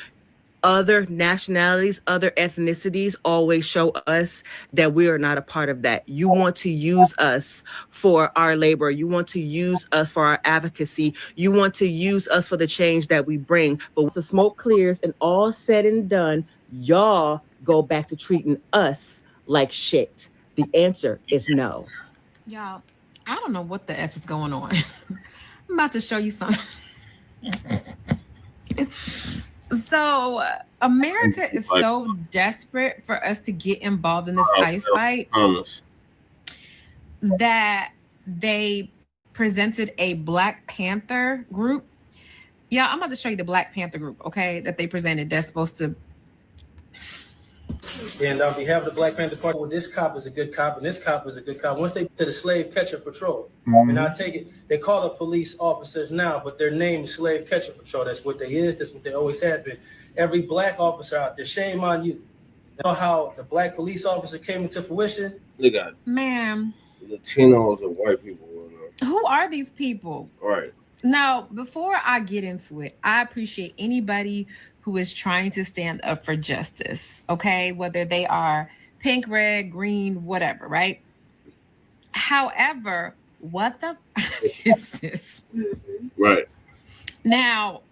other nationalities, other ethnicities always show us that we are not a part of that. You want to use us for our labor. You want to use us for our advocacy. You want to use us for the change that we bring. But when the smoke clears and all said and done, y'all go back to treating us like shit. The answer is no. Y'all, I don't know what the F is going on. I'm about to show you something. So America is so desperate for us to get involved in this ICE fight that they presented a Black Panther group. Yeah, I'm about to show you the Black Panther group, okay, that they presented that's supposed to. And on behalf of the Black Panther Party, well, this cop is a good cop and this cop is a good cop. Once they to the slave catcher patrol, and I take it, they call up police officers now, but their name is slave catcher patrol. That's what they is. That's what they always have been. Every Black officer out there, shame on you. You know how the Black police officer came into fruition? They got ma'am, Latinos and white people. Who are these people? Right. Now, before I get into it, I appreciate anybody who is trying to stand up for justice, okay? Whether they are pink, red, green, whatever, right? However, what the is this? Right. Now,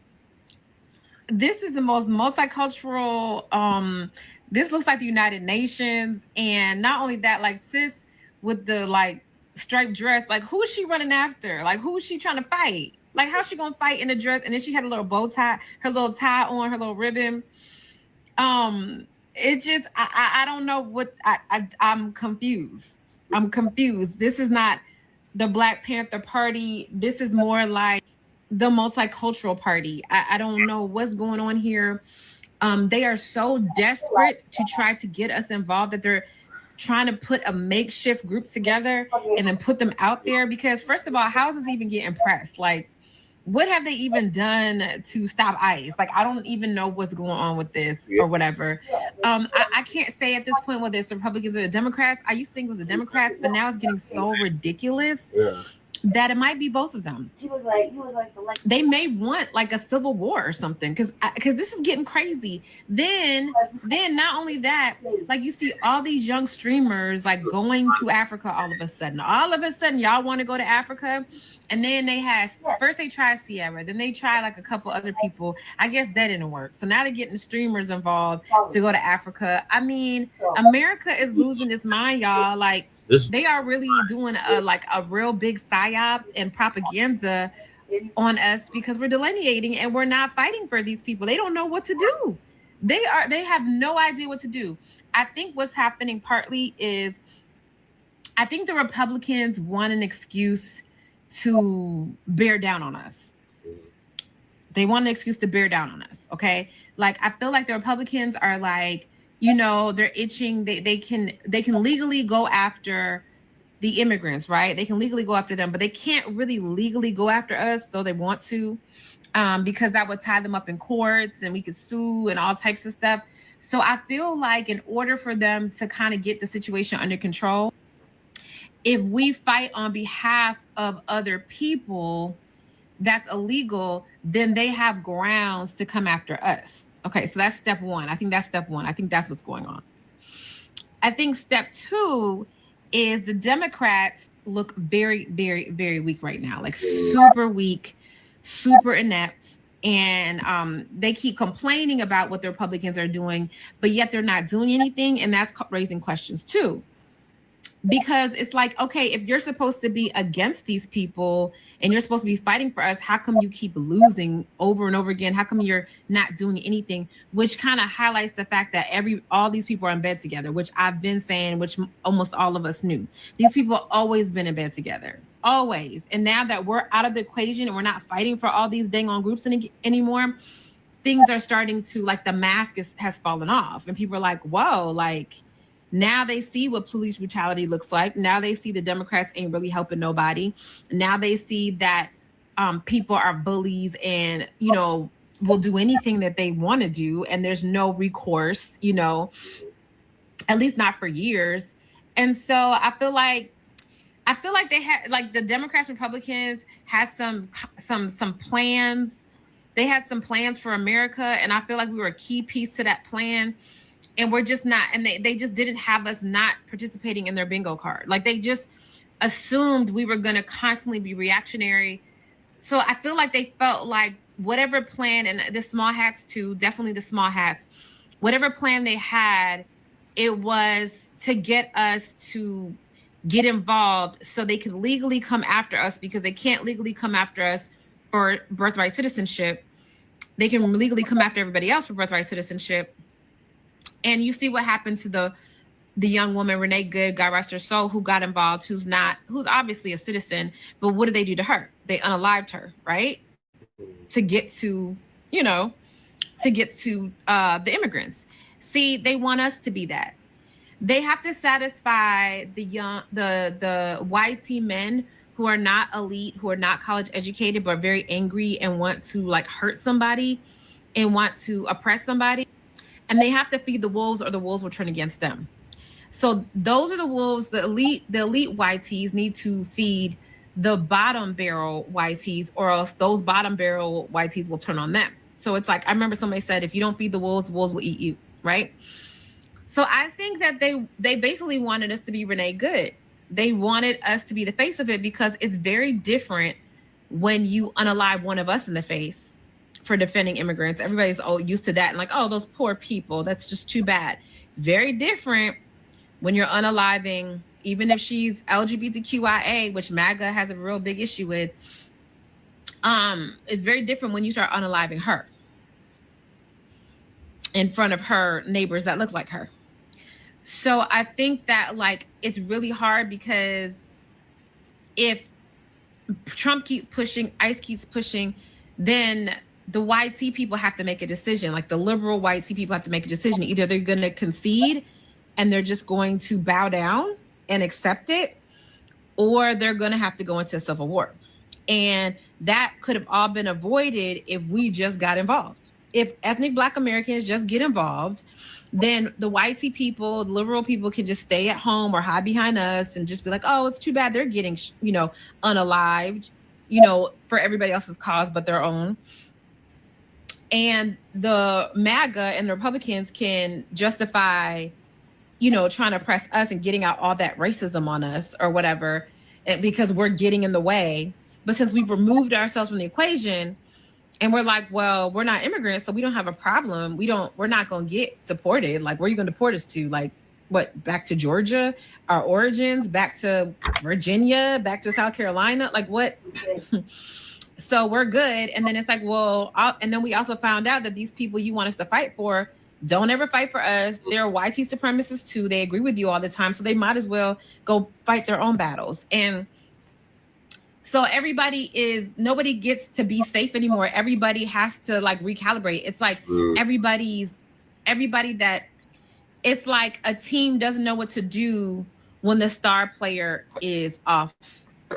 this is the most multicultural, this looks like the United Nations. And not only that, like sis with the like striped dress, like who is she running after? Like who is she trying to fight? Like how's she gonna fight in a dress? And then she had a little bow tie, her little tie on, her little ribbon. It just I don't know what I'm confused. I'm confused. This is not the Black Panther Party. This is more like the multicultural party. I don't know what's going on here. They are so desperate to try to get us involved that they're trying to put a makeshift group together and then put them out there. Because first of all, how does this even get impressed? Like, what have they even done to stop ICE? Like, I don't even know what's going on with this or whatever. I can't say at this point whether it's the Republicans or the Democrats. I used to think it was the Democrats, but now it's getting so ridiculous that it might be both of them. They may want like a civil war or something because this is getting crazy. Then not only that, like you see all these young streamers like going to Africa all of a sudden. All of a sudden, y'all want to go to Africa, and then they had first they tried Sierra, then they tried like a couple other people. I guess that didn't work. So now they're getting streamers involved to go to Africa. I mean, America is losing its mind, y'all. Like. They are really doing a real big psyop and propaganda on us because we're delineating and we're not fighting for these people. They don't know what to do. They have no idea what to do. I think what's happening partly is I think the Republicans want an excuse to bear down on us. They want an excuse to bear down on us. Okay. Like I feel like the Republicans are like, you know, they're itching. They can legally go after the immigrants, right? They can legally go after them, but they can't really legally go after us, though they want to, because that would tie them up in courts and we could sue and all types of stuff. So I feel like in order for them to kind of get the situation under control, if we fight on behalf of other people that's illegal, then they have grounds to come after us. Okay, so that's step one. I think that's step one. I think that's what's going on. I think step two is the Democrats look very, very, very weak right now, like super weak, super inept. And they keep complaining about what the Republicans are doing, but yet they're not doing anything. And that's raising questions too. Because it's like, okay, if you're supposed to be against these people and you're supposed to be fighting for us, how come you keep losing over and over again? How come you're not doing anything? Which kind of highlights the fact that all these people are in bed together, which I've been saying, which almost all of us knew. These people have always been in bed together, always. And now that we're out of the equation and we're not fighting for all these dang on groups anymore, things are starting to, like the mask has fallen off. And people are like, whoa, like, now they see what police brutality looks like. Now they see the Democrats ain't really helping nobody. Now they see that people are bullies and, you know, will do anything that they want to do. And there's no recourse, you know, at least not for years. And so I feel like they had, like the Democrats, Republicans had some plans. They had some plans for America. And I feel like we were a key piece to that plan. And we're just not, and they just didn't have us not participating in their bingo card. Like they just assumed we were going to constantly be reactionary. So I feel like they felt like whatever plan, and the small hats too, definitely the small hats, whatever plan they had, it was to get us to get involved so they could legally come after us, because they can't legally come after us for birthright citizenship. They can legally come after everybody else for birthright citizenship. And you see what happened to the young woman, Renee, God rest her soul, who got involved, who's obviously a citizen, but what did they do to her? They unalived her, right? To get to, the immigrants. See, they want us to be that. They have to satisfy the YT men who are not elite, who are not college educated, but are very angry and want to like hurt somebody and want to oppress somebody. And they have to feed the wolves, or the wolves will turn against them. So those are the wolves. The elite YTs need to feed the bottom barrel YTs, or else those bottom barrel YTs will turn on them. So it's like, I remember somebody said, if you don't feed the wolves will eat you, right? So I think that they basically wanted us to be Renee Good. They wanted us to be the face of it, because it's very different when you unalive one of us in the face for defending immigrants. Everybody's used to that and like, oh, those poor people, that's just too bad. It's very different when you're unaliving, even if she's LGBTQIA, which MAGA has a real big issue with. It's very different when you start unaliving her in front of her neighbors that look like her. So I think that like it's really hard, because if Trump keeps pushing, ICE keeps pushing, then the YT people have to make a decision. Like the liberal YT people have to make a decision. Either they're going to concede and they're just going to bow down and accept it, or they're going to have to go into a civil war. And that could have all been avoided if we just got involved. If ethnic Black Americans just get involved, then the YT people, the liberal people, can just stay at home or hide behind us and just be like, oh, it's too bad they're getting, unalived, for everybody else's cause but their own. And the MAGA and the Republicans can justify, trying to press us and getting out all that racism on us or whatever, because we're getting in the way. But since we've removed ourselves from the equation, and we're like, well, we're not immigrants, so we don't have a problem. We're not going to get deported. Like, where are you going to deport us to? Like, what, back to Georgia, our origins, back to Virginia, back to South Carolina? Like, what? So we're good. And then it's like, well, and then we also found out that these people you want us to fight for don't ever fight for us. They're YT supremacists too. They agree with you all the time. So they might as well go fight their own battles. And so nobody gets to be safe anymore. Everybody has to like recalibrate. It's like it's like a team doesn't know what to do when the star player is off,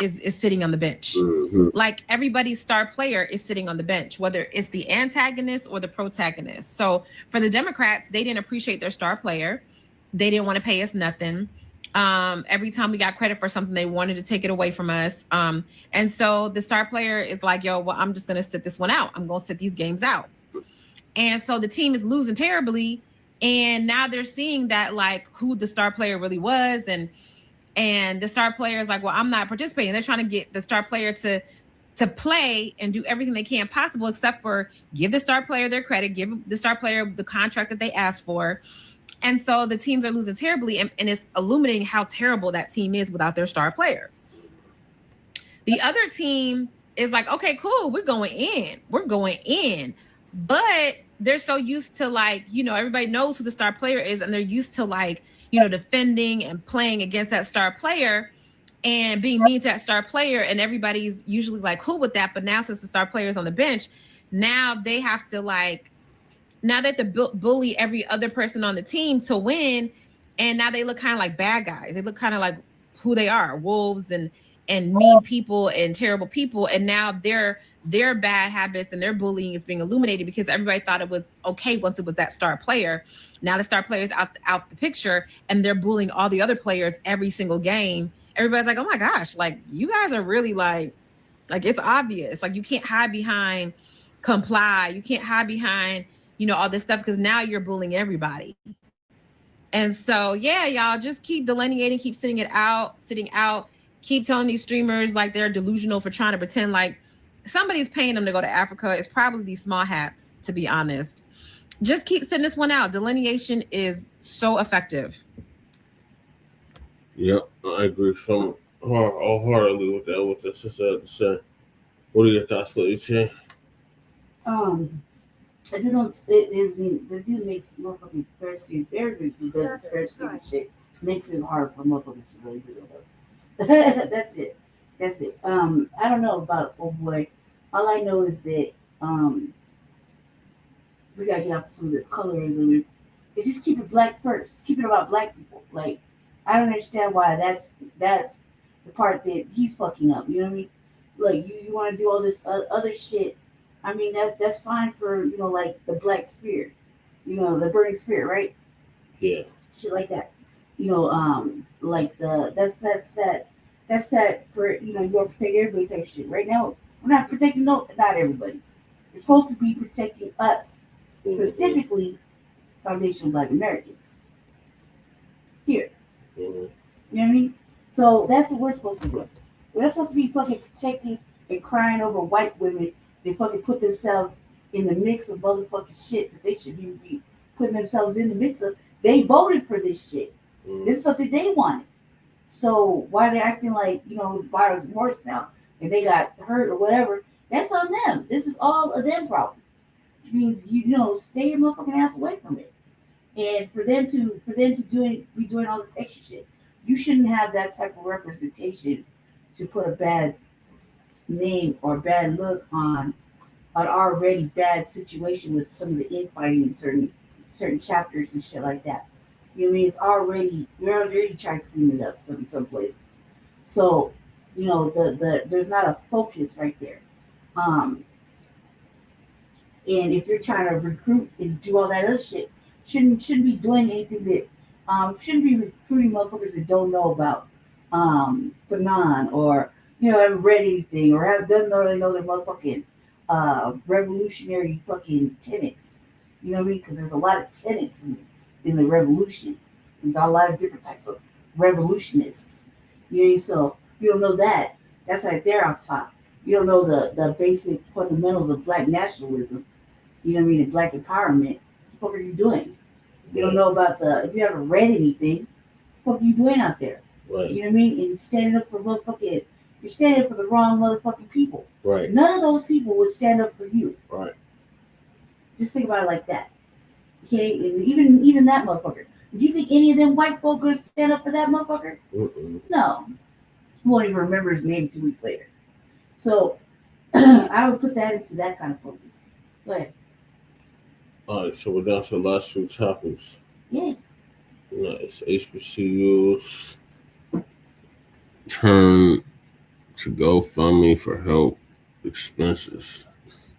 is sitting on the bench. Mm-hmm. Like everybody's star player is sitting on the bench, whether it's the antagonist or the protagonist. So for the Democrats, they didn't appreciate their star player. They didn't want to pay us nothing. Every time we got credit for something, they wanted to take it away from us. And so the star player is like, yo, well, I'm just going to sit this one out. I'm going to sit these games out. And so the team is losing terribly. And now they're seeing that like who the star player really was. And the star player is like, well, I'm not participating. They're trying to get the star player to play and do everything they can possible, except for give the star player their credit, give the star player the contract that they asked for. And so the teams are losing terribly, and it's illuminating how terrible that team is without their star player. The other team is like, okay, cool, we're going in. But they're so used to like, everybody knows who the star player is, and they're used to like, defending and playing against that star player and being mean to that star player. And everybody's usually like cool with that. But now since the star player is on the bench, now they have to like, now they have to bully every other person on the team to win. And now they look kind of like bad guys. They look kind of like who they are, wolves and mean people and terrible people. And now their bad habits and their bullying is being illuminated because everybody thought it was okay once it was that star player. Now the star player is out the picture, and they're bullying all the other players every single game. Everybody's like, oh my gosh, like you guys are really like it's obvious. Like you can't hide behind comply. You can't hide behind all this stuff, because now you're bullying everybody. And so, yeah, y'all just keep delineating, keep sitting out, keep telling these streamers like they're delusional for trying to pretend like somebody's paying them to go to Africa. It's probably these small hats, to be honest. Just keep sitting this one out. Delineation is so effective. Yep, I agree so wholeheartedly with that, what the sister had to say. What are your thoughts, PLEA? I do not. The dude makes motherfucking fair skin very good, who does his fair skin shit. Makes it hard for motherfuckers to really do it. That's it. I don't know about old boy. All I know is that we gotta get off some of this colorism. If just keep it black first. Keep it about black people. Like I don't understand why that's the part that he's fucking up. You know what I mean? Like you want to do all this other shit. I mean that's fine for like the black spirit, the burning spirit, right? Yeah. Shit like that. Like that's that That's that for, you want to protect everybody type shit. Right now, we're not protecting not everybody. We're supposed to be protecting us, specifically Foundation of Black Americans. Here. You know what I mean? So that's what we're supposed to do. We're not supposed to be fucking protecting and crying over white women that fucking put themselves in the mix of motherfucking shit that they shouldn't even be putting themselves in the mix of. They voted for this shit. This is something they wanted. So why they're acting like, the virus is worse now and they got hurt or whatever, that's on them. This is all a them problem. Which means, stay your motherfucking ass away from it. And for them to be doing all this extra shit, you shouldn't have that type of representation to put a bad name or bad look on an already bad situation with some of the infighting in certain chapters and shit like that. You know what I mean? We're already trying to clean it up some places. So, there's not a focus right there. And if you're trying to recruit and do all that other shit, shouldn't be doing anything that shouldn't be recruiting motherfuckers that don't know about Fanon or haven't read anything or doesn't really know their motherfucking revolutionary fucking tenets. You know what I mean? Because there's a lot of tenets in the revolution. We've got a lot of different types of revolutionists. You know what I mean? So you don't know that. That's right there off top. You don't know the basic fundamentals of black nationalism. You know what I mean? And black empowerment. What the fuck are you doing? You don't know about if you haven't read anything, what the fuck are you doing out there? Right. You know what I mean? And standing up for you're standing up for the wrong motherfucking people. Right. None of those people would stand up for you. Right. Just think about it like that. Okay? And even that motherfucker. Do you think any of them white folk gonna stand up for that motherfucker? No. You won't even remember his name 2 weeks later. So I would put that into that kind of focus. Go ahead. All right, so we're down to the last 2 topics. Yeah. Nice. HBCUs turn to GoFundMe for help expenses.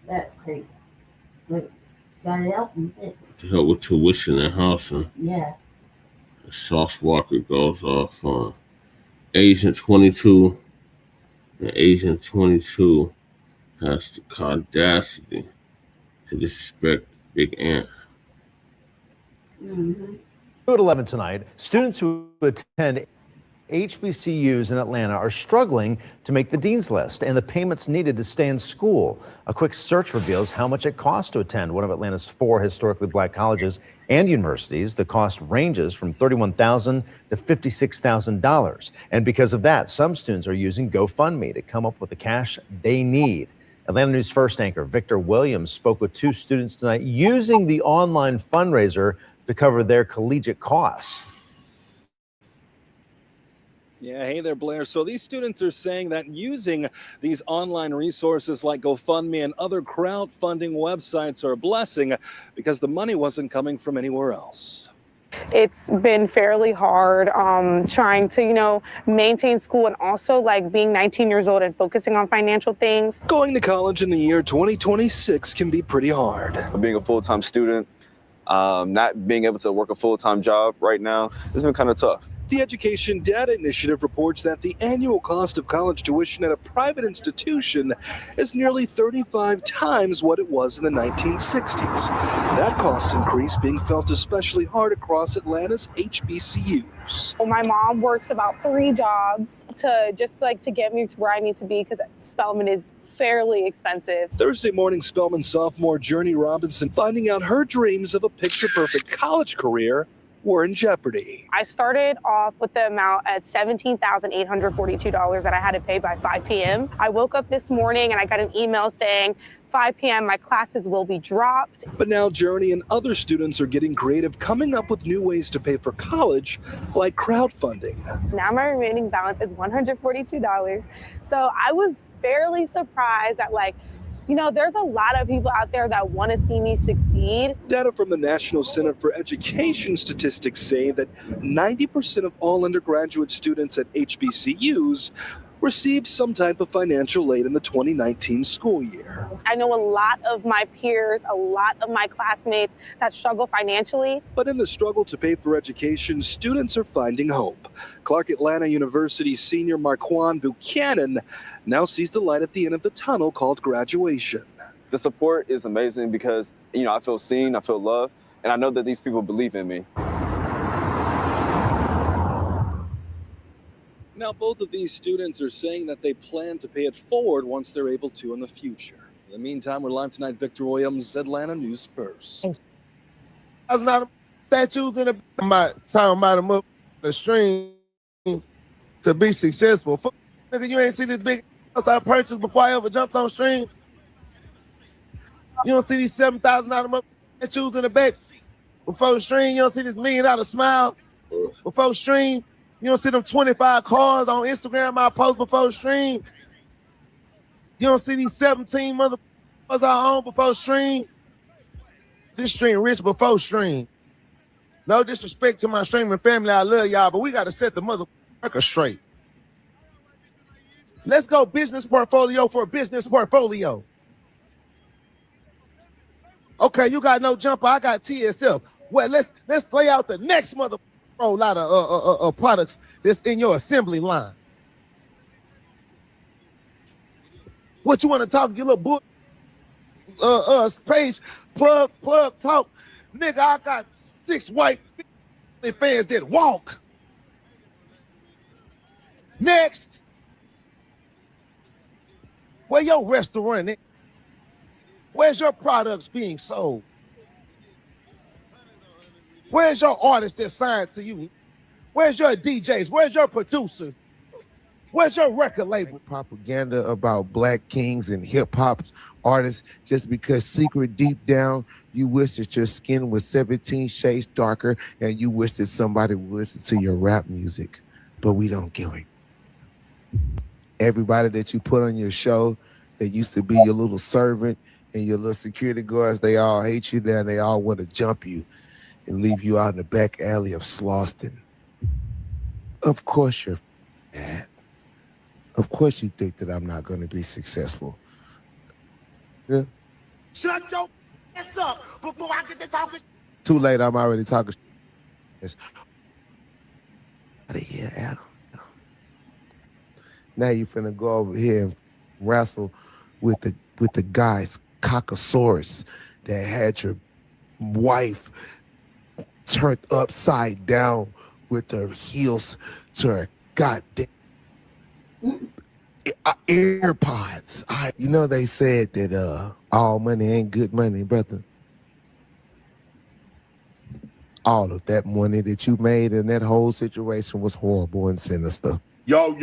That's crazy. But gotta help them. To help with tuition and housing. Yeah. Sauce Walker goes off on Agent 22. And Agent 22 has the audacity to disrespect Big Ant. At 11 tonight, students who attend HBCUs in Atlanta are struggling to make the dean's list and the payments needed to stay in school. A quick search reveals how much it costs to attend one of Atlanta's 4 historically black colleges and universities. The cost ranges from $31,000 to $56,000. And because of that, some students are using GoFundMe to come up with the cash they need. Atlanta News First anchor Victor Williams spoke with 2 students tonight using the online fundraiser to cover their collegiate costs. Yeah, hey there, Blair. So these students are saying that using these online resources like GoFundMe and other crowdfunding websites are a blessing because the money wasn't coming from anywhere else. It's been fairly hard trying to, maintain school and also being 19 years old and focusing on financial things. Going to college in the year 2026 can be pretty hard. Being a full-time student, not being able to work a full-time job right now, it's been kind of tough. The Education Data Initiative reports that the annual cost of college tuition at a private institution is nearly 35 times what it was in the 1960s. That cost increase being felt especially hard across Atlanta's HBCUs. Well, my mom works about 3 jobs to get me to where I need to be because Spelman is fairly expensive. Thursday morning, Spelman sophomore Journey Robinson finding out her dreams of a picture-perfect college career were in jeopardy. I started off with the amount at $17,842 that I had to pay by 5 p.m. I woke up this morning and I got an email saying 5 p.m. my classes will be dropped. But now Journey and other students are getting creative, coming up with new ways to pay for college, like crowdfunding. Now my remaining balance is $142. So I was fairly surprised that there's a lot of people out there that want to see me succeed. Data from the National Center for Education statistics say that 90% of all undergraduate students at HBCUs received some type of financial aid in the 2019 school year. I know a lot of my peers, a lot of my classmates that struggle financially. But in the struggle to pay for education, students are finding hope. Clark Atlanta University senior Marquand Buchanan now sees the light at the end of the tunnel called graduation. The support is amazing because, I feel seen, I feel loved, and I know that these people believe in me. Now, both of these students are saying that they plan to pay it forward once they're able to in the future. In the meantime, we're live tonight. Victor Williams, Atlanta News First. I was not statues in talking about them up the stream to be successful. Nigga, you ain't see this big house I purchased before I ever jumped on stream. You don't see these $7,000 statues in the back before stream. You don't see this $1 million smile before stream. You don't see them 25 cars on Instagram I post before stream. You don't see these 17 motherfuckers I own before stream. This stream rich before stream. No disrespect to my streaming family, I love y'all, but we got to set the motherfucker straight. Let's go business portfolio for a business portfolio. Okay, you got no jumper, I got TSF. Well, let's lay out the next motherfucker. A lot of products that's in your assembly line. What you want to talk your little book page plug talk, nigga? I got 6 white fans that walk. Next, where your restaurant at? Where's your products being sold? Where's your artist that signed to you? Where's your DJs? Where's your producers? Where's your record label? Propaganda about black kings and hip hop artists just because secret deep down you wish that your skin was 17 shades darker and you wish that somebody would listen to your rap music, but we don't give it. Everybody that you put on your show that used to be your little servant and your little security guards, they all hate you now and they all want to jump you and leave you out in the back alley of Slauson. Of course you're mad. Of course you think that I'm not going to be successful. Yeah. Shut your ass up before I get to talking. Too late, I'm already talking. Out of here, Adam. Now you finna go over here and wrestle with the guy's cockosaurus that had your wife turned upside down with her heels to her goddamn AirPods. They said that all money ain't good money, brother. All of that money that you made in that whole situation was horrible and sinister. Yo,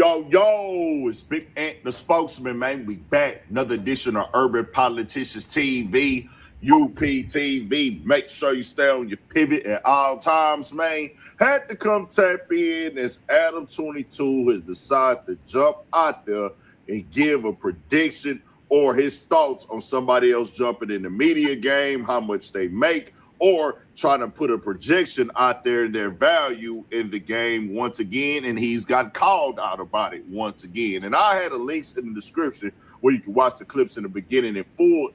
it's Big Ant, the spokesman, man. We back. Another edition of Urban Politicians TV. UPTV. Make sure you stay on your pivot at all times, man. Had to come tap in as Adam 22 has decided to jump out there and give a prediction or his thoughts on somebody else jumping in the media game, how much they make, or trying to put a projection out there in their value in the game once again, and he's got called out about it once again. And I had a link in the description where you can watch the clips in the beginning in full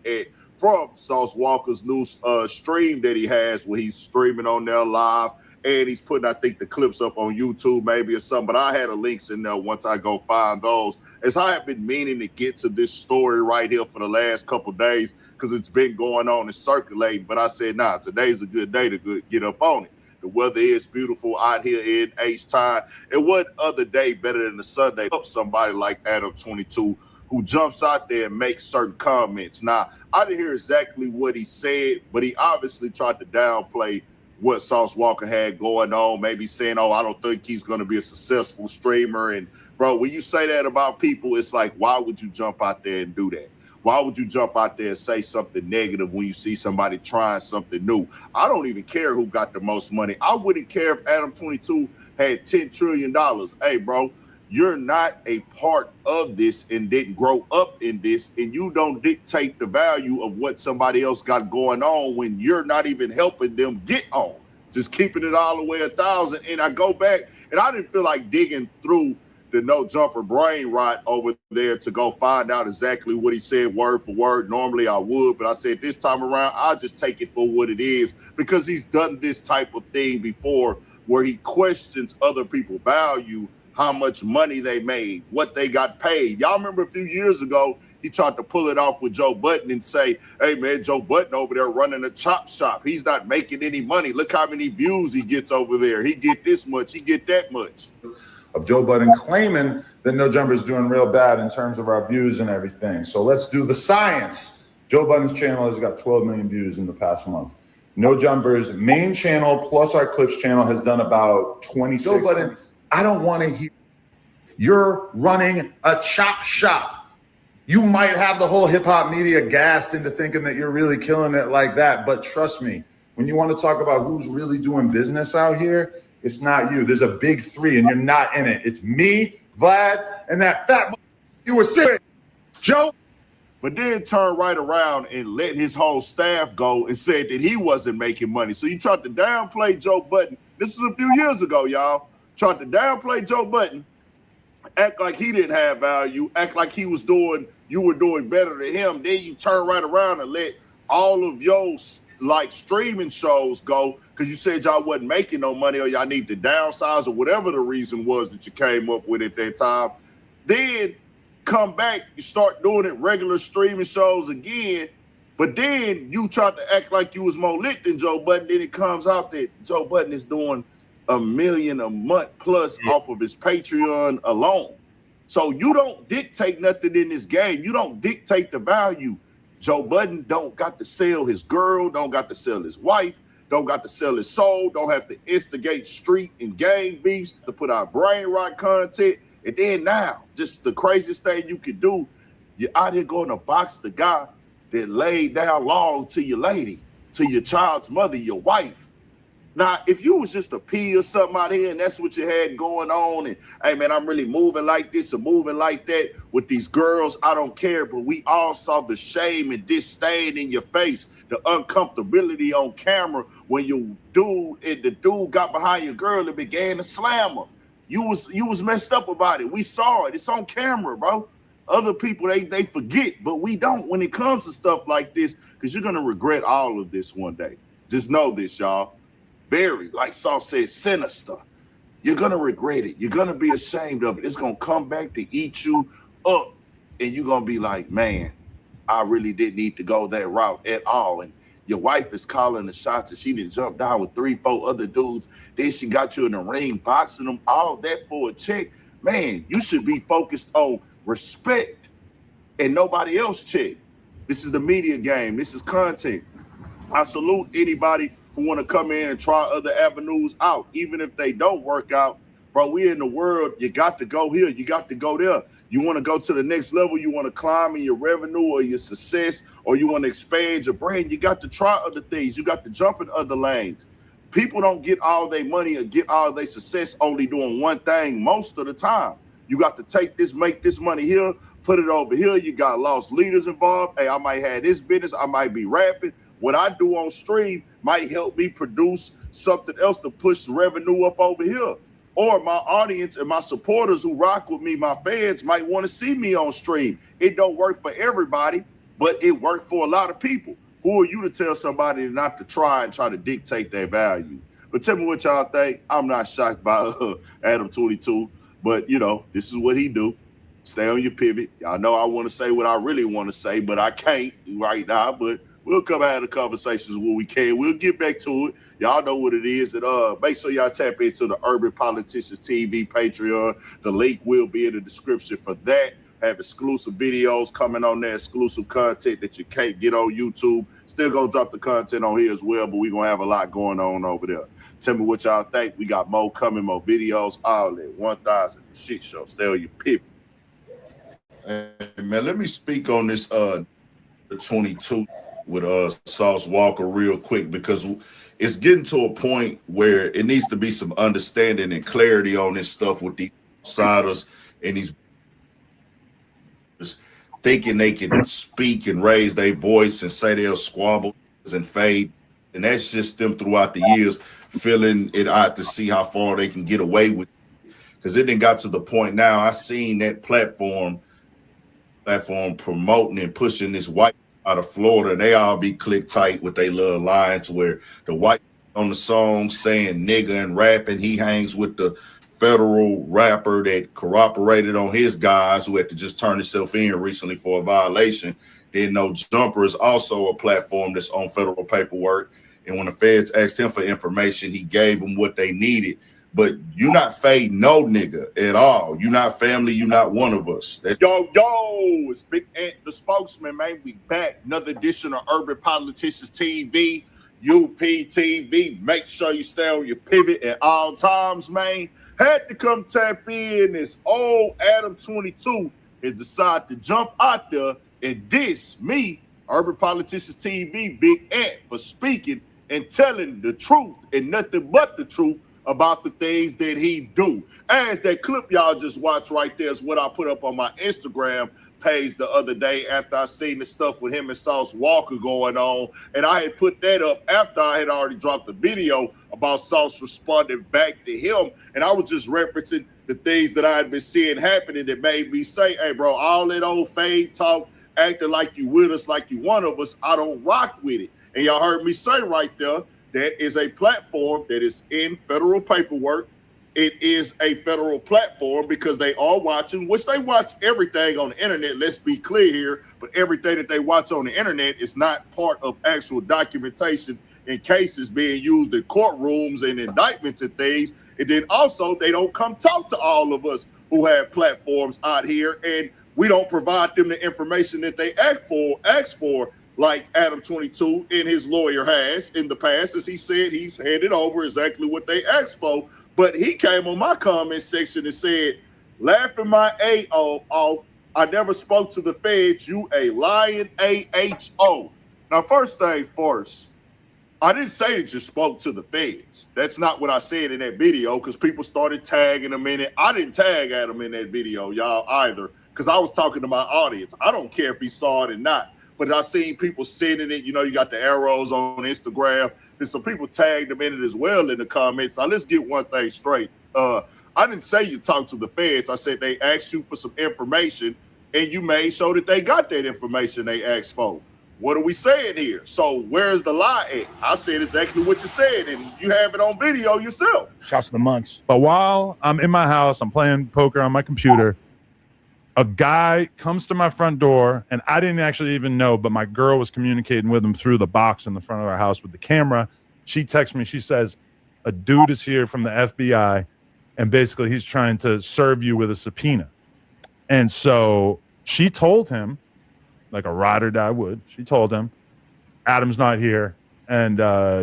from Sauce Walka's new stream that he has where he's streaming on there live, and he's putting, I think, the clips up on YouTube maybe or something, but I had a links in there once I go find those, as I have been meaning to get to this story right here for the last couple days because it's been going on and circulating, but I said, nah, today's a good day to get up on it. The weather is beautiful out here in H-Town, and what other day better than the Sunday up somebody like Adam 22 who jumps out there and makes certain comments. Now, I didn't hear exactly what he said, but he obviously tried to downplay what Sauce Walka had going on, maybe saying, oh, I don't think he's going to be a successful streamer. And, bro, when you say that about people, it's like, why would you jump out there and do that? Why would you jump out there and say something negative when you see somebody trying something new? I don't even care who got the most money. I wouldn't care if Adam 22 had $10 trillion. Hey, bro, you're not a part of this and didn't grow up in this, and you don't dictate the value of what somebody else got going on when you're not even helping them get on. Just keeping it all the way 1,000. And I go back, and I didn't feel like digging through the no jumper brain rot over there to go find out exactly what he said word for word. Normally I would, but I said this time around, I'll just take it for what it is, because he's done this type of thing before where he questions other people's value, how much money they made, what they got paid. Y'all remember a few years ago, he tried to pull it off with Joe Budden and say, hey man, Joe Budden over there running a chop shop. He's not making any money. Look how many views he gets over there. He get this much, he get that much. Of Joe Budden claiming that No Jumper is doing real bad in terms of our views and everything. So let's do the science. Joe Budden's channel has got 12 million views in the past month. No Jumper's main channel plus our clips channel has done about 26. Joe Budden, I don't want to hear you're running a chop shop. You might have the whole hip hop media gassed into thinking that you're really killing it like that. But trust me, when you want to talk about who's really doing business out here, it's not you. There's a big three and you're not in it. It's me, Vlad, and that fat you were sick, Joe. But then turned right around and let his whole staff go and said that he wasn't making money. So you tried to downplay Joe Budden. This was a few years ago, y'all. Tried to downplay Joe Budden, act like he didn't have value, act like you were doing better than him. Then you turn right around and let all of your like streaming shows go because you said y'all wasn't making no money or y'all need to downsize or whatever the reason was that you came up with at that time. Then come back, you start doing it regular streaming shows again, but then you try to act like you was more lit than Joe Budden. Then it comes out that Joe Budden is doing $1 million a month plus off of his Patreon alone. So you don't dictate nothing in this game. You don't dictate the value. Joe Budden don't got to sell his girl, don't got to sell his wife, don't got to sell his soul, don't have to instigate street and gang beefs to put out brain rot content. And then now, just the craziest thing you could do, you're out here going to box the guy that laid down long to your lady, to your child's mother, your wife. Now, if you was just a P or something out here and that's what you had going on and, hey, man, I'm really moving like this or moving like that with these girls, I don't care. But we all saw the shame and disdain in your face, the uncomfortability on camera when the dude got behind your girl and began to slam her. You was messed up about it. We saw it. It's on camera, bro. Other people, they forget, but we don't when it comes to stuff like this, because you're going to regret all of this one day. Just know this, y'all. Very, like Saul said, sinister. You're going to regret it. You're going to be ashamed of it. It's going to come back to eat you up. And you're going to be like, man, I really didn't need to go that route at all. And your wife is calling the shots and she didn't jump down with 3-4 other dudes. Then she got you in the ring, boxing them, all that for a check. Man, you should be focused on respect and nobody else check. This is the media game. This is content. I salute anybody who want to come in and try other avenues out, even if they don't work out. Bro, we in the world, you got to go here, you got to go there. You want to go to the next level, you want to climb in your revenue or your success, or you want to expand your brand, you got to try other things. You got to jump in other lanes. People don't get all their money or get all their success only doing one thing most of the time. You got to take this, make this money here, put it over here. You got lost leaders involved. Hey, I might have this business, I might be rapping. What I do on stream might help me produce something else to push the revenue up over here. Or my audience and my supporters who rock with me, my fans, might want to see me on stream. It don't work for everybody, but it worked for a lot of people. Who are you to tell somebody not to try and try to dictate their value? But tell me what y'all think. I'm not shocked by Adam 22, but you know, this is what he do. Stay on your pivot. Y'all know I want to say what I really want to say, but I can't right now. But we'll come out of the conversations when we can. We'll get back to it. Y'all know what it is. And make sure y'all tap into the Urban Politicians TV Patreon. The link will be in the description for that. Have exclusive videos coming on there, exclusive content that you can't get on YouTube. Still gonna drop the content on here as well, but we're gonna have a lot going on over there. Tell me what y'all think. We got more coming, more videos, all that. 1000 shit show. Stay on your pivot. Hey, man, let me speak on this 22 with Sauce Walka real quick, because it's getting to a point where it needs to be some understanding and clarity on this stuff with these outsiders and these thinking they can speak and raise their voice and say they'll squabble and fade. And that's just them throughout the years feeling it out to see how far they can get away with. because it didn't got to the point now. I seen that platform promoting and pushing this white out of Florida. They all be click tight with they little lines where the white on the song saying nigga and rapping. He hangs with the federal rapper that cooperated on his guys who had to just turn himself in recently for a violation. Then No Jumper is also a platform that's on federal paperwork. And when the feds asked him for information, he gave them what they needed. But you not fade no nigga at all. You not family. You not one of us. Yo, it's Big Ant, the spokesman, man. We back. Another edition of Urban Politicians TV, UPTV. Make sure you stay on your pivot at all times, man. Had to come tap in. This old Adam 22 has decided to jump out there and diss me, Urban Politicians TV, Big Ant, for speaking and telling the truth and nothing but the truth about the things that he do. As that clip y'all just watched right there is what I put up on my Instagram page the other day after I seen the stuff with him and Sauce Walka going on. And I had put that up after I had already dropped the video about Sauce responding back to him. And I was just referencing the things that I had been seeing happening that made me say, hey, bro, all that old fade talk, acting like you with us, like you one of us, I don't rock with it. And y'all heard me say right there, that is a platform that is in federal paperwork. It is a federal platform because they are watching, which they watch everything on the internet. Let's be clear here, but everything that they watch on the internet is not part of actual documentation in cases being used in courtrooms and indictments and things. And then also they don't come talk to all of us who have platforms out here, and we don't provide them the information that they ask for, like Adam 22 and his lawyer has in the past. As he said, he's handed over exactly what they asked for. But he came on my comment section and said, laughing my A off, I never spoke to the feds, you a lying AHO. Now, first thing first, I didn't say that you spoke to the feds. That's not what I said in that video, because people started tagging him in it. I didn't tag Adam in that video, y'all, either, because I was talking to my audience. I don't care if he saw it or not. But I seen people sending it. You know, you got the arrows on Instagram. And some people tagged them in it as well in the comments. Now, let's get one thing straight. I didn't say you talked to the feds. I said they asked you for some information, and you made sure that they got that information they asked for. What are we saying here? So where's the lie at? I said exactly what you said, and you have it on video yourself. Shouts to the monks. But while I'm in my house, I'm playing poker on my computer, a guy comes to my front door, and I didn't actually even know, but my girl was communicating with him through the box in the front of our house with the camera. She texts me. She says, a dude is here from the FBI, and basically he's trying to serve you with a subpoena. And so she told him, like a ride or die would, she told him, Adam's not here, and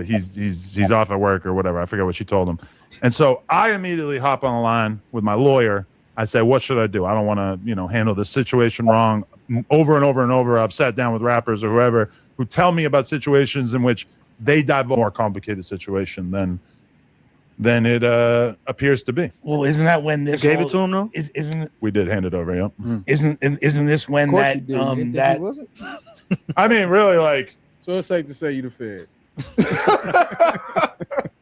he's off at work or whatever. I forget what she told him. And so I immediately hop on the line with my lawyer. I say, what should I do? I don't want to, handle this situation wrong. Over and over and over, I've sat down with rappers or whoever who tell me about situations in which they dive a more complicated situation than it appears to be. Well, isn't that when this gave it to him? No, isn't we did hand it over? Yeah. Isn't this when that wasn't? I mean, really, like. So it's safe to say you the feds.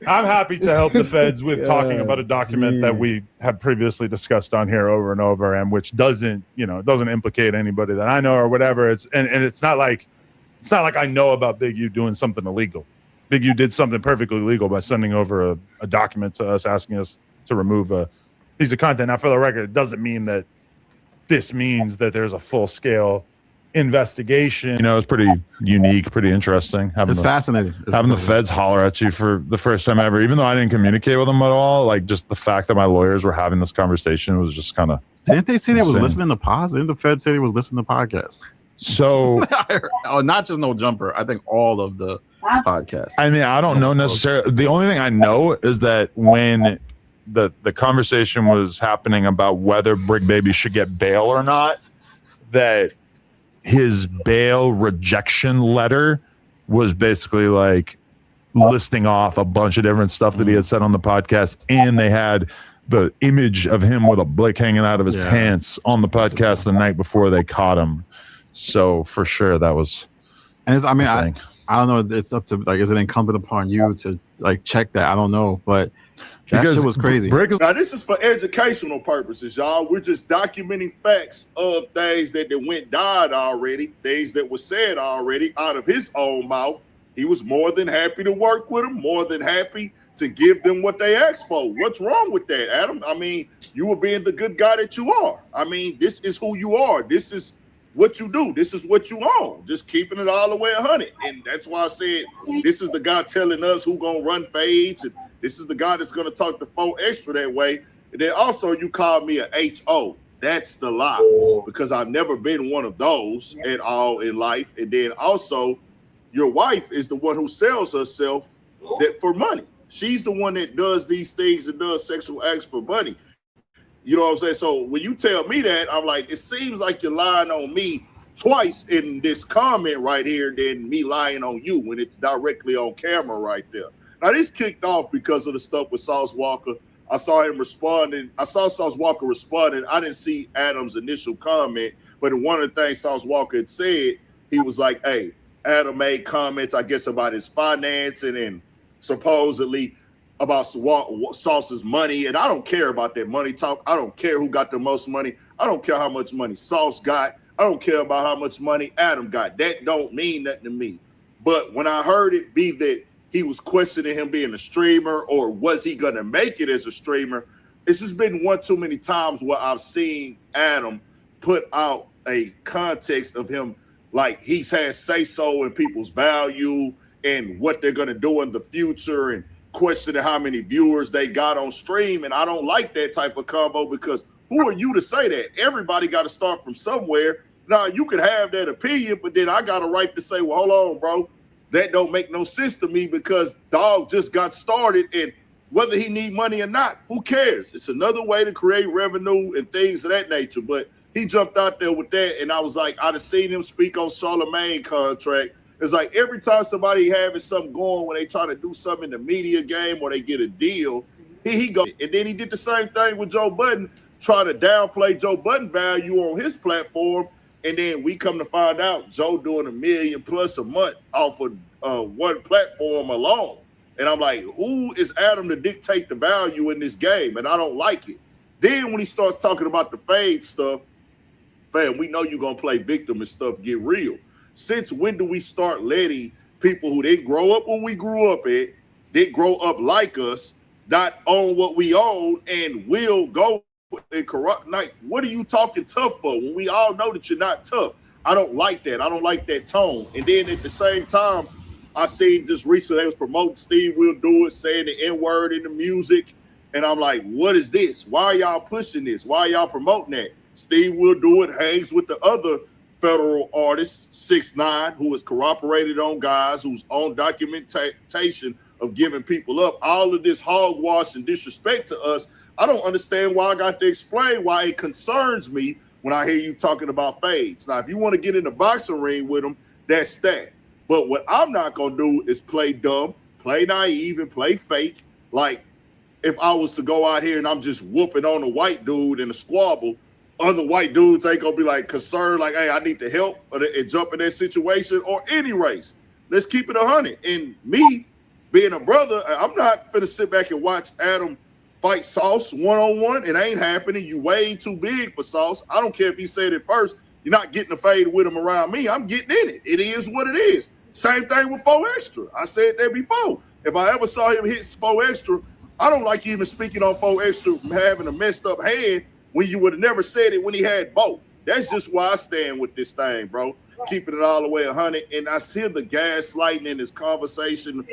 I'm happy to help the feds with talking about a document that we have previously discussed on here over and over, and which doesn't implicate anybody that I know or whatever. It's not like I know about Big U doing something illegal. Big U did something perfectly legal by sending over a document to us asking us to remove a piece of content. Now, for the record, it doesn't mean that this means that there's a full-scale investigation. It's pretty unique, pretty interesting. It's fascinating. Having the feds holler at you for the first time ever, even though I didn't communicate with them at all, like just the fact that my lawyers were having this conversation was just kind of. Didn't they say they was listening to pods? Didn't the feds say they was listening to podcasts? So, not just No Jumper. I think all of the podcasts. I mean, I don't know necessarily. The only thing I know is that when the conversation was happening about whether Brick Baby should get bail or not, that his bail rejection letter was basically like listing off a bunch of different stuff that he had said on the podcast, and they had the image of him with a blick hanging out of his pants on the podcast the night before they caught him. So for sure that was. And it's, I mean, I don't know. It's up to, like, is it incumbent upon you to like check that? I don't know, but That shit was crazy. Now, this is for educational purposes, y'all. We're just documenting facts of things that died already, things that were said already out of his own mouth. He was more than happy to work with them, more than happy to give them what they asked for. What's wrong with that, Adam? I mean, you were being the good guy that you are. I mean, this is who you are. This is what you do. This is what you own. Just keeping it all the way 100. And that's why I said this is the guy telling us who gonna run fades, and this is the guy that's gonna talk to 4 Extra that way. And then also you called me a HO. That's the lie, because I've never been one of those at all in life. And then also, your wife is the one who sells herself that for money. She's the one that does these things and does sexual acts for money. You know what I'm saying? So when you tell me that, I'm like, it seems like you're lying on me twice in this comment right here than me lying on you when it's directly on camera right there. Now, this kicked off because of the stuff with Sauce Walka. I saw him responding. I saw Sauce Walka responding. I didn't see Adam's initial comment, but one of the things Sauce Walka had said, he was like, hey, Adam made comments, I guess, about his financing and supposedly about Sauce's money. And I don't care about that money talk. I don't care who got the most money. I don't care how much money Sauce got. I don't care about how much money Adam got. That don't mean nothing to me. But when I heard it be that he was questioning him being a streamer, or was he going to make it as a streamer, it's just been one too many times where I've seen Adam put out a context of him like he's had say-so in people's value and what they're going to do in the future, and questioning how many viewers they got on stream. And I don't like that type of combo, because who are you to say that? Everybody got to start from somewhere. Now, you could have that opinion, but then I got a right to say, well, hold on, bro. That don't make no sense to me, because dog just got started, and whether he need money or not, who cares? It's another way to create revenue and things of that nature. But he jumped out there with that, and I was like, I'd have seen him speak on Charlemagne contract. It's like every time somebody having something going when they try to do something in the media game or they get a deal, he goes. And then he did the same thing with Joe Budden, trying to downplay Joe Budden value on his platform. And then we come to find out Joe doing $1 million+ a month off of one platform alone. And I'm like, who is Adam to dictate the value in this game? And I don't like it. Then when he starts talking about the fade stuff, man, we know you're going to play victim and stuff get real. Since when do we start letting people who didn't grow up when we grew up at, didn't grow up like us, not own what we own, and will go and corrupt? Like, what are you talking tough for when we all know that you're not tough? I don't like that. I don't like that tone. And then at the same time, I seen just recently they was promoting Steve Will Do It, saying the N-word in the music. And I'm like, what is this? Why are y'all pushing this? Why are y'all promoting that? Steve Will Do It hangs with the other federal artist 6ix9ine, who is corroborated on guys whose own documentation of giving people up. All of this hogwash and disrespect to us, I don't understand why I got to explain why it concerns me when I hear you talking about fades. Now, if you want to get in the boxing ring with them, that's that. But what I'm not going to do is play dumb, play naive, and play fake. Like, if I was to go out here and I'm just whooping on a white dude in a squabble, other white dudes ain't gonna be like concerned, like, hey, I need to help and jump in that situation, or any race. Let's keep it 100. And me being a brother, I'm not finna sit back and watch Adam fight Sauce one-on-one. It ain't happening. You way too big for Sauce. I don't care if he said it first. You're not getting a fade with him around me. I'm getting in it. It is what it is. Same thing with 4 Extra. I said that before. If I ever saw him hit 4 Extra, I don't like even speaking on 4 Extra having a messed up hand, when you would have never said it when he had both. That's just why I stand with this thing, bro. Keeping it all the way 100. And I see the gaslighting in this conversation.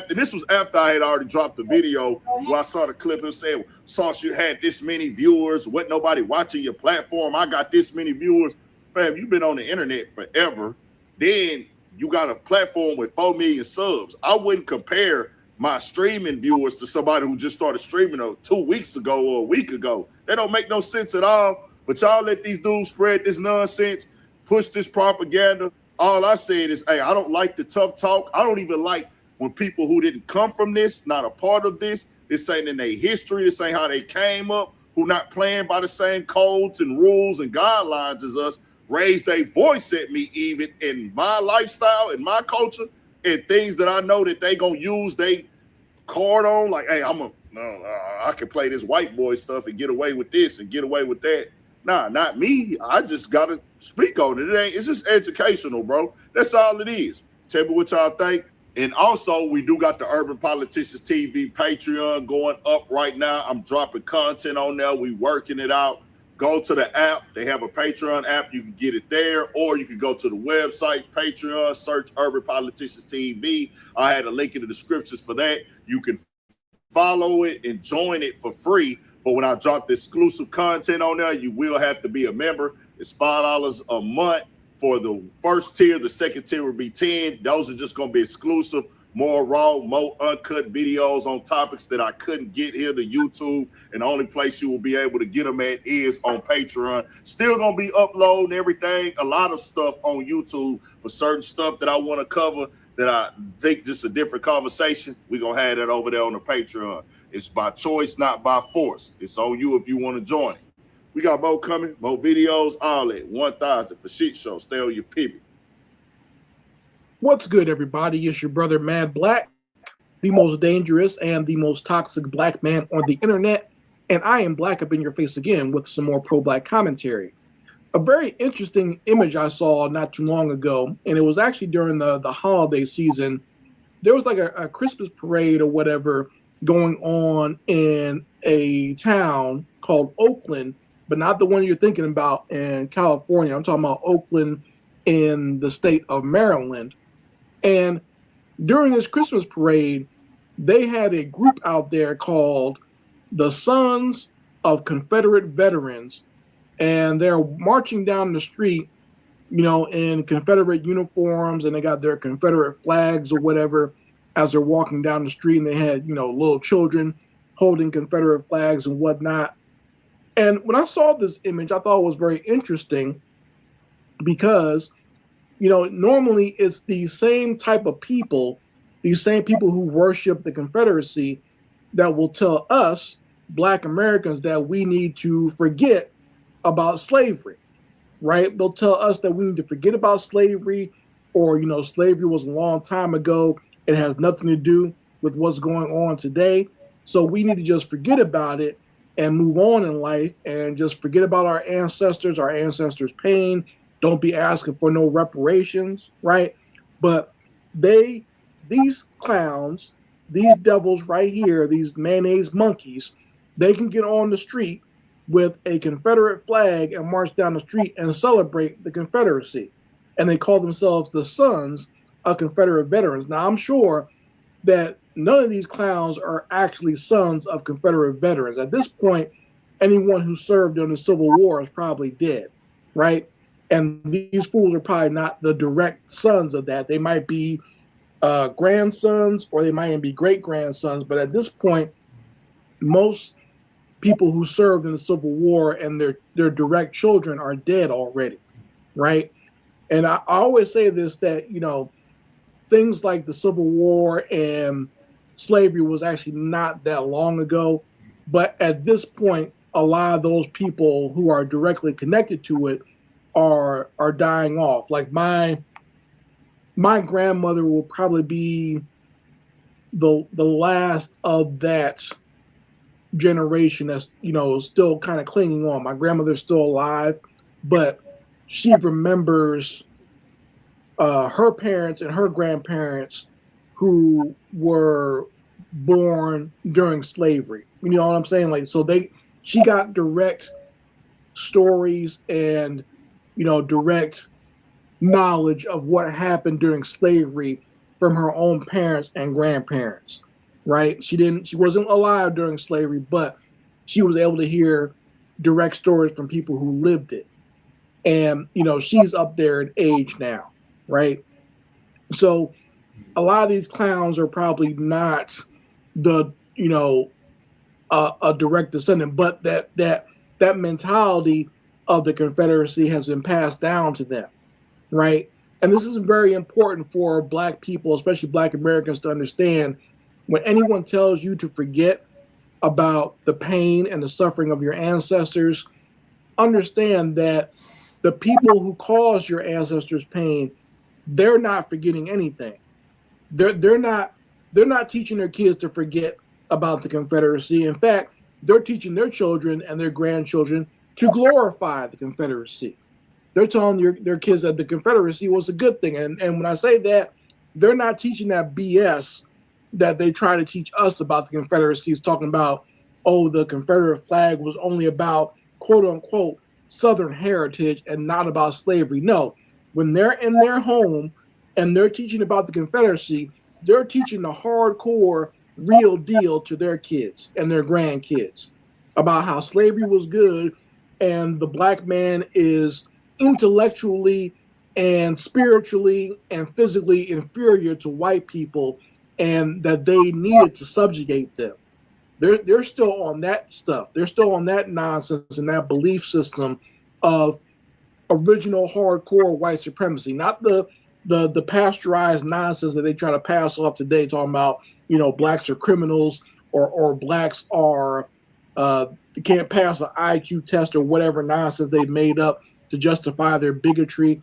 This was after I had already dropped the video where I saw the clip and said, Sauce, you had this many viewers. Wasn't nobody watching your platform. I got this many viewers. Fam, you've been on the internet forever. Then you got a platform with 4 million subs. I wouldn't compare my streaming viewers to somebody who just started streaming 2 weeks ago or a week ago. That don't make no sense at all. But y'all let these dudes spread this nonsense, push this propaganda. All I said is, hey, I don't like the tough talk. I don't even like when people who didn't come from this, not a part of this ain't in their history, this ain't how they came up, who not playing by the same codes and rules and guidelines as us, raise their voice at me even in my lifestyle, in my culture, and things that I know that they gonna use they card on, like, hey, I can play this white boy stuff and get away with this and get away with that. Nah, not me. I just gotta speak on it. It's just educational, bro. That's all it is. Tell me what y'all think. And also, we do got the Urban Politicians TV Patreon going up right now. I'm dropping content on there. We working it out. Go to the app. They have a Patreon app. You can get it there, or you can go to the website, Patreon, search Urban Politicians TV. I had a link in the descriptions for that. You can follow it and join it for free. But when I drop the exclusive content on there, you will have to be a member. It's $5 a month for the first tier. The second tier will be $10. Those are just going to be exclusive, more raw, more uncut videos on topics that I couldn't get here to YouTube. And the only place you will be able to get them at is on Patreon. Still going to be uploading everything, a lot of stuff on YouTube, but certain stuff that I want to cover that I think just a different conversation, we're going to have that over there on the Patreon. It's by choice, not by force. It's on you if you want to join it. We got more coming, more videos, all that. 1,000 for shit show. Stay on your pivot. What's good, everybody? It's your brother, Mad Blacc, the most dangerous and the most toxic black man on the internet. And I am Blacc up in your face again with some more pro-black commentary. A very interesting image I saw not too long ago, and it was actually during the holiday season. There was like a Christmas parade or whatever going on in a town called Oakland, but not the one you're thinking about in California. I'm talking about Oakland in the state of Maryland. And during this Christmas parade, they had a group out there called the Sons of Confederate Veterans, and they're marching down the street, you know, in Confederate uniforms, and they got their Confederate flags or whatever as they're walking down the street, and they had, you know, little children holding Confederate flags and whatnot. And when I saw this image, I thought it was very interesting because, you know, normally it's the same type of people, these same people who worship the Confederacy that will tell us, Black Americans, that we need to forget about slavery, right? They'll tell us that we need to forget about slavery, or, you know, slavery was a long time ago. It has nothing to do with what's going on today. So we need to just forget about it and move on in life and just forget about our ancestors' pain. Don't be asking for no reparations, right? But these clowns, these devils right here, these mayonnaise monkeys, they can get on the street with a Confederate flag and march down the street and celebrate the Confederacy. And they call themselves the Sons of Confederate Veterans. Now, I'm sure that none of these clowns are actually sons of Confederate veterans. At this point, anyone who served during the Civil War is probably dead, right? And these fools are probably not the direct sons of that. They might be grandsons, or they might even be great-grandsons. But at this point, most people who served in the Civil War and their direct children are dead already, right? And I always say this, that, you know, things like the Civil War and slavery was actually not that long ago. But at this point, a lot of those people who are directly connected to it are dying off. Like my grandmother will probably be the last of that generation that's, you know, still kind of clinging on. My grandmother's still alive, but she remembers her parents and her grandparents who were born during slavery. You know what I'm saying? Like, so she got direct stories and, you know, direct knowledge of what happened during slavery from her own parents and grandparents, right? She wasn't alive during slavery, but she was able to hear direct stories from people who lived it. And, you know, she's up there in age now, right? So a lot of these clowns are probably not the, you know, a direct descendant, but that mentality of the Confederacy has been passed down to them, right? And this is very important for Black people, especially Black Americans, to understand. When anyone tells you to forget about the pain and the suffering of your ancestors, understand that the people who caused your ancestors pain, they're not forgetting anything. They're not they're not teaching their kids to forget about the Confederacy. In fact, they're teaching their children and their grandchildren to glorify the Confederacy. They're telling their kids that the Confederacy was a good thing. And when I say that, they're not teaching that BS that they try to teach us about the Confederacy. It's talking about, oh, the Confederate flag was only about, quote unquote, Southern heritage and not about slavery. No, when they're in their home and they're teaching about the Confederacy, they're teaching the hardcore real deal to their kids and their grandkids about how slavery was good and the black man is intellectually and spiritually and physically inferior to white people and that they needed to subjugate them. They're still on that stuff. They're still on that nonsense and that belief system of original hardcore white supremacy, not the pasteurized nonsense that they try to pass off today, talking about, you know, blacks are criminals or blacks are they can't pass an IQ test or whatever nonsense they made up to justify their bigotry.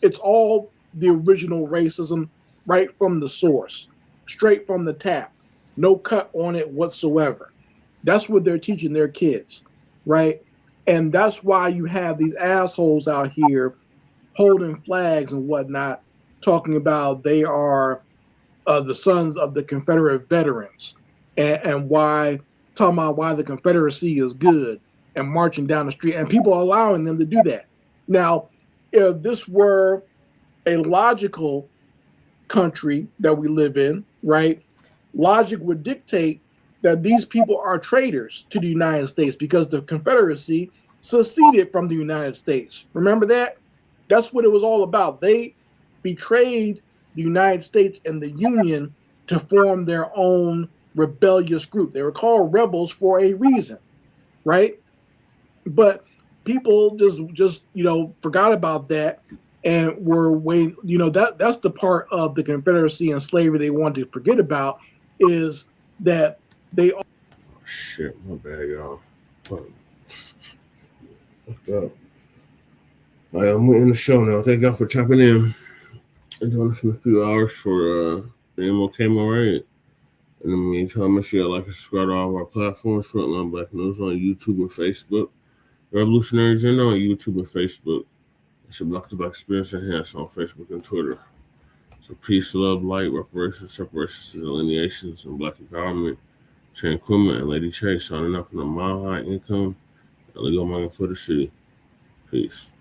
It's all the original racism right from the source, straight from the tap, no cut on it whatsoever. That's what they're teaching their kids, right? And that's why you have these assholes out here holding flags and whatnot, talking about they are the sons of the Confederate veterans and why, talking about why the Confederacy is good and marching down the street and people are allowing them to do that. Now, if this were a logical country that we live in, right, logic would dictate that these people are traitors to the United States because the Confederacy seceded from the United States. Remember that? That's what it was all about. They betrayed the United States and the Union to form their own rebellious group. They were called rebels for a reason, right? But people just you know, forgot about that and were waiting. You know, that's the part of the Confederacy and slavery they wanted to forget about, is that they. Oh, shit, my bad, y'all. Fucked up. All right, I'm in the show now. Thank y'all for tapping in. And doing this in a few hours for the MOK Moray. In the meantime, make sure you like and subscribe to all of our platforms, Frontline Black News on YouTube and Facebook, Revolutionary Agenda on YouTube and Facebook. It's a Black to Black Experience Enhanced on Facebook and Twitter. So peace, love, light, reparations, separations, delineations, and Black empowerment. Shane Krumah and Lady Chase signing up from the Mile High Income and Legal Money for the City. Peace.